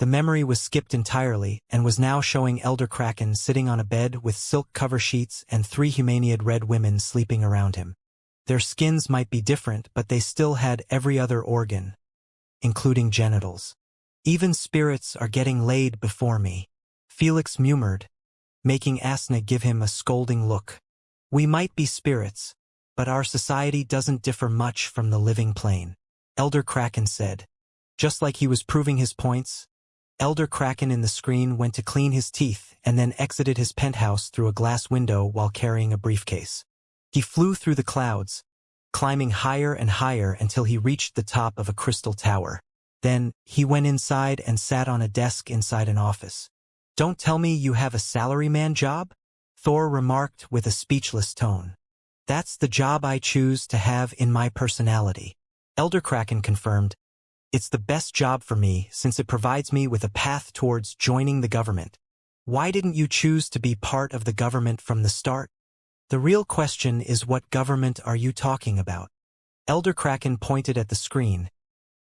The memory was skipped entirely and was now showing Elder Kraken sitting on a bed with silk cover sheets and 3 Humaniad red women sleeping around him. Their skins might be different, but they still had every other organ, including genitals. Even spirits are getting laid before me. Felix murmured, making Asna give him a scolding look. We might be spirits, but our society doesn't differ much from the living plane. Elder Kraken said. Just like he was proving his points, Elder Kraken in the screen went to clean his teeth and then exited his penthouse through a glass window while carrying a briefcase. He flew through the clouds, climbing higher and higher until he reached the top of a crystal tower. Then, he went inside and sat on a desk inside an office. Don't tell me you have a salaryman job? Thor remarked with a speechless tone. That's the job I choose to have in my personality. Elder Kraken confirmed. It's the best job for me since it provides me with a path towards joining the government. Why didn't you choose to be part of the government from the start? The real question is, what government are you talking about? Elder Kraken pointed at the screen,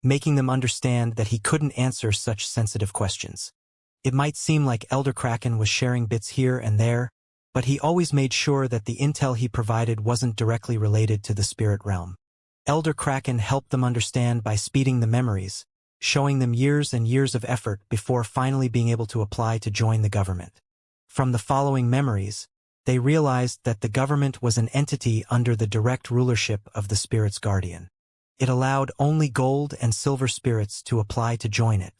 making them understand that he couldn't answer such sensitive questions. It might seem like Elder Kraken was sharing bits here and there, but he always made sure that the intel he provided wasn't directly related to the spirit realm. Elder Kraken helped them understand by speeding the memories, showing them years and years of effort before finally being able to apply to join the government. From the following memories, they realized that the government was an entity under the direct rulership of the spirit's guardian. It allowed only gold and silver spirits to apply to join it.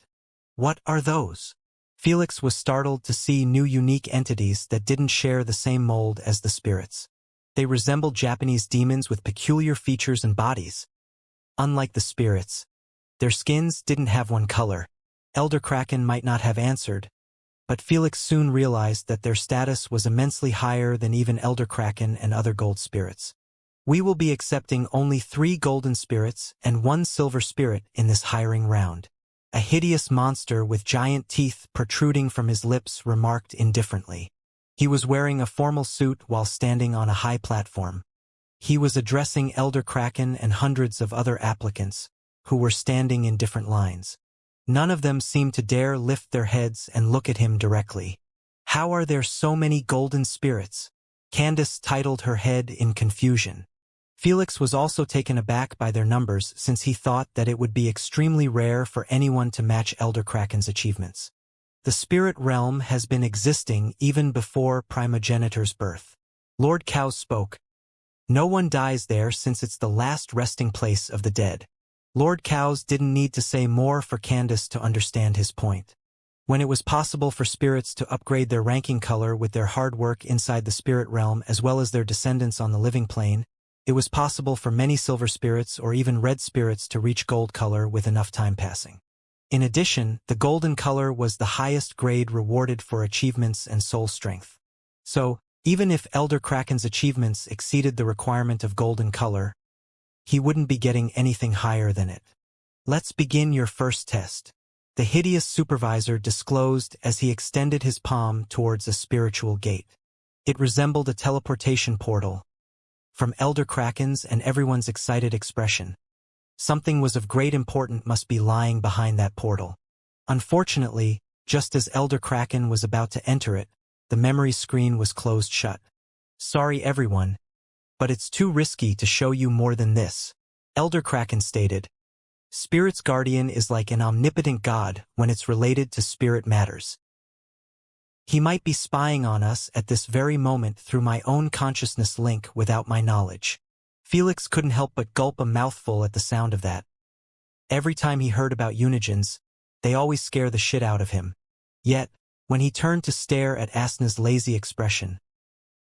What are those? Felix was startled to see new unique entities that didn't share the same mold as the spirits. They resembled Japanese demons with peculiar features and bodies. Unlike the spirits, their skins didn't have one color. Elder Kraken might not have answered, but Felix soon realized that their status was immensely higher than even Elder Kraken and other gold spirits. We will be accepting only 3 golden spirits and 1 silver spirit in this hiring round. A hideous monster with giant teeth protruding from his lips remarked indifferently. He was wearing a formal suit while standing on a high platform. He was addressing Elder Kraken and hundreds of other applicants, who were standing in different lines. None of them seemed to dare lift their heads and look at him directly. How are there so many golden spirits? Candace titled her head in confusion. Felix was also taken aback by their numbers since he thought that it would be extremely rare for anyone to match Elder Kraken's achievements. The spirit realm has been existing even before Primogenitor's birth. Lord Cows spoke. No one dies there since it's the last resting place of the dead. Lord Cows didn't need to say more for Candace to understand his point. When it was possible for spirits to upgrade their ranking color with their hard work inside the spirit realm as well as their descendants on the living plane, it was possible for many silver spirits or even red spirits to reach gold color with enough time passing. In addition, the golden color was the highest grade rewarded for achievements and soul strength. So, even if Elder Kraken's achievements exceeded the requirement of golden color, he wouldn't be getting anything higher than it. Let's begin your first test. The hideous supervisor disclosed as he extended his palm towards a spiritual gate. It resembled a teleportation portal. From Elder Kraken's and everyone's excited expression, something was of great importance must be lying behind that portal. Unfortunately, just as Elder Kraken was about to enter it, the memory screen was closed shut. Sorry everyone, but it's too risky to show you more than this, Elder Kraken stated. Spirit's guardian is like an omnipotent god when it's related to spirit matters. He might be spying on us at this very moment through my own consciousness link without my knowledge. Felix couldn't help but gulp a mouthful at the sound of that. Every time he heard about Unigens, they always scare the shit out of him. Yet, when he turned to stare at Asna's lazy expression,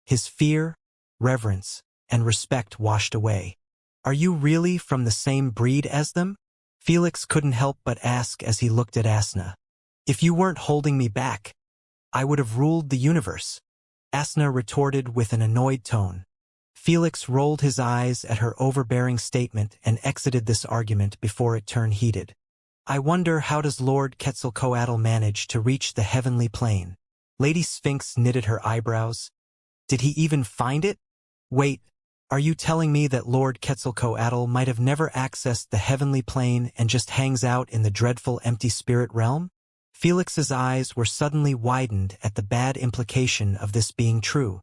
his fear, reverence, and respect washed away. Are you really from the same breed as them? Felix couldn't help but ask as he looked at Asna. If you weren't holding me back, I would have ruled the universe, Asna retorted with an annoyed tone. Felix rolled his eyes at her overbearing statement and exited this argument before it turned heated. I wonder how does Lord Quetzalcoatl manage to reach the heavenly plane? Lady Sphinx knitted her eyebrows. Did he even find it? Wait, are you telling me that Lord Quetzalcoatl might have never accessed the heavenly plane and just hangs out in the dreadful empty spirit realm? Felix's eyes were suddenly widened at the bad implication of this being true.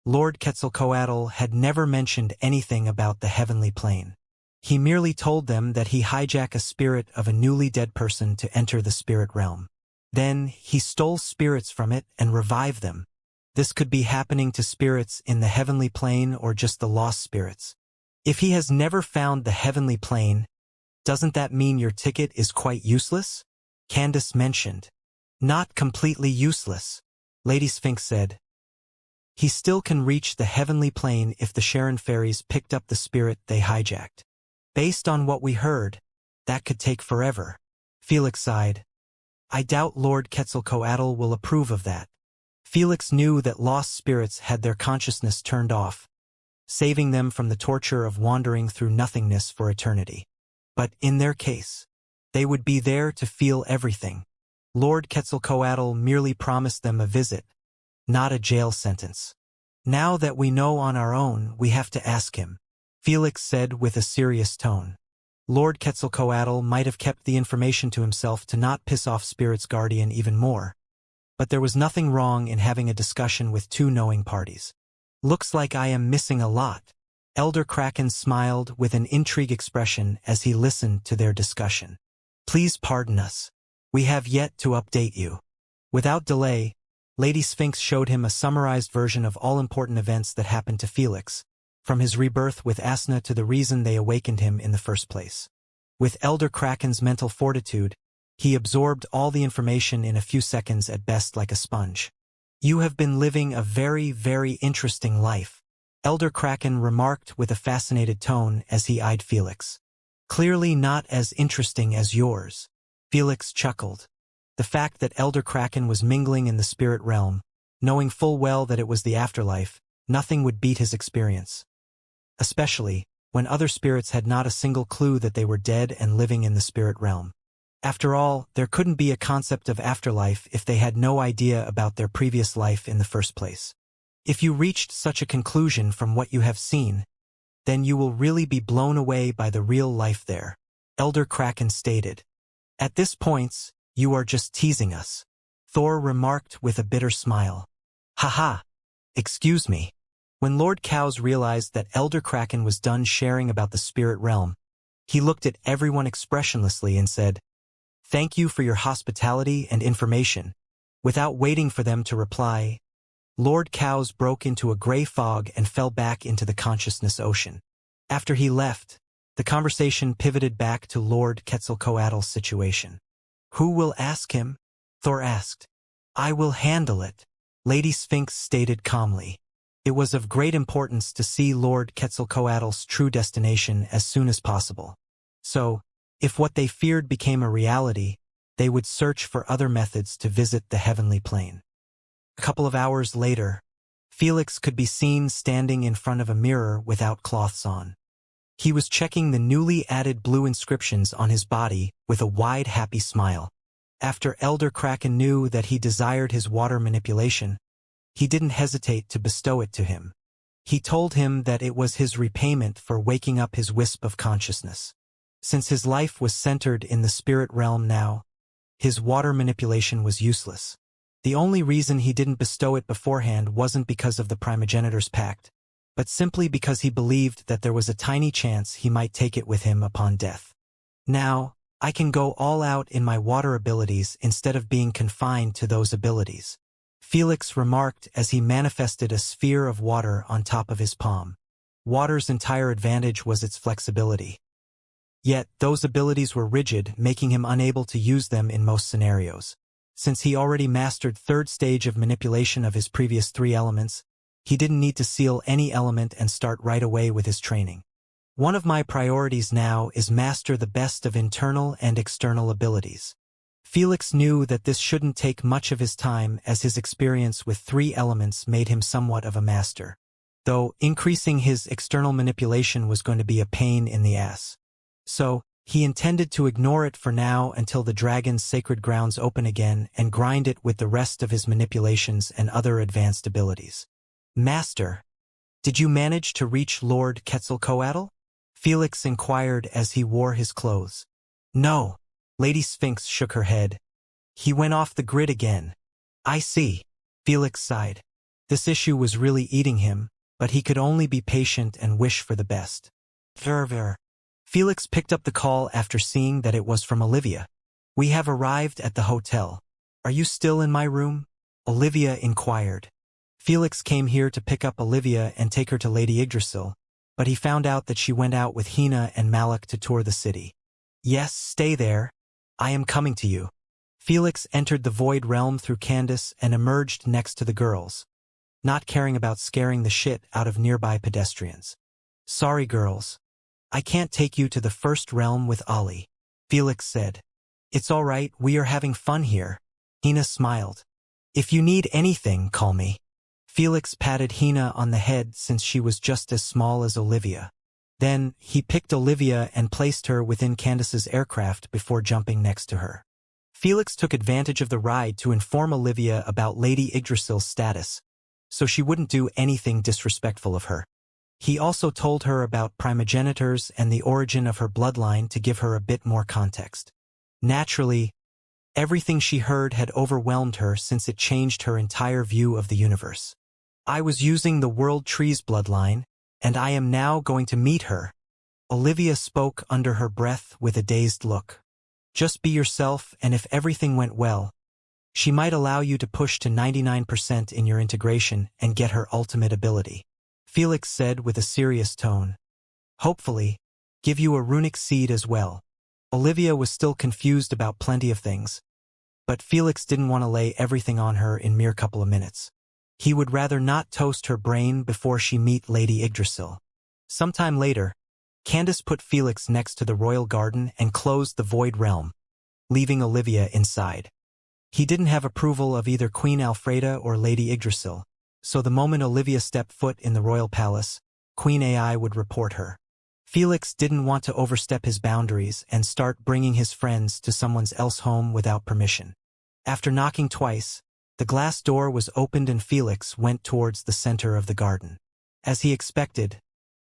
Lord Quetzalcoatl had never mentioned anything about the heavenly plane. He merely told them that he hijacked a spirit of a newly dead person to enter the spirit realm. Then, he stole spirits from it and revived them. This could be happening to spirits in the heavenly plane or just the lost spirits. If he has never found the heavenly plane, doesn't that mean your ticket is quite useless? Candace mentioned. Not completely useless, Lady Sphinx said. He still can reach the heavenly plane if the Sharon fairies picked up the spirit they hijacked. Based on what we heard, that could take forever. Felix sighed. I doubt Lord Quetzalcoatl will approve of that. Felix knew that lost spirits had their consciousness turned off, saving them from the torture of wandering through nothingness for eternity. But in their case, they would be there to feel everything. Lord Quetzalcoatl merely promised them a visit, not a jail sentence. Now that we know on our own, we have to ask him, Felix said with a serious tone. Lord Quetzalcoatl might have kept the information to himself to not piss off Spirit's guardian even more. But there was nothing wrong in having a discussion with two knowing parties. Looks like I am missing a lot. Elder Kraken smiled with an intrigued expression as he listened to their discussion. Please pardon us. We have yet to update you. Without delay, Lady Sphinx showed him a summarized version of all important events that happened to Felix, from his rebirth with Asna to the reason they awakened him in the first place. With Elder Kraken's mental fortitude, he absorbed all the information in a few seconds at best like a sponge. You have been living a very, very interesting life, Elder Kraken remarked with a fascinated tone as he eyed Felix. Clearly not as interesting as yours. Felix chuckled. The fact that Elder Kraken was mingling in the spirit realm, knowing full well that it was the afterlife, nothing would beat his experience. Especially when other spirits had not a single clue that they were dead and living in the spirit realm. After all, there couldn't be a concept of afterlife if they had no idea about their previous life in the first place. If you reached such a conclusion from what you have seen, then you will really be blown away by the real life there, Elder Kraken stated. At this point, you are just teasing us, Thor remarked with a bitter smile. Haha. Excuse me. When Lord Cows realized that Elder Kraken was done sharing about the spirit realm, he looked at everyone expressionlessly and said, "Thank you for your hospitality and information." Without waiting for them to reply, Lord Cows broke into a gray fog and fell back into the consciousness ocean. After he left, the conversation pivoted back to Lord Quetzalcoatl's situation. Who will ask him? Thor asked. I will handle it, Lady Sphinx stated calmly. It was of great importance to see Lord Quetzalcoatl's true destination as soon as possible. So, if what they feared became a reality, they would search for other methods to visit the heavenly plane. A couple of hours later, Felix could be seen standing in front of a mirror without cloths on. He was checking the newly added blue inscriptions on his body with a wide, happy smile. After Elder Kraken knew that he desired his water manipulation, he didn't hesitate to bestow it to him. He told him that it was his repayment for waking up his wisp of consciousness. Since his life was centered in the spirit realm now, his water manipulation was useless. The only reason he didn't bestow it beforehand wasn't because of the primogenitor's pact, but simply because he believed that there was a tiny chance he might take it with him upon death. Now, I can go all out in my water abilities instead of being confined to those abilities, Felix remarked as he manifested a sphere of water on top of his palm. Water's entire advantage was its flexibility. Yet, those abilities were rigid, making him unable to use them in most scenarios. Since he already mastered third stage of manipulation of his previous 3 elements, he didn't need to seal any element and start right away with his training. One of my priorities now is master the best of internal and external abilities. Felix knew that this shouldn't take much of his time as his experience with 3 elements made him somewhat of a master. Though increasing his external manipulation was going to be a pain in the ass. So, he intended to ignore it for now until the dragon's sacred grounds open again and grind it with the rest of his manipulations and other advanced abilities. Master, did you manage to reach Lord Quetzalcoatl? Felix inquired as he wore his clothes. No, Lady Sphinx shook her head. He went off the grid again. I see, Felix sighed. This issue was really eating him, but he could only be patient and wish for the best. Ver. Felix picked up the call after seeing that it was from Olivia. We have arrived at the hotel. Are you still in my room? Olivia inquired. Felix came here to pick up Olivia and take her to Lady Yggdrasil, but he found out that she went out with Hina and Malak to tour the city. Yes, stay there. I am coming to you. Felix entered the void realm through Candace and emerged next to the girls, not caring about scaring the shit out of nearby pedestrians. Sorry, girls. I can't take you to the first realm with Ollie, Felix said. It's all right, we are having fun here. Hina smiled. If you need anything, call me. Felix patted Hina on the head since she was just as small as Olivia. Then, he picked Olivia and placed her within Candace's aircraft before jumping next to her. Felix took advantage of the ride to inform Olivia about Lady Yggdrasil's status, so she wouldn't do anything disrespectful of her. He also told her about primogenitors and the origin of her bloodline to give her a bit more context. Naturally, everything she heard had overwhelmed her since it changed her entire view of the universe. I was using the World Tree's bloodline, and I am now going to meet her. Olivia spoke under her breath with a dazed look. Just be yourself, and if everything went well, she might allow you to push to 99% in your integration and get her ultimate ability. Felix said with a serious tone. Hopefully, give you a runic seed as well. Olivia was still confused about plenty of things, but Felix didn't want to lay everything on her in mere couple of minutes. He would rather not toast her brain before she meet Lady Yggdrasil. Sometime later, Candace put Felix next to the royal garden and closed the void realm, leaving Olivia inside. He didn't have approval of either Queen Alfreda or Lady Yggdrasil, so the moment Olivia stepped foot in the royal palace, Queen AI would report her. Felix didn't want to overstep his boundaries and start bringing his friends to someone else's home without permission. After knocking twice, the glass door was opened and Felix went towards the center of the garden. As he expected,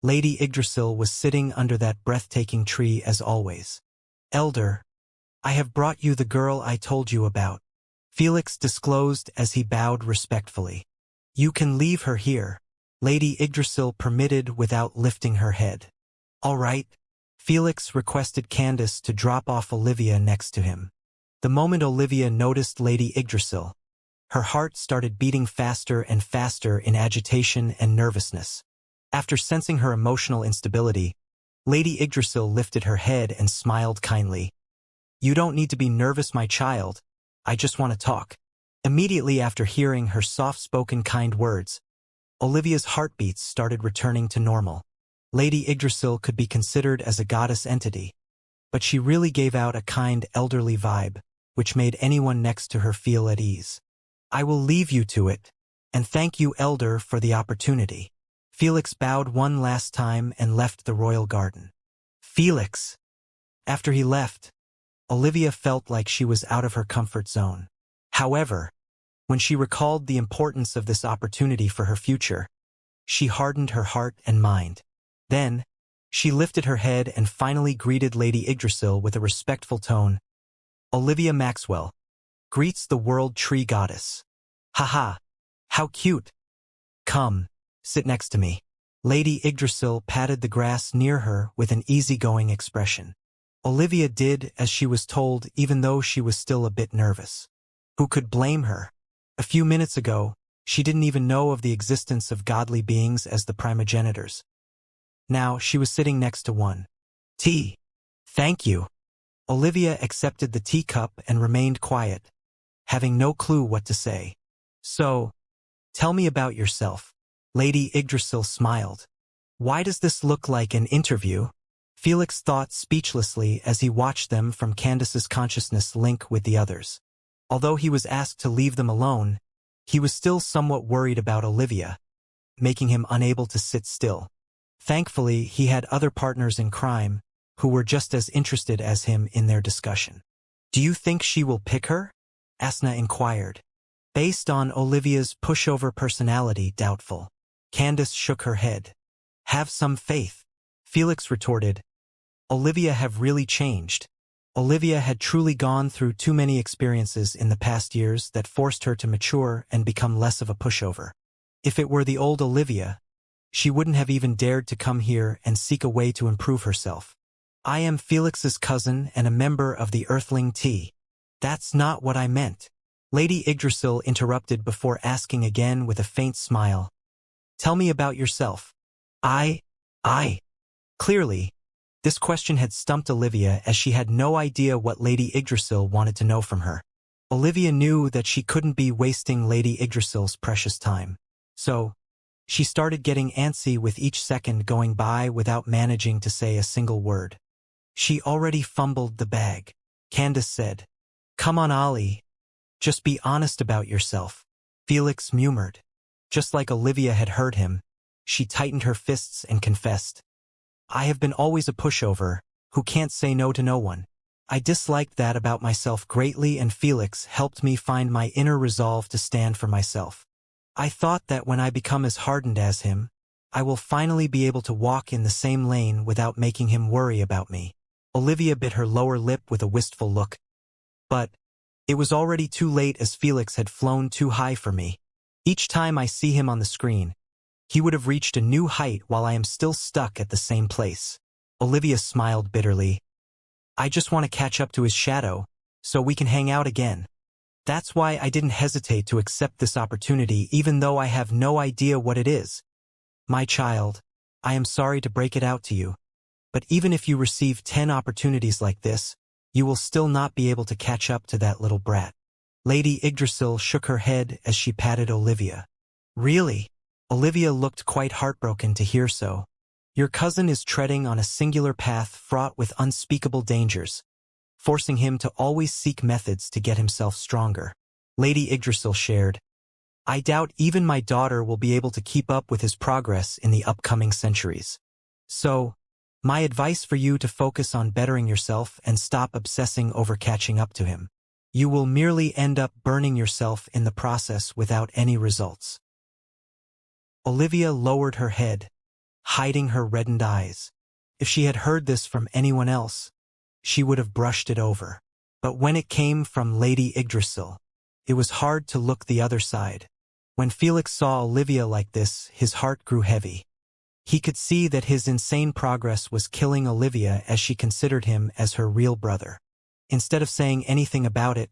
Lady Yggdrasil was sitting under that breathtaking tree as always. Elder, I have brought you the girl I told you about, Felix disclosed as he bowed respectfully. You can leave her here, Lady Yggdrasil permitted without lifting her head. All right, Felix requested Candace to drop off Olivia next to him. The moment Olivia noticed Lady Yggdrasil, her heart started beating faster and faster in agitation and nervousness. After sensing her emotional instability, Lady Yggdrasil lifted her head and smiled kindly. You don't need to be nervous, my child. I just want to talk. Immediately after hearing her soft-spoken kind words, Olivia's heartbeats started returning to normal. Lady Yggdrasil could be considered as a goddess entity, but she really gave out a kind elderly vibe, which made anyone next to her feel at ease. I will leave you to it, and thank you, Elder, for the opportunity. Felix bowed one last time and left the royal garden. Felix! After he left, Olivia felt like she was out of her comfort zone. However, when she recalled the importance of this opportunity for her future, she hardened her heart and mind. Then, she lifted her head and finally greeted Lady Yggdrasil with a respectful tone. Olivia Maxwell greets the world tree goddess. Haha, how cute. Come, sit next to me. Lady Yggdrasil patted the grass near her with an easygoing expression. Olivia did as she was told, even though she was still a bit nervous. Who could blame her? A few minutes ago, she didn't even know of the existence of godly beings as the primogenitors. Now she was sitting next to one. Tea. Thank you. Olivia accepted the teacup and remained quiet, having no clue what to say. So, tell me about yourself. Lady Yggdrasil smiled. Why does this look like an interview? Felix thought speechlessly as he watched them from Candace's consciousness link with the others. Although he was asked to leave them alone, he was still somewhat worried about Olivia, making him unable to sit still. Thankfully, he had other partners in crime who were just as interested as him in their discussion. Do you think she will pick her? Asna inquired. Based on Olivia's pushover personality, doubtful. Candace shook her head. Have some faith. Felix retorted. Olivia have really changed. Olivia had truly gone through too many experiences in the past years that forced her to mature and become less of a pushover. If it were the old Olivia, she wouldn't have even dared to come here and seek a way to improve herself. I am Felix's cousin and a member of the Earthling T. That's not what I meant. Lady Yggdrasil interrupted before asking again with a faint smile. Tell me about yourself. I. Clearly, this question had stumped Olivia as she had no idea what Lady Yggdrasil wanted to know from her. Olivia knew that she couldn't be wasting Lady Yggdrasil's precious time. So, she started getting antsy with each second going by without managing to say a single word. She already fumbled the bag. Candace said, Come on, Ollie. Just be honest about yourself. Felix murmured. Just like Olivia had heard him, she tightened her fists and confessed. I have been always a pushover, who can't say no to no one. I disliked that about myself greatly, and Felix helped me find my inner resolve to stand for myself. I thought that when I become as hardened as him, I will finally be able to walk in the same lane without making him worry about me. Olivia bit her lower lip with a wistful look. But it was already too late, as Felix had flown too high for me. Each time I see him on the screen, he would have reached a new height while I am still stuck at the same place. Olivia smiled bitterly. I just want to catch up to his shadow, so we can hang out again. That's why I didn't hesitate to accept this opportunity even though I have no idea what it is. My child, I am sorry to break it out to you, but even if you receive 10 opportunities like this, you will still not be able to catch up to that little brat. Lady Yggdrasil shook her head as she patted Olivia. Really? Olivia looked quite heartbroken to hear so. Your cousin is treading on a singular path fraught with unspeakable dangers, forcing him to always seek methods to get himself stronger. Lady Yggdrasil shared, I doubt even my daughter will be able to keep up with his progress in the upcoming centuries. So, my advice for you to focus on bettering yourself and stop obsessing over catching up to him. You will merely end up burning yourself in the process without any results. Olivia lowered her head, hiding her reddened eyes. If she had heard this from anyone else, she would have brushed it over. But when it came from Lady Yggdrasil, it was hard to look the other side. When Felix saw Olivia like this, his heart grew heavy. He could see that his insane progress was killing Olivia as she considered him as her real brother. Instead of saying anything about it,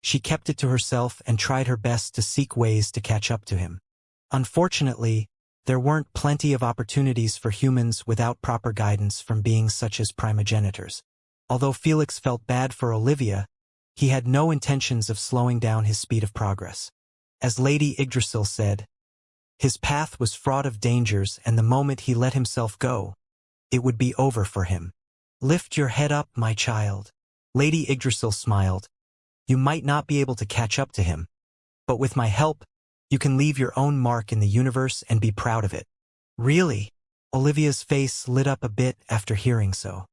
she kept it to herself and tried her best to seek ways to catch up to him. Unfortunately, there weren't plenty of opportunities for humans without proper guidance from beings such as primogenitors. Although Felix felt bad for Olivia, he had no intentions of slowing down his speed of progress. As Lady Yggdrasil said, his path was fraught of dangers, and the moment he let himself go, it would be over for him. Lift your head up, my child. Lady Yggdrasil smiled. You might not be able to catch up to him, but with my help, you can leave your own mark in the universe and be proud of it. Really? Olivia's face lit up a bit after hearing so.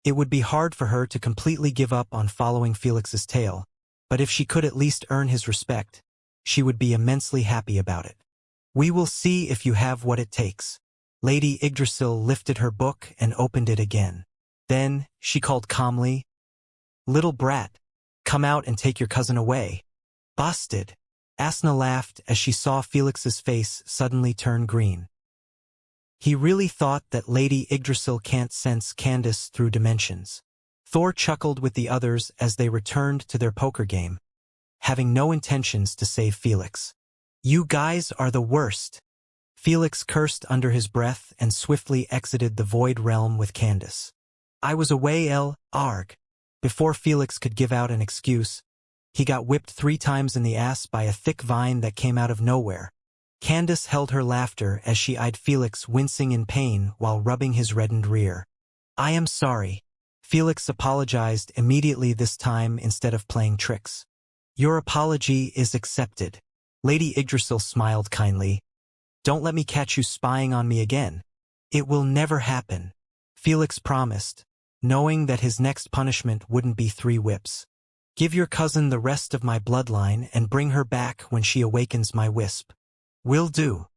It would be hard for her to completely give up on following Felix's tale, but if she could at least earn his respect, she would be immensely happy about it. We will see if you have what it takes. Lady Yggdrasil lifted her book and opened it again. Then, she called calmly, Little brat, come out and take your cousin away. Busted. Asna laughed as she saw Felix's face suddenly turn green. He really thought that Lady Yggdrasil can't sense Candace through dimensions. Thor chuckled with the others as they returned to their poker game, having no intentions to save Felix. You guys are the worst. Felix cursed under his breath and swiftly exited the void realm with Candace. I was away arg. Before Felix could give out an excuse, he got whipped 3 times in the ass by a thick vine that came out of nowhere. Candace held her laughter as she eyed Felix wincing in pain while rubbing his reddened rear. I am sorry. Felix apologized immediately this time instead of playing tricks. Your apology is accepted. Lady Yggdrasil smiled kindly. Don't let me catch you spying on me again. It will never happen. Felix promised, knowing that his next punishment wouldn't be 3 whips. Give your cousin the rest of my bloodline and bring her back when she awakens my wisp. Will do.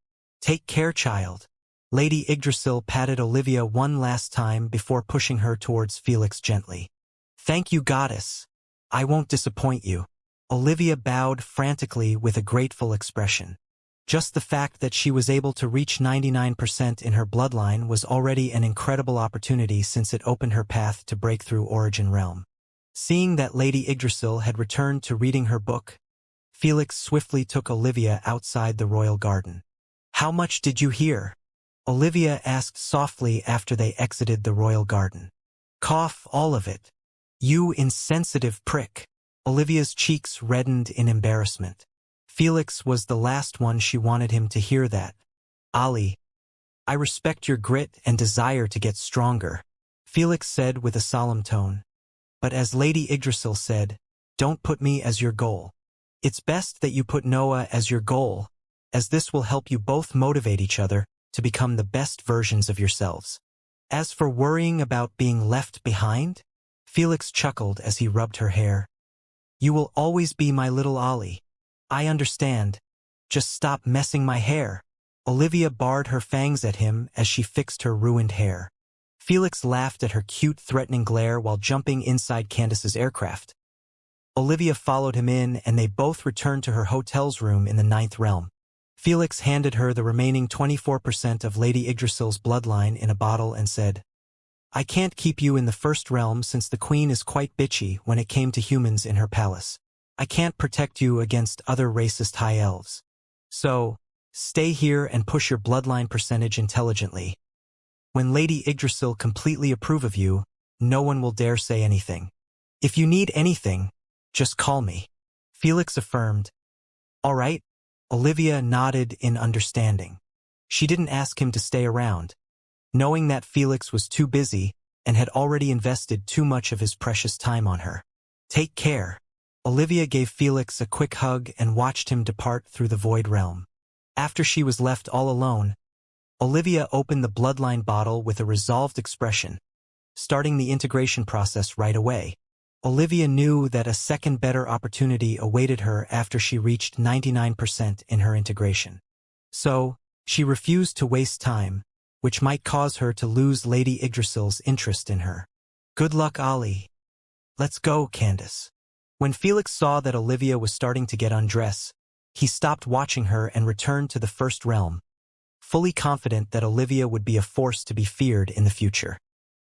Take care, child. Lady Yggdrasil patted Olivia one last time before pushing her towards Felix gently. Thank you, goddess. I won't disappoint you. Olivia bowed frantically with a grateful expression. Just the fact that she was able to reach 99% in her bloodline was already an incredible opportunity since it opened her path to break through Origin Realm. Seeing that Lady Yggdrasil had returned to reading her book, Felix swiftly took Olivia outside the royal garden. How much did you hear? Olivia asked softly after they exited the royal garden. Cough, all of it. You insensitive prick. Olivia's cheeks reddened in embarrassment. Felix was the last one she wanted him to hear that. Ali, I respect your grit and desire to get stronger, Felix said with a solemn tone. But as Lady Yggdrasil said, don't put me as your goal. It's best that you put Noah as your goal, as this will help you both motivate each other to become the best versions of yourselves. As for worrying about being left behind, Felix chuckled as he rubbed her hair. You will always be my little Ollie. I understand. Just stop messing my hair. Olivia barred her fangs at him as she fixed her ruined hair. Felix laughed at her cute, threatening glare while jumping inside Candace's aircraft. Olivia followed him in and they both returned to her hotel's room in the 9th realm. Felix handed her the remaining 24% of Lady Yggdrasil's bloodline in a bottle and said, I can't keep you in the first realm since the queen is quite bitchy when it came to humans in her palace. I can't protect you against other racist high elves. So, stay here and push your bloodline percentage intelligently. When Lady Yggdrasil completely approve of you, no one will dare say anything. If you need anything, just call me. Felix affirmed. All right. Olivia nodded in understanding. She didn't ask him to stay around, knowing that Felix was too busy and had already invested too much of his precious time on her. Take care. Olivia gave Felix a quick hug and watched him depart through the void realm. After she was left all alone, Olivia opened the bloodline bottle with a resolved expression, starting the integration process right away. Olivia knew that a second better opportunity awaited her after she reached 99% in her integration. So, she refused to waste time, which might cause her to lose Lady Yggdrasil's interest in her. Good luck, Ollie. Let's go, Candace. When Felix saw that Olivia was starting to get undressed, he stopped watching her and returned to the first realm, fully confident that Olivia would be a force to be feared in the future.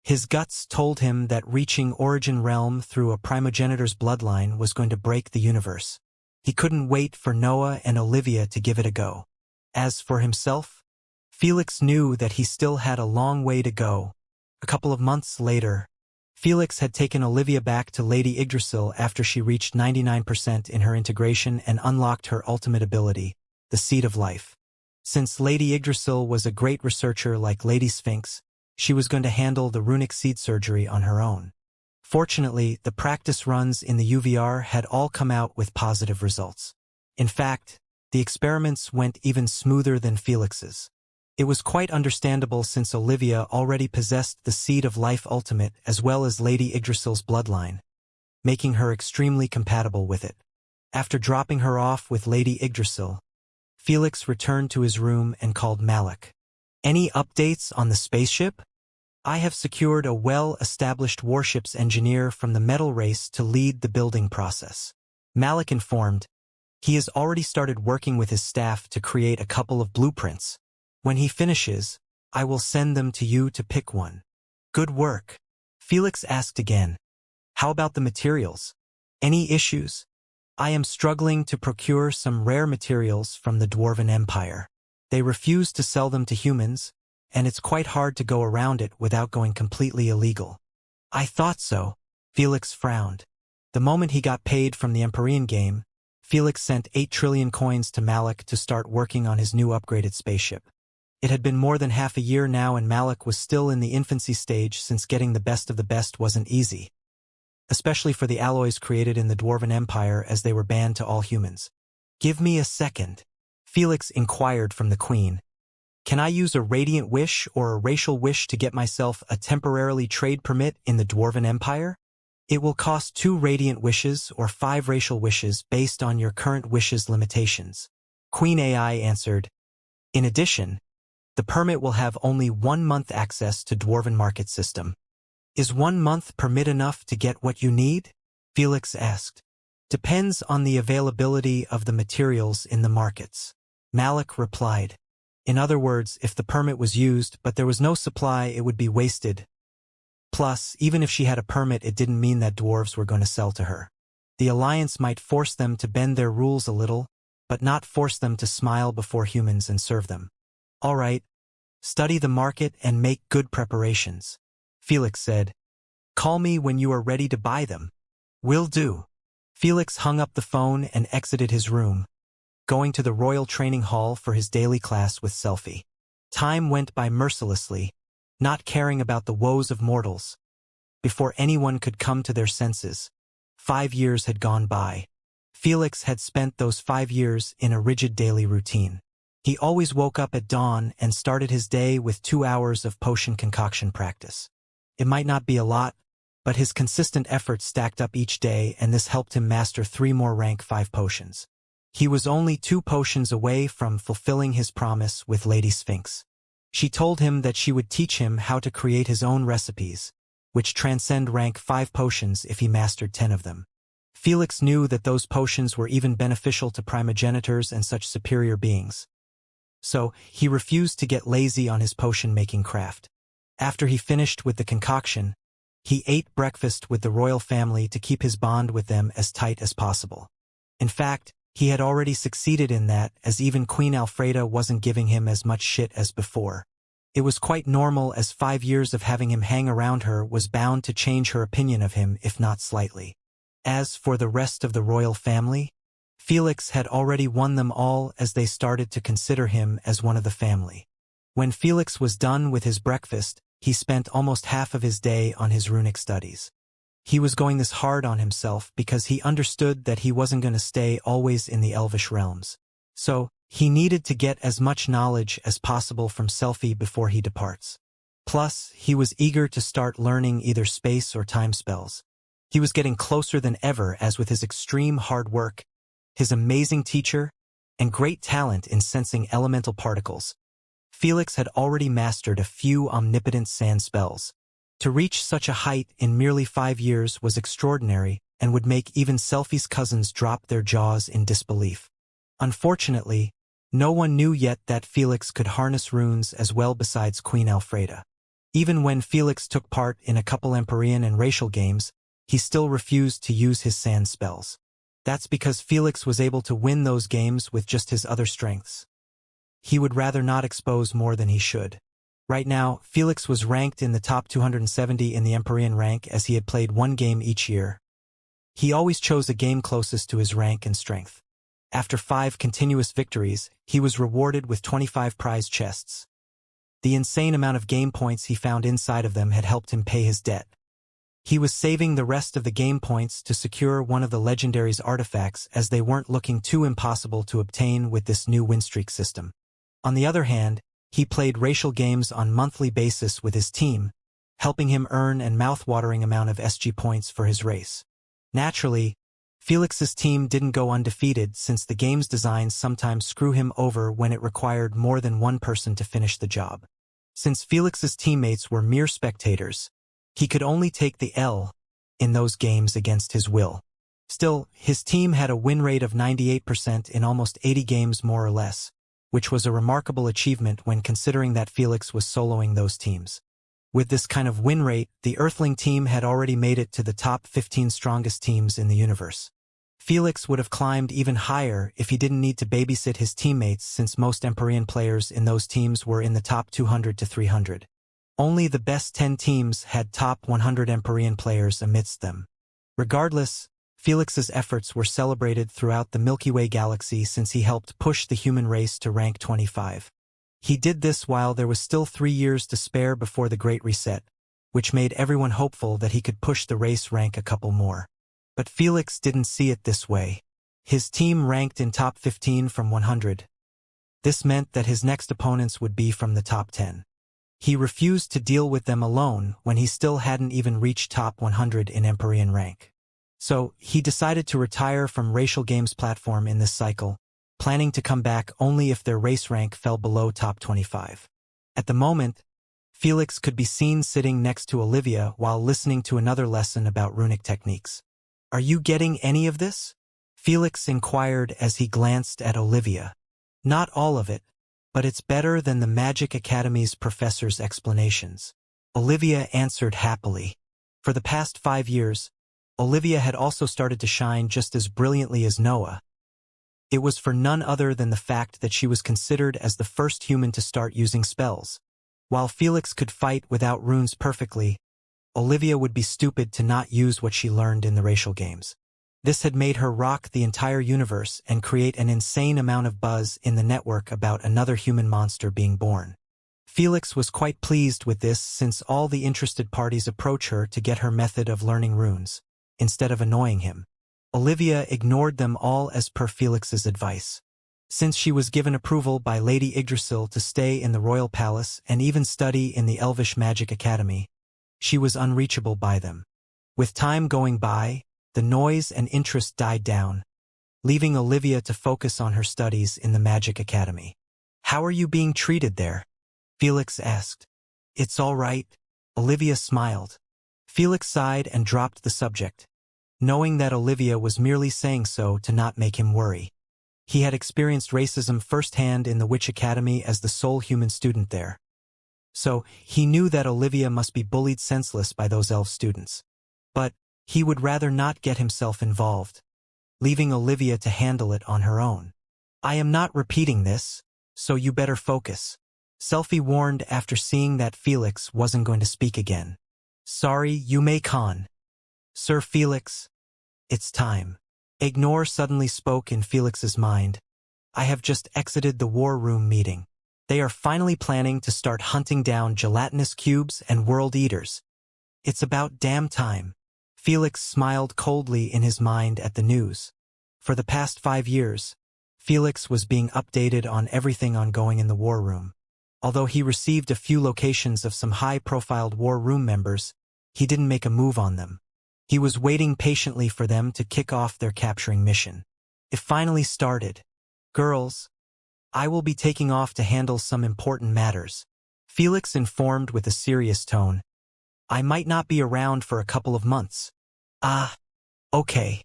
His guts told him that reaching Origin Realm through a primogenitor's bloodline was going to break the universe. He couldn't wait for Noah and Olivia to give it a go. As for himself, Felix knew that he still had a long way to go. A couple of months later, Felix had taken Olivia back to Lady Yggdrasil after she reached 99% in her integration and unlocked her ultimate ability, the Seed of Life. Since Lady Yggdrasil was a great researcher like Lady Sphinx, she was going to handle the runic seed surgery on her own. Fortunately, the practice runs in the UVR had all come out with positive results. In fact, the experiments went even smoother than Felix's. It was quite understandable since Olivia already possessed the Seed of Life Ultimate as well as Lady Yggdrasil's bloodline, making her extremely compatible with it. After dropping her off with Lady Yggdrasil, Felix returned to his room and called Malik. Any updates on the spaceship? I have secured a well-established warships engineer from the metal race to lead the building process. Malik informed. He has already started working with his staff to create a couple of blueprints. When he finishes, I will send them to you to pick one. Good work. Felix asked again. How about the materials? Any issues? I am struggling to procure some rare materials from the Dwarven Empire. They refuse to sell them to humans, and it's quite hard to go around it without going completely illegal. I thought so. Felix frowned. The moment he got paid from the Empyrean game, Felix sent 8 trillion coins to Malik to start working on his new upgraded spaceship. It had been more than half a year now and Malik was still in the infancy stage since getting the best of the best wasn't easy, especially for the alloys created in the Dwarven Empire as they were banned to all humans. Give me a second. Felix inquired from the queen. Can I use a radiant wish or a racial wish to get myself a temporarily trade permit in the Dwarven Empire? It will cost 2 radiant wishes or 5 racial wishes based on your current wishes limitations. Queen AI answered. In addition, the permit will have only 1 month access to Dwarven market system. Is 1 month permit enough to get what you need? Felix asked. Depends on the availability of the materials in the markets. Malik replied. In other words, if the permit was used but there was no supply, it would be wasted. Plus, even if she had a permit, it didn't mean that dwarves were going to sell to her. The Alliance might force them to bend their rules a little, but not force them to smile before humans and serve them. All right, study the market and make good preparations. Felix said. Call me when you are ready to buy them. Will do. Felix hung up the phone and exited his room, going to the Royal Training Hall for his daily class with Selfie. Time went by mercilessly, not caring about the woes of mortals. Before anyone could come to their senses, 5 years had gone by. Felix had spent those 5 years in a rigid daily routine. He always woke up at dawn and started his day with 2 hours of potion concoction practice. It might not be a lot, but his consistent efforts stacked up each day and this helped him master 3 more rank 5 potions. He was only 2 potions away from fulfilling his promise with Lady Sphinx. She told him that she would teach him how to create his own recipes, which transcend rank 5 potions if he mastered 10 of them. Felix knew that those potions were even beneficial to primogenitors and such superior beings. So, he refused to get lazy on his potion-making craft. After he finished with the concoction, he ate breakfast with the royal family to keep his bond with them as tight as possible. In fact, he had already succeeded in that, as even Queen Alfreda wasn't giving him as much shit as before. It was quite normal, as 5 years of having him hang around her was bound to change her opinion of him, if not slightly. As for the rest of the royal family, Felix had already won them all, as they started to consider him as one of the family. When Felix was done with his breakfast, he spent almost half of his day on his runic studies. He was going this hard on himself because he understood that he wasn't going to stay always in the elvish realms. So, he needed to get as much knowledge as possible from Selphie before he departs. Plus, he was eager to start learning either space or time spells. He was getting closer than ever, as with his extreme hard work, his amazing teacher, and great talent in sensing elemental particles, Felix had already mastered a few omnipotent sand spells. To reach such a height in merely 5 years was extraordinary and would make even Selphie's cousins drop their jaws in disbelief. Unfortunately, no one knew yet that Felix could harness runes as well besides Queen Alfreda. Even when Felix took part in a couple Empyrean and racial games, he still refused to use his sand spells. That's because Felix was able to win those games with just his other strengths. He would rather not expose more than he should. Right now, Felix was ranked in the top 270 in the Empyrean rank, as he had played 1 game each year. He always chose a game closest to his rank and strength. After 5 continuous victories, he was rewarded with 25 prize chests. The insane amount of game points he found inside of them had helped him pay his debt. He was saving the rest of the game points to secure one of the legendary's artifacts, as they weren't looking too impossible to obtain with this new win streak system. On the other hand, he played racial games on monthly basis with his team, helping him earn an mouth-watering amount of SG points for his race. Naturally, Felix's team didn't go undefeated, since the game's designs sometimes screw him over when it required more than one person to finish the job. Since Felix's teammates were mere spectators, he could only take the L in those games against his will. Still, his team had a win rate of 98% in almost 80 games more or less, which was a remarkable achievement when considering that Felix was soloing those teams. With this kind of win rate, the Earthling team had already made it to the top 15 strongest teams in the universe. Felix would have climbed even higher if he didn't need to babysit his teammates, since most Empyrean players in those teams were in the top 200 to 300. Only the best 10 teams had top 100 Empyrean players amidst them. Regardless, Felix's efforts were celebrated throughout the Milky Way galaxy, since he helped push the human race to rank 25. He did this while there was still 3 years to spare before the Great Reset, which made everyone hopeful that he could push the race rank a couple more. But Felix didn't see it this way. His team ranked in top 15 from 100. This meant that his next opponents would be from the top 10. He refused to deal with them alone when he still hadn't even reached top 100 in Empyrean rank. So, he decided to retire from racial games platform in this cycle, planning to come back only if their race rank fell below top 25. At the moment, Felix could be seen sitting next to Olivia while listening to another lesson about runic techniques. "Are you getting any of this?" Felix inquired as he glanced at Olivia. "Not all of it, but it's better than the Magic Academy's professor's explanations," Olivia answered happily. For the past 5 years, Olivia had also started to shine just as brilliantly as Noah. It was for none other than the fact that she was considered as the first human to start using spells. While Felix could fight without runes perfectly, Olivia would be stupid to not use what she learned in the racial games. This had made her rock the entire universe and create an insane amount of buzz in the network about another human monster being born. Felix was quite pleased with this, since all the interested parties approach her to get her method of learning runes, instead of annoying him. Olivia ignored them all as per Felix's advice. Since she was given approval by Lady Yggdrasil to stay in the royal palace and even study in the Elvish Magic Academy, she was unreachable by them. With time going by, the noise and interest died down, leaving Olivia to focus on her studies in the Magic Academy. "How are you being treated there?" Felix asked. "It's all right," Olivia smiled. Felix sighed and dropped the subject, knowing that Olivia was merely saying so to not make him worry. He had experienced racism firsthand in the Witch Academy as the sole human student there. so he knew that Olivia must be bullied senseless by those elf students. But he would rather not get himself involved, leaving Olivia to handle it on her own. I am not repeating this, so you better focus. Selphie warned after seeing that Felix wasn't going to speak again. Sorry, you may con. Sir Felix, it's time. Ignore suddenly spoke in Felix's mind. I have just exited the war room meeting. They are finally planning to start hunting down gelatinous cubes and world eaters. It's about damn time. Felix smiled coldly in his mind at the news. For the past 5 years, Felix was being updated on everything ongoing in the war room. Although he received a few locations of some high-profile war room members, he didn't make a move on them. He was waiting patiently for them to kick off their capturing mission. It finally started. Girls, I will be taking off to handle some important matters, Felix informed with a serious tone. I might not be around for a couple of months. Ah, okay.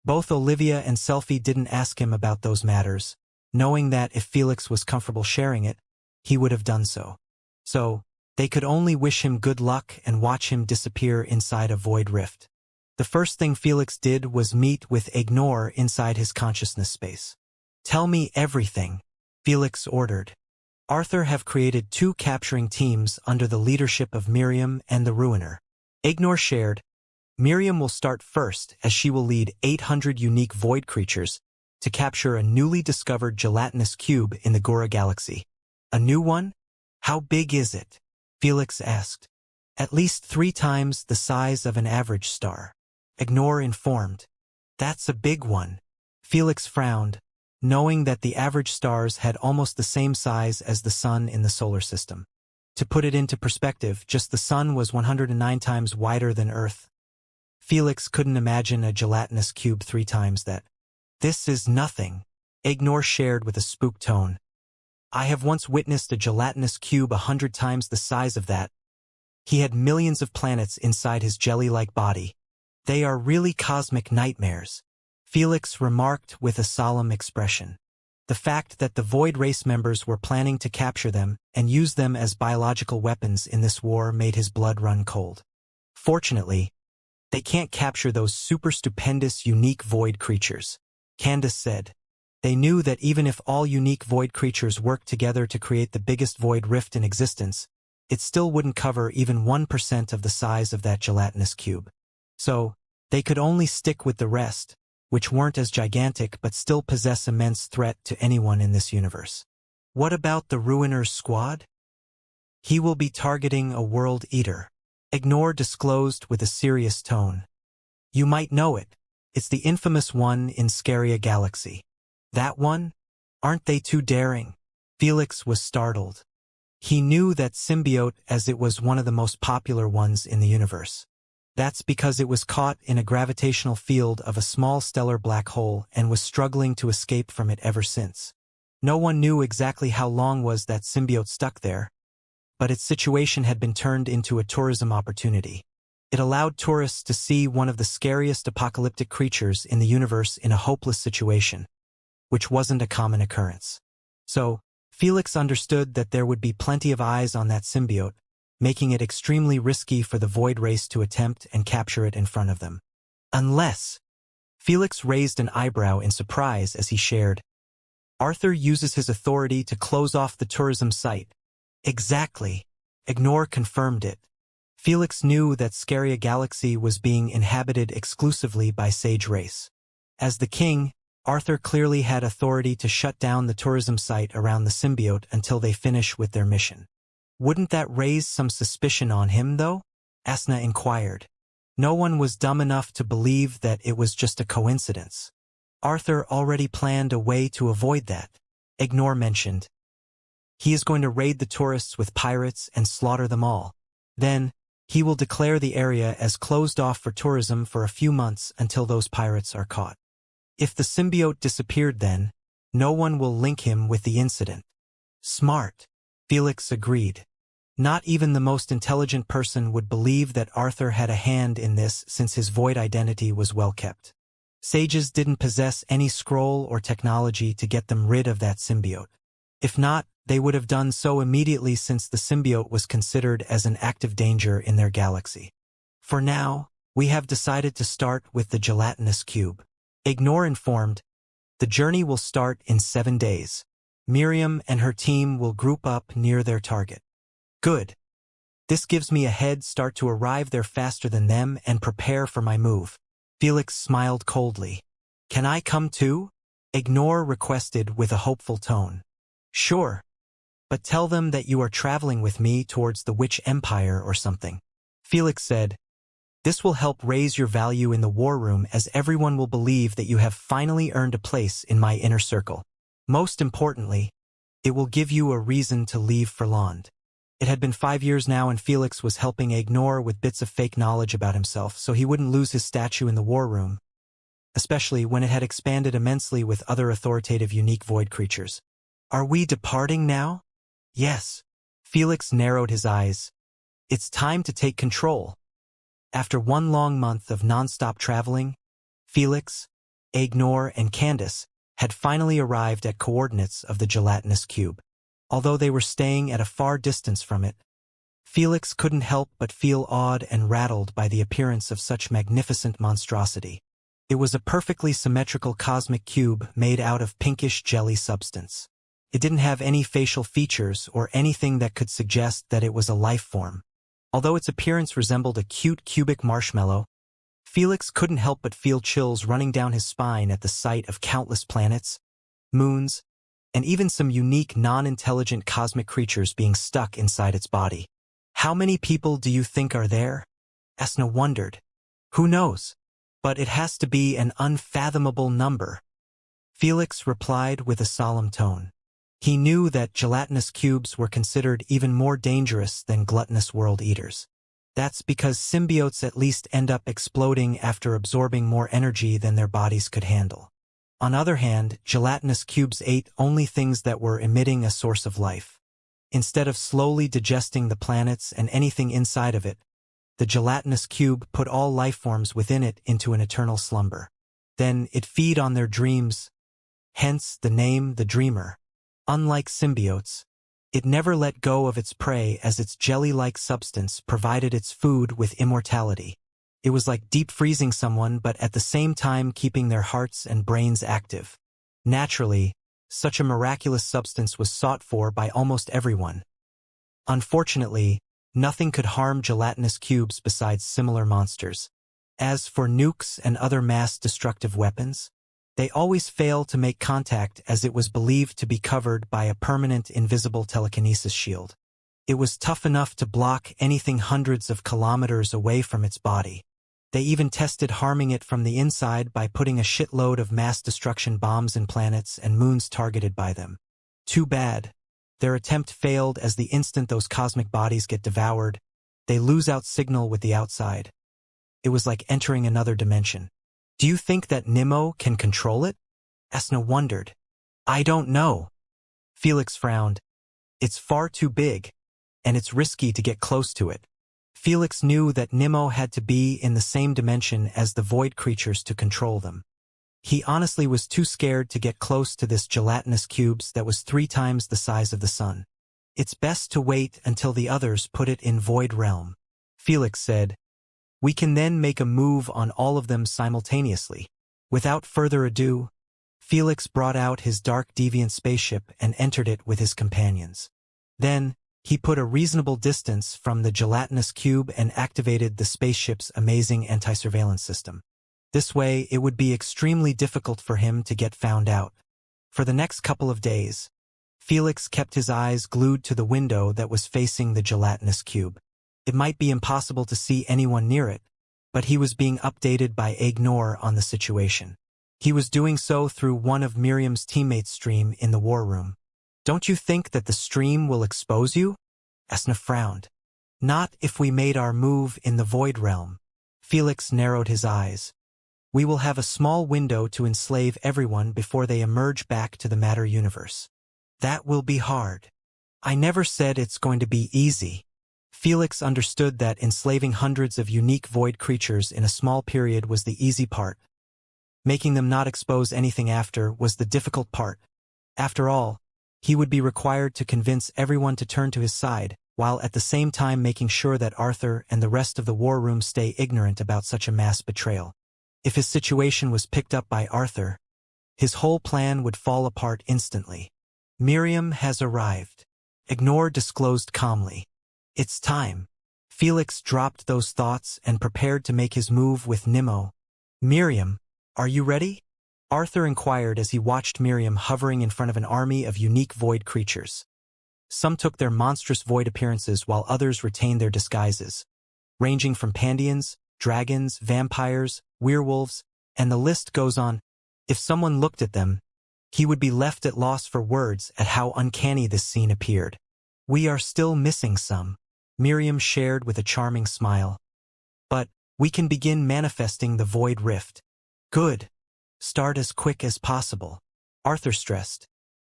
Both Olivia and Selphie didn't ask him about those matters, knowing that if Felix was comfortable sharing it, he would have done so. So, they could only wish him good luck and watch him disappear inside a void rift. The first thing Felix did was meet with Ignore inside his consciousness space. Tell me everything, Felix ordered. Arthur have created 2 capturing teams under the leadership of Miriam and the Ruiner. Ignore shared. Miriam will start first as she will lead 800 unique void creatures to capture a newly discovered gelatinous cube in the Gora galaxy. A new one? How big is it? Felix asked. At least 3 times the size of an average star. Ignore informed. That's a big one. Felix frowned, knowing that the average stars had almost the same size as the sun in the solar system. To put it into perspective, just the sun was 109 times wider than Earth. Felix couldn't imagine a gelatinous cube 3 times that. This is nothing, Ignore shared with a spooked tone. I have once witnessed a gelatinous cube 100 times the size of that. He had millions of planets inside his jelly-like body. They are really cosmic nightmares, Felix remarked with a solemn expression. The fact that the Void race members were planning to capture them and use them as biological weapons in this war made his blood run cold. Fortunately, they can't capture those super stupendous unique Void creatures, Candace said. They knew that even if all unique Void creatures worked together to create the biggest Void rift in existence, it still wouldn't cover even 1% of the size of that gelatinous cube. So, they could only stick with the rest, which weren't as gigantic but still possess immense threat to anyone in this universe. What about the Ruiner's squad? He will be targeting a world eater, Ignore disclosed with a serious tone. You might know it. It's the infamous one in Scaria Galaxy. That one? Aren't they too daring? Felix was startled. He knew that symbiote as it was one of the most popular ones in the universe. That's because it was caught in a gravitational field of a small stellar black hole and was struggling to escape from it ever since. No one knew exactly how long was that symbiote stuck there, but its situation had been turned into a tourism opportunity. It allowed tourists to see one of the scariest apocalyptic creatures in the universe in a hopeless situation, which wasn't a common occurrence. So, Felix understood that there would be plenty of eyes on that symbiote, making it extremely risky for the Void race to attempt and capture it in front of them. Unless, Felix raised an eyebrow in surprise as he shared, Arthur uses his authority to close off the tourism site. Exactly. Ignore confirmed it. Felix knew that Scaria Galaxy was being inhabited exclusively by Sage race. As the king, Arthur clearly had authority to shut down the tourism site around the symbiote until they finish with their mission. Wouldn't that raise some suspicion on him, though? Asna inquired. No one was dumb enough to believe that it was just a coincidence. Arthur already planned a way to avoid that, Ignore mentioned. He is going to raid the tourists with pirates and slaughter them all. Then, he will declare the area as closed off for tourism for a few months until those pirates are caught. If the symbiote disappeared then, no one will link him with the incident. Smart, Felix agreed. Not even the most intelligent person would believe that Arthur had a hand in this since his Void identity was well kept. Sages didn't possess any scroll or technology to get them rid of that symbiote. If not, they would have done so immediately since the symbiote was considered as an active danger in their galaxy. For now, we have decided to start with the gelatinous cube. Ignore informed, the journey will start in 7 days. Miriam and her team will group up near their target. Good. This gives me a head start to arrive there faster than them and prepare for my move. Felix smiled coldly. Can I come too? Ignore requested with a hopeful tone. Sure. But tell them that you are traveling with me towards the Witch Empire or something. Felix said, this will help raise your value in the war room as everyone will believe that you have finally earned a place in my inner circle. Most importantly, it will give you a reason to leave Furland. It had been 5 years now and Felix was helping Ignore with bits of fake knowledge about himself so he wouldn't lose his statue in the war room, especially when it had expanded immensely with other authoritative unique void creatures. Are we departing now? Yes. Felix narrowed his eyes. It's time to take control. After 1 long month of non-stop traveling, Felix, Ignore, and Candace had finally arrived at coordinates of the gelatinous cube. Although they were staying at a far distance from it, Felix couldn't help but feel awed and rattled by the appearance of such magnificent monstrosity. It was a perfectly symmetrical cosmic cube made out of pinkish jelly substance. It didn't have any facial features or anything that could suggest that it was a life form. Although its appearance resembled a cute cubic marshmallow, Felix couldn't help but feel chills running down his spine at the sight of countless planets, moons, and even some unique non-intelligent cosmic creatures being stuck inside its body. How many people do you think are there? Esna wondered. Who knows? But it has to be an unfathomable number. Felix replied with a solemn tone. He knew that gelatinous cubes were considered even more dangerous than gluttonous world eaters. That's because symbiotes at least end up exploding after absorbing more energy than their bodies could handle. On the other hand, gelatinous cubes ate only things that were emitting a source of life. Instead of slowly digesting the planets and anything inside of it, the gelatinous cube put all life forms within it into an eternal slumber. Then it feed on their dreams, hence the name the dreamer. Unlike symbiotes, it never let go of its prey as its jelly-like substance provided its food with immortality. It was like deep freezing someone but at the same time keeping their hearts and brains active. Naturally, such a miraculous substance was sought for by almost everyone. Unfortunately, nothing could harm gelatinous cubes besides similar monsters. As for nukes and other mass-destructive weapons, they always fail to make contact as it was believed to be covered by a permanent invisible telekinesis shield. It was tough enough to block anything hundreds of kilometers away from its body. They even tested harming it from the inside by putting a shitload of mass destruction bombs in planets and moons targeted by them. Too bad. Their attempt failed as the instant those cosmic bodies get devoured, they lose out signal with the outside. It was like entering another dimension. Do you think that Nemo can control it? Esna wondered. I don't know. Felix frowned. It's far too big, and it's risky to get close to it. Felix knew that Nemo had to be in the same dimension as the void creatures to control them. He honestly was too scared to get close to this gelatinous cubes that was 3 times the size of the sun. It's best to wait until the others put it in void realm, Felix said. We can then make a move on all of them simultaneously. Without further ado, Felix brought out his dark deviant spaceship and entered it with his companions. Then, he put a reasonable distance from the gelatinous cube and activated the spaceship's amazing anti-surveillance system. This way, it would be extremely difficult for him to get found out. For the next couple of days, Felix kept his eyes glued to the window that was facing the gelatinous cube. It might be impossible to see anyone near it, but he was being updated by Ignore on the situation. He was doing so through one of Miriam's teammates' stream in the war room. Don't you think that the stream will expose you? Esna frowned. Not if we made our move in the void realm. Felix narrowed his eyes. We will have a small window to enslave everyone before they emerge back to the matter universe. That will be hard. I never said it's going to be easy. Felix understood that enslaving hundreds of unique void creatures in a small period was the easy part. Making them not expose anything after was the difficult part. After all, He would be required to convince everyone to turn to his side, while at the same time making sure that Arthur and the rest of the war room stay ignorant about such a mass betrayal. If his situation was picked up by Arthur, his whole plan would fall apart instantly. Miriam has arrived. Ignore disclosed calmly. It's time. Felix dropped those thoughts and prepared to make his move with Nimmo. Miriam, are you ready? Arthur inquired as he watched Miriam hovering in front of an army of unique void creatures. Some took their monstrous void appearances while others retained their disguises, ranging from pandians, dragons, vampires, werewolves, and the list goes on. If someone looked at them, he would be left at loss for words at how uncanny this scene appeared. We are still missing some, Miriam shared with a charming smile. But we can begin manifesting the void rift. Good. Start as quick as possible. Arthur stressed.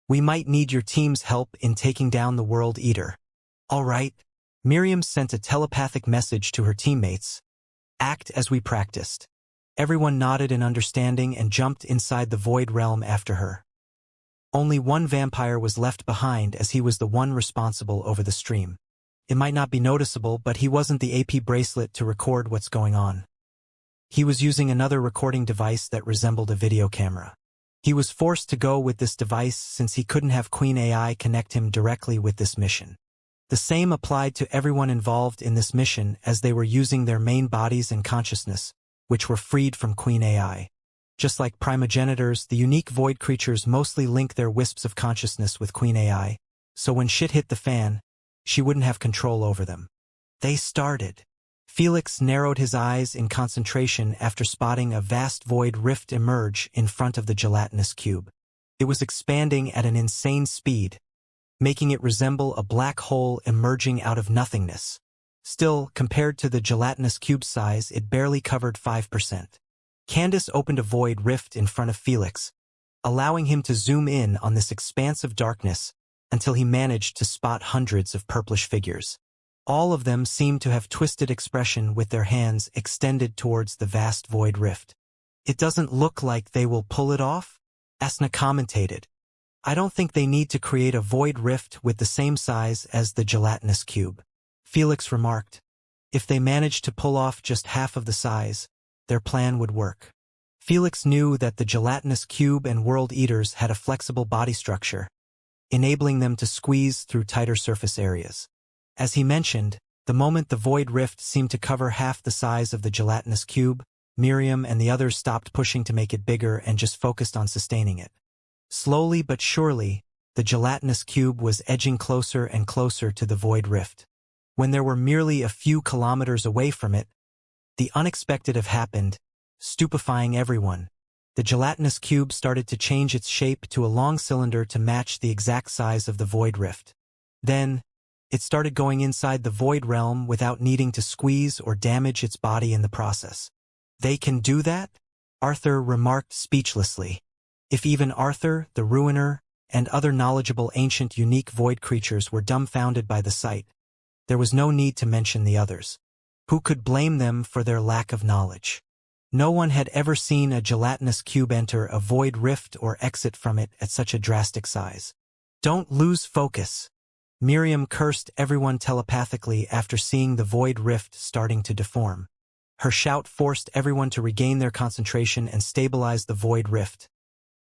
We might need your team's help in taking down the World Eater. All right. Miriam sent a telepathic message to her teammates. Act as we practiced. Everyone nodded in understanding and jumped inside the void realm after her. Only one vampire was left behind as he was the one responsible over the stream. It might not be noticeable, but he wasn't the AP bracelet to record what's going on. He was using another recording device that resembled a video camera. He was forced to go with this device since he couldn't have Queen AI connect him directly with this mission. The same applied to everyone involved in this mission as they were using their main bodies and consciousness, which were freed from Queen AI. Just like primogenitors, the unique void creatures mostly link their wisps of consciousness with Queen AI, so when shit hit the fan, she wouldn't have control over them. They started. Felix narrowed his eyes in concentration after spotting a vast void rift emerge in front of the gelatinous cube. It was expanding at an insane speed, making it resemble a black hole emerging out of nothingness. Still, compared to the gelatinous cube size, it barely covered 5%. Candace opened a void rift in front of Felix, allowing him to zoom in on this expanse of darkness until he managed to spot hundreds of purplish figures. All of them seemed to have twisted expression with their hands extended towards the vast void rift. It doesn't look like they will pull it off? Asna commentated. I don't think they need to create a void rift with the same size as the gelatinous cube. Felix remarked. If they managed to pull off just half of the size, their plan would work. Felix knew that the gelatinous cube and world eaters had a flexible body structure, enabling them to squeeze through tighter surface areas. As he mentioned, the moment the void rift seemed to cover half the size of the gelatinous cube, Miriam and the others stopped pushing to make it bigger and just focused on sustaining it. Slowly but surely, the gelatinous cube was edging closer and closer to the void rift. When there were merely a few kilometers away from it, the unexpected have happened, stupefying everyone. The gelatinous cube started to change its shape to a long cylinder to match the exact size of the void rift. Then, it started going inside the void realm without needing to squeeze or damage its body in the process. They can do that? Arthur remarked speechlessly. If even Arthur, the Ruiner, and other knowledgeable ancient unique void creatures were dumbfounded by the sight, there was no need to mention the others. Who could blame them for their lack of knowledge? No one had ever seen a gelatinous cube enter a void rift or exit from it at such a drastic size. Don't lose focus. Miriam cursed everyone telepathically after seeing the void rift starting to deform. Her shout forced everyone to regain their concentration and stabilize the void rift.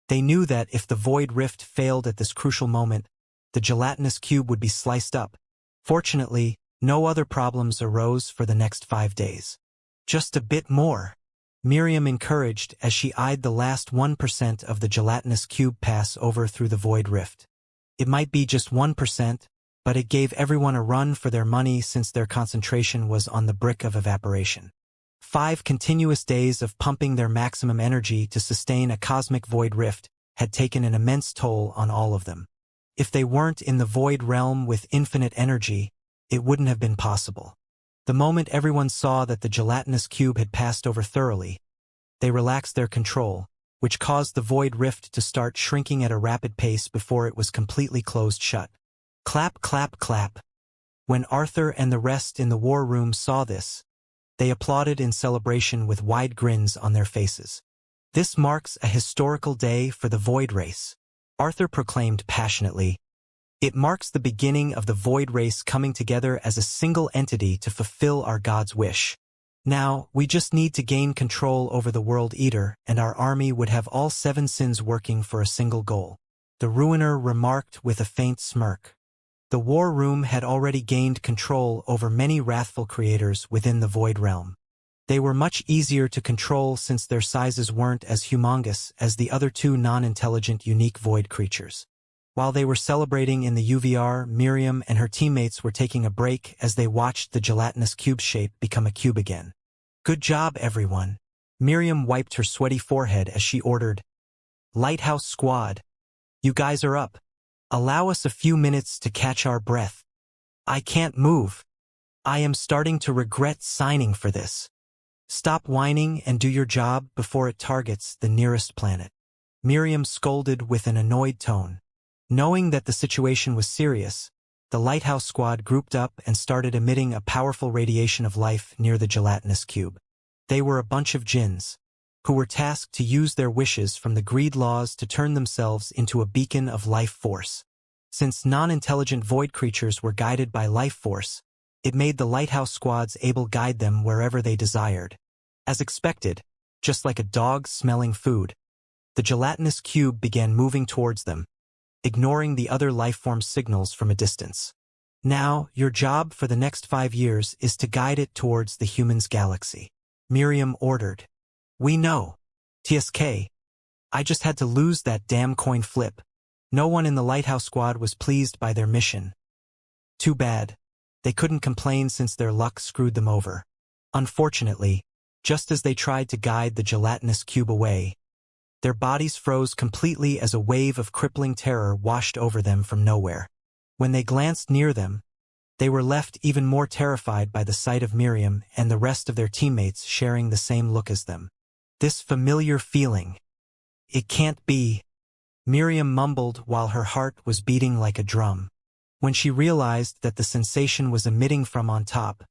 They knew that if the void rift failed at this crucial moment, the gelatinous cube would be sliced up. Fortunately, no other problems arose for the next 5 days. Just a bit more, Miriam encouraged as she eyed the last 1% of the gelatinous cube pass over through the void rift. It might be just 1%, but it gave everyone a run for their money since their concentration was on the brink of evaporation. 5 continuous days of pumping their maximum energy to sustain a cosmic void rift had taken an immense toll on all of them. If they weren't in the void realm with infinite energy, it wouldn't have been possible. The moment everyone saw that the gelatinous cube had passed over thoroughly, they relaxed their control, which caused the void rift to start shrinking at a rapid pace before it was completely closed shut. Clap, clap, clap. When Arthur and the rest in the war room saw this, they applauded in celebration with wide grins on their faces. This marks a historical day for the Void race, Arthur proclaimed passionately, It marks the beginning of the void race coming together as a single entity to fulfill our God's wish. Now, we just need to gain control over the World Eater, and our army would have all 7 sins working for a single goal. The Ruiner remarked with a faint smirk. The War Room had already gained control over many wrathful creators within the Void Realm. They were much easier to control since their sizes weren't as humongous as the other 2 non-intelligent unique void creatures. While they were celebrating in the UVR, Miriam and her teammates were taking a break as they watched the gelatinous cube shape become a cube again. Good job, everyone. Miriam wiped her sweaty forehead as she ordered, "Lighthouse Squad, you guys are up. Allow us a few minutes to catch our breath. I can't move. I am starting to regret signing for this. Stop whining and do your job before it targets the nearest planet." Miriam scolded with an annoyed tone. Knowing that the situation was serious, the Lighthouse Squad grouped up and started emitting a powerful radiation of life near the gelatinous cube. They were a bunch of jinns, who were tasked to use their wishes from the greed laws to turn themselves into a beacon of life force. Since non-intelligent void creatures were guided by life force, it made the Lighthouse Squads able to guide them wherever they desired. As expected, just like a dog smelling food, the gelatinous cube began moving towards them, ignoring the other lifeform signals from a distance. Now, your job for the next 5 years is to guide it towards the humans' galaxy. Miriam ordered. We know. TSK. I just had to lose that damn coin flip. No one in the Lighthouse Squad was pleased by their mission. Too bad. They couldn't complain since their luck screwed them over. Unfortunately, just as they tried to guide the gelatinous cube away, their bodies froze completely as a wave of crippling terror washed over them from nowhere. When they glanced near them, they were left even more terrified by the sight of Miriam and the rest of their teammates sharing the same look as them. This familiar feeling. It can't be. Miriam mumbled while her heart was beating like a drum. When she realized that the sensation was emitting from on top,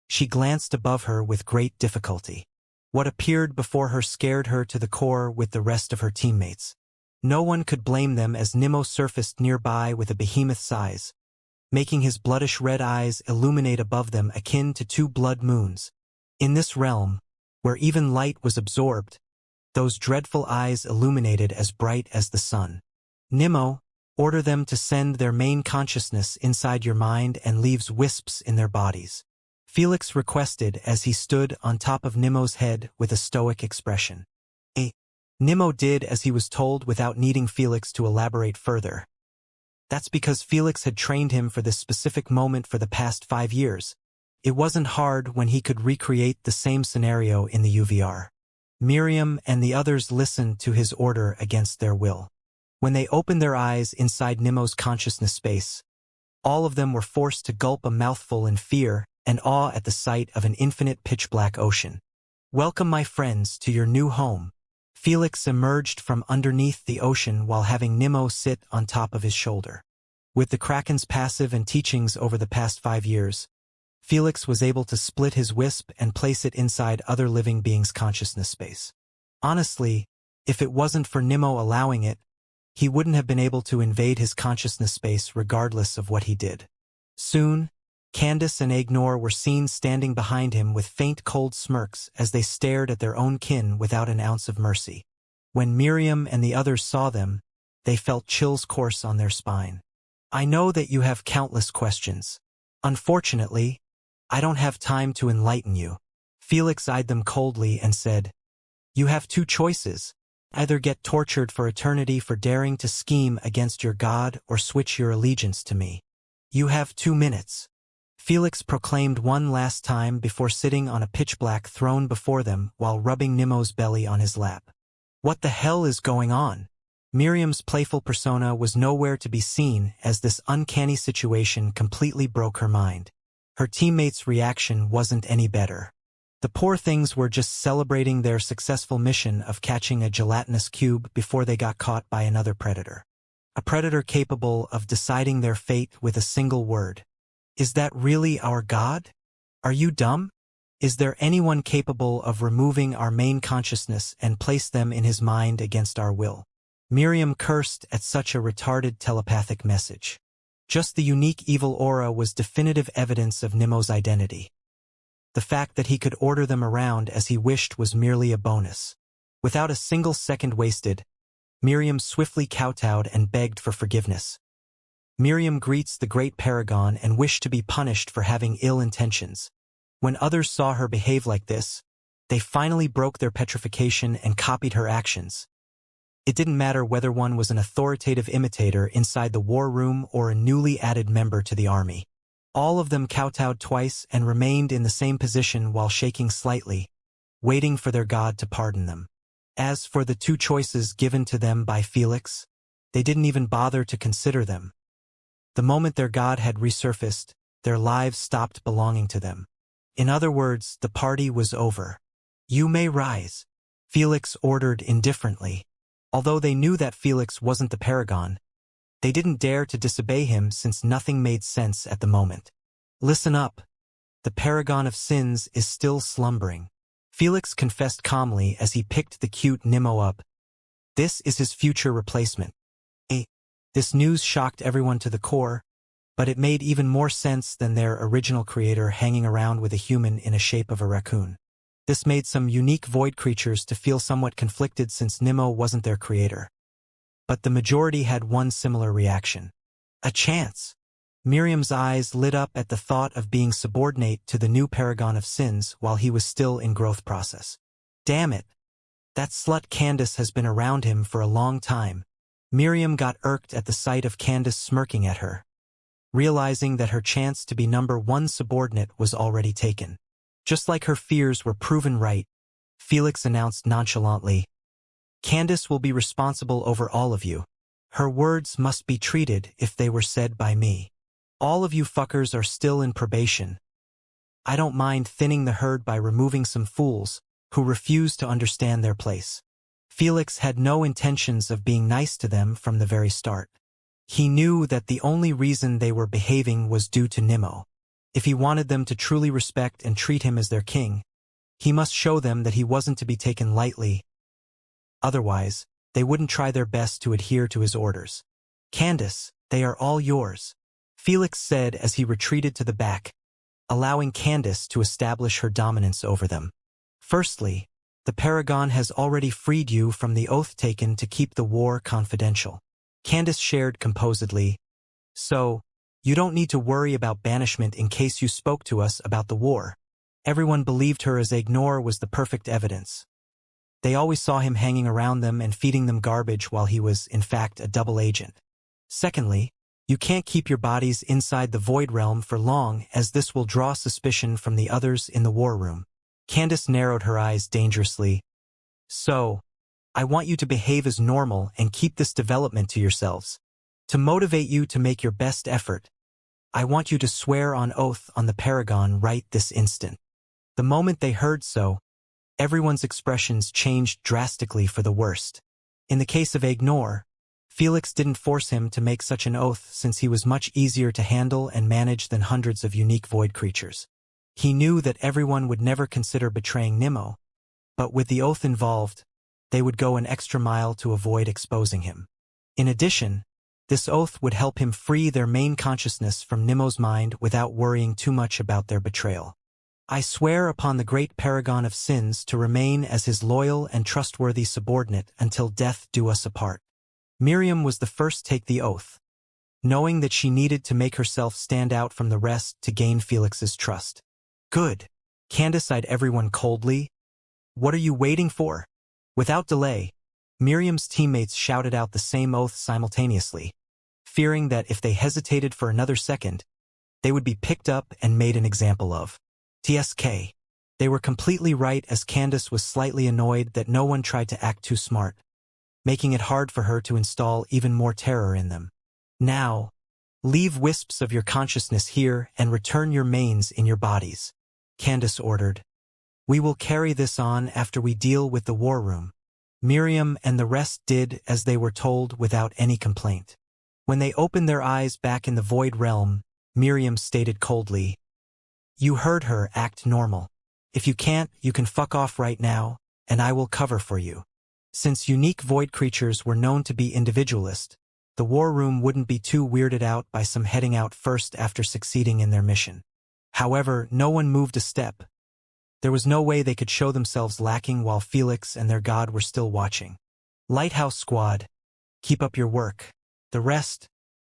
she glanced above her with great difficulty. What appeared before her scared her to the core with the rest of her teammates. No one could blame them as Nimmo surfaced nearby with a behemoth's eyes, making his bloodish red eyes illuminate above them akin to 2 blood moons. In this realm, where even light was absorbed, those dreadful eyes illuminated as bright as the sun. Nimmo, order them to send their main consciousness inside your mind and leaves wisps in their bodies. Felix requested as he stood on top of Nimmo's head with a stoic expression. Nimmo did as he was told without needing Felix to elaborate further. That's because Felix had trained him for this specific moment for the past 5 years. It wasn't hard when he could recreate the same scenario in the UVR. Miriam and the others listened to his order against their will. When they opened their eyes inside Nimmo's consciousness space, all of them were forced to gulp a mouthful in fear and awe at the sight of an infinite pitch-black ocean. Welcome, my friends, to your new home. Felix emerged from underneath the ocean while having Nimmo sit on top of his shoulder. With the Kraken's passive and teachings over the past 5 years, Felix was able to split his wisp and place it inside other living beings' consciousness space. Honestly, if it wasn't for Nimmo allowing it, he wouldn't have been able to invade his consciousness space regardless of what he did. Soon, Candace and Agnor were seen standing behind him with faint cold smirks as they stared at their own kin without an ounce of mercy. When Miriam and the others saw them, they felt chills course on their spine. I know that you have countless questions. Unfortunately, I don't have time to enlighten you. Felix eyed them coldly and said, You have 2 choices. Either get tortured for eternity for daring to scheme against your God or switch your allegiance to me. You have 2 minutes. Felix proclaimed one last time before sitting on a pitch-black throne before them while rubbing Nimmo's belly on his lap. What the hell is going on? Miriam's playful persona was nowhere to be seen as this uncanny situation completely broke her mind. Her teammates' reaction wasn't any better. The poor things were just celebrating their successful mission of catching a gelatinous cube before they got caught by another predator. A predator capable of deciding their fate with a single word. Is that really our God? Are you dumb? Is there anyone capable of removing our main consciousness and place them in his mind against our will? Miriam cursed at such a retarded telepathic message. Just the unique evil aura was definitive evidence of Nemo's identity. The fact that he could order them around as he wished was merely a bonus. Without a single second wasted, Miriam swiftly kowtowed and begged for forgiveness. Miriam greets the great paragon and wished to be punished for having ill intentions. When others saw her behave like this, they finally broke their petrification and copied her actions. It didn't matter whether one was an authoritative imitator inside the war room or a newly added member to the army. All of them kowtowed twice and remained in the same position while shaking slightly, waiting for their god to pardon them. As for the two choices given to them by Felix, they didn't even bother to consider them. The moment their god had resurfaced, their lives stopped belonging to them. In other words, the party was over. "You may rise," Felix ordered indifferently. Although they knew that Felix wasn't the paragon, they didn't dare to disobey him since nothing made sense at the moment. "Listen up. The paragon of sins is still slumbering," Felix confessed calmly as he picked the cute Nemo up. "This is his future replacement." This news shocked everyone to the core, but it made even more sense than their original creator hanging around with a human in the shape of a raccoon. This made some unique void creatures to feel somewhat conflicted since Nemo wasn't their creator. But the majority had one similar reaction. A chance! Miriam's eyes lit up at the thought of being subordinate to the new paragon of sins while he was still in growth process. Damn it! That slut Candace has been around him for a long time. Miriam got irked at the sight of Candace smirking at her, realizing that her chance to be number one subordinate was already taken. Just like her fears were proven right, Felix announced nonchalantly, "Candace will be responsible over all of you. Her words must be treated if they were said by me. All of you fuckers are still in probation. I don't mind thinning the herd by removing some fools who refuse to understand their place." Felix had no intentions of being nice to them from the very start. He knew that the only reason they were behaving was due to Nemo. If he wanted them to truly respect and treat him as their king, he must show them that he wasn't to be taken lightly. Otherwise, they wouldn't try their best to adhere to his orders. "Candace, they are all yours," Felix said as he retreated to the back, allowing Candace to establish her dominance over them. "Firstly, the paragon has already freed you from the oath taken to keep the war confidential," Candace shared composedly. "So, you don't need to worry about banishment in case you spoke to us about the war." Everyone believed her as Ignore was the perfect evidence. They always saw him hanging around them and feeding them garbage while he was, in fact, a double agent. Secondly, you can't keep your bodies inside the Void Realm for long as this will draw suspicion from the others in the war room. Candace narrowed her eyes dangerously. "So, I want you to behave as normal and keep this development to yourselves. To motivate you to make your best effort, I want you to swear on oath on the paragon right this instant." The moment they heard so, everyone's expressions changed drastically for the worst. In the case of Ignore, Felix didn't force him to make such an oath since he was much easier to handle and manage than hundreds of unique void creatures. He knew that everyone would never consider betraying Nemo, but with the oath involved, they would go an extra mile to avoid exposing him. In addition, this oath would help him free their main consciousness from Nemo's mind without worrying too much about their betrayal. "I swear upon the great paragon of sins to remain as his loyal and trustworthy subordinate until death do us apart." Miriam was the first to take the oath, knowing that she needed to make herself stand out from the rest to gain Felix's trust. "Good." Candace eyed everyone coldly. "What are you waiting for?" Without delay, Miriam's teammates shouted out the same oath simultaneously, fearing that if they hesitated for another second, they would be picked up and made an example of. TSK. They were completely right as Candace was slightly annoyed that no one tried to act too smart, making it hard for her to install even more terror in them. "Now, leave wisps of your consciousness here and return your mains in your bodies," Candace ordered. "We will carry this on after we deal with the war room." Miriam and the rest did as they were told without any complaint. When they opened their eyes back in the Void Realm, Miriam stated coldly, "You heard her, act normal. If you can't, you can fuck off right now, and I will cover for you." Since unique void creatures were known to be individualist, The war room wouldn't be too weirded out by some heading out first after succeeding in their mission. However, no one moved a step. There was no way they could show themselves lacking while Felix and their god were still watching. Lighthouse Squad, keep up your work. The rest,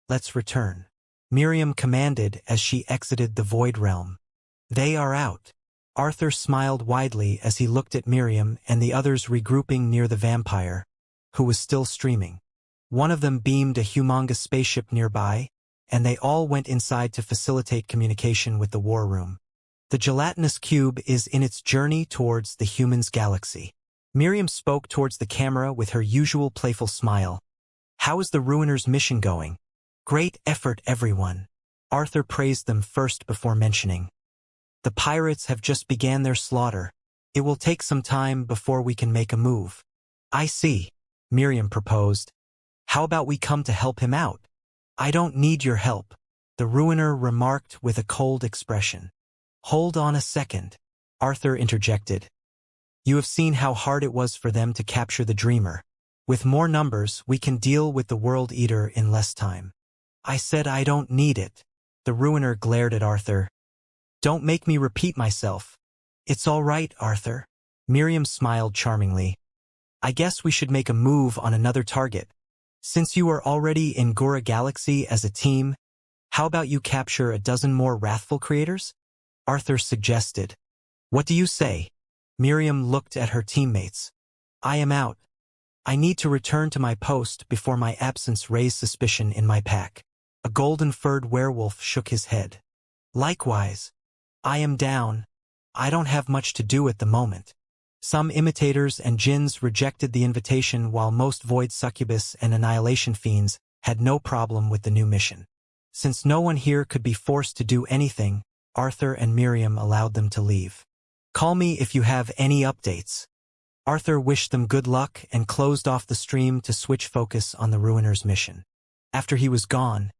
let's return. Miriam commanded as she exited the Void Realm. They are out. Arthur smiled widely as he looked at Miriam and the others regrouping near the vampire, who was still streaming. One of them beamed a humongous spaceship nearby, and they all went inside to facilitate communication with the war room. The gelatinous cube is in its journey towards the humans' galaxy. Miriam spoke towards the camera with her usual playful smile. How is the Ruiners' mission going? Great effort, everyone. Arthur praised them first before mentioning. The pirates have just began their slaughter. It will take some time before we can make a move. I see, Miriam proposed. How about we come to help him out? I don't need your help, the Ruiner remarked with a cold expression. Hold on a second, Arthur interjected. You have seen how hard it was for them to capture the Dreamer. With more numbers, we can deal with the World Eater in less time. I said I don't need it. The Ruiner glared at Arthur. Don't make me repeat myself. It's all right, Arthur. Miriam smiled charmingly. I guess we should make a move on another target. Since you are already in Gora Galaxy as a team, how about you capture a dozen more Wrathful creators? Arthur suggested. What do you say? Miriam looked at her teammates. I am out. I need to return to my post before my absence raise suspicion in my pack. A golden-furred werewolf shook his head. Likewise. I am down. I don't have much to do at the moment. Some imitators and jinns rejected the invitation while most void succubus and annihilation fiends had no problem with the new mission. Since no one here could be forced to do anything, Arthur and Miriam allowed them to leave. Call me if you have any updates. Arthur wished them good luck and closed off the stream to switch focus on the Ruiners' mission. After he was gone,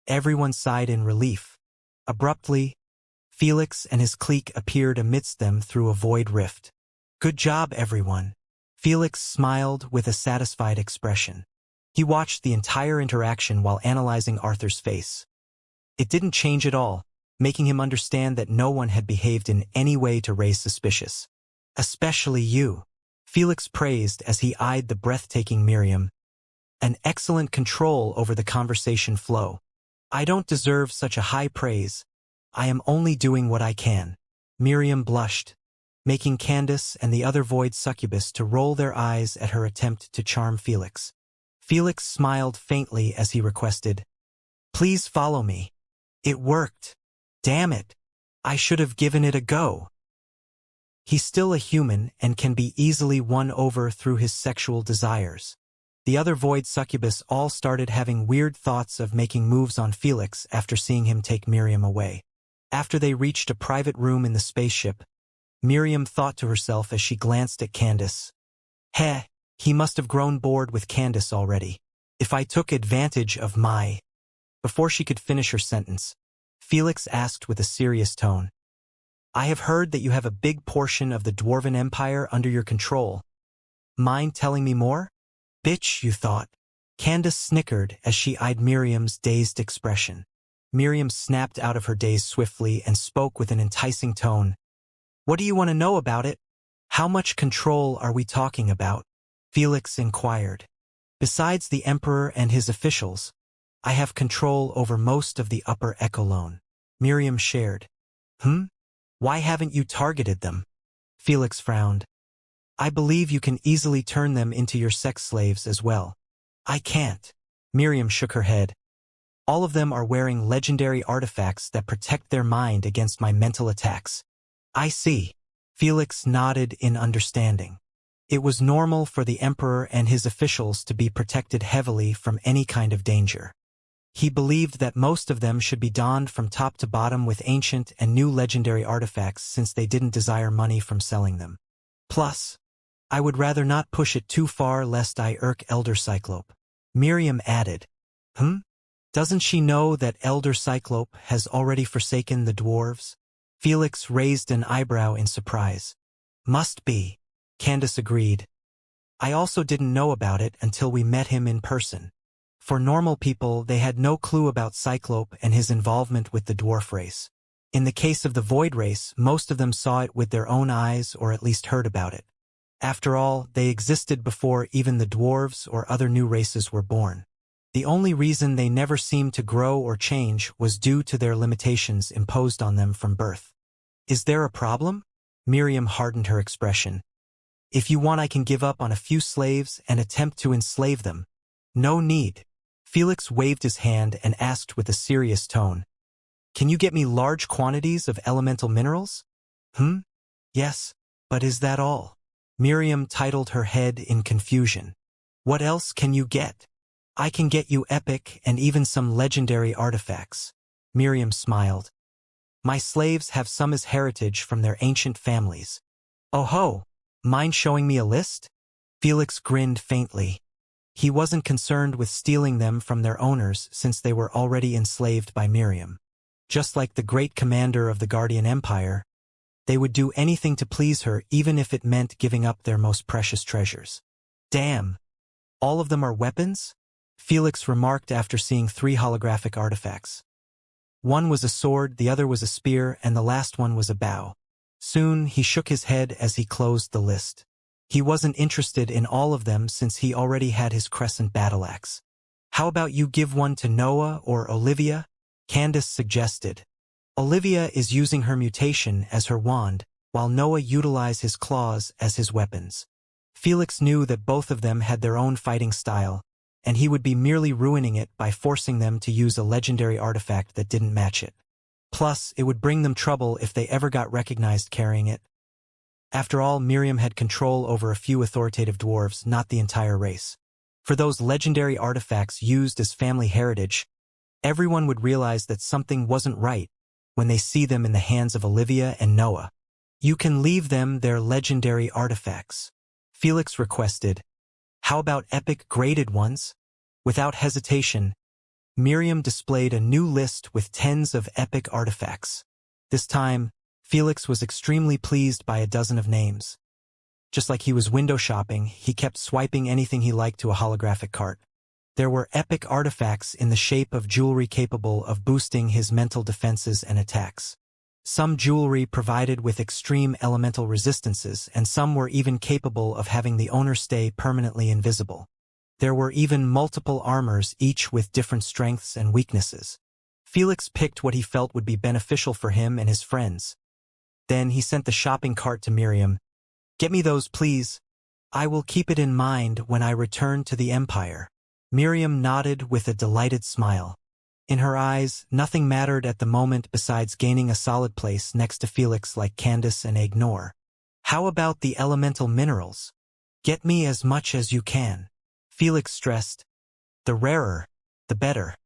everyone sighed in relief. Abruptly, Felix and his clique appeared amidst them through a void rift. Good job, everyone. Felix smiled with a satisfied expression. He watched the entire interaction while analyzing Arthur's face. It didn't change at all, making him understand that no one had behaved in any way to raise suspicion. Especially you, Felix praised as he eyed the breathtaking Miriam. An excellent control over the conversation flow. I don't deserve such a high praise. I am only doing what I can. Miriam blushed, making Candace and the other void succubus to roll their eyes at her attempt to charm Felix. Felix smiled faintly as he requested, Please follow me. It worked. Damn it. I should have given it a go. He's still a human and can be easily won over through his sexual desires. The other void succubus all started having weird thoughts of making moves on Felix after seeing him take Miriam away. After they reached a private room in the spaceship, Miriam thought to herself as she glanced at Candace. Heh, he must have grown bored with Candace already. If I took advantage of my... Before she could finish her sentence, Felix asked with a serious tone. I have heard that you have a big portion of the Dwarven Empire under your control. Mind telling me more? Bitch, you thought. Candace snickered as she eyed Miriam's dazed expression. Miriam snapped out of her daze swiftly and spoke with an enticing tone. What do you want to know about it? How much control are we talking about? Felix inquired. Besides the Emperor and his officials, I have control over most of the upper Echelon. Miriam shared. Why haven't you targeted them? Felix frowned. I believe you can easily turn them into your sex slaves as well. I can't. Miriam shook her head. All of them are wearing legendary artifacts that protect their mind against my mental attacks. I see. Felix nodded in understanding. It was normal for the Emperor and his officials to be protected heavily from any kind of danger. He believed that most of them should be donned from top to bottom with ancient and new legendary artifacts since they didn't desire money from selling them. Plus, I would rather not push it too far lest I irk Elder Cyclope. Miriam added. Doesn't she know that Elder Cyclope has already forsaken the dwarves? Felix raised an eyebrow in surprise. Must be. Candace agreed. I also didn't know about it until we met him in person. For normal people, they had no clue about Cyclope and his involvement with the dwarf race. In the case of the Void race, most of them saw it with their own eyes or at least heard about it. After all, they existed before even the dwarves or other new races were born. The only reason they never seemed to grow or change was due to their limitations imposed on them from birth. Is there a problem? Miriam hardened her expression. If you want, I can give up on a few slaves and attempt to enslave them. No need. Felix waved his hand and asked with a serious tone. Can you get me large quantities of elemental minerals? Yes, but is that all? Miriam titled her head in confusion. What else can you get? I can get you epic and even some legendary artifacts. Miriam smiled. My slaves have some as heritage from their ancient families. Oh ho! Mind showing me a list? Felix grinned faintly. He wasn't concerned with stealing them from their owners since they were already enslaved by Miriam. Just like the great commander of the Guardian Empire, they would do anything to please her even if it meant giving up their most precious treasures. Damn! All of them are weapons? Felix remarked after seeing 3 holographic artifacts. One was a sword, the other was a spear, and the last one was a bow. Soon he shook his head as he closed the list. He wasn't interested in all of them since he already had his crescent battle axe. How about you give one to Noah or Olivia? Candace suggested. Olivia is using her mutation as her wand, while Noah utilized his claws as his weapons. Felix knew that both of them had their own fighting style, and he would be merely ruining it by forcing them to use a legendary artifact that didn't match it. Plus, it would bring them trouble if they ever got recognized carrying it. After all, Miriam had control over a few authoritative dwarves, not the entire race. For those legendary artifacts used as family heritage, everyone would realize that something wasn't right when they see them in the hands of Olivia and Noah. You can leave them their legendary artifacts, Felix requested. How about epic graded ones? Without hesitation, Miriam displayed a new list with tens of epic artifacts. This time, Felix was extremely pleased by a dozen of names. Just like he was window shopping, he kept swiping anything he liked to a holographic cart. There were epic artifacts in the shape of jewelry capable of boosting his mental defenses and attacks. Some jewelry provided with extreme elemental resistances, and some were even capable of having the owner stay permanently invisible. There were even multiple armors, each with different strengths and weaknesses. Felix picked what he felt would be beneficial for him and his friends. Then he sent the shopping cart to Miriam. Get me those, please. I will keep it in mind when I return to the Empire. Miriam nodded with a delighted smile. In her eyes, nothing mattered at the moment besides gaining a solid place next to Felix like Candace and Ignore. How about the elemental minerals? Get me as much as you can. Felix stressed. The rarer, the better.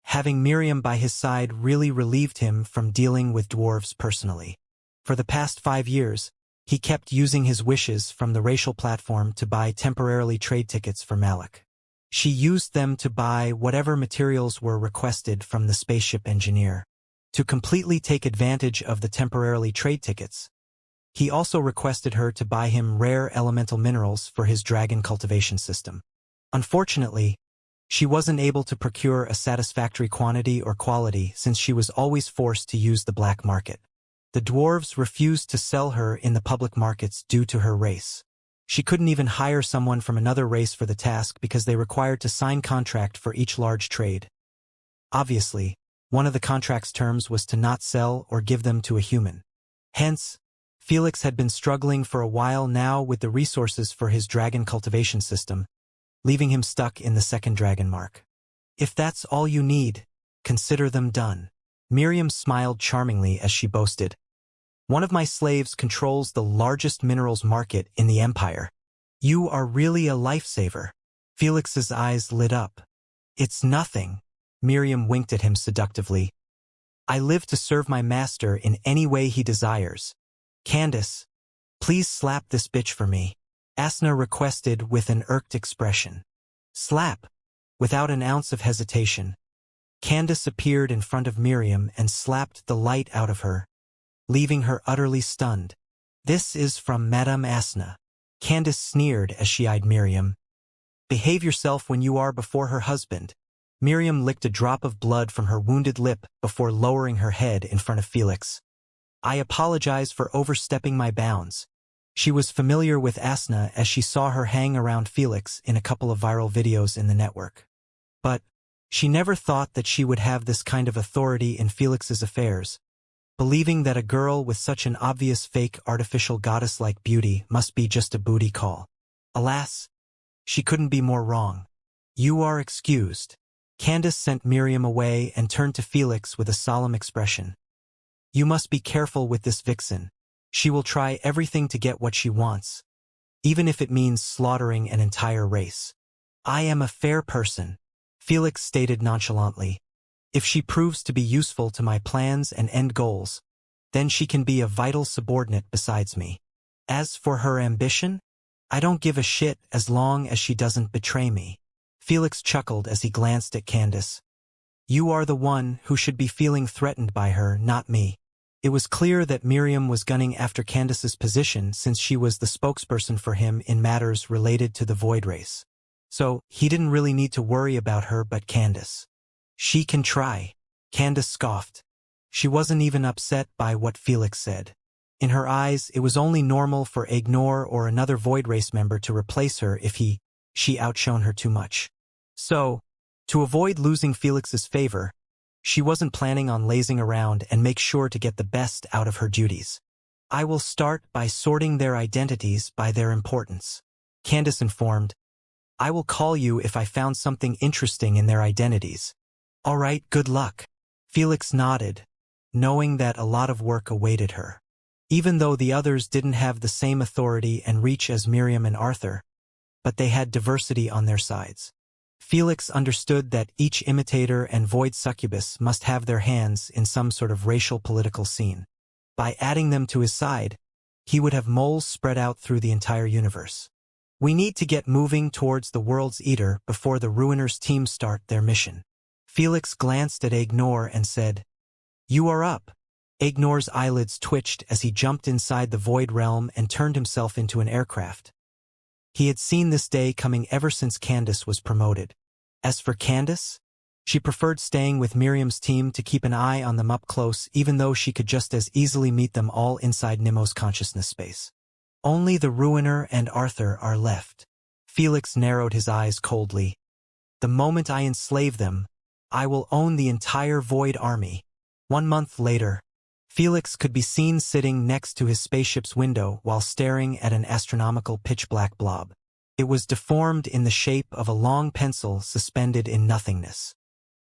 Having Miriam by his side really relieved him from dealing with dwarves personally. For the past 5 years, he kept using his wishes from the racial platform to buy temporarily trade tickets for Malik. She used them to buy whatever materials were requested from the spaceship engineer. To completely take advantage of the temporarily trade tickets, he also requested her to buy him rare elemental minerals for his dragon cultivation system. Unfortunately, she wasn't able to procure a satisfactory quantity or quality since she was always forced to use the black market. The dwarves refused to sell her in the public markets due to her race. She couldn't even hire someone from another race for the task because they required to sign contract for each large trade. Obviously, one of the contract's terms was to not sell or give them to a human. Hence, Felix had been struggling for a while now with the resources for his dragon cultivation system, leaving him stuck in the second dragon mark. If that's all you need, consider them done. Miriam smiled charmingly as she boasted. One of my slaves controls the largest minerals market in the Empire. You are really a lifesaver. Felix's eyes lit up. It's nothing. Miriam winked at him seductively. I live to serve my master in any way he desires. Candace, please slap this bitch for me. Asna requested with an irked expression. Slap. Without an ounce of hesitation, Candace appeared in front of Miriam and slapped the light out of her, leaving her utterly stunned. This is from Madame Asna. Candace sneered as she eyed Miriam. Behave yourself when you are before her husband. Miriam licked a drop of blood from her wounded lip before lowering her head in front of Felix. I apologize for overstepping my bounds. She was familiar with Asna as she saw her hang around Felix in a couple of viral videos in the network. But she never thought that she would have this kind of authority in Felix's affairs, believing that a girl with such an obvious fake artificial goddess-like beauty must be just a booty call. Alas, she couldn't be more wrong. You are excused. Candace sent Miriam away and turned to Felix with a solemn expression. You must be careful with this vixen. She will try everything to get what she wants, even if it means slaughtering an entire race. I am a fair person, Felix stated nonchalantly. If she proves to be useful to my plans and end goals, then she can be a vital subordinate besides me. As for her ambition, I don't give a shit as long as she doesn't betray me. Felix chuckled as he glanced at Candace. You are the one who should be feeling threatened by her, not me. It was clear that Miriam was gunning after Candace's position since she was the spokesperson for him in matters related to the Void Race. So, he didn't really need to worry about her but Candace. She can try. Candace scoffed. She wasn't even upset by what Felix said. In her eyes, it was only normal for Ignore or another Void Race member to replace her if she outshone her too much. So, to avoid losing Felix's favor, she wasn't planning on lazing around and make sure to get the best out of her duties. I will start by sorting their identities by their importance, Candace informed. I will call you if I found something interesting in their identities. All right, good luck. Felix nodded, knowing that a lot of work awaited her. Even though the others didn't have the same authority and reach as Miriam and Arthur, but they had diversity on their sides. Felix understood that each imitator and void succubus must have their hands in some sort of racial political scene. By adding them to his side, he would have moles spread out through the entire universe. We need to get moving towards the World's Eater before the Ruiners team start their mission. Felix glanced at Ignore and said, You are up. Ignore's eyelids twitched as he jumped inside the Void Realm and turned himself into an aircraft. He had seen this day coming ever since Candace was promoted. As for Candace, she preferred staying with Miriam's team to keep an eye on them up close even though she could just as easily meet them all inside Nemo's consciousness space. Only the Ruiner and Arthur are left. Felix narrowed his eyes coldly. The moment I enslave them, I will own the entire Void Army. 1 month later, Felix could be seen sitting next to his spaceship's window while staring at an astronomical pitch-black blob. It was deformed in the shape of a long pencil suspended in nothingness.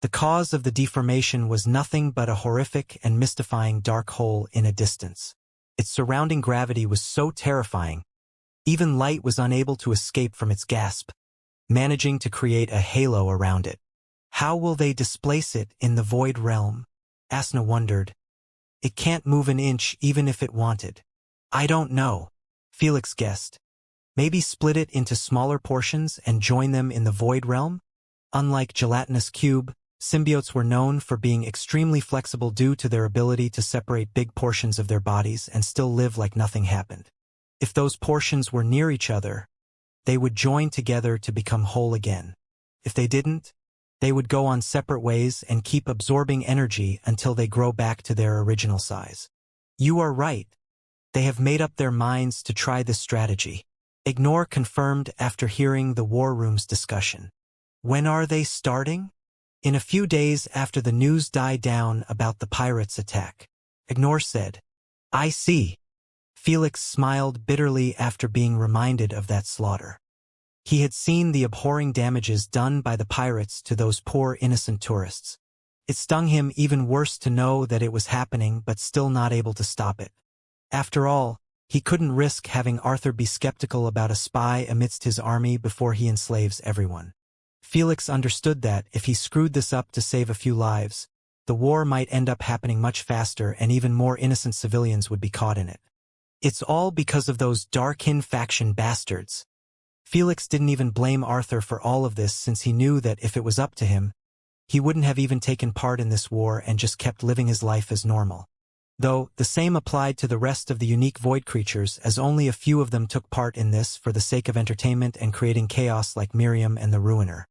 The cause of the deformation was nothing but a horrific and mystifying dark hole in a distance. Its surrounding gravity was so terrifying, even light was unable to escape from its gasp, managing to create a halo around it. How will they displace it in the Void Realm? Asna wondered. It can't move an inch even if it wanted. I don't know, Felix guessed. Maybe split it into smaller portions and join them in the Void Realm? Unlike Gelatinous Cube, symbiotes were known for being extremely flexible due to their ability to separate big portions of their bodies and still live like nothing happened. If those portions were near each other, they would join together to become whole again. If they didn't, they would go on separate ways and keep absorbing energy until they grow back to their original size. You are right. They have made up their minds to try this strategy. Ignore confirmed after hearing the War Room's discussion. When are they starting? In a few days after the news died down about the pirates' attack. Ignore said. I see. Felix smiled bitterly after being reminded of that slaughter. He had seen the abhorring damages done by the pirates to those poor innocent tourists. It stung him even worse to know that it was happening but still not able to stop it. After all, he couldn't risk having Arthur be skeptical about a spy amidst his army before he enslaves everyone. Felix understood that if he screwed this up to save a few lives, the war might end up happening much faster and even more innocent civilians would be caught in it. It's all because of those Darkin faction bastards. Felix didn't even blame Arthur for all of this since he knew that if it was up to him, he wouldn't have even taken part in this war and just kept living his life as normal. Though, the same applied to the rest of the unique void creatures as only a few of them took part in this for the sake of entertainment and creating chaos like Miriam and the Ruiner.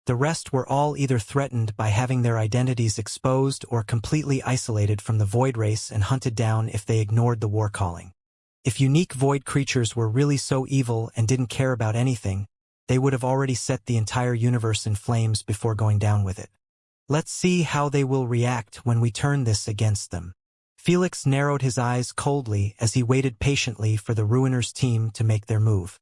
The rest were all either threatened by having their identities exposed or completely isolated from the void race and hunted down if they ignored the war calling. If unique void creatures were really so evil and didn't care about anything, they would have already set the entire universe in flames before going down with it. Let's see how they will react when we turn this against them. Felix narrowed his eyes coldly as he waited patiently for the Ruiners team to make their move.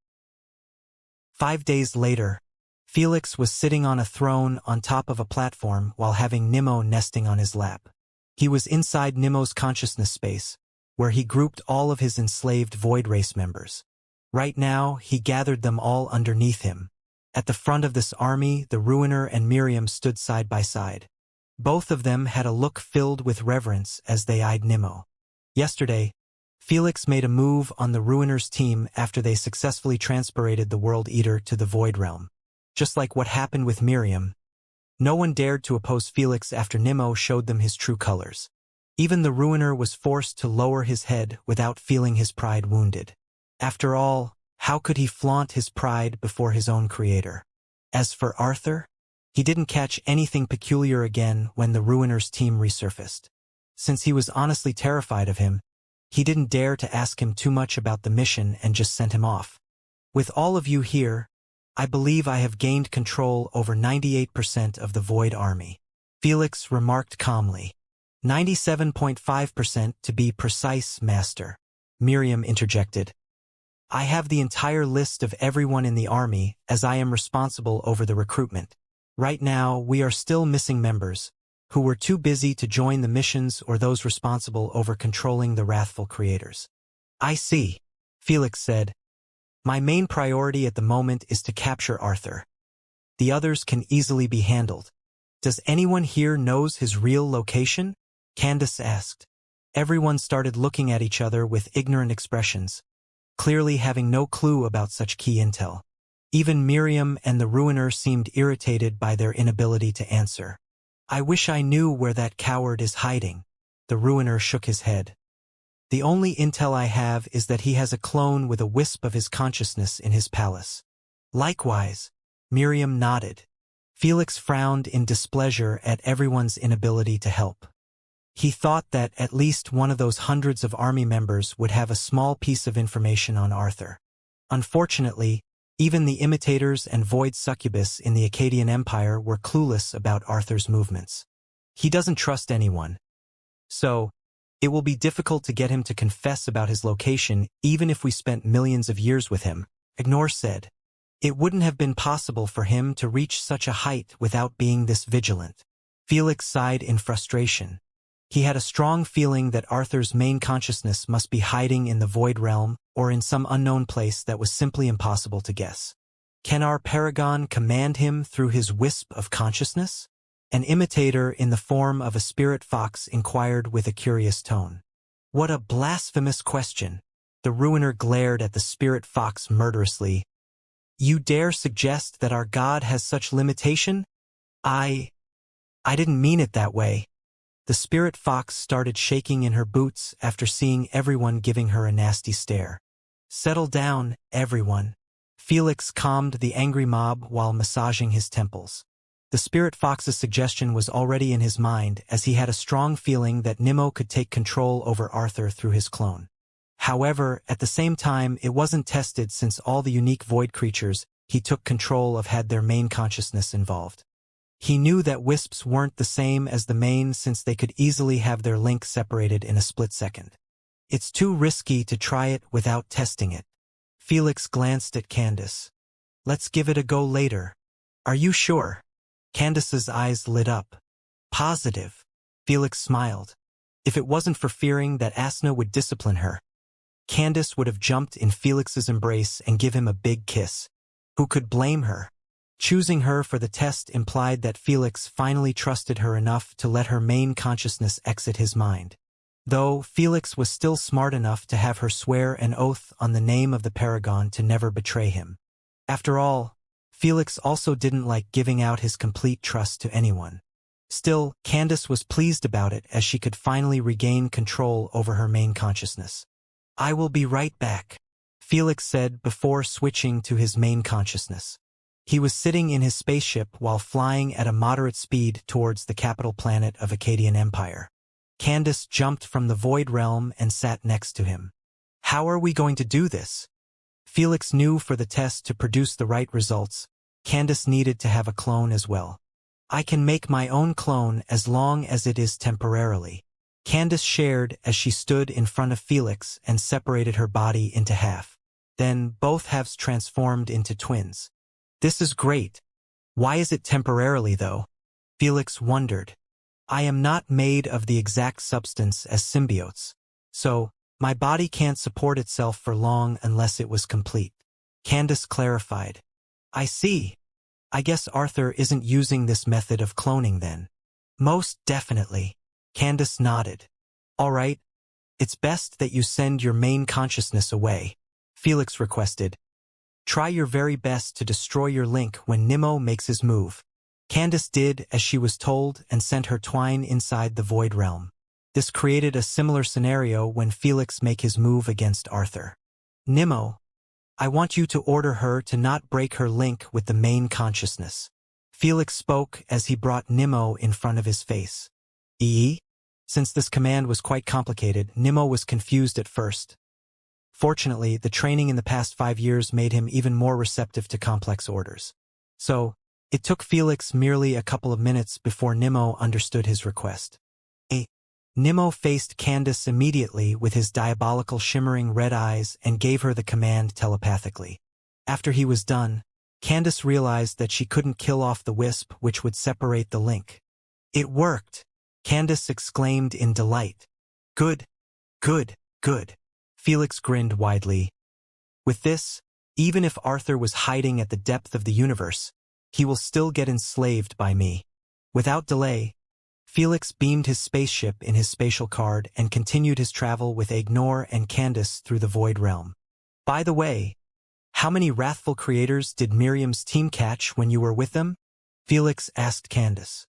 5 days later, Felix was sitting on a throne on top of a platform while having Nimmo nesting on his lap. He was inside Nimmo's consciousness space, where he grouped all of his enslaved void race members. Right now, he gathered them all underneath him. At the front of this army, the Ruiner and Miriam stood side by side. Both of them had a look filled with reverence as they eyed Nimmo. Yesterday, Felix made a move on the Ruiners team after they successfully transported the World Eater to the Void Realm. Just like what happened with Miriam, no one dared to oppose Felix after Nimmo showed them his true colors. Even the Ruiner was forced to lower his head without feeling his pride wounded. After all, how could he flaunt his pride before his own creator? As for Arthur, he didn't catch anything peculiar again when the Ruiners team resurfaced. Since he was honestly terrified of him, he didn't dare to ask him too much about the mission and just sent him off. With all of you here, I believe I have gained control over 98% of the Void Army, Felix remarked calmly. 97.5% to be precise, Master, Miriam interjected. I have the entire list of everyone in the army, as I am responsible over the recruitment. Right now, we are still missing members, who were too busy to join the missions or those responsible over controlling the wrathful creators. I see, Felix said. My main priority at the moment is to capture Arthur. The others can easily be handled. Does anyone here knows his real location? Candace asked. Everyone started looking at each other with ignorant expressions, clearly having no clue about such key intel. Even Miriam and the Ruiner seemed irritated by their inability to answer. I wish I knew where that coward is hiding. The Ruiner shook his head. The only intel I have is that he has a clone with a wisp of his consciousness in his palace. Likewise, Miriam nodded. Felix frowned in displeasure at everyone's inability to help. He thought that at least one of those hundreds of army members would have a small piece of information on Arthur. Unfortunately, even the imitators and void succubus in the Akkadian Empire were clueless about Arthur's movements. He doesn't trust anyone. So, it will be difficult to get him to confess about his location even if we spent millions of years with him, Ignore said. It wouldn't have been possible for him to reach such a height without being this vigilant. Felix sighed in frustration. He had a strong feeling that Arthur's main consciousness must be hiding in the Void Realm or in some unknown place that was simply impossible to guess. Can our paragon command him through his wisp of consciousness? An imitator in the form of a spirit fox inquired with a curious tone. What a blasphemous question! The Ruiner glared at the spirit fox murderously. You dare suggest that our god has such limitation? I didn't mean it that way. The spirit fox started shaking in her boots after seeing everyone giving her a nasty stare. Settle down, everyone. Felix calmed the angry mob while massaging his temples. The spirit fox's suggestion was already in his mind as he had a strong feeling that Nimmo could take control over Arthur through his clone. However, at the same time, it wasn't tested since all the unique void creatures he took control of had their main consciousness involved. He knew that wisps weren't the same as the main since they could easily have their link separated in a split second. It's too risky to try it without testing it. Felix glanced at Candace. Let's give it a go later. Are you sure? Candace's eyes lit up. Positive. Felix smiled. If it wasn't for fearing that Asna would discipline her, Candace would have jumped in Felix's embrace and give him a big kiss. Who could blame her? Choosing her for the test implied that Felix finally trusted her enough to let her main consciousness exit his mind. Though Felix was still smart enough to have her swear an oath on the name of the paragon to never betray him. After all, Felix also didn't like giving out his complete trust to anyone. Still, Candace was pleased about it as she could finally regain control over her main consciousness. I will be right back, Felix said before switching to his main consciousness. He was sitting in his spaceship while flying at a moderate speed towards the capital planet of Akkadian Empire. Candace jumped from the Void Realm and sat next to him. How are we going to do this? Felix knew for the test to produce the right results, Candace needed to have a clone as well. I can make my own clone as long as it is temporarily. Candace shared as she stood in front of Felix and separated her body into half. Then both halves transformed into twins. This is great. Why is it temporarily though? Felix wondered. I am not made of the exact substance as symbiotes, so my body can't support itself for long unless it was complete. Candace clarified. I see. I guess Arthur isn't using this method of cloning then. Most definitely. Candace nodded. All right. It's best that you send your main consciousness away, Felix requested. Try your very best to destroy your link when Nimmo makes his move. Candace did as she was told and sent her twine inside the Void Realm. This created a similar scenario when Felix make his move against Arthur. Nimmo, I want you to order her to not break her link with the main consciousness. Felix spoke as he brought Nimmo in front of his face. Since this command was quite complicated, Nimmo was confused at first. Fortunately, the training in the past 5 years made him even more receptive to complex orders. So, it took Felix merely a couple of minutes before Nimmo understood his request. Nimmo faced Candace immediately with his diabolical shimmering red eyes and gave her the command telepathically. After he was done, Candace realized that she couldn't kill off the wisp which would separate the link. It worked! Candace exclaimed in delight. Good, good, good. Felix grinned widely. With this, even if Arthur was hiding at the depth of the universe, he will still get enslaved by me. Without delay, Felix beamed his spaceship in his spatial card and continued his travel with Ignore and Candace through the Void Realm. By the way, how many wrathful creators did Miriam's team catch when you were with them? Felix asked Candace.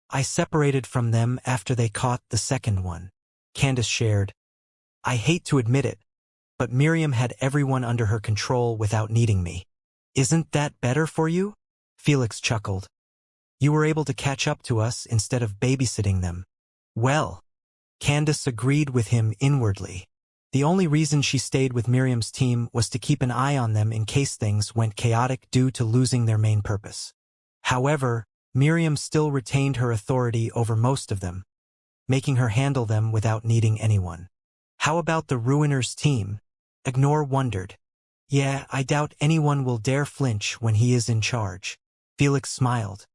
I separated from them after they caught the second one. Candace shared. I hate to admit it, but Miriam had everyone under her control without needing me. Isn't that better for you? Felix chuckled. You were able to catch up to us instead of babysitting them. Well, Candace agreed with him inwardly. The only reason she stayed with Miriam's team was to keep an eye on them in case things went chaotic due to losing their main purpose. However, Miriam still retained her authority over most of them, making her handle them without needing anyone. How about the Ruiner's team? Ignore wondered. Yeah, I doubt anyone will dare flinch when he is in charge. Felix smiled.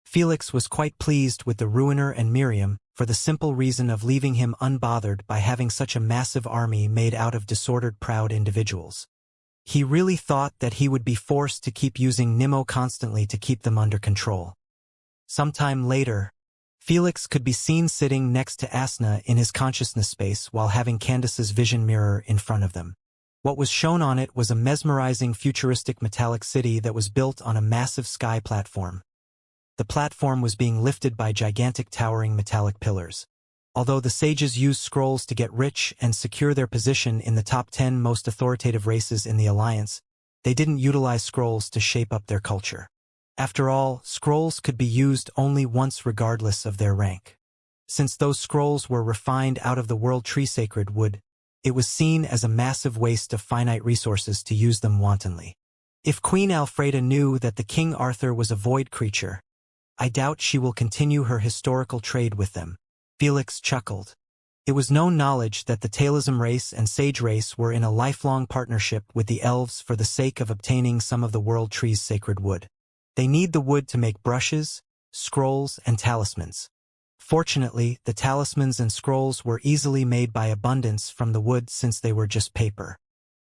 Felix was quite pleased with the Ruiner and Miriam for the simple reason of leaving him unbothered by having such a massive army made out of disordered proud individuals. He really thought that he would be forced to keep using Nimmo constantly to keep them under control. Sometime later, Felix could be seen sitting next to Asna in his consciousness space while having Candace's vision mirror in front of them. What was shown on it was a mesmerizing futuristic metallic city that was built on a massive sky platform. The platform was being lifted by gigantic towering metallic pillars. Although the sages used scrolls to get rich and secure their position in the top 10 most authoritative races in the Alliance, they didn't utilize scrolls to shape up their culture. After all, scrolls could be used only once regardless of their rank. Since those scrolls were refined out of the world tree sacred wood, it was seen as a massive waste of finite resources to use them wantonly. If Queen Alfreda knew that the King Arthur was a void creature, I doubt she will continue her historical trade with them. Felix chuckled. It was known knowledge that the Taylism race and Sage race were in a lifelong partnership with the elves for the sake of obtaining some of the world tree's sacred wood. They need the wood to make brushes, scrolls, and talismans. Fortunately, the talismans and scrolls were easily made by abundance from the wood since they were just paper.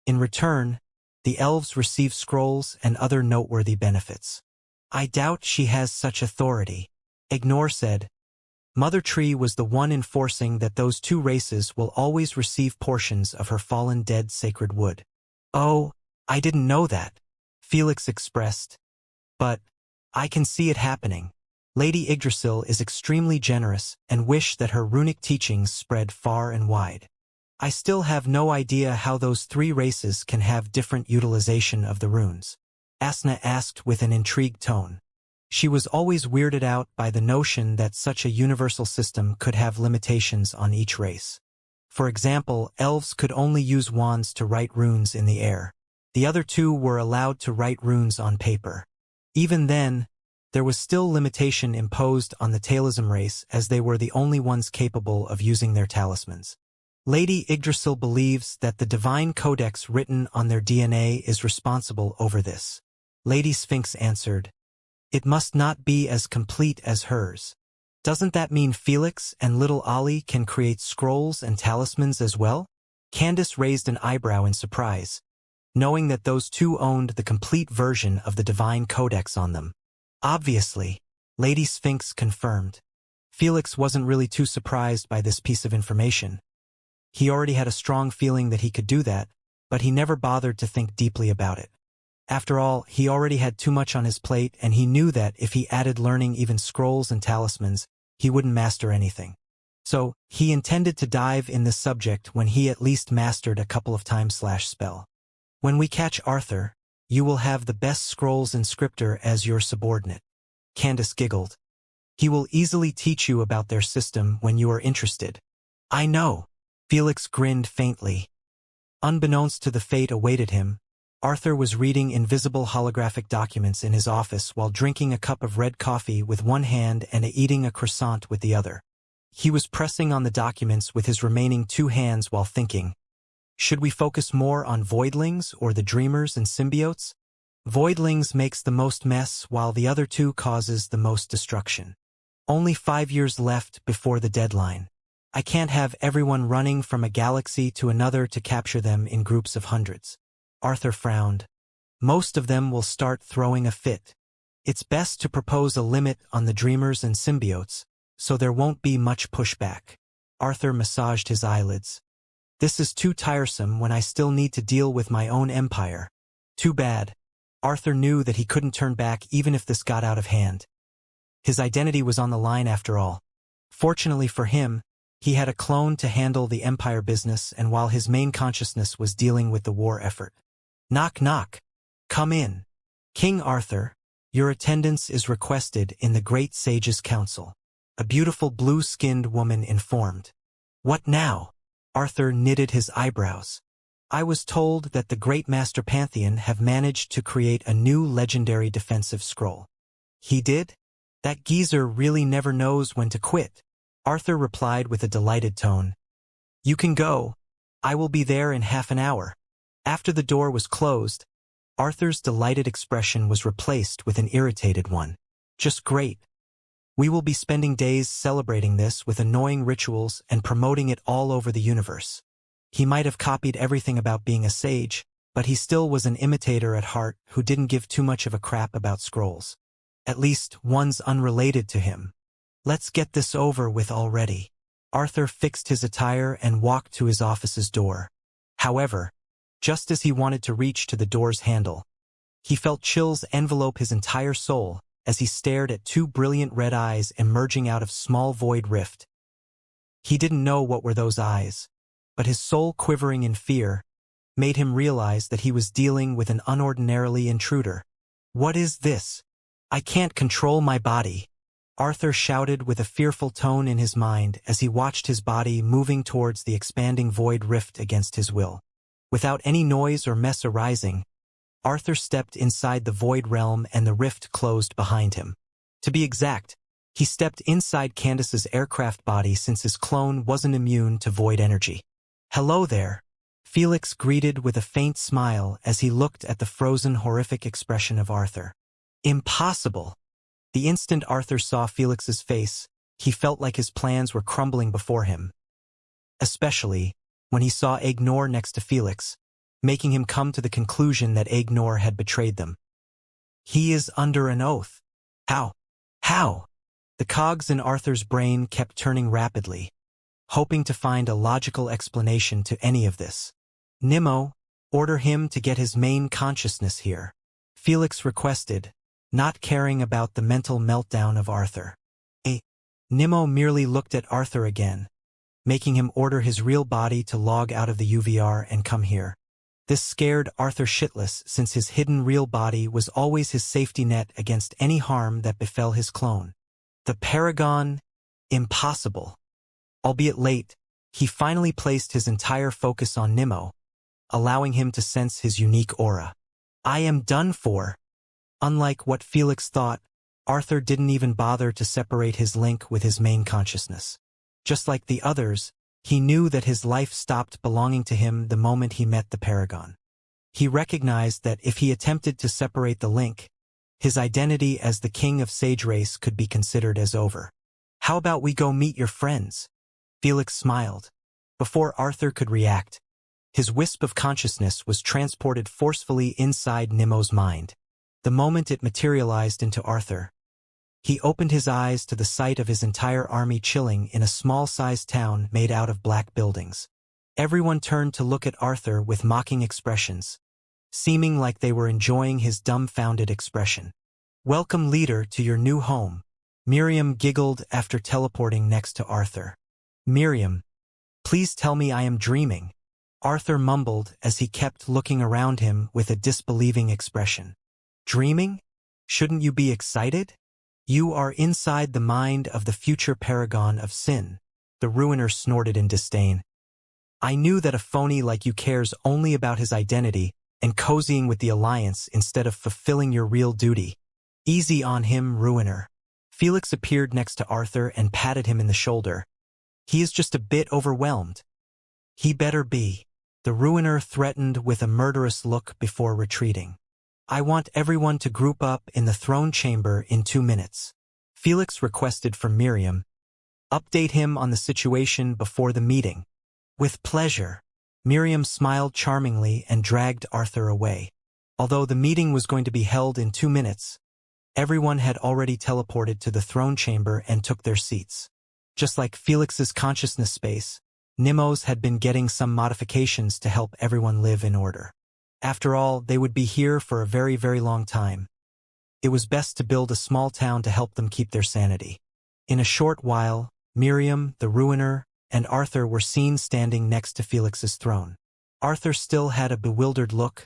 In return, the elves receive scrolls and other noteworthy benefits. I doubt she has such authority. Ignore said. Mother Tree was the one enforcing that those two races will always receive portions of her fallen dead sacred wood. Oh, I didn't know that, Felix expressed. But I can see it happening. Lady Yggdrasil is extremely generous and wish that her runic teachings spread far and wide. I still have no idea how those three races can have different utilization of the runes. Asna asked with an intrigued tone. She was always weirded out by the notion that such a universal system could have limitations on each race. For example, elves could only use wands to write runes in the air. The other two were allowed to write runes on paper. Even then, there was still limitation imposed on the Talism race as they were the only ones capable of using their talismans. Lady Yggdrasil believes that the divine codex written on their DNA is responsible over this. Lady Sphinx answered, "It must not be as complete as hers." "Doesn't that mean Felix and little Ollie can create scrolls and talismans as well?" Candace raised an eyebrow in surprise, knowing that those two owned the complete version of the divine codex on them. "Obviously," Lady Sphinx confirmed. Felix wasn't really too surprised by this piece of information. He already had a strong feeling that he could do that, but he never bothered to think deeply about it. After all, he already had too much on his plate, and he knew that if he added learning even scrolls and talismans, he wouldn't master anything. So, he intended to dive in this subject when he at least mastered a couple of time/spell. "When we catch Arthur, you will have the best scrolls inscriptor as your subordinate." Candace giggled. "He will easily teach you about their system when you are interested." "I know." Felix grinned faintly. Unbeknownst to the fate awaited him, Arthur was reading invisible holographic documents in his office while drinking a cup of red coffee with one hand and eating a croissant with the other. He was pressing on the documents with his remaining two hands while thinking, should we focus more on voidlings or the dreamers and symbiotes? Voidlings makes the most mess while the other two causes the most destruction. Only 5 years left before the deadline. I can't have everyone running from a galaxy to another to capture them in groups of hundreds. Arthur frowned. Most of them will start throwing a fit. It's best to propose a limit on the dreamers and symbiotes, so there won't be much pushback. Arthur massaged his eyelids. This is too tiresome when I still need to deal with my own empire. Too bad. Arthur knew that he couldn't turn back even if this got out of hand. His identity was on the line after all. Fortunately for him, he had a clone to handle the empire business, and while his main consciousness was dealing with the war effort. Knock knock. Come in. King Arthur, your attendance is requested in the Great Sage's Council. A beautiful blue-skinned woman informed. What now? Arthur knitted his eyebrows. I was told that the Great Master Pantheon have managed to create a new legendary defensive scroll. He did? That geezer really never knows when to quit. Arthur replied with a delighted tone. You can go. I will be there in half an hour. After the door was closed, Arthur's delighted expression was replaced with an irritated one. Just great. We will be spending days celebrating this with annoying rituals and promoting it all over the universe. He might have copied everything about being a sage, but he still was an imitator at heart who didn't give too much of a crap about scrolls. At least ones unrelated to him. Let's get this over with already. Arthur fixed his attire and walked to his office's door. However, just as he wanted to reach to the door's handle, he felt chills envelope his entire soul as he stared at two brilliant red eyes emerging out of small void rift. He didn't know what were those eyes, but his soul quivering in fear made him realize that he was dealing with an unordinarily intruder. What is this? I can't control my body. Arthur shouted with a fearful tone in his mind as he watched his body moving towards the expanding void rift against his will. Without any noise or mess arising, Arthur stepped inside the void realm and the rift closed behind him. To be exact, he stepped inside Candace's aircraft body since his clone wasn't immune to void energy. Hello there, Felix greeted with a faint smile as he looked at the frozen, horrific expression of Arthur. Impossible! The instant Arthur saw Felix's face, he felt like his plans were crumbling before him. Especially when he saw Ignore next to Felix, making him come to the conclusion that Ignore had betrayed them. He is under an oath. How? How? The cogs in Arthur's brain kept turning rapidly, hoping to find a logical explanation to any of this. Nimmo, order him to get his main consciousness here, Felix requested, not caring about the mental meltdown of Arthur. Nimmo merely looked at Arthur again, making him order his real body to log out of the UVR and come here. This scared Arthur shitless since his hidden real body was always his safety net against any harm that befell his clone. The Paragon? Impossible. Albeit late, he finally placed his entire focus on Nimmo, allowing him to sense his unique aura. I am done for. Unlike what Felix thought, Arthur didn't even bother to separate his link with his main consciousness. Just like the others, he knew that his life stopped belonging to him the moment he met the Paragon. He recognized that if he attempted to separate the link, his identity as the king of Sage Race could be considered as over. How about we go meet your friends? Felix smiled. Before Arthur could react, his wisp of consciousness was transported forcefully inside Nimmo's mind. The moment it materialized into Arthur, he opened his eyes to the sight of his entire army chilling in a small-sized town made out of black buildings. Everyone turned to look at Arthur with mocking expressions, seeming like they were enjoying his dumbfounded expression. Welcome, leader, to your new home. Miriam giggled after teleporting next to Arthur. Miriam, please tell me I am dreaming. Arthur mumbled as he kept looking around him with a disbelieving expression. Dreaming? Shouldn't you be excited? You are inside the mind of the future paragon of sin, the ruiner snorted in disdain. I knew that a phony like you cares only about his identity and cozying with the Alliance instead of fulfilling your real duty. Easy on him, ruiner. Felix appeared next to Arthur and patted him in the shoulder. He is just a bit overwhelmed. He better be. The ruiner threatened with a murderous look before retreating. I want everyone to group up in the throne chamber in 2 minutes. Felix requested from Miriam. Update him on the situation before the meeting. With pleasure. Miriam smiled charmingly and dragged Arthur away. Although the meeting was going to be held in 2 minutes, everyone had already teleported to the throne chamber and took their seats. Just like Felix's consciousness space, Nimmo's had been getting some modifications to help everyone live in order. After all, they would be here for a very, very long time. It was best to build a small town to help them keep their sanity. In a short while, Miriam, the ruiner, and Arthur were seen standing next to Felix's throne. Arthur still had a bewildered look,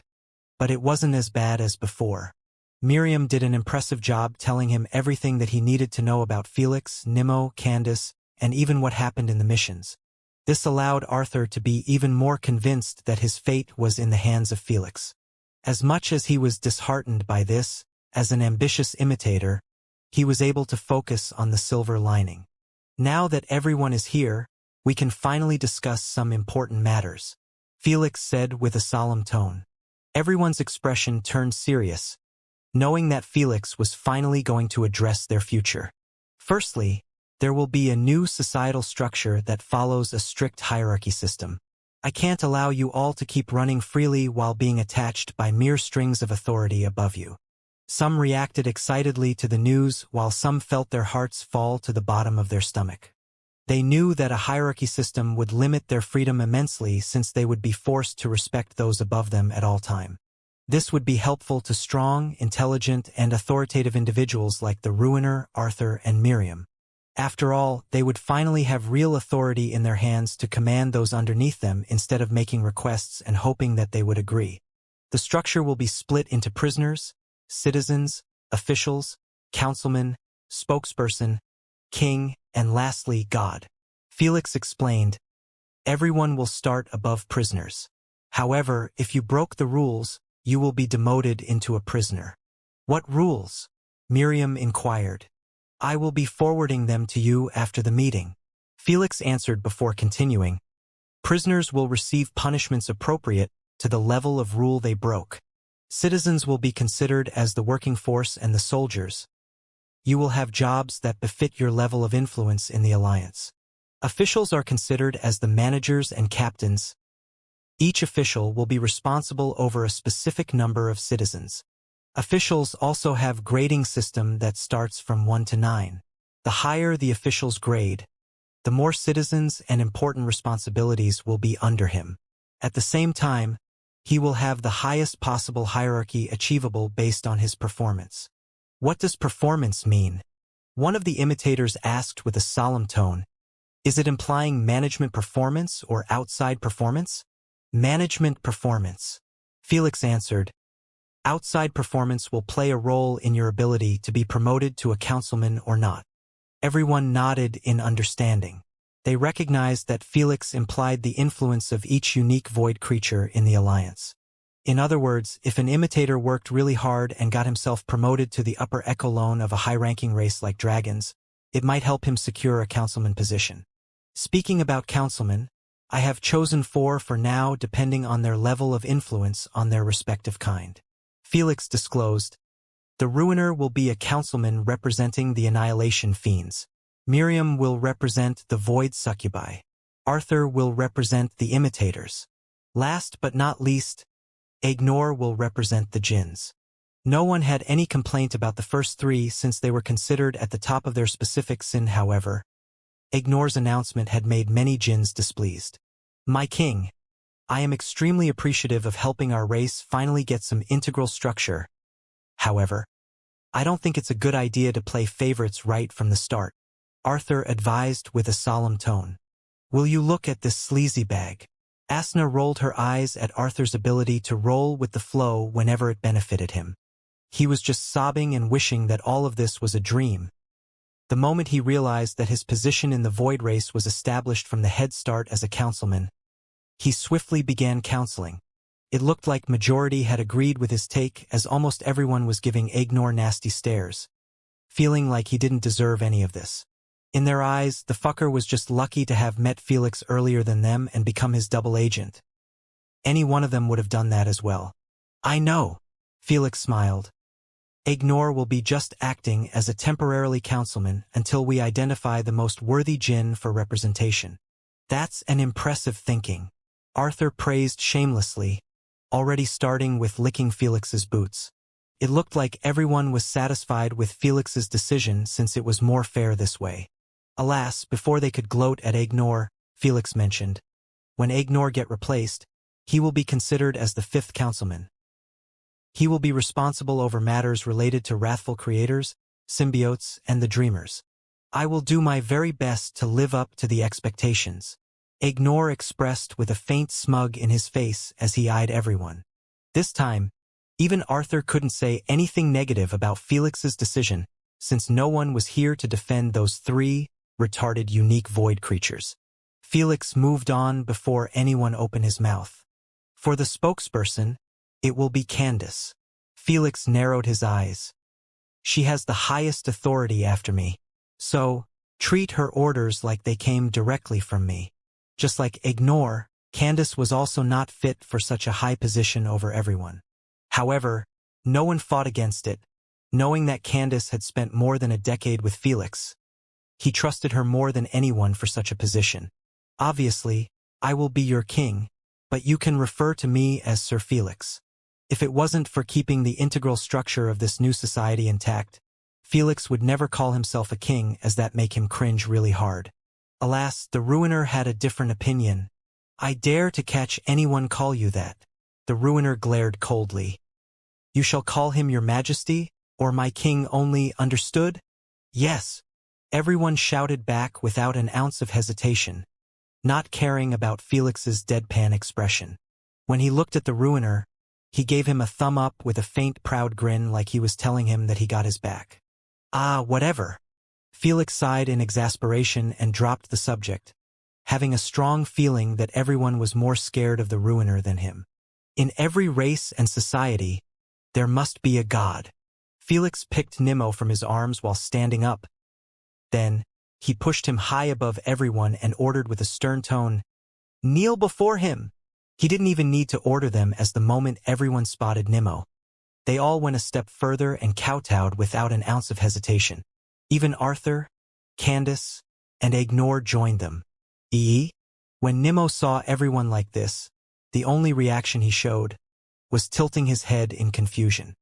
but it wasn't as bad as before. Miriam did an impressive job telling him everything that he needed to know about Felix, Nimmo, Candace, and even what happened in the missions. This allowed Arthur to be even more convinced that his fate was in the hands of Felix. As much as he was disheartened by this, as an ambitious imitator, he was able to focus on the silver lining. Now that everyone is here, we can finally discuss some important matters, Felix said with a solemn tone. Everyone's expression turned serious, knowing that Felix was finally going to address their future. Firstly, there will be a new societal structure that follows a strict hierarchy system. I can't allow you all to keep running freely while being attached by mere strings of authority above you. Some reacted excitedly to the news, while some felt their hearts fall to the bottom of their stomach. They knew that a hierarchy system would limit their freedom immensely since they would be forced to respect those above them at all time. This would be helpful to strong, intelligent, and authoritative individuals like the Ruiner, Arthur, and Miriam. After all, they would finally have real authority in their hands to command those underneath them instead of making requests and hoping that they would agree. The structure will be split into prisoners, citizens, officials, councilmen, spokesperson, king, and lastly, God. Felix explained, everyone will start above prisoners. However, if you broke the rules, you will be demoted into a prisoner. What rules? Miriam inquired. I will be forwarding them to you after the meeting. Felix answered before continuing. Prisoners will receive punishments appropriate to the level of rule they broke. Citizens will be considered as the working force and the soldiers. You will have jobs that befit your level of influence in the Alliance. Officials are considered as the managers and captains. Each official will be responsible over a specific number of citizens. Officials also have grading system that starts from 1 to 9. The higher the official's grade, the more citizens and important responsibilities will be under him. At the same time, he will have the highest possible hierarchy achievable based on his performance. What does performance mean? One of the imitators asked with a solemn tone. Is it implying management performance or outside performance? Management performance. Felix answered, "Outside performance will play a role in your ability to be promoted to a councilman or not." Everyone nodded in understanding. They recognized that Felix implied the influence of each unique void creature in the alliance. In other words, if an imitator worked really hard and got himself promoted to the upper echelon of a high-ranking race like dragons, it might help him secure a councilman position. Speaking about councilmen, I have chosen 4 for now depending on their level of influence on their respective kind. Felix disclosed, "The Ruiner will be a councilman representing the Annihilation Fiends. Miriam will represent the Void Succubi. Arthur will represent the Imitators. Last but not least, Ignore will represent the Jinns." No one had any complaint about the first 3 since they were considered at the top of their specific sin. However, Ignore's announcement had made many Jinns displeased. "My king, I am extremely appreciative of helping our race finally get some integral structure. However, I don't think it's a good idea to play favorites right from the start," Arthur advised with a solemn tone. "Will you look at this sleazy bag?" Asna rolled her eyes at Arthur's ability to roll with the flow whenever it benefited him. He was just sobbing and wishing that all of this was a dream. The moment he realized that his position in the Void Race was established from the head start as a councilman, he swiftly began counseling. It looked like majority had agreed with his take, as almost everyone was giving Ignore nasty stares, feeling like he didn't deserve any of this. In their eyes, the fucker was just lucky to have met Felix earlier than them and become his double agent. Any one of them would have done that as well. "I know," Felix smiled. "Ignore will be just acting as a temporarily councilman until we identify the most worthy Jinn for representation." "That's an impressive thinking," Arthur praised shamelessly, already starting with licking Felix's boots. It looked like everyone was satisfied with Felix's decision since it was more fair this way. Alas, before they could gloat at Ignore, Felix mentioned, "When Ignore get replaced, he will be considered as the 5th councilman. He will be responsible over matters related to wrathful creators, symbiotes, and the dreamers. I will do my very best to live up to the expectations," Ignore expressed with a faint smug in his face as he eyed everyone. This time, even Arthur couldn't say anything negative about Felix's decision, since no one was here to defend those 3 retarded unique void creatures. Felix moved on before anyone opened his mouth. "For the spokesperson, it will be Candace." Felix narrowed his eyes. "She has the highest authority after me, so treat her orders like they came directly from me." Just like Ignore, Candace was also not fit for such a high position over everyone. However, no one fought against it, knowing that Candace had spent more than a decade with Felix. He trusted her more than anyone for such a position. "Obviously, I will be your king, but you can refer to me as Sir Felix." If it wasn't for keeping the integral structure of this new society intact, Felix would never call himself a king, as that make him cringe really hard. Alas, the Ruiner had a different opinion. "I dare to catch anyone call you that." The Ruiner glared coldly. "You shall call him your majesty, or my king only, understood?" "Yes," everyone shouted back without an ounce of hesitation, not caring about Felix's deadpan expression. When he looked at the Ruiner, he gave him a thumb up with a faint proud grin like he was telling him that he got his back. "Ah, whatever." Felix sighed in exasperation and dropped the subject, having a strong feeling that everyone was more scared of the Ruiner than him. In every race and society, there must be a god. Felix picked Nimmo from his arms while standing up. Then, he pushed him high above everyone and ordered with a stern tone, "Kneel before him." He didn't even need to order them, as the moment everyone spotted Nimmo, they all went a step further and kowtowed without an ounce of hesitation. Even Arthur, Candace, and Ignore joined them. When Nimmo saw everyone like this, the only reaction he showed was tilting his head in confusion.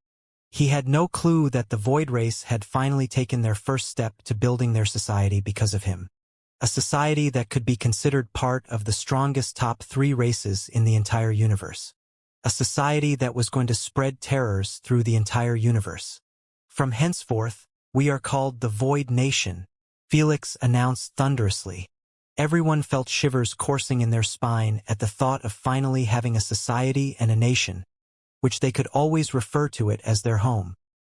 He had no clue that the Void Race had finally taken their first step to building their society because of him. A society that could be considered part of the strongest top 3 races in the entire universe. A society that was going to spread terrors through the entire universe. "From henceforth, we are called the Void Nation," Felix announced thunderously. Everyone felt shivers coursing in their spine at the thought of finally having a society and a nation, which they could always refer to it as their home.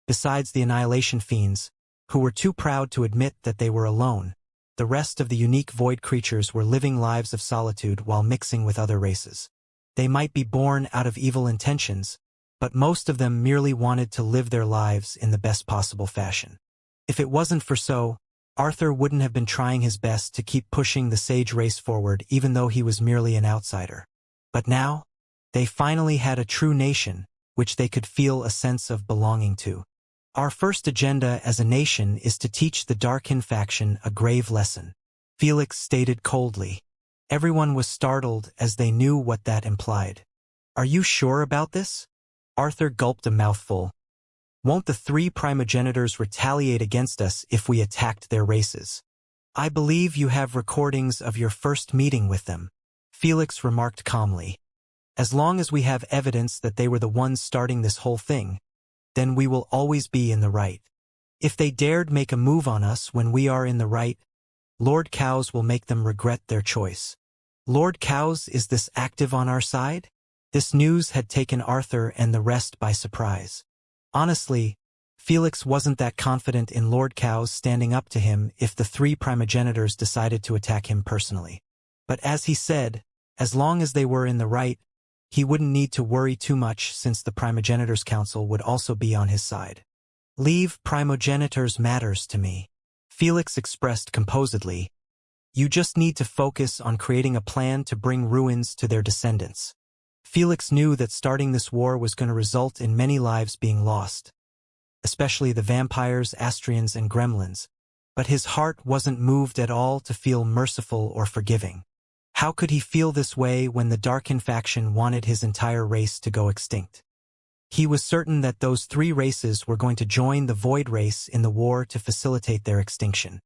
Besides the Annihilation Fiends, who were too proud to admit that they were alone, the rest of the unique void creatures were living lives of solitude while mixing with other races. They might be born out of evil intentions, but most of them merely wanted to live their lives in the best possible fashion. If it wasn't for so, Arthur wouldn't have been trying his best to keep pushing the Sage race forward even though he was merely an outsider. But now, they finally had a true nation, which they could feel a sense of belonging to. Our first agenda as a nation is to teach the Darkin faction a grave lesson, Felix stated coldly. Everyone was startled as they knew what that implied. Are you sure about this? Arthur gulped a mouthful. Won't the three primogenitors retaliate against us if we attacked their races? I believe you have recordings of your first meeting with them, Felix remarked calmly. As long as we have evidence that they were the ones starting this whole thing, then we will always be in the right. If they dared make a move on us when we are in the right, Lord Cows will make them regret their choice. Lord Cows is this active on our side? This news had taken Arthur and the rest by surprise. Honestly, Felix wasn't that confident in Lord Cows standing up to him if the three primogenitors decided to attack him personally. But as he said, as long as they were in the right, he wouldn't need to worry too much since the Primogenitors Council would also be on his side. Leave primogenitors matters to me, Felix expressed composedly. You just need to focus on creating a plan to bring ruins to their descendants. Felix knew that starting this war was going to result in many lives being lost, especially the vampires, Astrians, and gremlins, but his heart wasn't moved at all to feel merciful or forgiving. How could he feel this way when the Darkin faction wanted his entire race to go extinct? He was certain that those three races were going to join the Void race in the war to facilitate their extinction.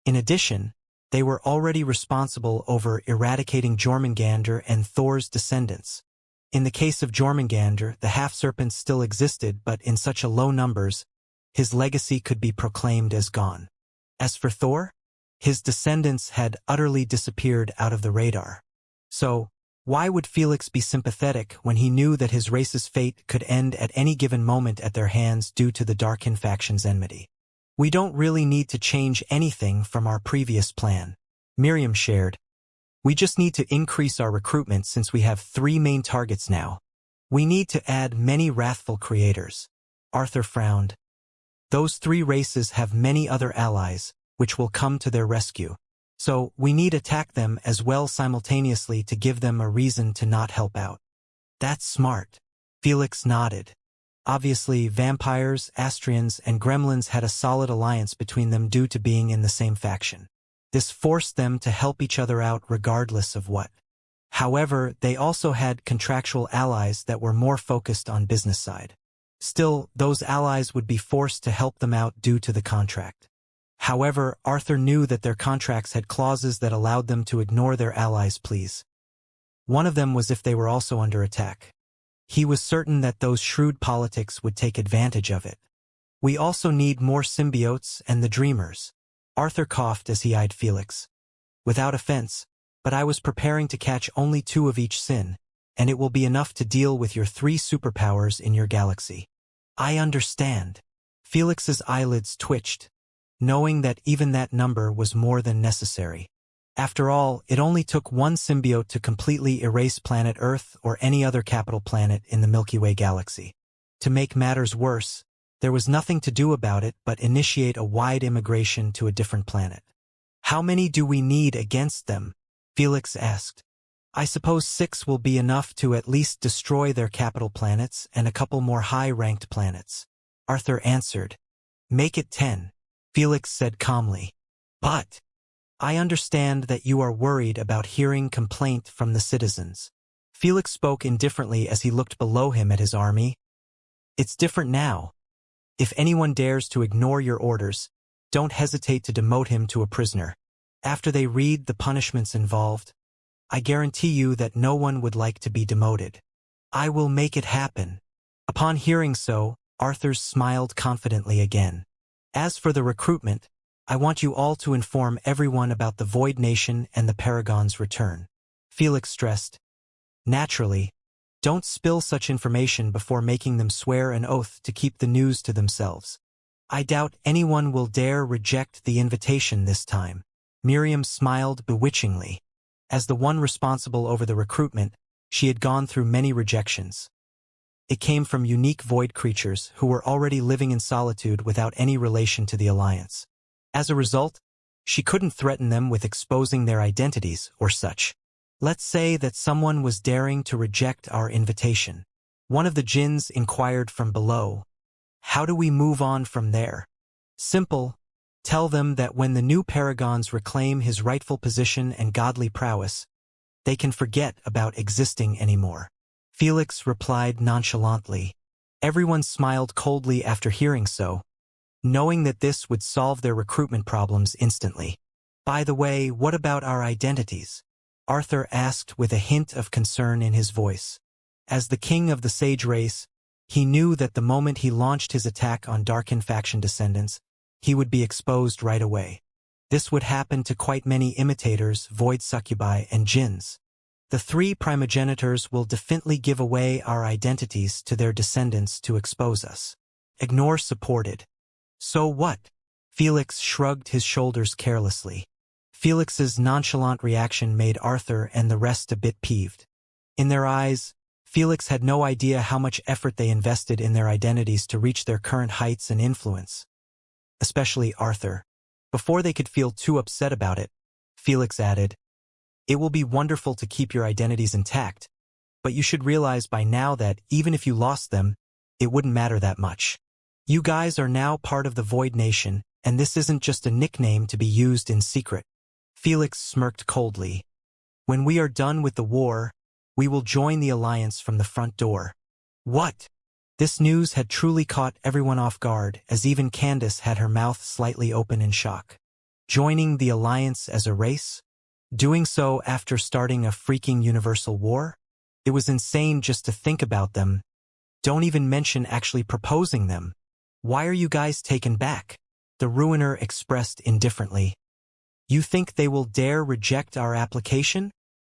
In addition, they were already responsible over eradicating Jormungandr and Thor's descendants. In the case of Jormungandr, the half-serpents still existed, but in such a low numbers, his legacy could be proclaimed as gone. As for Thor, his descendants had utterly disappeared out of the radar. So, why would Felix be sympathetic when he knew that his race's fate could end at any given moment at their hands due to the Darkin faction's enmity? We don't really need to change anything from our previous plan, Miriam shared. We just need to increase our recruitment since we have three main targets now. We need to add many wrathful creators. Arthur frowned. Those three races have many other allies, which will come to their rescue. So, we need to attack them as well simultaneously to give them a reason to not help out. That's smart. Felix nodded. Obviously, vampires, Astrians, and gremlins had a solid alliance between them due to being in the same faction. This forced them to help each other out regardless of what. However, they also had contractual allies that were more focused on business side. Still, those allies would be forced to help them out due to the contract. However, Arthur knew that their contracts had clauses that allowed them to ignore their allies' pleas. One of them was if they were also under attack. He was certain that those shrewd politics would take advantage of it. We also need more symbiotes and the dreamers. Arthur coughed as he eyed Felix. Without offense, but I was preparing to catch only 2 of each sin, and it will be enough to deal with your 3 superpowers in your galaxy. I understand. Felix's eyelids twitched, knowing that even that number was more than necessary. After all, it only took 1 symbiote to completely erase planet Earth or any other capital planet in the Milky Way galaxy. To make matters worse, there was nothing to do about it but initiate a wide immigration to a different planet. How many do we need against them? Felix asked. I suppose 6 will be enough to at least destroy their capital planets and a couple more high-ranked planets. Arthur answered. Make it 10. Felix said calmly. But I understand that you are worried about hearing complaint from the citizens. Felix spoke indifferently as he looked below him at his army. It's different now. If anyone dares to ignore your orders, don't hesitate to demote him to a prisoner. After they read the punishments involved, I guarantee you that no one would like to be demoted. I will make it happen. Upon hearing so, Arthur smiled confidently again. As for the recruitment, I want you all to inform everyone about the Void Nation and the Paragon's return. Felix stressed. Naturally, Don't spill such information before making them swear an oath to keep the news to themselves. I doubt anyone will dare reject the invitation this time. Miriam smiled bewitchingly. As the one responsible over the recruitment, she had gone through many rejections. It came from unique void creatures who were already living in solitude without any relation to the Alliance. As a result, she couldn't threaten them with exposing their identities or such. Let's say that someone was daring to reject our invitation. One of the jinns inquired from below. How do we move on from there? Simple. Tell them that when the new paragons reclaim his rightful position and godly prowess, they can forget about existing anymore. Felix replied nonchalantly. Everyone smiled coldly after hearing so, knowing that this would solve their recruitment problems instantly. By the way, what about our identities? Arthur asked with a hint of concern in his voice. As the king of the Sage race, he knew that the moment he launched his attack on Darkin faction descendants, he would be exposed right away. This would happen to quite many imitators, void succubi, and jinns. The three primogenitors will definitely give away our identities to their descendants to expose us. Ignore supported. So what? Felix shrugged his shoulders carelessly. Felix's nonchalant reaction made Arthur and the rest a bit peeved. In their eyes, Felix had no idea how much effort they invested in their identities to reach their current heights and influence. Especially Arthur. Before they could feel too upset about it, Felix added, "It will be wonderful to keep your identities intact, but you should realize by now that even if you lost them, it wouldn't matter that much. You guys are now part of the Void Nation, and this isn't just a nickname to be used in secret." Felix smirked coldly. "When we are done with the war, we will join the Alliance from the front door." What? This news had truly caught everyone off guard, as even Candace had her mouth slightly open in shock. Joining the Alliance as a race? Doing so after starting a freaking universal war? It was insane just to think about them. Don't even mention actually proposing them. Why are you guys taken back? The Ruiner expressed indifferently. You think they will dare reject our application?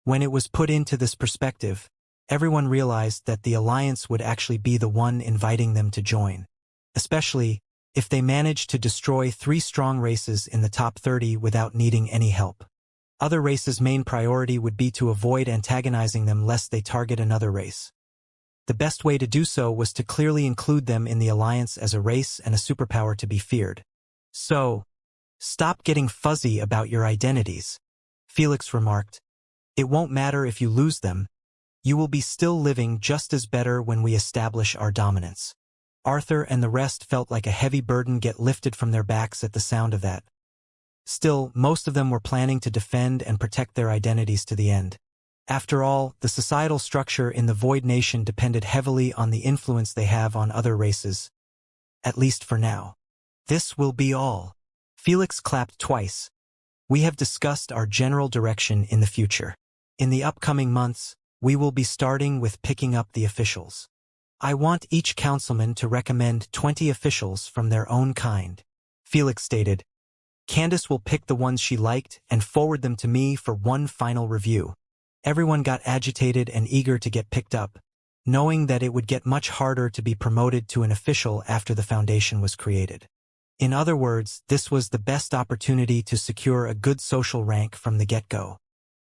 When it was put into this perspective, everyone realized that the Alliance would actually be the one inviting them to join. Especially if they managed to destroy 3 strong races in the top 30 without needing any help. Other races' main priority would be to avoid antagonizing them lest they target another race. The best way to do so was to clearly include them in the Alliance as a race and a superpower to be feared. So, stop getting fuzzy about your identities, Felix remarked. It won't matter if you lose them. You will be still living just as better when we establish our dominance. Arthur and the rest felt like a heavy burden get lifted from their backs at the sound of that. Still, most of them were planning to defend and protect their identities to the end. After all, the societal structure in the Void Nation depended heavily on the influence they have on other races. At least for now. This will be all. Felix clapped twice. We have discussed our general direction in the future. In the upcoming months, we will be starting with picking up the officials. I want each councilman to recommend 20 officials from their own kind. Felix stated. Candace will pick the ones she liked and forward them to me for one final review. Everyone got agitated and eager to get picked up, knowing that it would get much harder to be promoted to an official after the foundation was created. In other words, this was the best opportunity to secure a good social rank from the get-go.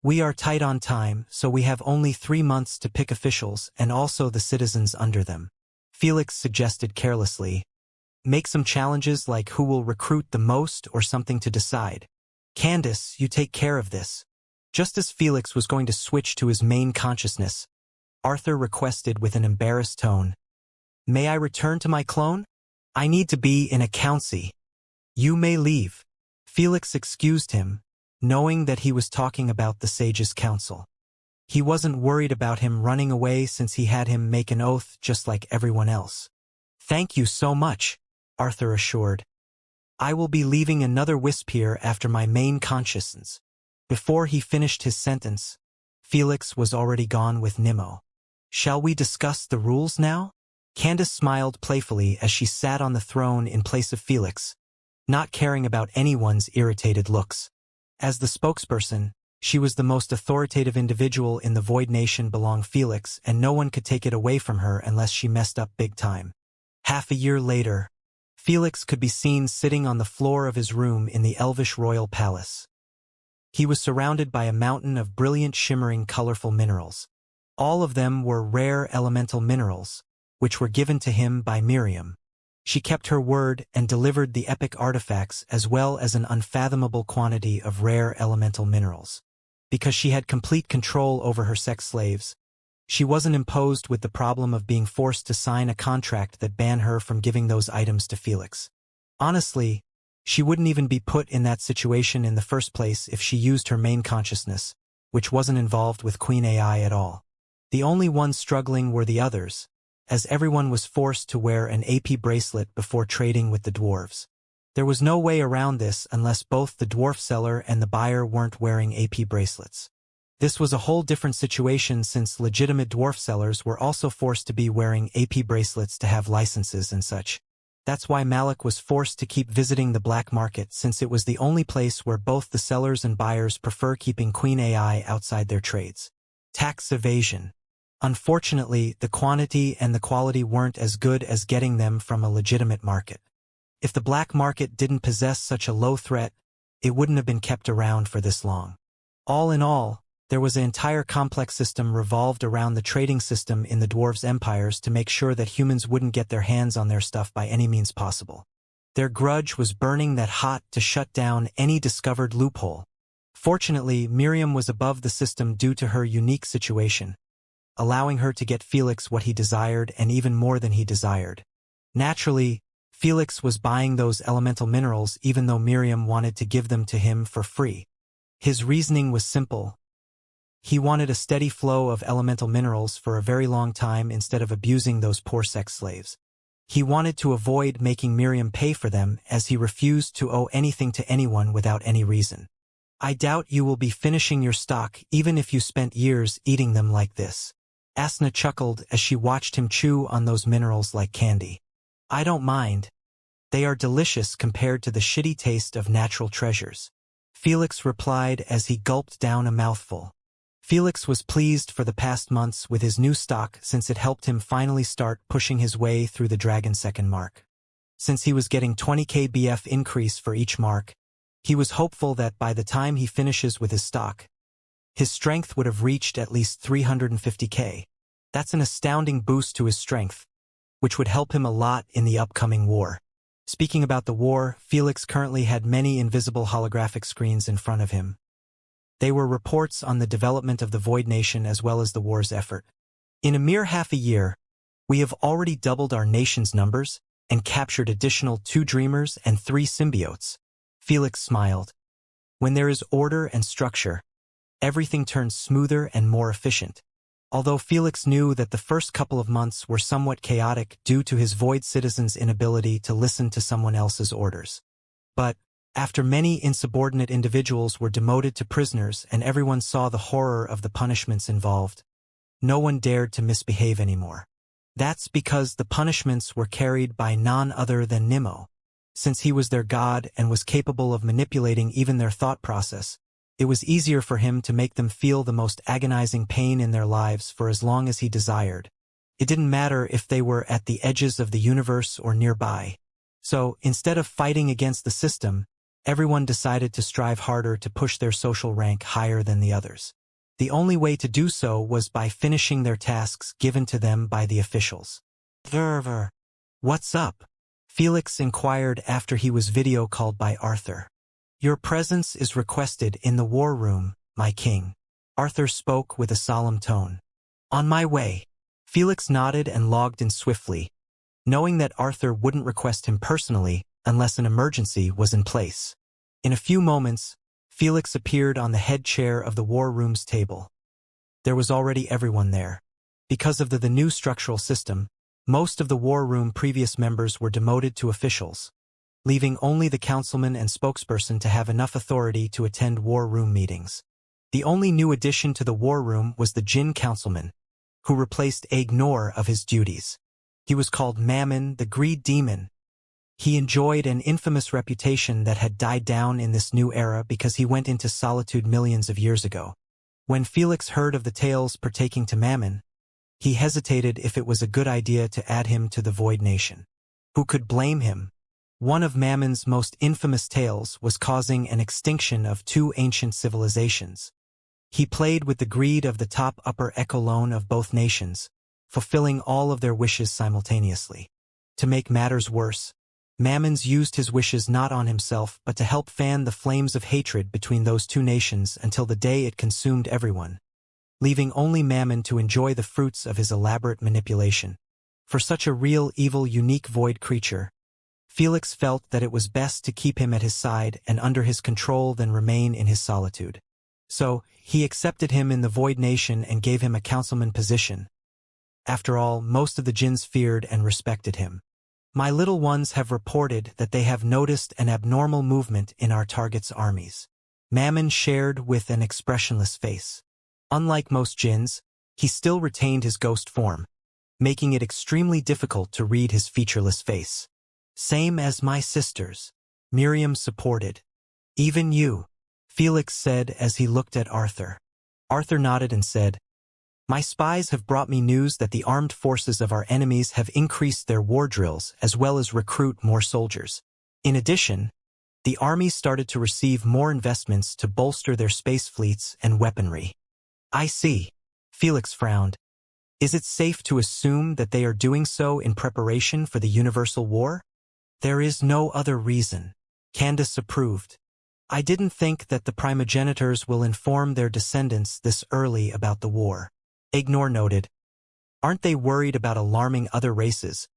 We are tight on time, so we have only 3 months to pick officials and also the citizens under them. Felix suggested carelessly. Make some challenges like who will recruit the most or something to decide. Candace, you take care of this. Just as Felix was going to switch to his main consciousness, Arthur requested with an embarrassed tone. May I return to my clone? I need to be in a council. You may leave. Felix excused him, knowing that he was talking about the Sage's council. He wasn't worried about him running away since he had him make an oath just like everyone else. Thank you so much, Arthur assured. I will be leaving another wisp here after my main consciousness. Before he finished his sentence, Felix was already gone with Nimmo. Shall we discuss the rules now? Candace smiled playfully as she sat on the throne in place of Felix, not caring about anyone's irritated looks. As the spokesperson, She was the most authoritative individual in the Void Nation belonged Felix, and no one could take it away from her unless she messed up big time. Half a year later, Felix could be seen sitting on the floor of his room in the Elvish royal palace. He was surrounded by a mountain of brilliant, shimmering, colorful minerals. All of them were rare elemental minerals, which were given to him by Miriam. She kept her word and delivered the epic artifacts as well as an unfathomable quantity of rare elemental minerals. Because she had complete control over her sex slaves, she wasn't imposed with the problem of being forced to sign a contract that banned her from giving those items to Felix. Honestly, she wouldn't even be put in that situation in the first place if she used her main consciousness, which wasn't involved with Queen AI at all. The only ones struggling were the others, as everyone was forced to wear an AP bracelet before trading with the dwarves. There was no way around this unless both the dwarf seller and the buyer weren't wearing AP bracelets. This was a whole different situation since legitimate dwarf sellers were also forced to be wearing AP bracelets to have licenses and such. That's why Malik was forced to keep visiting the black market, since it was the only place where both the sellers and buyers prefer keeping Queen AI outside their trades. Tax evasion. Unfortunately, the quantity and the quality weren't as good as getting them from a legitimate market. If the black market didn't possess such a low threat, it wouldn't have been kept around for this long. All in all, there was an entire complex system revolved around the trading system in the dwarves' empires to make sure that humans wouldn't get their hands on their stuff by any means possible. Their grudge was burning that hot to shut down any discovered loophole. Fortunately, Miriam was above the system due to her unique situation, allowing her to get Felix what he desired and even more than he desired. Naturally, Felix was buying those elemental minerals even though Miriam wanted to give them to him for free. His reasoning was simple. He wanted a steady flow of elemental minerals for a very long time instead of abusing those poor sex slaves. He wanted to avoid making Miriam pay for them, as he refused to owe anything to anyone without any reason. I doubt you will be finishing your stock even if you spent years eating them like this. Asna chuckled as she watched him chew on those minerals like candy. I don't mind. They are delicious compared to the shitty taste of natural treasures. Felix replied as he gulped down a mouthful. Felix was pleased for the past months with his new stock since it helped him finally start pushing his way through the Dragon Second mark. Since he was getting 20k BF increase for each mark, he was hopeful that by the time he finishes with his stock, his strength would have reached at least 350k. That's an astounding boost to his strength, which would help him a lot in the upcoming war. Speaking about the war, Felix currently had many invisible holographic screens in front of him. They were reports on the development of the Void Nation as well as the war's effort. In a mere half a year, we have already doubled our nation's numbers and captured additional 2 dreamers and 3 symbiotes. Felix smiled. When there is order and structure, everything turns smoother and more efficient. Although Felix knew that the first couple of months were somewhat chaotic due to his Void citizens' inability to listen to someone else's orders. But after many insubordinate individuals were demoted to prisoners and everyone saw the horror of the punishments involved, no one dared to misbehave anymore. That's because the punishments were carried by none other than Nimmo. Since he was their god and was capable of manipulating even their thought process, it was easier for him to make them feel the most agonizing pain in their lives for as long as he desired. It didn't matter if they were at the edges of the universe or nearby. So, instead of fighting against the system, everyone decided to strive harder to push their social rank higher than the others. The only way to do so was by finishing their tasks given to them by the officials. Verver. What's up? Felix inquired after he was video called by Arthur. Your presence is requested in the war room, my king. Arthur spoke with a solemn tone. On my way. Felix nodded and logged in swiftly, knowing that Arthur wouldn't request him personally unless an emergency was in place. In a few moments, Felix appeared on the head chair of the war room's table. There was already everyone there. Because of the new structural system, most of the war room previous members were demoted to officials, leaving only the councilman and spokesperson to have enough authority to attend war room meetings. The only new addition to the war room was the Jinn councilman, who replaced Ignore of his duties. He was called Mammon, the Greed Demon, He enjoyed an infamous reputation that had died down in this new era because he went into solitude millions of years ago. When Felix heard of the tales pertaining to Mammon, he hesitated if it was a good idea to add him to the Void Nation. Who could blame him? One of Mammon's most infamous tales was causing an extinction of two ancient civilizations. He played with the greed of the top upper echelon of both nations, fulfilling all of their wishes simultaneously. To make matters worse, Mammons used his wishes not on himself but to help fan the flames of hatred between those two nations until the day it consumed everyone, leaving only Mammon to enjoy the fruits of his elaborate manipulation. For such a real evil unique void creature, Felix felt that it was best to keep him at his side and under his control than remain in his solitude. So, he accepted him in the Void Nation and gave him a councilman position. After all, most of the jinns feared and respected him. My little ones have reported that they have noticed an abnormal movement in our target's armies. Mammon shared with an expressionless face. Unlike most jinns, he still retained his ghost form, making it extremely difficult to read his featureless face. Same as my sisters, Miriam supported. Even you, Felix said as he looked at Arthur. Arthur nodded and said, my spies have brought me news that the armed forces of our enemies have increased their war drills as well as recruit more soldiers. In addition, the armies started to receive more investments to bolster their space fleets and weaponry. I see. Felix frowned. Is it safe to assume that they are doing so in preparation for the universal war? There is no other reason. Candace approved. I didn't think that the primogenitors will inform their descendants this early about the war. Ignore noted. Aren't they worried about alarming other races,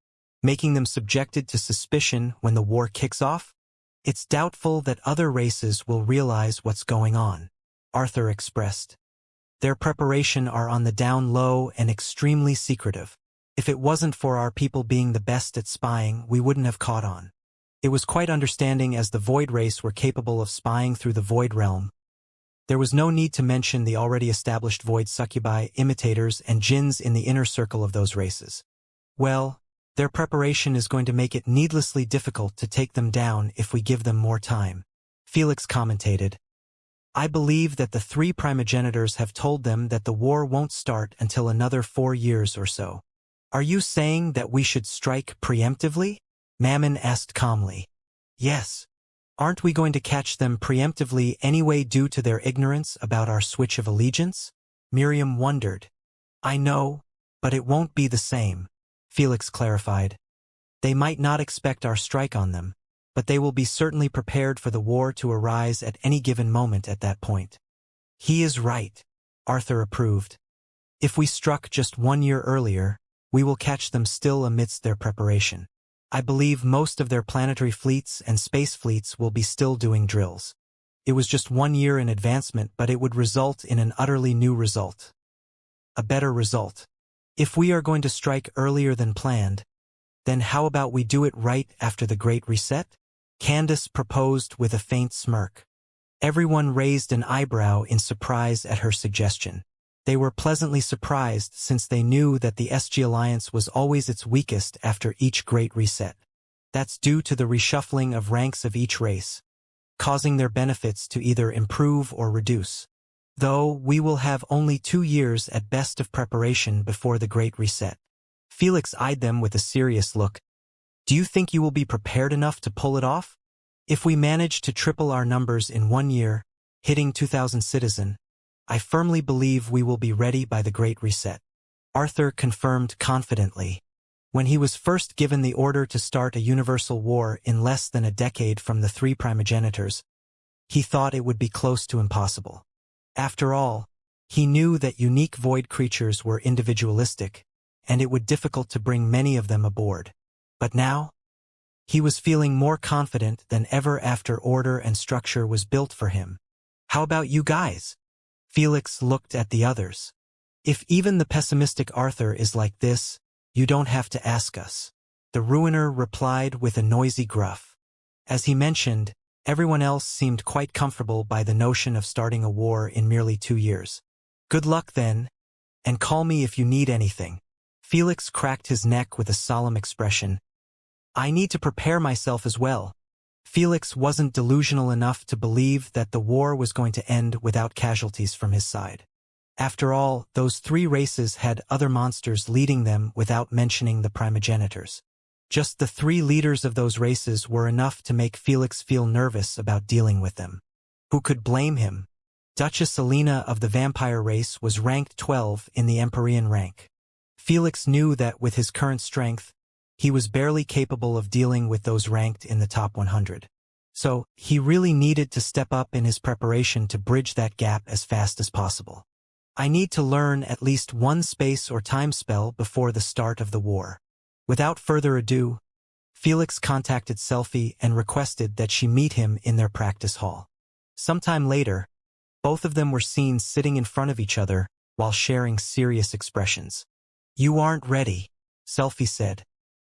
making them subjected to suspicion when the war kicks off? It's doubtful that other races will realize what's going on, Arthur expressed. Their preparation are on the down low and extremely secretive. If it wasn't for our people being the best at spying, we wouldn't have caught on. It was quite understanding as the Void race were capable of spying through the Void realm. There was no need to mention the already established Void succubi, imitators, and jinns in the inner circle of those races. Well, their preparation is going to make it needlessly difficult to take them down if we give them more time. Felix commentated. I believe that the three primogenitors have told them that the war won't start until another 4 years or so. Are you saying that we should strike preemptively? Mammon asked calmly. Yes. Aren't we going to catch them preemptively anyway due to their ignorance about our switch of allegiance? Miriam wondered. I know, but it won't be the same, Felix clarified. They might not expect our strike on them, but they will be certainly prepared for the war to arise at any given moment at that point. He is right, Arthur approved. If we struck just 1 year earlier, we will catch them still amidst their preparation. I believe most of their planetary fleets and space fleets will be still doing drills. It was just 1 year in advancement, but it would result in an utterly new result. A better result. If we are going to strike earlier than planned, then how about we do it right after the Great Reset? Candace proposed with a faint smirk. Everyone raised an eyebrow in surprise at her suggestion. They were pleasantly surprised since they knew that the SG Alliance was always its weakest after each Great Reset. That's due to the reshuffling of ranks of each race, causing their benefits to either improve or reduce. Though we will have only 2 years at best of preparation before the Great Reset. Felix eyed them with a serious look. Do you think you will be prepared enough to pull it off? If we manage to triple our numbers in 1 year, hitting 2,000 citizen, I firmly believe we will be ready by the Great Reset. Arthur confirmed confidently. When he was first given the order to start a universal war in less than a decade from the three primogenitors, he thought it would be close to impossible. After all, he knew that unique void creatures were individualistic, and it would be difficult to bring many of them aboard. But now, he was feeling more confident than ever after order and structure was built for him. How about you guys? Felix looked at the others. If even the pessimistic Arthur is like this, you don't have to ask us. The ruiner replied with a noisy gruff. As he mentioned, everyone else seemed quite comfortable by the notion of starting a war in merely 2 years. Good luck then, and call me if you need anything. Felix cracked his neck with a solemn expression. I need to prepare myself as well. Felix wasn't delusional enough to believe that the war was going to end without casualties from his side. After all, those 3 races had other monsters leading them without mentioning the primogenitors. Just the 3 leaders of those races were enough to make Felix feel nervous about dealing with them. Who could blame him? Duchess Alina of the vampire race was ranked 12 in the Empyrean rank. Felix knew that with his current strength, he was barely capable of dealing with those ranked in the top 100. So, he really needed to step up in his preparation to bridge that gap as fast as possible. I need to learn at least 1 space or time spell before the start of the war. Without further ado, Felix contacted Selphie and requested that she meet him in their practice hall. Sometime later, both of them were seen sitting in front of each other while sharing serious expressions. "You aren't ready," Selphie said.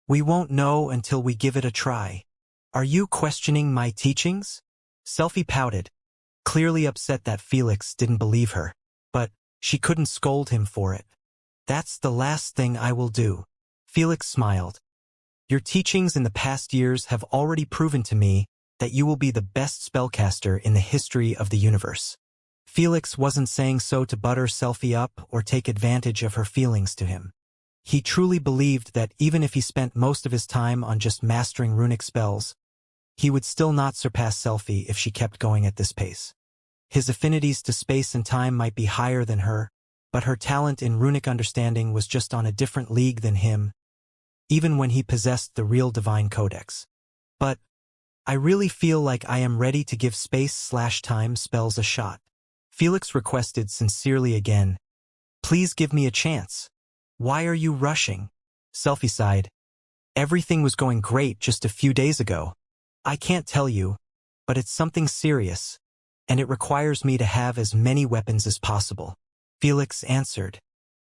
"We won't know until we give it a try. Are you questioning my teachings?" Selphie pouted, clearly upset that Felix didn't believe her, but she couldn't scold him for it. "That's the last thing I will do." Felix smiled. "Your teachings in the past years have already proven to me that you will be the best spellcaster in the history of the universe." Felix wasn't saying so to butter Selphie up or take advantage of her feelings to him. He truly believed that even if he spent most of his time on just mastering runic spells, he would still not surpass Selphie if she kept going at this pace. His affinities to space and time might be higher than her, but her talent in runic understanding was just on a different league than him, even when he possessed the real divine codex. "But I really feel like I am ready to give space/time spells a shot." Felix requested sincerely again, "Please give me a chance. Why are you rushing?" Selphie sighed. "Everything was going great just a few days ago. I can't tell you, but it's something serious, and it requires me to have as many weapons as possible." Felix answered,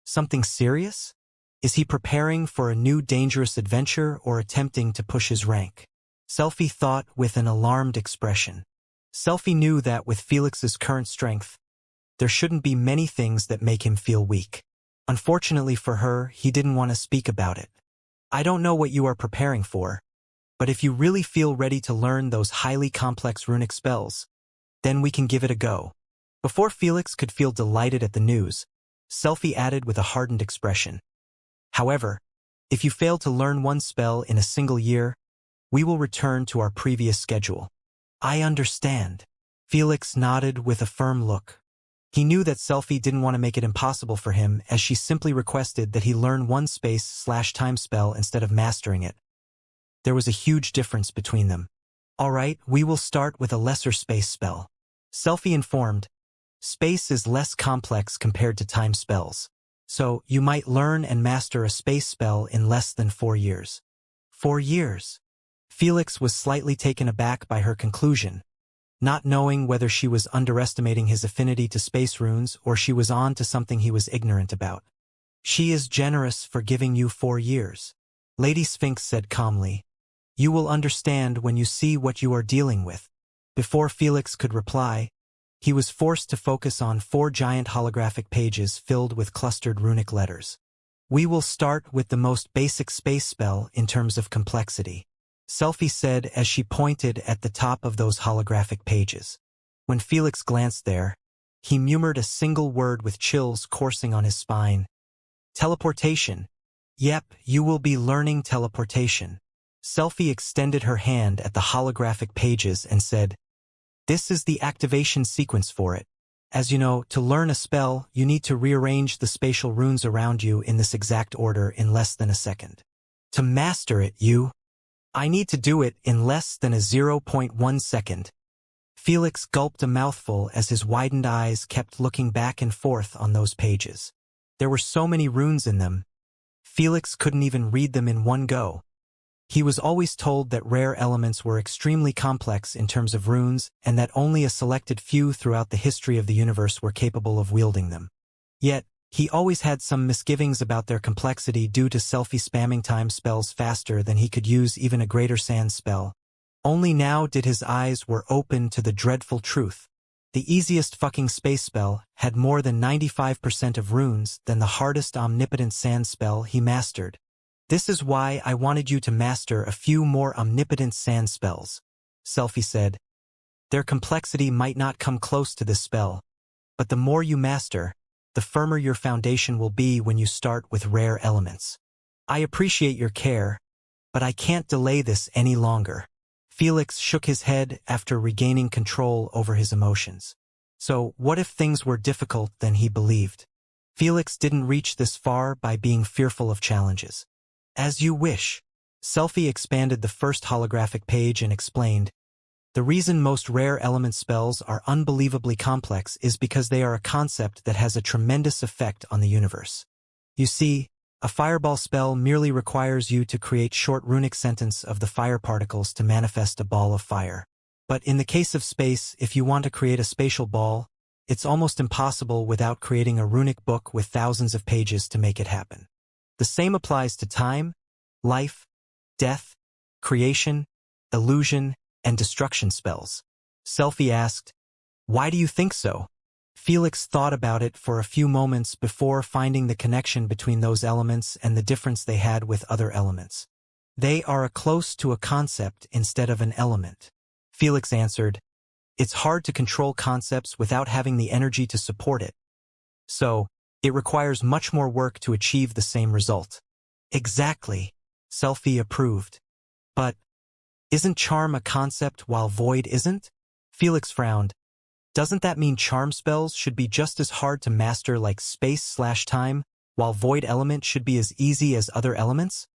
"Something serious? Is he preparing for a new dangerous adventure or attempting to push his rank?" Selphie thought with an alarmed expression. Selphie knew that with Felix's current strength, there shouldn't be many things that make him feel weak. Unfortunately for her, he didn't want to speak about it. "I don't know what you are preparing for, but if you really feel ready to learn those highly complex runic spells, then we can give it a go." Before Felix could feel delighted at the news, Selphie added with a hardened expression, "However, if you fail to learn 1 spell in a single year, we will return to our previous schedule." "I understand." Felix nodded with a firm look. He knew that Selphie didn't want to make it impossible for him, as she simply requested that he learn 1 space/time spell instead of mastering it. There was a huge difference between them. "All right, we will start with a lesser space spell," Selphie informed. "Space is less complex compared to time spells, so you might learn and master a space spell in less than 4 years." 4 years? Felix was slightly taken aback by her conclusion, not knowing whether she was underestimating his affinity to space runes or she was on to something he was ignorant about. "She is generous for giving you 4 years," Lady Sphinx said calmly. "You will understand when you see what you are dealing with." Before Felix could reply, he was forced to focus on 4 giant holographic pages filled with clustered runic letters. "We will start with the most basic space spell in terms of complexity," Selphie said as she pointed at the top of those holographic pages. When Felix glanced there, he murmured a single word with chills coursing on his spine. "Teleportation." "Yep, you will be learning teleportation." Selphie extended her hand at the holographic pages and said, "This is the activation sequence for it. As you know, to learn a spell, you need to rearrange the spatial runes around you in this exact order in less than a second. To master it, I need to do it in less than a 0.1 second." Felix gulped a mouthful as his widened eyes kept looking back and forth on those pages. There were so many runes in them, Felix couldn't even read them in one go. He was always told that rare elements were extremely complex in terms of runes and that only a selected few throughout the history of the universe were capable of wielding them. Yet, he always had some misgivings about their complexity due to Selphie spamming time spells faster than he could use even a greater sand spell. Only now did his eyes were open to the dreadful truth. The easiest fucking space spell had more than 95% of runes than the hardest omnipotent sand spell he mastered. This is why I wanted you to master a few more omnipotent sand spells. Selphie said. Their complexity might not come close to this spell, but the more you master, the firmer your foundation will be when you start with rare elements. I appreciate your care, but I can't delay this any longer. Felix shook his head after regaining control over his emotions. So, what if things were difficult than he believed? Felix didn't reach this far by being fearful of challenges. As you wish. Selphie expanded the first holographic page and explained, the reason most rare element spells are unbelievably complex is because they are a concept that has a tremendous effect on the universe. You see, a fireball spell merely requires you to create short runic sentence of the fire particles to manifest a ball of fire. But in the case of space, if you want to create a spatial ball, it's almost impossible without creating a runic book with thousands of pages to make it happen. The same applies to time, life, death, creation, illusion, and destruction spells. Selphie asked, why do you think so? Felix thought about it for a few moments before finding the connection between those elements and the difference they had with other elements. They are close to a concept instead of an element. Felix answered, it's hard to control concepts without having the energy to support it. So, it requires much more work to achieve the same result. Exactly. Selphie approved. But, isn't charm a concept while void isn't? Felix frowned. Doesn't that mean charm spells should be just as hard to master like space/time, while void element should be as easy as other elements?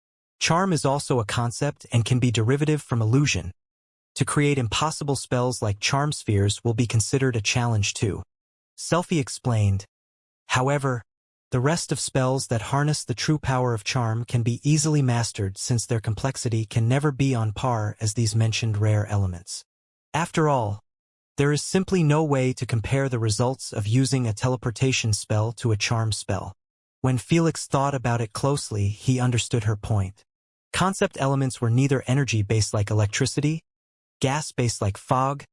Charm is also a concept and can be derivative from illusion. To create impossible spells like charm spheres will be considered a challenge too. Selphie explained. However, the rest of spells that harness the true power of charm can be easily mastered since their complexity can never be on par as these mentioned rare elements. After all, there is simply no way to compare the results of using a teleportation spell to a charm spell. When Felix thought about it closely, he understood her point. Concept elements were neither energy-based like electricity, gas-based like fog,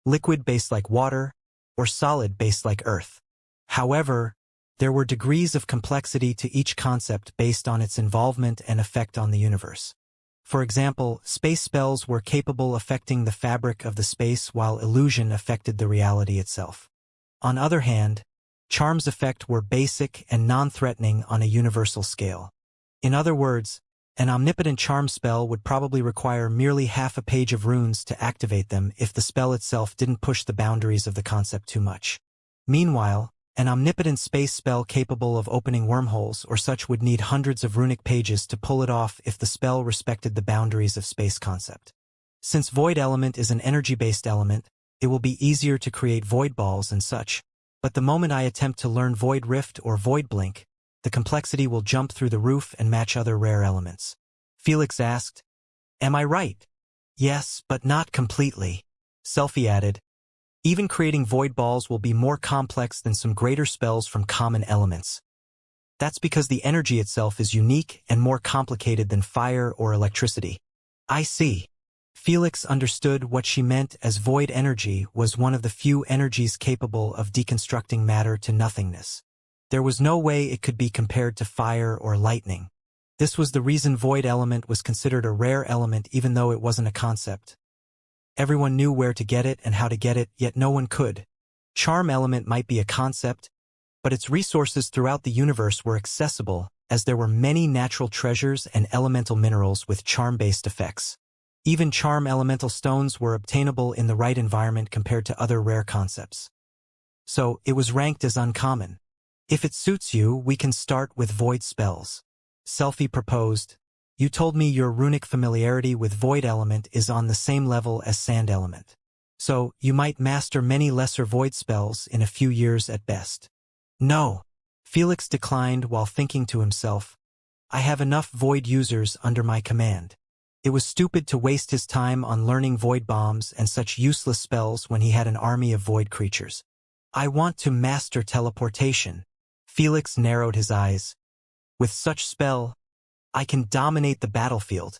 liquid-based like water, or solid-based like earth. However, there were degrees of complexity to each concept based on its involvement and effect on the universe. For example, space spells were capable of affecting the fabric of the space while illusion affected the reality itself. On the other hand, charm's effect were basic and non-threatening on a universal scale. In other words, an omnipotent charm spell would probably require merely half a page of runes to activate them if the spell itself didn't push the boundaries of the concept too much. Meanwhile, an omnipotent space spell capable of opening wormholes or such would need hundreds of runic pages to pull it off if the spell respected the boundaries of space concept. Since void element is an energy-based element, it will be easier to create void balls and such, but the moment I attempt to learn void rift or void blink, the complexity will jump through the roof and match other rare elements. Felix asked, am I right? Yes, but not completely. Selphie added, even creating void balls will be more complex than some greater spells from common elements. That's because the energy itself is unique and more complicated than fire or electricity. I see. Felix understood what she meant as void energy was one of the few energies capable of deconstructing matter to nothingness. There was no way it could be compared to fire or lightning. This was the reason void element was considered a rare element even though it wasn't a concept. Everyone knew where to get it and how to get it, yet no one could. Charm element might be a concept, but its resources throughout the universe were accessible as there were many natural treasures and elemental minerals with charm-based effects. Even charm elemental stones were obtainable in the right environment compared to other rare concepts. So, it was ranked as uncommon. If it suits you, we can start with void spells. Selphie proposed. You told me your runic familiarity with void element is on the same level as sand element. So, you might master many lesser void spells in a few years at best. No. Felix declined while thinking to himself, I have enough void users under my command. It was stupid to waste his time on learning void bombs and such useless spells when he had an army of void creatures. I want to master teleportation. Felix narrowed his eyes. With such spell, I can dominate the battlefield.